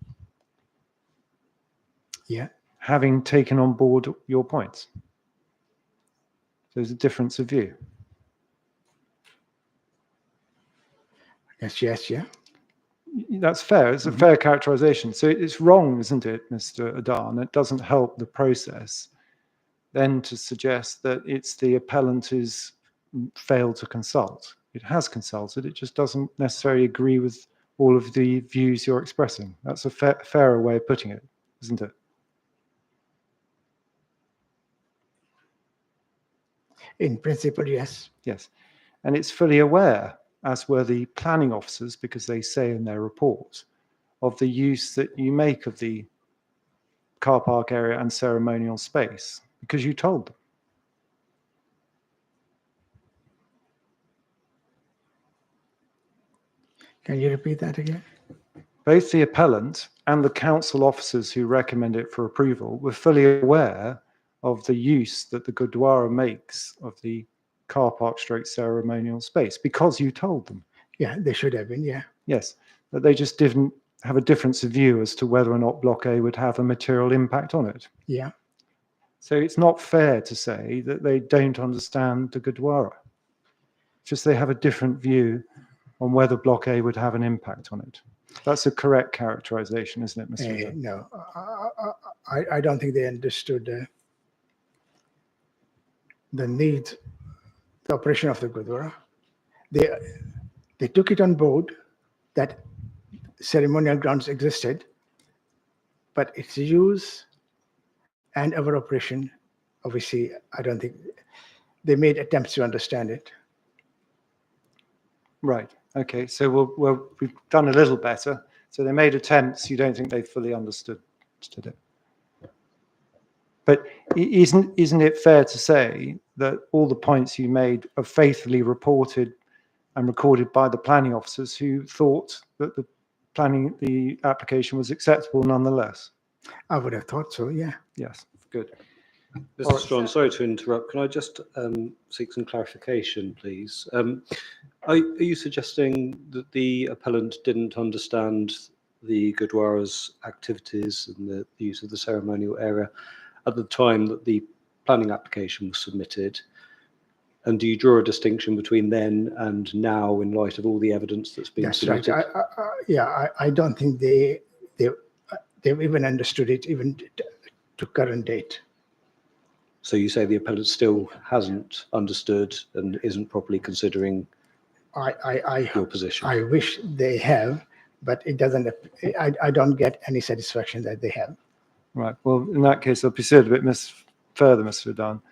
Yeah. Having taken on board your points. There's a difference of view. Yes, yeah. That's fair. It's a fair characterization. So it's wrong, isn't it, Mr. Adhan? It doesn't help the process then to suggest that it's the appellant who's failed to consult. It has consulted. It just doesn't necessarily agree with all of the views you're expressing. That's a fairer way of putting it, isn't it? In principle, yes. Yes. And it's fully aware, as were the planning officers, because they say in their report, of the use that you make of the car park area and ceremonial space, because you told them. Can you repeat that again? Both the appellant and the council officers who recommend it for approval were fully aware of the use that the Gurdwara makes of the car park stroke ceremonial space, because you told them. Yeah, they should have been, yeah. Yes, but they just didn't have a difference of view as to whether or not Block A would have a material impact on it. Yeah. So it's not fair to say that they don't understand the Gurdwara. Just they have a different view on whether Block A would have an impact on it. That's a correct characterization, isn't it, Mr. Rizzo? No, I don't think they understood the need, the operation of the Gurdwara. They took it on board that ceremonial grounds existed, but its use and our operation obviously, I don't think they made attempts to understand it. Right. Okay. So we've done a little better. So they made attempts. You don't think they fully understood it. But isn't it fair to say that all the points you made are faithfully reported and recorded by the planning officers who thought that the application was acceptable nonetheless? I would have thought so, yeah. Yes, good. Mr. Strachan, sorry to interrupt. Can I just seek some clarification, please? Are you suggesting that the appellant didn't understand the Gurdwara's activities and the use of the ceremonial area at the time that the planning application was submitted? And do you draw a distinction between then and now in light of all the evidence that's been submitted? Right. I don't think they've even understood it, even to current date. So you say the appellant still hasn't understood and isn't properly considering your position? I wish they have, but it doesn't. I don't get any satisfaction that they have. Right. Well, in that case, I'll proceed a bit further, Mr. Adan.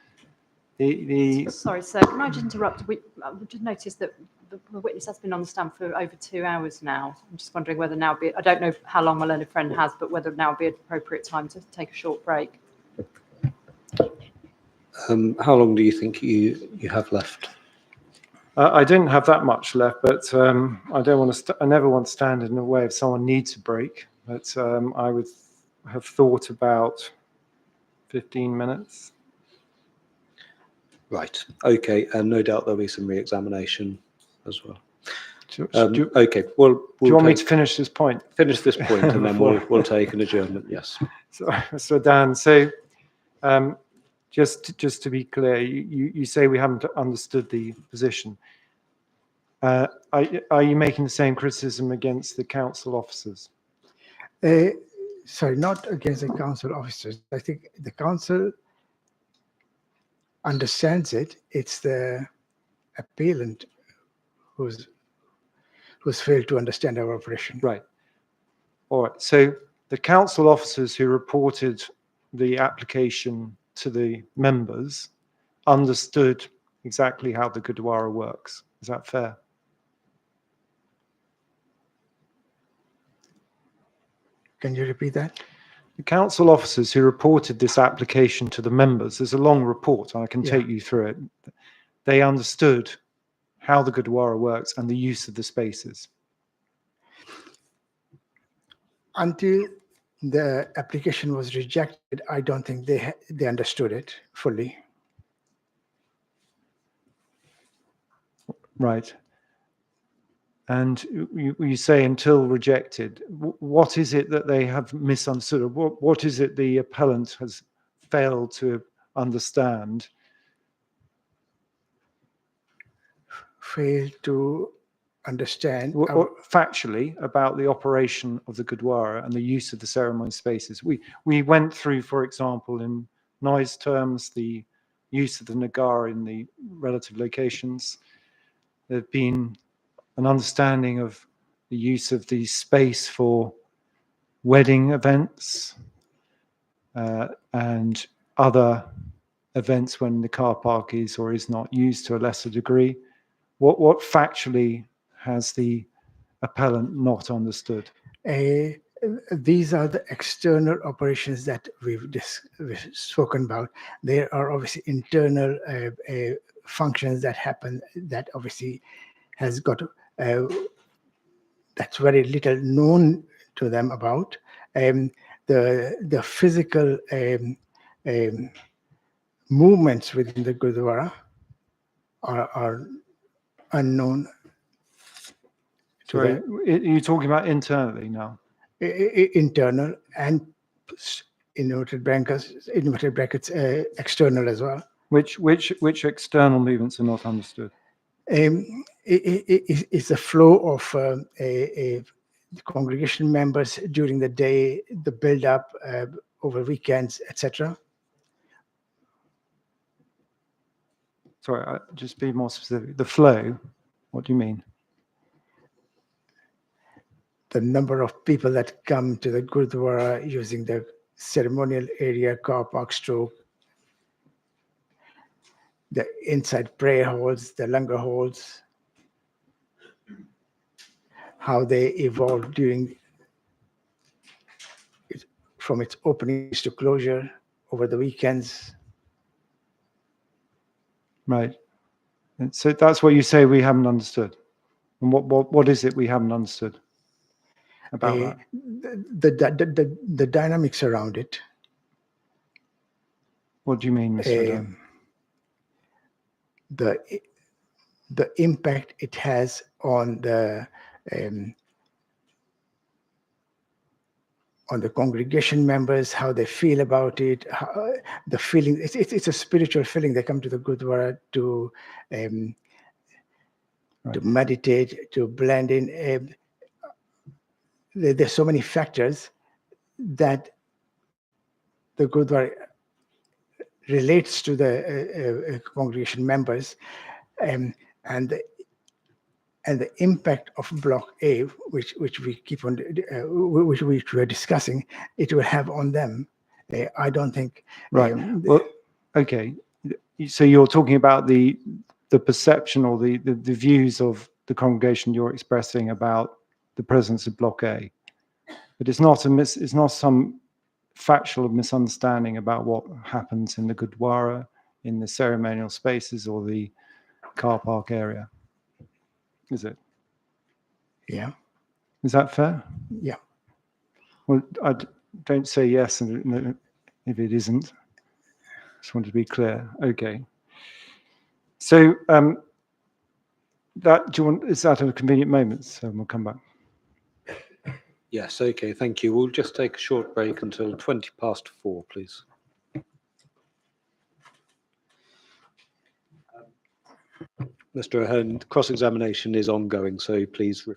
Sorry, sir, can I just interrupt? I've just noticed that the witness has been on the stand for over 2 hours now. I'm just wondering whether now I don't know how long my learned friend has, but whether now would be an appropriate time to take a short break. How long do you think you have left? I didn't have that much left, but I don't want to. I never want to stand in the way if someone needs a break. But I would have thought about 15 minutes. Right. Okay. And no doubt there'll be some re-examination as well. Okay. Well, do you want me to finish this point? Finish this point, and then we'll take an adjournment. Yes. So, Mr. Dan. So, just to be clear, you say we haven't understood the position. Are you making the same criticism against the council officers? Sorry, not against the council officers. I think the council understands it. It's the appellant who's failed to understand our operation. Right. All right. So the council officers who reported the application to the members understood exactly how the Gurdwara works. Is that fair? Can you repeat that? The council officers who reported this application to the members, there's a long report, I can take you through it. They understood how the Gurdwara works and the use of the spaces. Until the application was rejected, I don't think they understood it fully. Right. And you say until rejected. What is it that they have misunderstood? What is it the appellant has failed to understand? Failed to understand factually about the operation of the Gurdwara and the use of the ceremony spaces. We went through, for example, in noise terms, the use of the Nagara in the relative locations. There have been an understanding of the use of the space for wedding events and other events when the car park is or is not used to a lesser degree. What factually has the appellant not understood? These are the external operations that we've spoken about. There are obviously internal functions that happen that obviously has got that's very little known to them about. The physical movements within the Gurdwara are unknown. Sorry, you're talking about internally now? Internal and inverted brackets external as well. Which external movements are not understood? It's the flow of congregation members during the day, the build-up over weekends, etc. Sorry, just be more specific. The flow, what do you mean? The number of people that come to the Gurdwara using the ceremonial area, car park, stroke, the inside prayer halls, the langar halls, how they evolved from its openings to closure over the weekends. Right. And so that's what you say we haven't understood. And what is it we haven't understood about that? The dynamics around it. What do you mean, Mr. Dunn? The impact it has on the congregation members, how they feel about it, the feeling. It's a spiritual feeling. They come to the Gurdwara to meditate, to blend in. There's so many factors that the Gurdwara relates to the congregation members, and the impact of Block A, which we keep on, which we're discussing, it will have on them. I don't think. Right. Well, okay. So you're talking about the perception or the views of the congregation you're expressing about the presence of Block A, but it's not some factual misunderstanding about what happens in the Gurdwara, in the ceremonial spaces or the car park area, is it? Yeah. Is that fair? Yeah. Well, don't say yes if it isn't. Just want to be clear. Okay. So is that a convenient moment? So we'll come back. Yes, okay, thank you. We'll just take a short break until 4:20, please. Mr. Ahern, cross-examination is ongoing, so please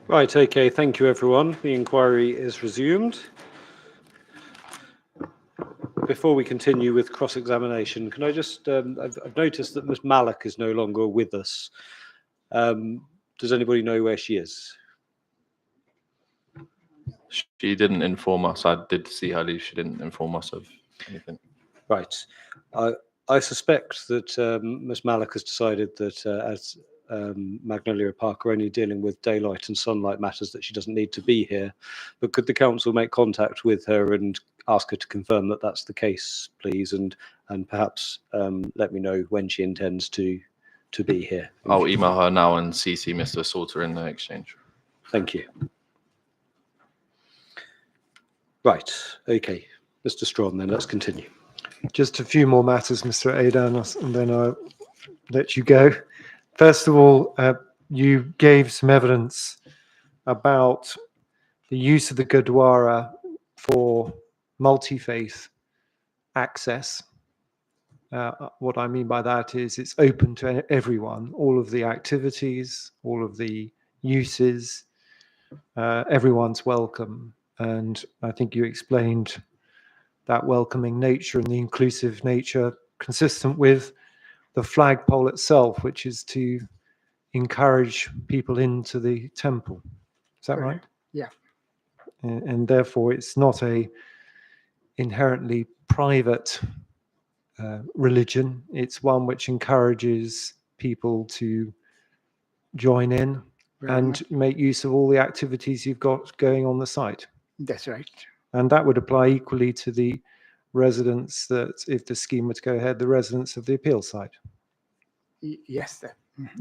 Right, okay, thank you everyone. The inquiry is resumed. Before we continue with cross-examination, can I just, I've noticed that Ms. Mallock is no longer with us. Does anybody know where she is? She didn't inform us. I did see her leave. She didn't inform us of anything. Right. I suspect that Ms. Mallock has decided that as Magnolia Park are only dealing with daylight and sunlight matters, that she doesn't need to be here. But could the council make contact with her and ask her to confirm that that's the case, please, and perhaps let me know when she intends to be here? I'll email her now and CC Mr. Salter in the exchange. Thank you. Right. Okay. Mr. Strawn, then let's continue. Just a few more matters, Mr. Aidan, and then I'll let you go. First of all, you gave some evidence about the use of the Gurdwara for multi-faith access. What I mean by that is it's open to everyone, all of the activities, all of the uses, everyone's welcome. And I think you explained that welcoming nature and the inclusive nature consistent with the flagpole itself, which is to encourage people into the temple. Is that right? Yeah. And therefore it's not a inherently private religion. It's one which encourages people to join in and make use of all the activities you've got going on the site. That's right. And that would apply equally to the residents that, if the scheme were to go ahead, the residents of the appeal site. Yes.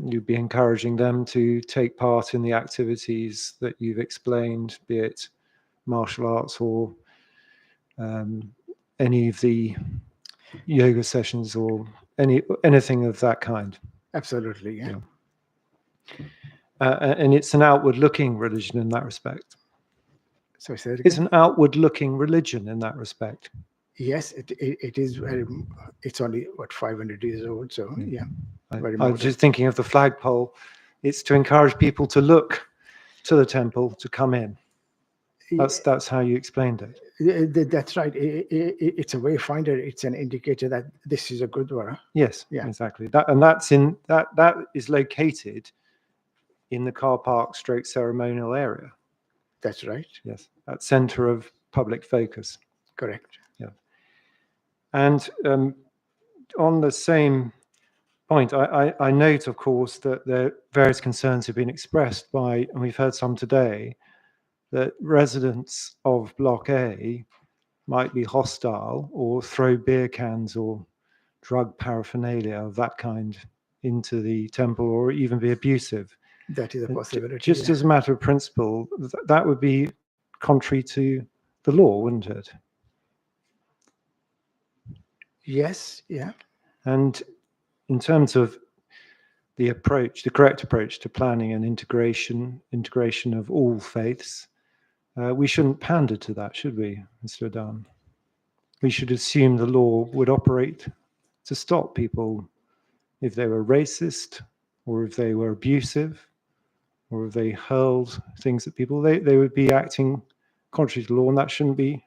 You'd be encouraging them to take part in the activities that you've explained, be it martial arts or any of the yoga sessions or anything of that kind. Absolutely, yeah. And it's an outward-looking religion in that respect. So say it again. It's an outward-looking religion in that respect. Yes, it is very. It's only what 500 years old, so yeah. Very I was just thinking of the flagpole. It's to encourage people to look to the temple to come in. That's how you explained it. That's right. It's a wayfinder. It's an indicator that this is a Gurdwara. Yes, yeah, exactly. That is located in the car park / ceremonial area. That's right. Yes, that centre of public focus. Correct. Yeah. And on the same point, I note, of course, that the various concerns have been expressed by, and we've heard some today, that residents of Block A might be hostile or throw beer cans or drug paraphernalia of that kind into the temple, or even be abusive. That is a possibility. Just as a matter of principle, that would be contrary to the law, wouldn't it? Yes, yeah. And in terms of the correct approach to planning and integration of all faiths, we shouldn't pander to that, should we, Mr. Adan? We should assume the law would operate to stop people if they were racist, or if they were abusive, or if they hurled things at people. They would be acting contrary to law, and that shouldn't be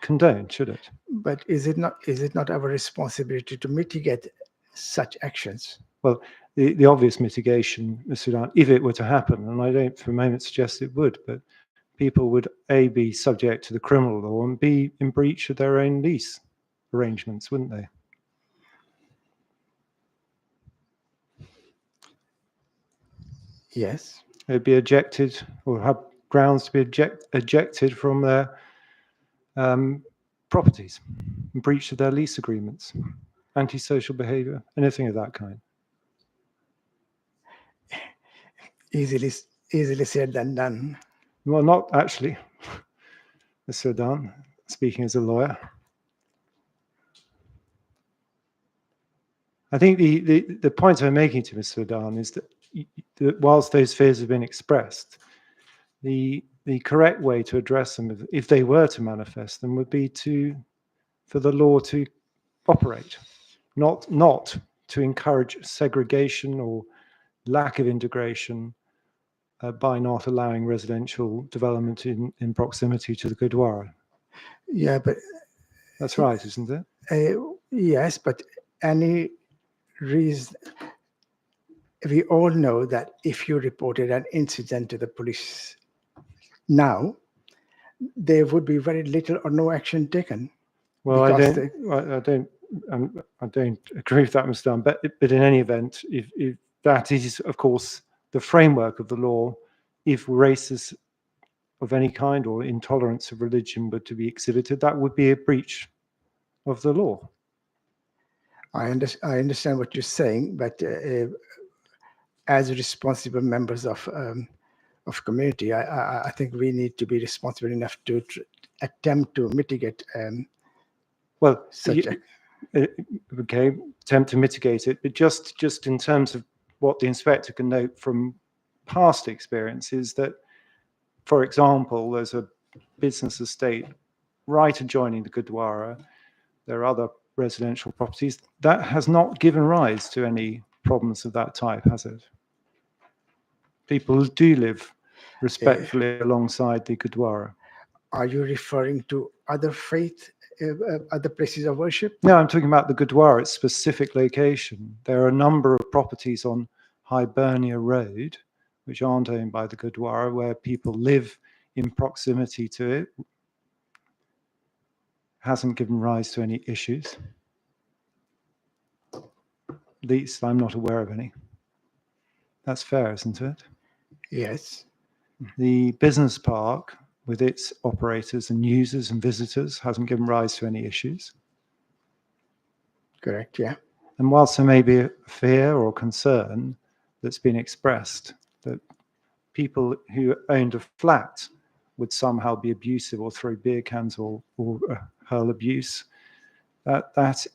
condoned, should it? But is it not our responsibility to mitigate such actions? Well, the obvious mitigation, Mr. Adan, if it were to happen, and I don't for a moment suggest it would, but people would A, be subject to the criminal law, and B, in breach of their own lease arrangements, wouldn't they? Yes. They'd be ejected or have grounds to be ejected from their properties, in breach of their lease agreements, antisocial behaviour, anything of that kind. Easily said than done. Well, not actually, Mr. Adan, speaking as a lawyer. I think the point I'm making to Mr. Adan is that whilst those fears have been expressed, the correct way to address them, if they were to manifest them, would be for the law to operate, not to encourage segregation or lack of integration by not allowing residential development in proximity to the Gurdwara. Yeah, but That's right, isn't it? yes, but any reason, we all know that if you reported an incident to the police now, there would be very little or no action taken. Well, I because don't agree with that, Mr. Dunn. But in any event, if that is, of course, the framework of the law, if races of any kind or intolerance of religion were to be exhibited, that would be a breach of the law. I understand what you're saying, but as responsible members of community, I think we need to be responsible enough to attempt to mitigate well, such okay, attempt to mitigate it, but just in terms of what the inspector can note from past experiences, that, for example, there's a business estate right adjoining the Gurdwara. There are other residential properties. That has not given rise to any problems of that type, has it? People do live respectfully alongside the Gurdwara. Are you referring to other faith, other places of worship? No, I'm talking about the Gurdwara, its specific location. There are a number of properties on Hibernia Road, which aren't owned by the Gurdwara, where people live in proximity to it. Hasn't given rise to any issues. At least I'm not aware of any. That's fair, isn't it? Yes. The business park, with its operators and users and visitors, hasn't given rise to any issues. Correct, yeah. And whilst there may be a fear or concern that's been expressed that people who owned a flat would somehow be abusive or throw beer cans or hurl abuse, that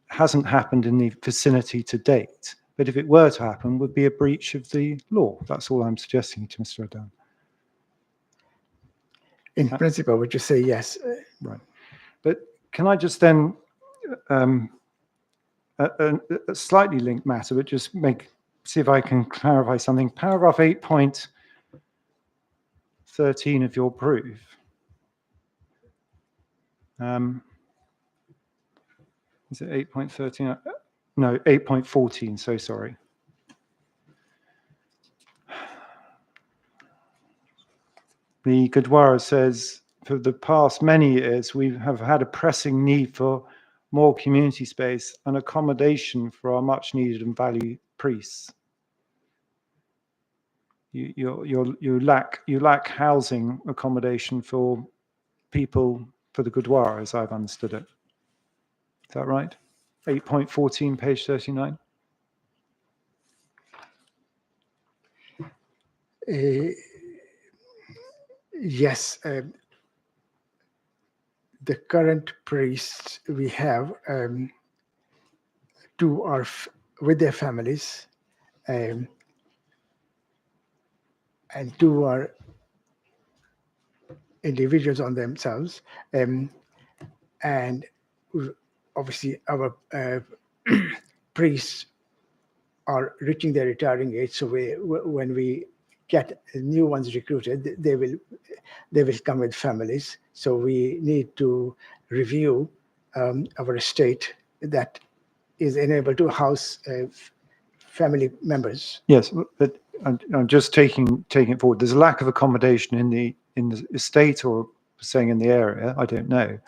hasn't happened in the vicinity to date. But if it were to happen, would be a breach of the law. That's all I'm suggesting to Mr. Adam. In principle, would you say yes? Right. But can I just then, a slightly linked matter, but just see if I can clarify something. Paragraph 8.13 of your proof. Is it 8.13? No, 8.14, so sorry. The Gurdwara says, for the past many years, we have had a pressing need for more community space and accommodation for our much needed and valued priests. You lack housing accommodation for people for the Gurdwara, as I've understood it. Is that right? 8.14, page 39. Yes. The current priests we have, two are with their families, and two are individuals on themselves. And obviously our priests are reaching their retiring age, so when we get new ones recruited, they will come with families. So we need to review our estate that is enabled to house family members. Yes, but I'm just taking it forward. There's a lack of accommodation in the estate, or saying in the area, I don't know.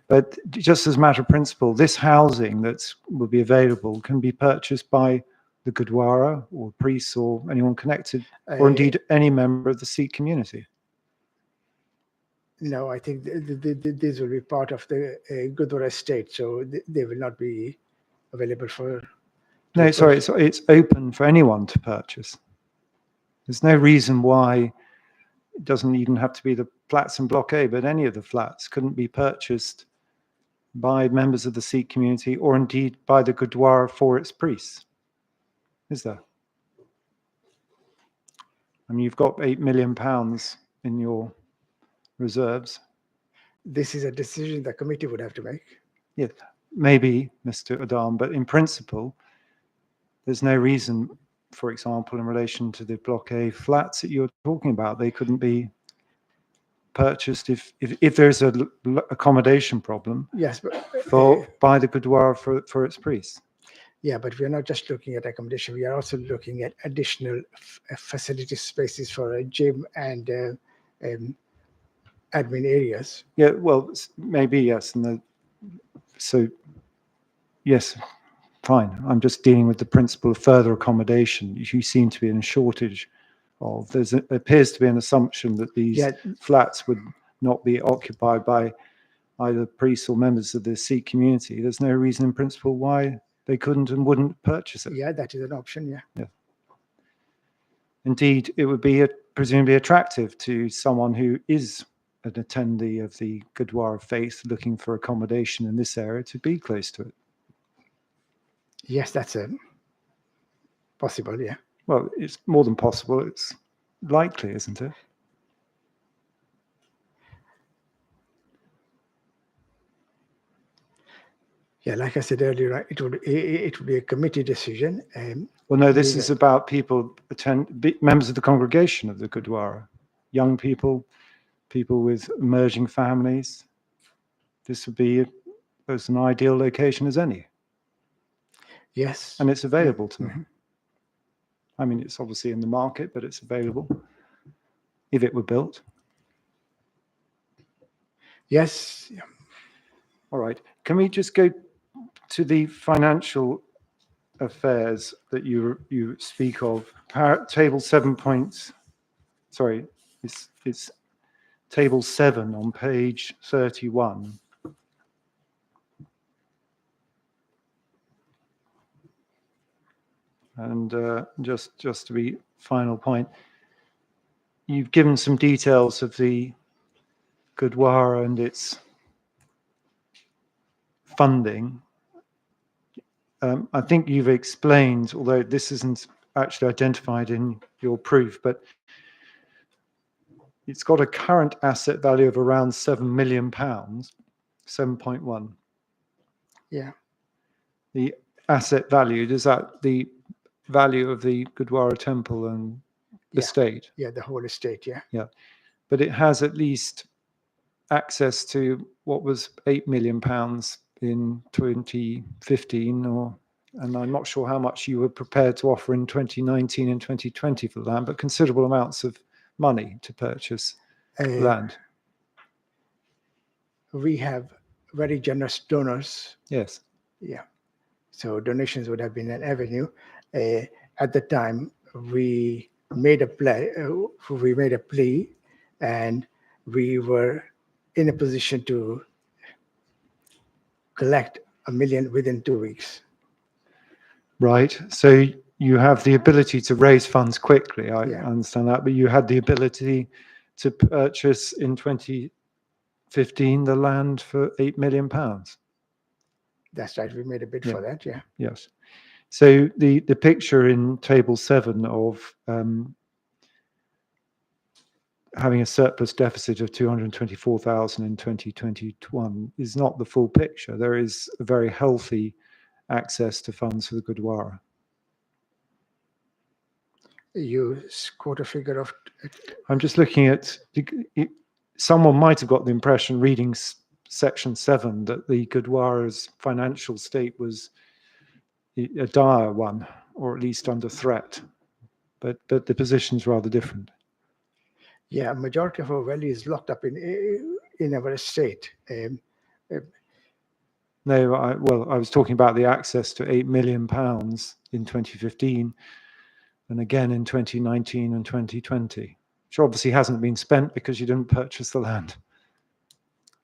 But just as a matter of principle, this housing that will be available can be purchased by the Gurdwara or priests or anyone connected, or indeed any member of the Sikh community. No, I think these will be part of the Gurdwara estate, so they will not be available for. No, sorry, it's open for anyone to purchase. There's no reason why it doesn't even have to be the flats in Block A, but any of the flats couldn't be purchased by members of the Sikh community or indeed by the Gurdwara for its priests. Is there? I mean, you've got £8 million in your reserves. This is a decision the committee would have to make. Yes, maybe, Mr. Adam, but in principle, there's no reason for example, in relation to the Block A flats that you're talking about, they couldn't be purchased if there's a accommodation problem. Yes, but by the Gurdwara for its priests. yeah, but we are not just looking at accommodation. We are also looking at additional facility spaces for a gym and admin areas. Yeah, well, maybe yes, and so yes, fine. I'm just dealing with the principle of further accommodation. You seem to be in a shortage of. There appears to be an assumption that these flats would not be occupied by either priests or members of the Sikh community. There's no reason in principle why they couldn't and wouldn't purchase it. Yeah, that is an option, yeah. Indeed, it would be presumably attractive to someone who is an attendee of the Gurdwara faith looking for accommodation in this area to be close to it. Yes, that's possible, yeah. Well, it's more than possible. It's likely, isn't it? Yeah, like I said earlier, it would be a committee decision. Well, no, this is about people members of the congregation of the Gurdwara, young people, people with emerging families. This would be as an ideal location as any. Yes. And it's available to them. I mean, it's obviously in the market, but it's available if it were built. Yes. Yeah. All right. Can we just go to the financial affairs that you speak of? Table 7 points. Sorry, it's table 7 on page 31. And just to be final point, you've given some details of the Gurdwara and its funding. I think you've explained, although this isn't actually identified in your proof, but it's got a current asset value of around £7 million, 7.1. Yeah. The asset value, is that the value of the Gurdwara temple and estate? Yeah, the whole estate, yeah. Yeah. But it has at least access to what was £8 million in 2015, and I'm not sure how much you were prepared to offer in 2019 and 2020 for the land, but considerable amounts of money to purchase land. We have very generous donors. Yes. Yeah. So donations would have been an avenue. At the time, we made a plea, and we were in a position to collect $1 million within 2 weeks. Right. So you have the ability to raise funds quickly. I understand that, but you had the ability to purchase in 2015 the land for £8 million. That's right. We made a bid for that. Yeah. Yes. So the picture in table 7 of having a surplus deficit of 224,000 in 2021 is not the full picture. There is a very healthy access to funds for the Gurdwara. You quote a figure of... I'm just looking at... Someone might have got the impression reading section 7 that the Gurdwara's financial state was a dire one, or at least under threat. But the position's rather different. Yeah, majority of our value is locked up in our estate. No, I was talking about the access to £8 million in 2015, and again in 2019 and 2020, which obviously hasn't been spent because you didn't purchase the land.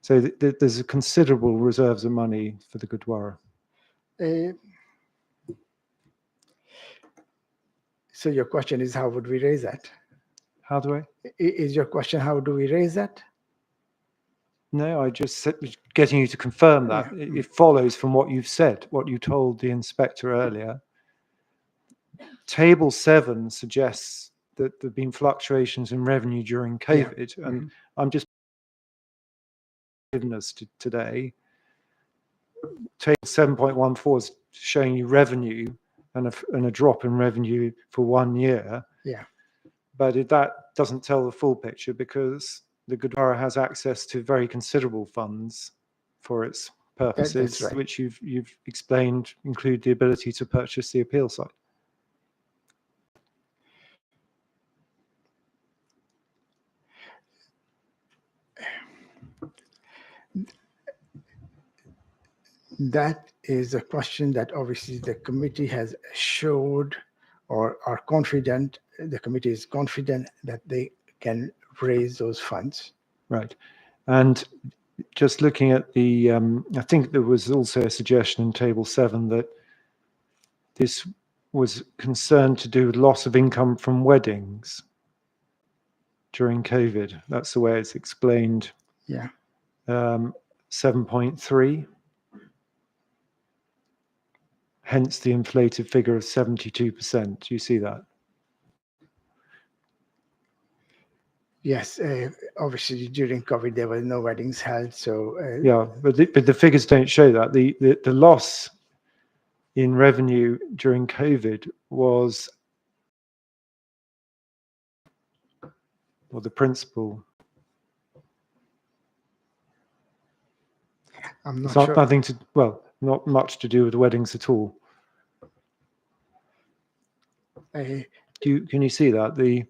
So there's a considerable reserves of money for the Gurdwara. So your question is, how would we raise that? How do I? Is your question, how do we raise that? No, I just said, getting you to confirm that. Yeah. It follows from what you've said, what you told the inspector earlier. Table 7 suggests that there have been fluctuations in revenue during COVID, and I'm just giving us today. Table 7.14 is showing you revenue and a drop in revenue for 1 year. Yeah. But that doesn't tell the full picture, because the Gurdwara has access to very considerable funds for its purposes, right. which you've explained include the ability to purchase the appeal site. That is a question that obviously the committee has assured or are confident, the committee is confident that they can raise those funds. Right. And just looking at the, I think there was also a suggestion in table 7 that this was concerned to do with loss of income from weddings during COVID. That's the way it's explained. Yeah. 7.3. Hence the inflated figure of 72%. Do you see that? Yes, obviously during COVID there were no weddings held, so Yeah, but the figures don't show that. The loss in revenue during COVID was, or the principal. I'm not It's not sure. nothing to, well, not much to do with weddings at all. Can you see that? The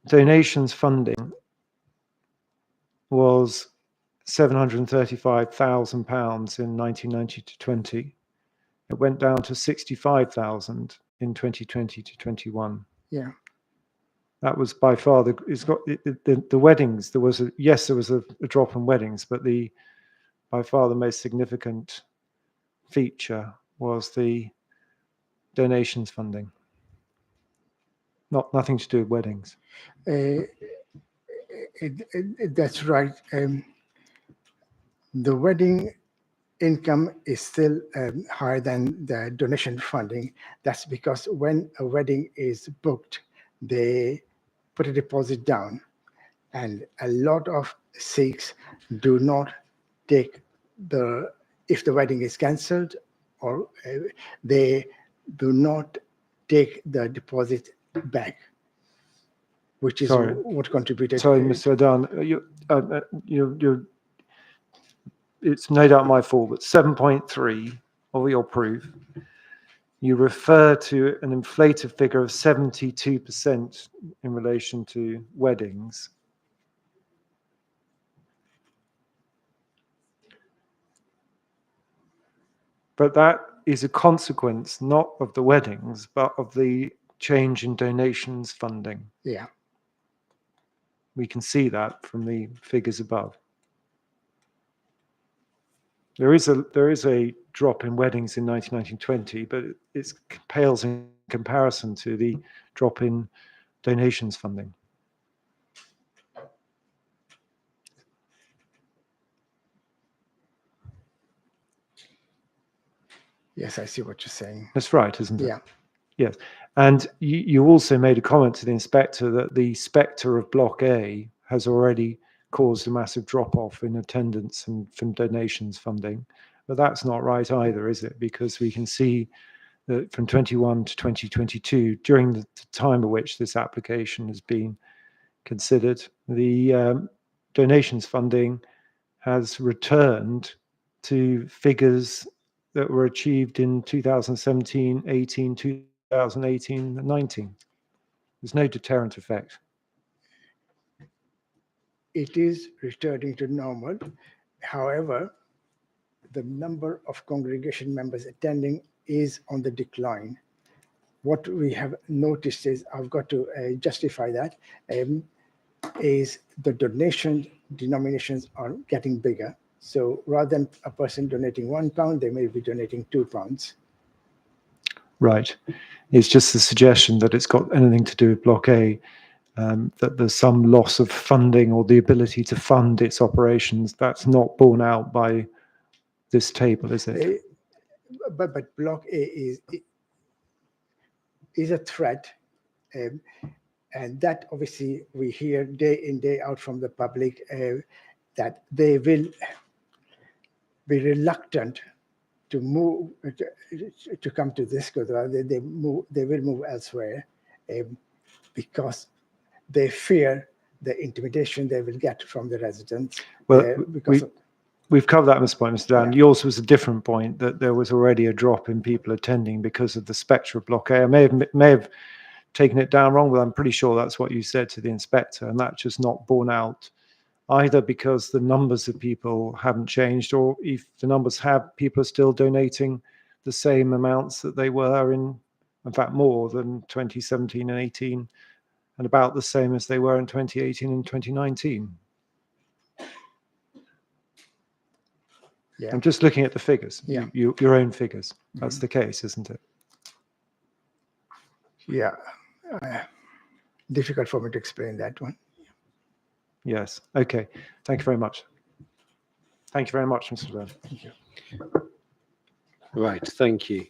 donations funding was £735,000 in 1990 to 20. It went down to 65,000 in 2020 to 21. Yeah. That was by far the weddings. There was a drop in weddings, but by far the most significant feature was the donations funding. Nothing to do with weddings. That's right. The wedding income is still higher than the donation funding. That's because when a wedding is booked, they put a deposit down, and a lot of Sikhs do not take if the wedding is cancelled, or they do not take the deposit back, which is what contributed. Sorry, Mr. Adan, it's no doubt my fault, but 7.3 of your proof, you refer to an inflated figure of 72% in relation to weddings. But that is a consequence not of the weddings, but of the change in donations funding. Yeah. We can see that from the figures above. There is a drop in weddings in 1919-20, but it pales in comparison to the drop in donations funding. Yes, I see what you're saying. That's right, isn't it? Yeah. Yes. And you also made a comment to the inspector that the spectre of Block A has already caused a massive drop-off in attendance and from donations funding. But that's not right either, is it? Because we can see that from 21 to 2022, during the time at which this application has been considered, the donations funding has returned to figures that were achieved in 2017, 18, 2018, 19. There's no deterrent effect. It is returning to normal. However, the number of congregation members attending is on the decline. What we have noticed is, I've got to justify that, is the donation denominations are getting bigger. So rather than a person donating £1, they may be donating £2. Right. It's just the suggestion that it's got anything to do with Block A, that there's some loss of funding or the ability to fund its operations. That's not borne out by this table, is it? But Block A is a threat, and that obviously we hear day in, day out from the public, that they will be reluctant to move to come to this Gurdwara, they will move elsewhere because they fear the intimidation they will get from the residents. Well, because we've covered that, Mr. Point, Mr. Dan. Yours was a different point, that there was already a drop in people attending because of the spectre of Block A. I may have taken it down wrong, but I'm pretty sure that's what you said to the inspector, and that's just not borne out, either because the numbers of people haven't changed, or if the numbers have, people are still donating the same amounts that they were in fact, more than 2017 and 18, and about the same as they were in 2018 and 2019. Yeah. I'm just looking at the figures, Yeah. your own figures. That's the case, isn't it? Yeah. Difficult for me to explain that one. Yes. Okay. Thank you very much. Thank you very much, Mr. Byrne. Thank you. Right. Thank you.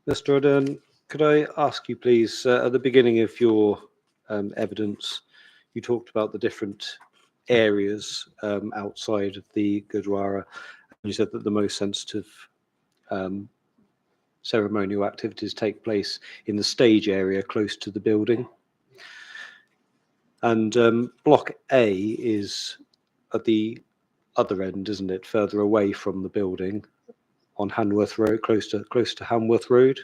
Mr. O'Dern, could I ask you, please, at the beginning of your evidence, you talked about the different areas outside of the Gurdwara, and you said that the most sensitive ceremonial activities take place in the stage area close to the building. And Block A is at the other end, isn't it? Further away from the building on Hanworth Road, close to Hanworth Road.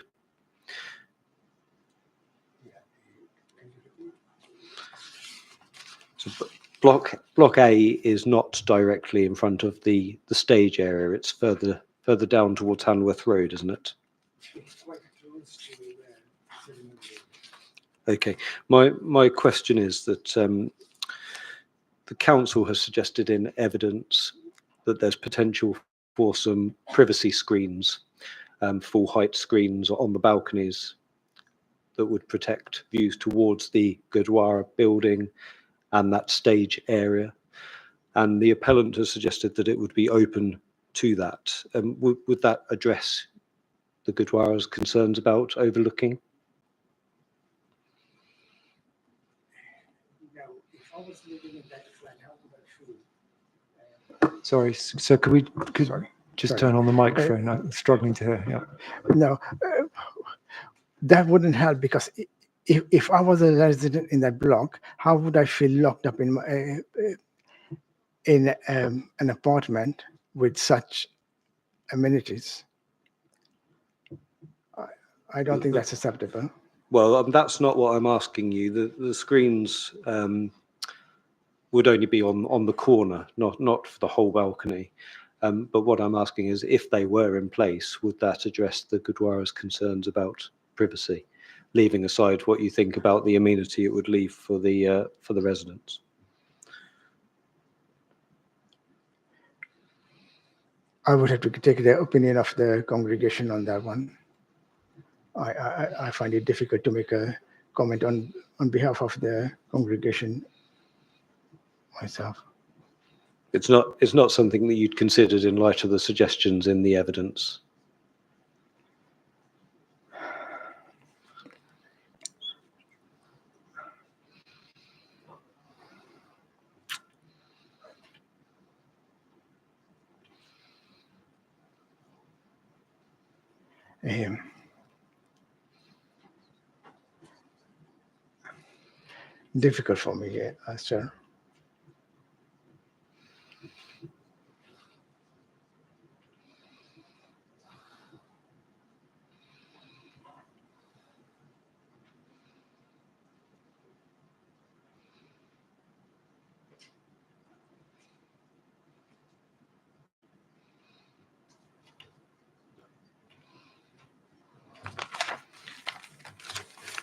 So Block A is not directly in front of the stage area. It's further down towards Hanworth Road, isn't it? Okay. My question is that the council has suggested in evidence that there's potential for some privacy screens, full height screens on the balconies that would protect views towards the Gurdwara building and that stage area. And the appellant has suggested that it would be open to that. Would that address the Gurdwara's concerns about overlooking? Sorry, so could we just turn on the microphone? I'm struggling to hear. Yeah. No, that wouldn't help, because if I was a resident in that block, how would I feel locked up in an apartment with such amenities? I don't think that's acceptable. Well, that's not what I'm asking you. The screens would only be on the corner, not for the whole balcony. But what I'm asking is, if they were in place, would that address the Gurdwara's concerns about privacy, leaving aside what you think about the amenity it would leave for the residents? I would have to take the opinion of the congregation on that one. I find it difficult to make a comment on behalf of the congregation myself. It's not something that you'd considered in light of the suggestions in the evidence. Difficult for me, sir.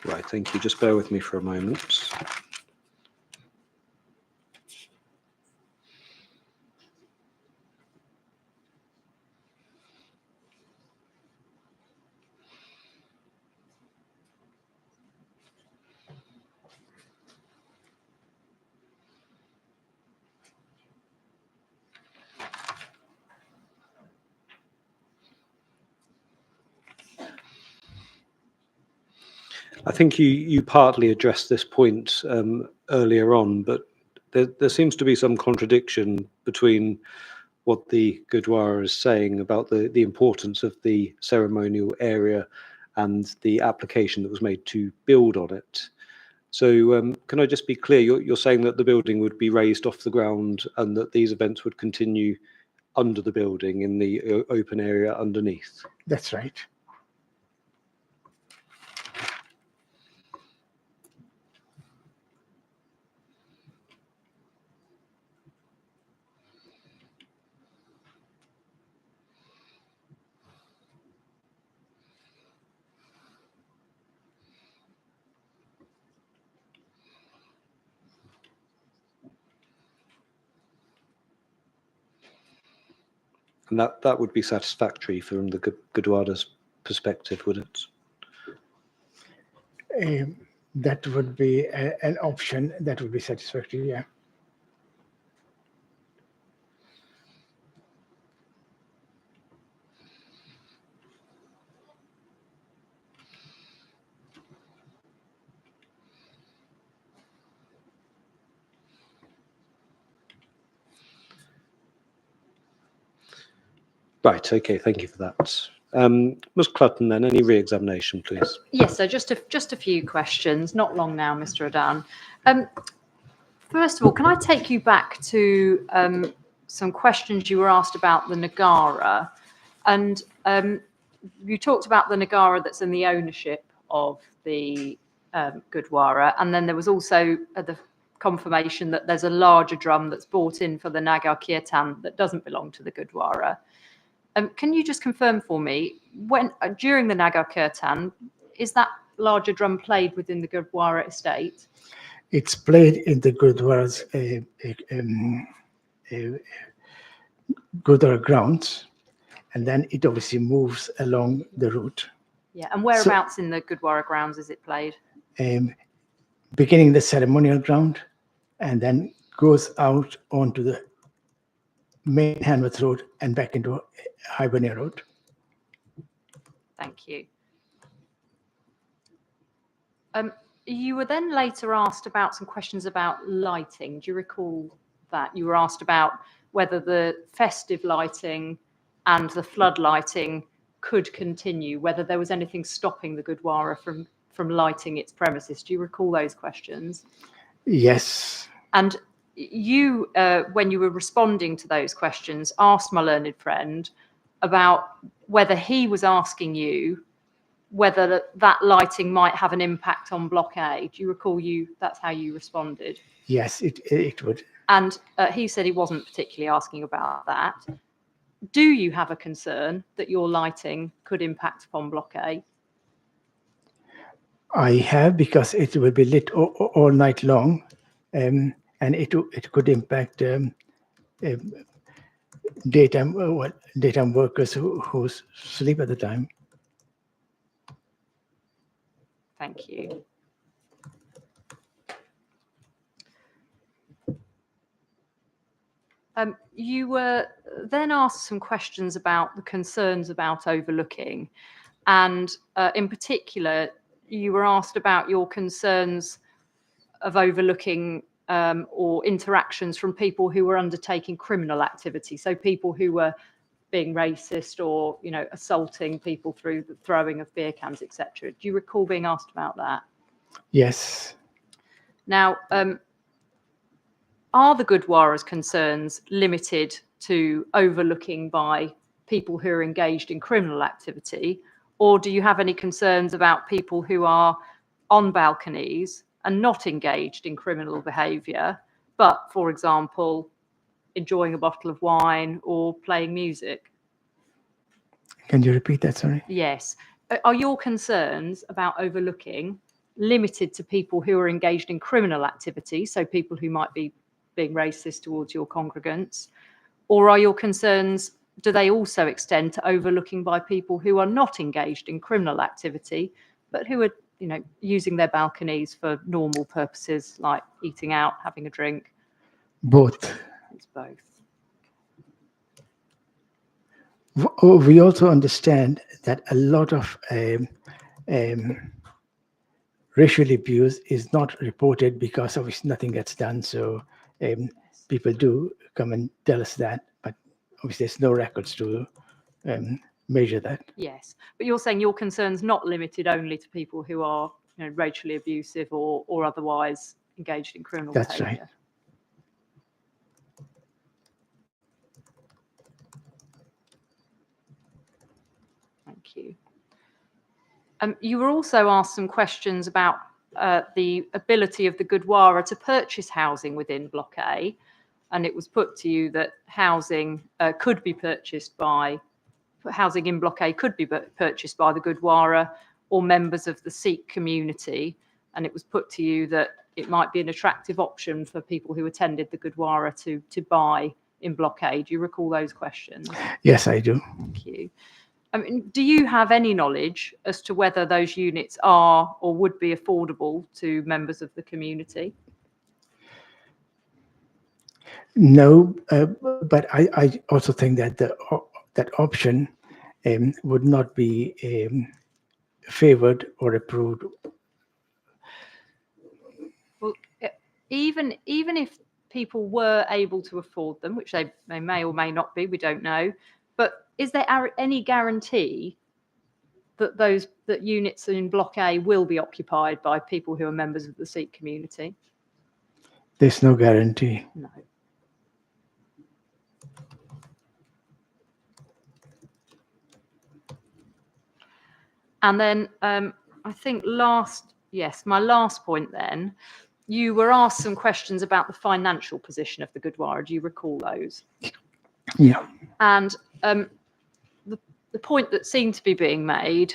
Right, thank you. Just bear with me for a moment. I think you partly addressed this point earlier on, but there seems to be some contradiction between what the Gurdwara is saying about the importance of the ceremonial area and the application that was made to build on it. So can I just be clear, you're saying that the building would be raised off the ground and that these events would continue under the building in the open area underneath? That's right. And that would be satisfactory from the Gurdwara's perspective, would it? That would be an option that would be satisfactory, yeah. Right, okay, thank you for that. Ms. Clutton, then, any re-examination, please? Yes, so just a few questions, not long now, Mr. Adan. First of all, can I take you back to some questions you were asked about the Nagara? And you talked about the Nagara that's in the ownership of the Gurdwara, and then there was also the confirmation that there's a larger drum that's brought in for the Nagar Kirtan that doesn't belong to the Gurdwara. Can you just confirm for me, when during the Nagar Kirtan, is that larger drum played within the Gurdwara estate? It's played in the Gurdwara's Gurdwara grounds, and then it obviously moves along the route. Yeah, and whereabouts in the Gurdwara grounds is it played? Beginning the ceremonial ground, and then goes out onto the main Hanworth Road and back into Hibernia Road. Thank you. You were then later asked about some questions about lighting. Do you recall that? You were asked about whether the festive lighting and the flood lighting could continue, whether there was anything stopping the Gurdwara from lighting its premises. Do you recall those questions? Yes. And you, when you were responding to those questions, asked my learned friend about whether he was asking you whether that lighting might have an impact on Block A. Do you recall that's how you responded? Yes, it would. And he said he wasn't particularly asking about that. Do you have a concern that your lighting could impact upon Block A? I have, because it will be lit all night long, and it could impact daytime workers who sleep at the time. Thank you. You were then asked some questions about the concerns about overlooking, and in particular, you were asked about your concerns of overlooking or interactions from people who were undertaking criminal activity, so people who were being racist or, you know, assaulting people through the throwing of beer cans, etc. Do you recall being asked about that? Yes. Now, are the Gurdwara's concerns limited to overlooking by people who are engaged in criminal activity, or do you have any concerns about people who are on balconies and not engaged in criminal behaviour, but, for example, enjoying a bottle of wine or playing music? Can you repeat that, sorry? Yes. Are your concerns about overlooking limited to people who are engaged in criminal activity, so people who might be being racist towards your congregants, or are your concerns, do they also extend to overlooking by people who are not engaged in criminal activity, but who are, you know, using their balconies for normal purposes like eating out, having a drink? Both. It's both. We also understand that a lot of racial abuse is not reported because obviously nothing gets done. So people do come and tell us that, but obviously there's no records to measure that. Yes, but you're saying your concern's not limited only to people who are, racially abusive or otherwise engaged in criminal That's behaviour. right. Thank you. You were also asked some questions about the ability of the Gurdwara to purchase housing within Block A, and it was put to you that housing could be purchased by, housing in Block A could be purchased by the Gurdwara or members of the Sikh community, and it was put to you that it might be an attractive option for people who attended the Gurdwara to buy in Block A. Do you recall those questions? Yes, I do. Thank you. I mean, do you have any knowledge as to whether those units are or would be affordable to members of the community? No, but I also think that that option would not be favoured or approved. Well, even if people were able to afford them, which they may or may not be, we don't know, but is there any guarantee that units in Block A will be occupied by people who are members of the Sikh community? There's no guarantee. No. And then I think my last point then, you were asked some questions about the financial position of the Gurdwara. Do you recall those? Yeah. And the point that seemed to be being made,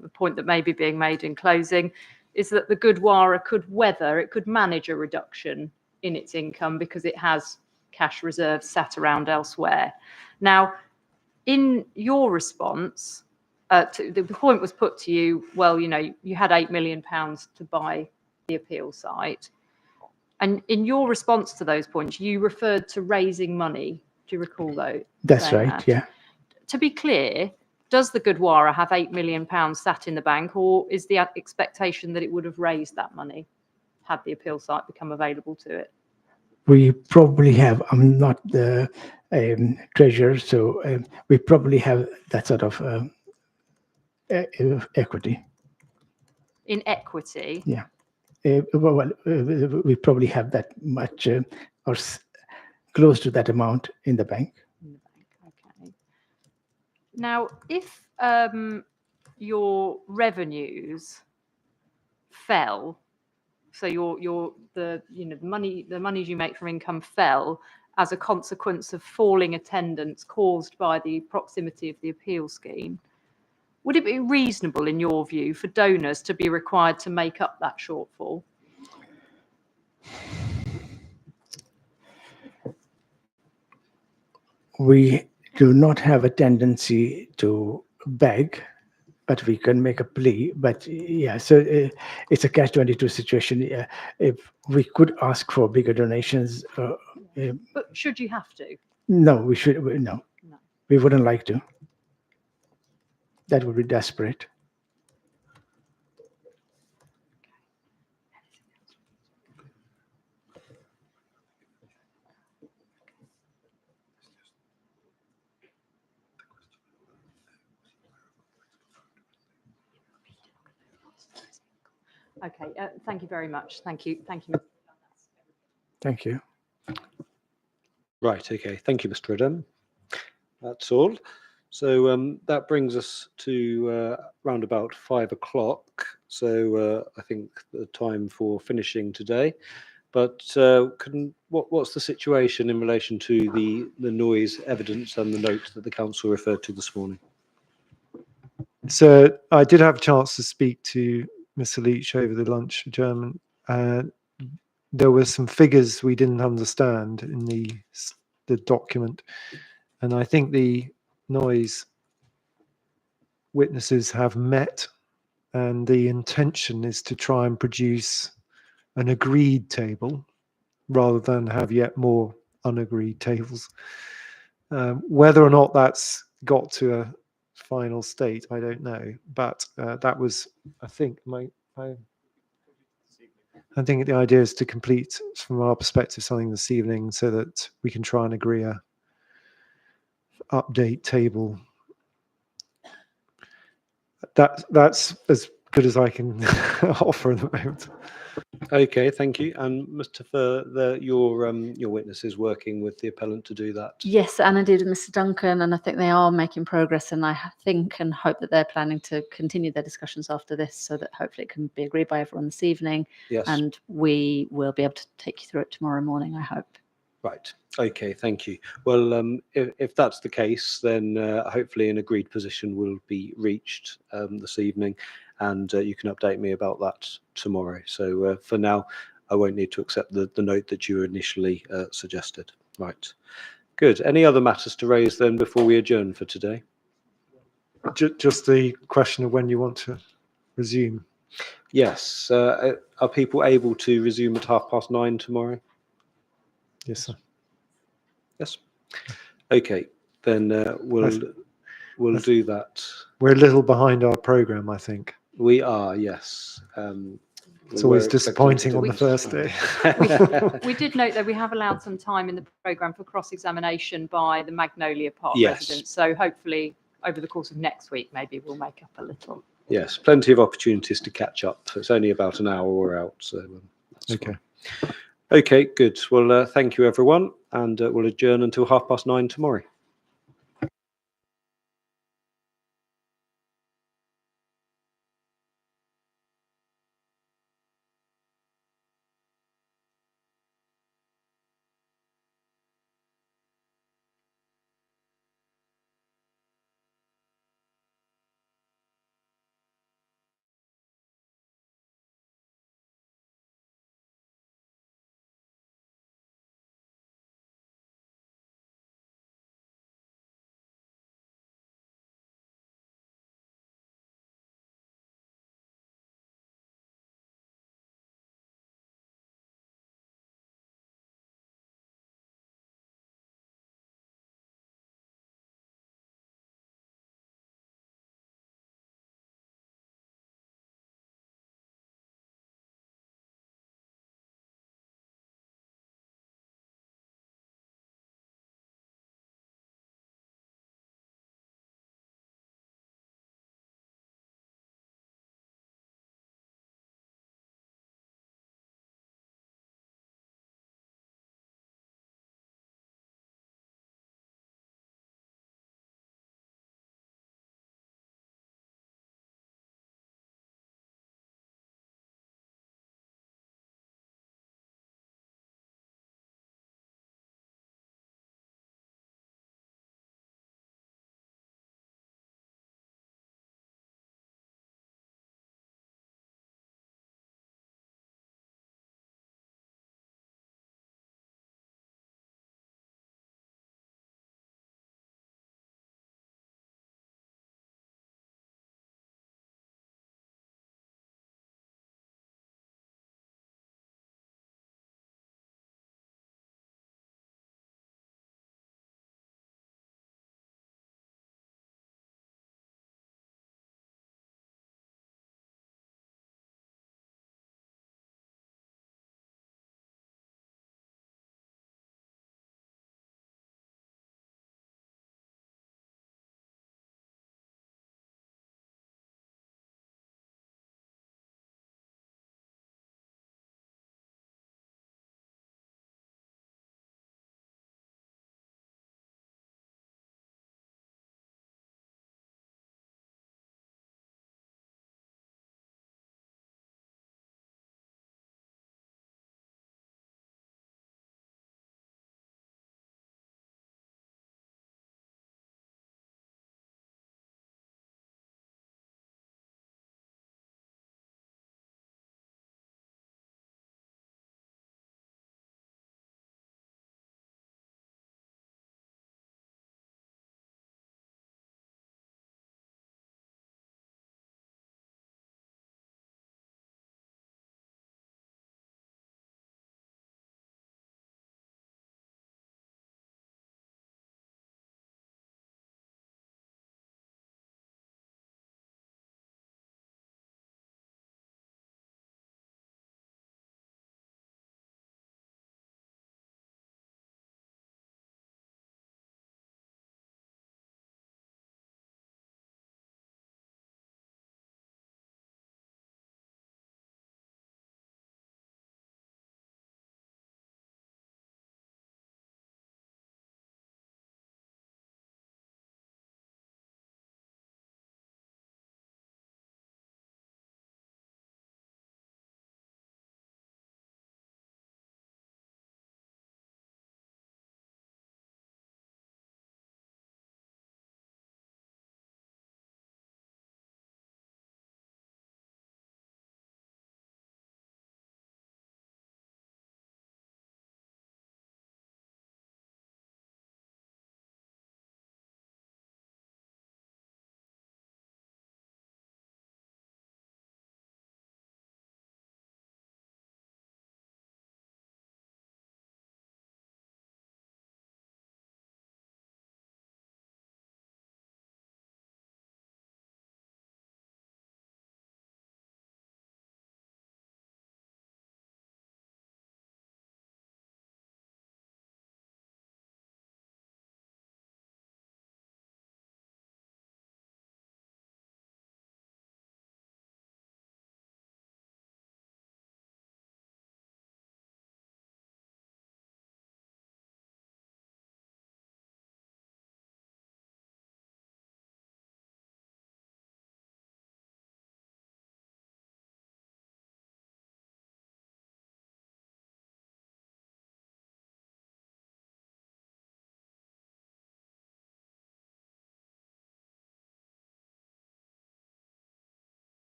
the point that may be being made in closing, is that the Gurdwara could manage a reduction in its income because it has cash reserves sat around elsewhere. Now, in your response, the point was put to you, well, you had £8 million to buy the appeal site. And in your response to those points, you referred to raising money. Do you recall those? That's right, yeah. To be clear, does the Gurdwara have £8 million sat in the bank, or is the expectation that it would have raised that money had the appeal site become available to it? We probably have, I'm not the treasurer, so we probably have that sort of equity. In equity? Yeah. We probably have that much or close to that amount in the bank. Okay. Now, if your revenues fell, so the monies you make from income fell as a consequence of falling attendance caused by the proximity of the appeal scheme, would it be reasonable, in your view, for donors to be required to make up that shortfall? We do not have a tendency to beg, but we can make a plea. But yeah, so it's a catch-22 situation. Yeah, if we could ask for bigger donations. But should you have to? No, we should. No, we wouldn't like to. That would be desperate. Okay, thank you very much. Thank you. Thank you. Thank you. Right, okay. Thank you, Mr. Adam. That's all. So that brings us to round about 5 o'clock. So I think the time for finishing today. But what's the situation in relation to the noise evidence and the note that the council referred to this morning? So I did have a chance to speak to Mr. Leach over the lunch adjournment. There were some figures we didn't understand in the document, and I think the noise witnesses have met, and the intention is to try and produce an agreed table rather than have yet more unagreed tables. Whether or not that's got to a final state, I don't know, but that was, I think, I think the idea is to complete, from our perspective, something this evening so that we can try and agree a update table. That's as good as I can offer at the moment. Okay, thank you. And Mr. Fur, your witness is working with the appellant to do that. Yes, and indeed with Mr. Duncan, and I think they are making progress, and I think and hope that they're planning to continue their discussions after this so that hopefully it can be agreed by everyone this evening. Yes. And we will be able to take you through it tomorrow morning, I hope. Right. Okay, thank you. Well, if that's the case, then hopefully an agreed position will be reached this evening, and you can update me about that tomorrow. So for now, I won't need to accept the note that you initially suggested. Right. Good. Any other matters to raise then before we adjourn for today? Just the question of when you want to resume. Yes. Are people able to resume at 9:30 tomorrow? Yes, sir. Yes. Okay, then we'll do that. We're a little behind our program, I think. We are, yes. It's always disappointing on the first day. We did note that we have allowed some time in the programme for cross-examination by the Magnolia Park Yes. residents. So hopefully over the course of next week, maybe we'll make up a little. Yes, plenty of opportunities to catch up. It's only about an hour we're out, so that's Okay. fine. Okay, good. Well, thank you, everyone, and we'll adjourn until 9:30 tomorrow.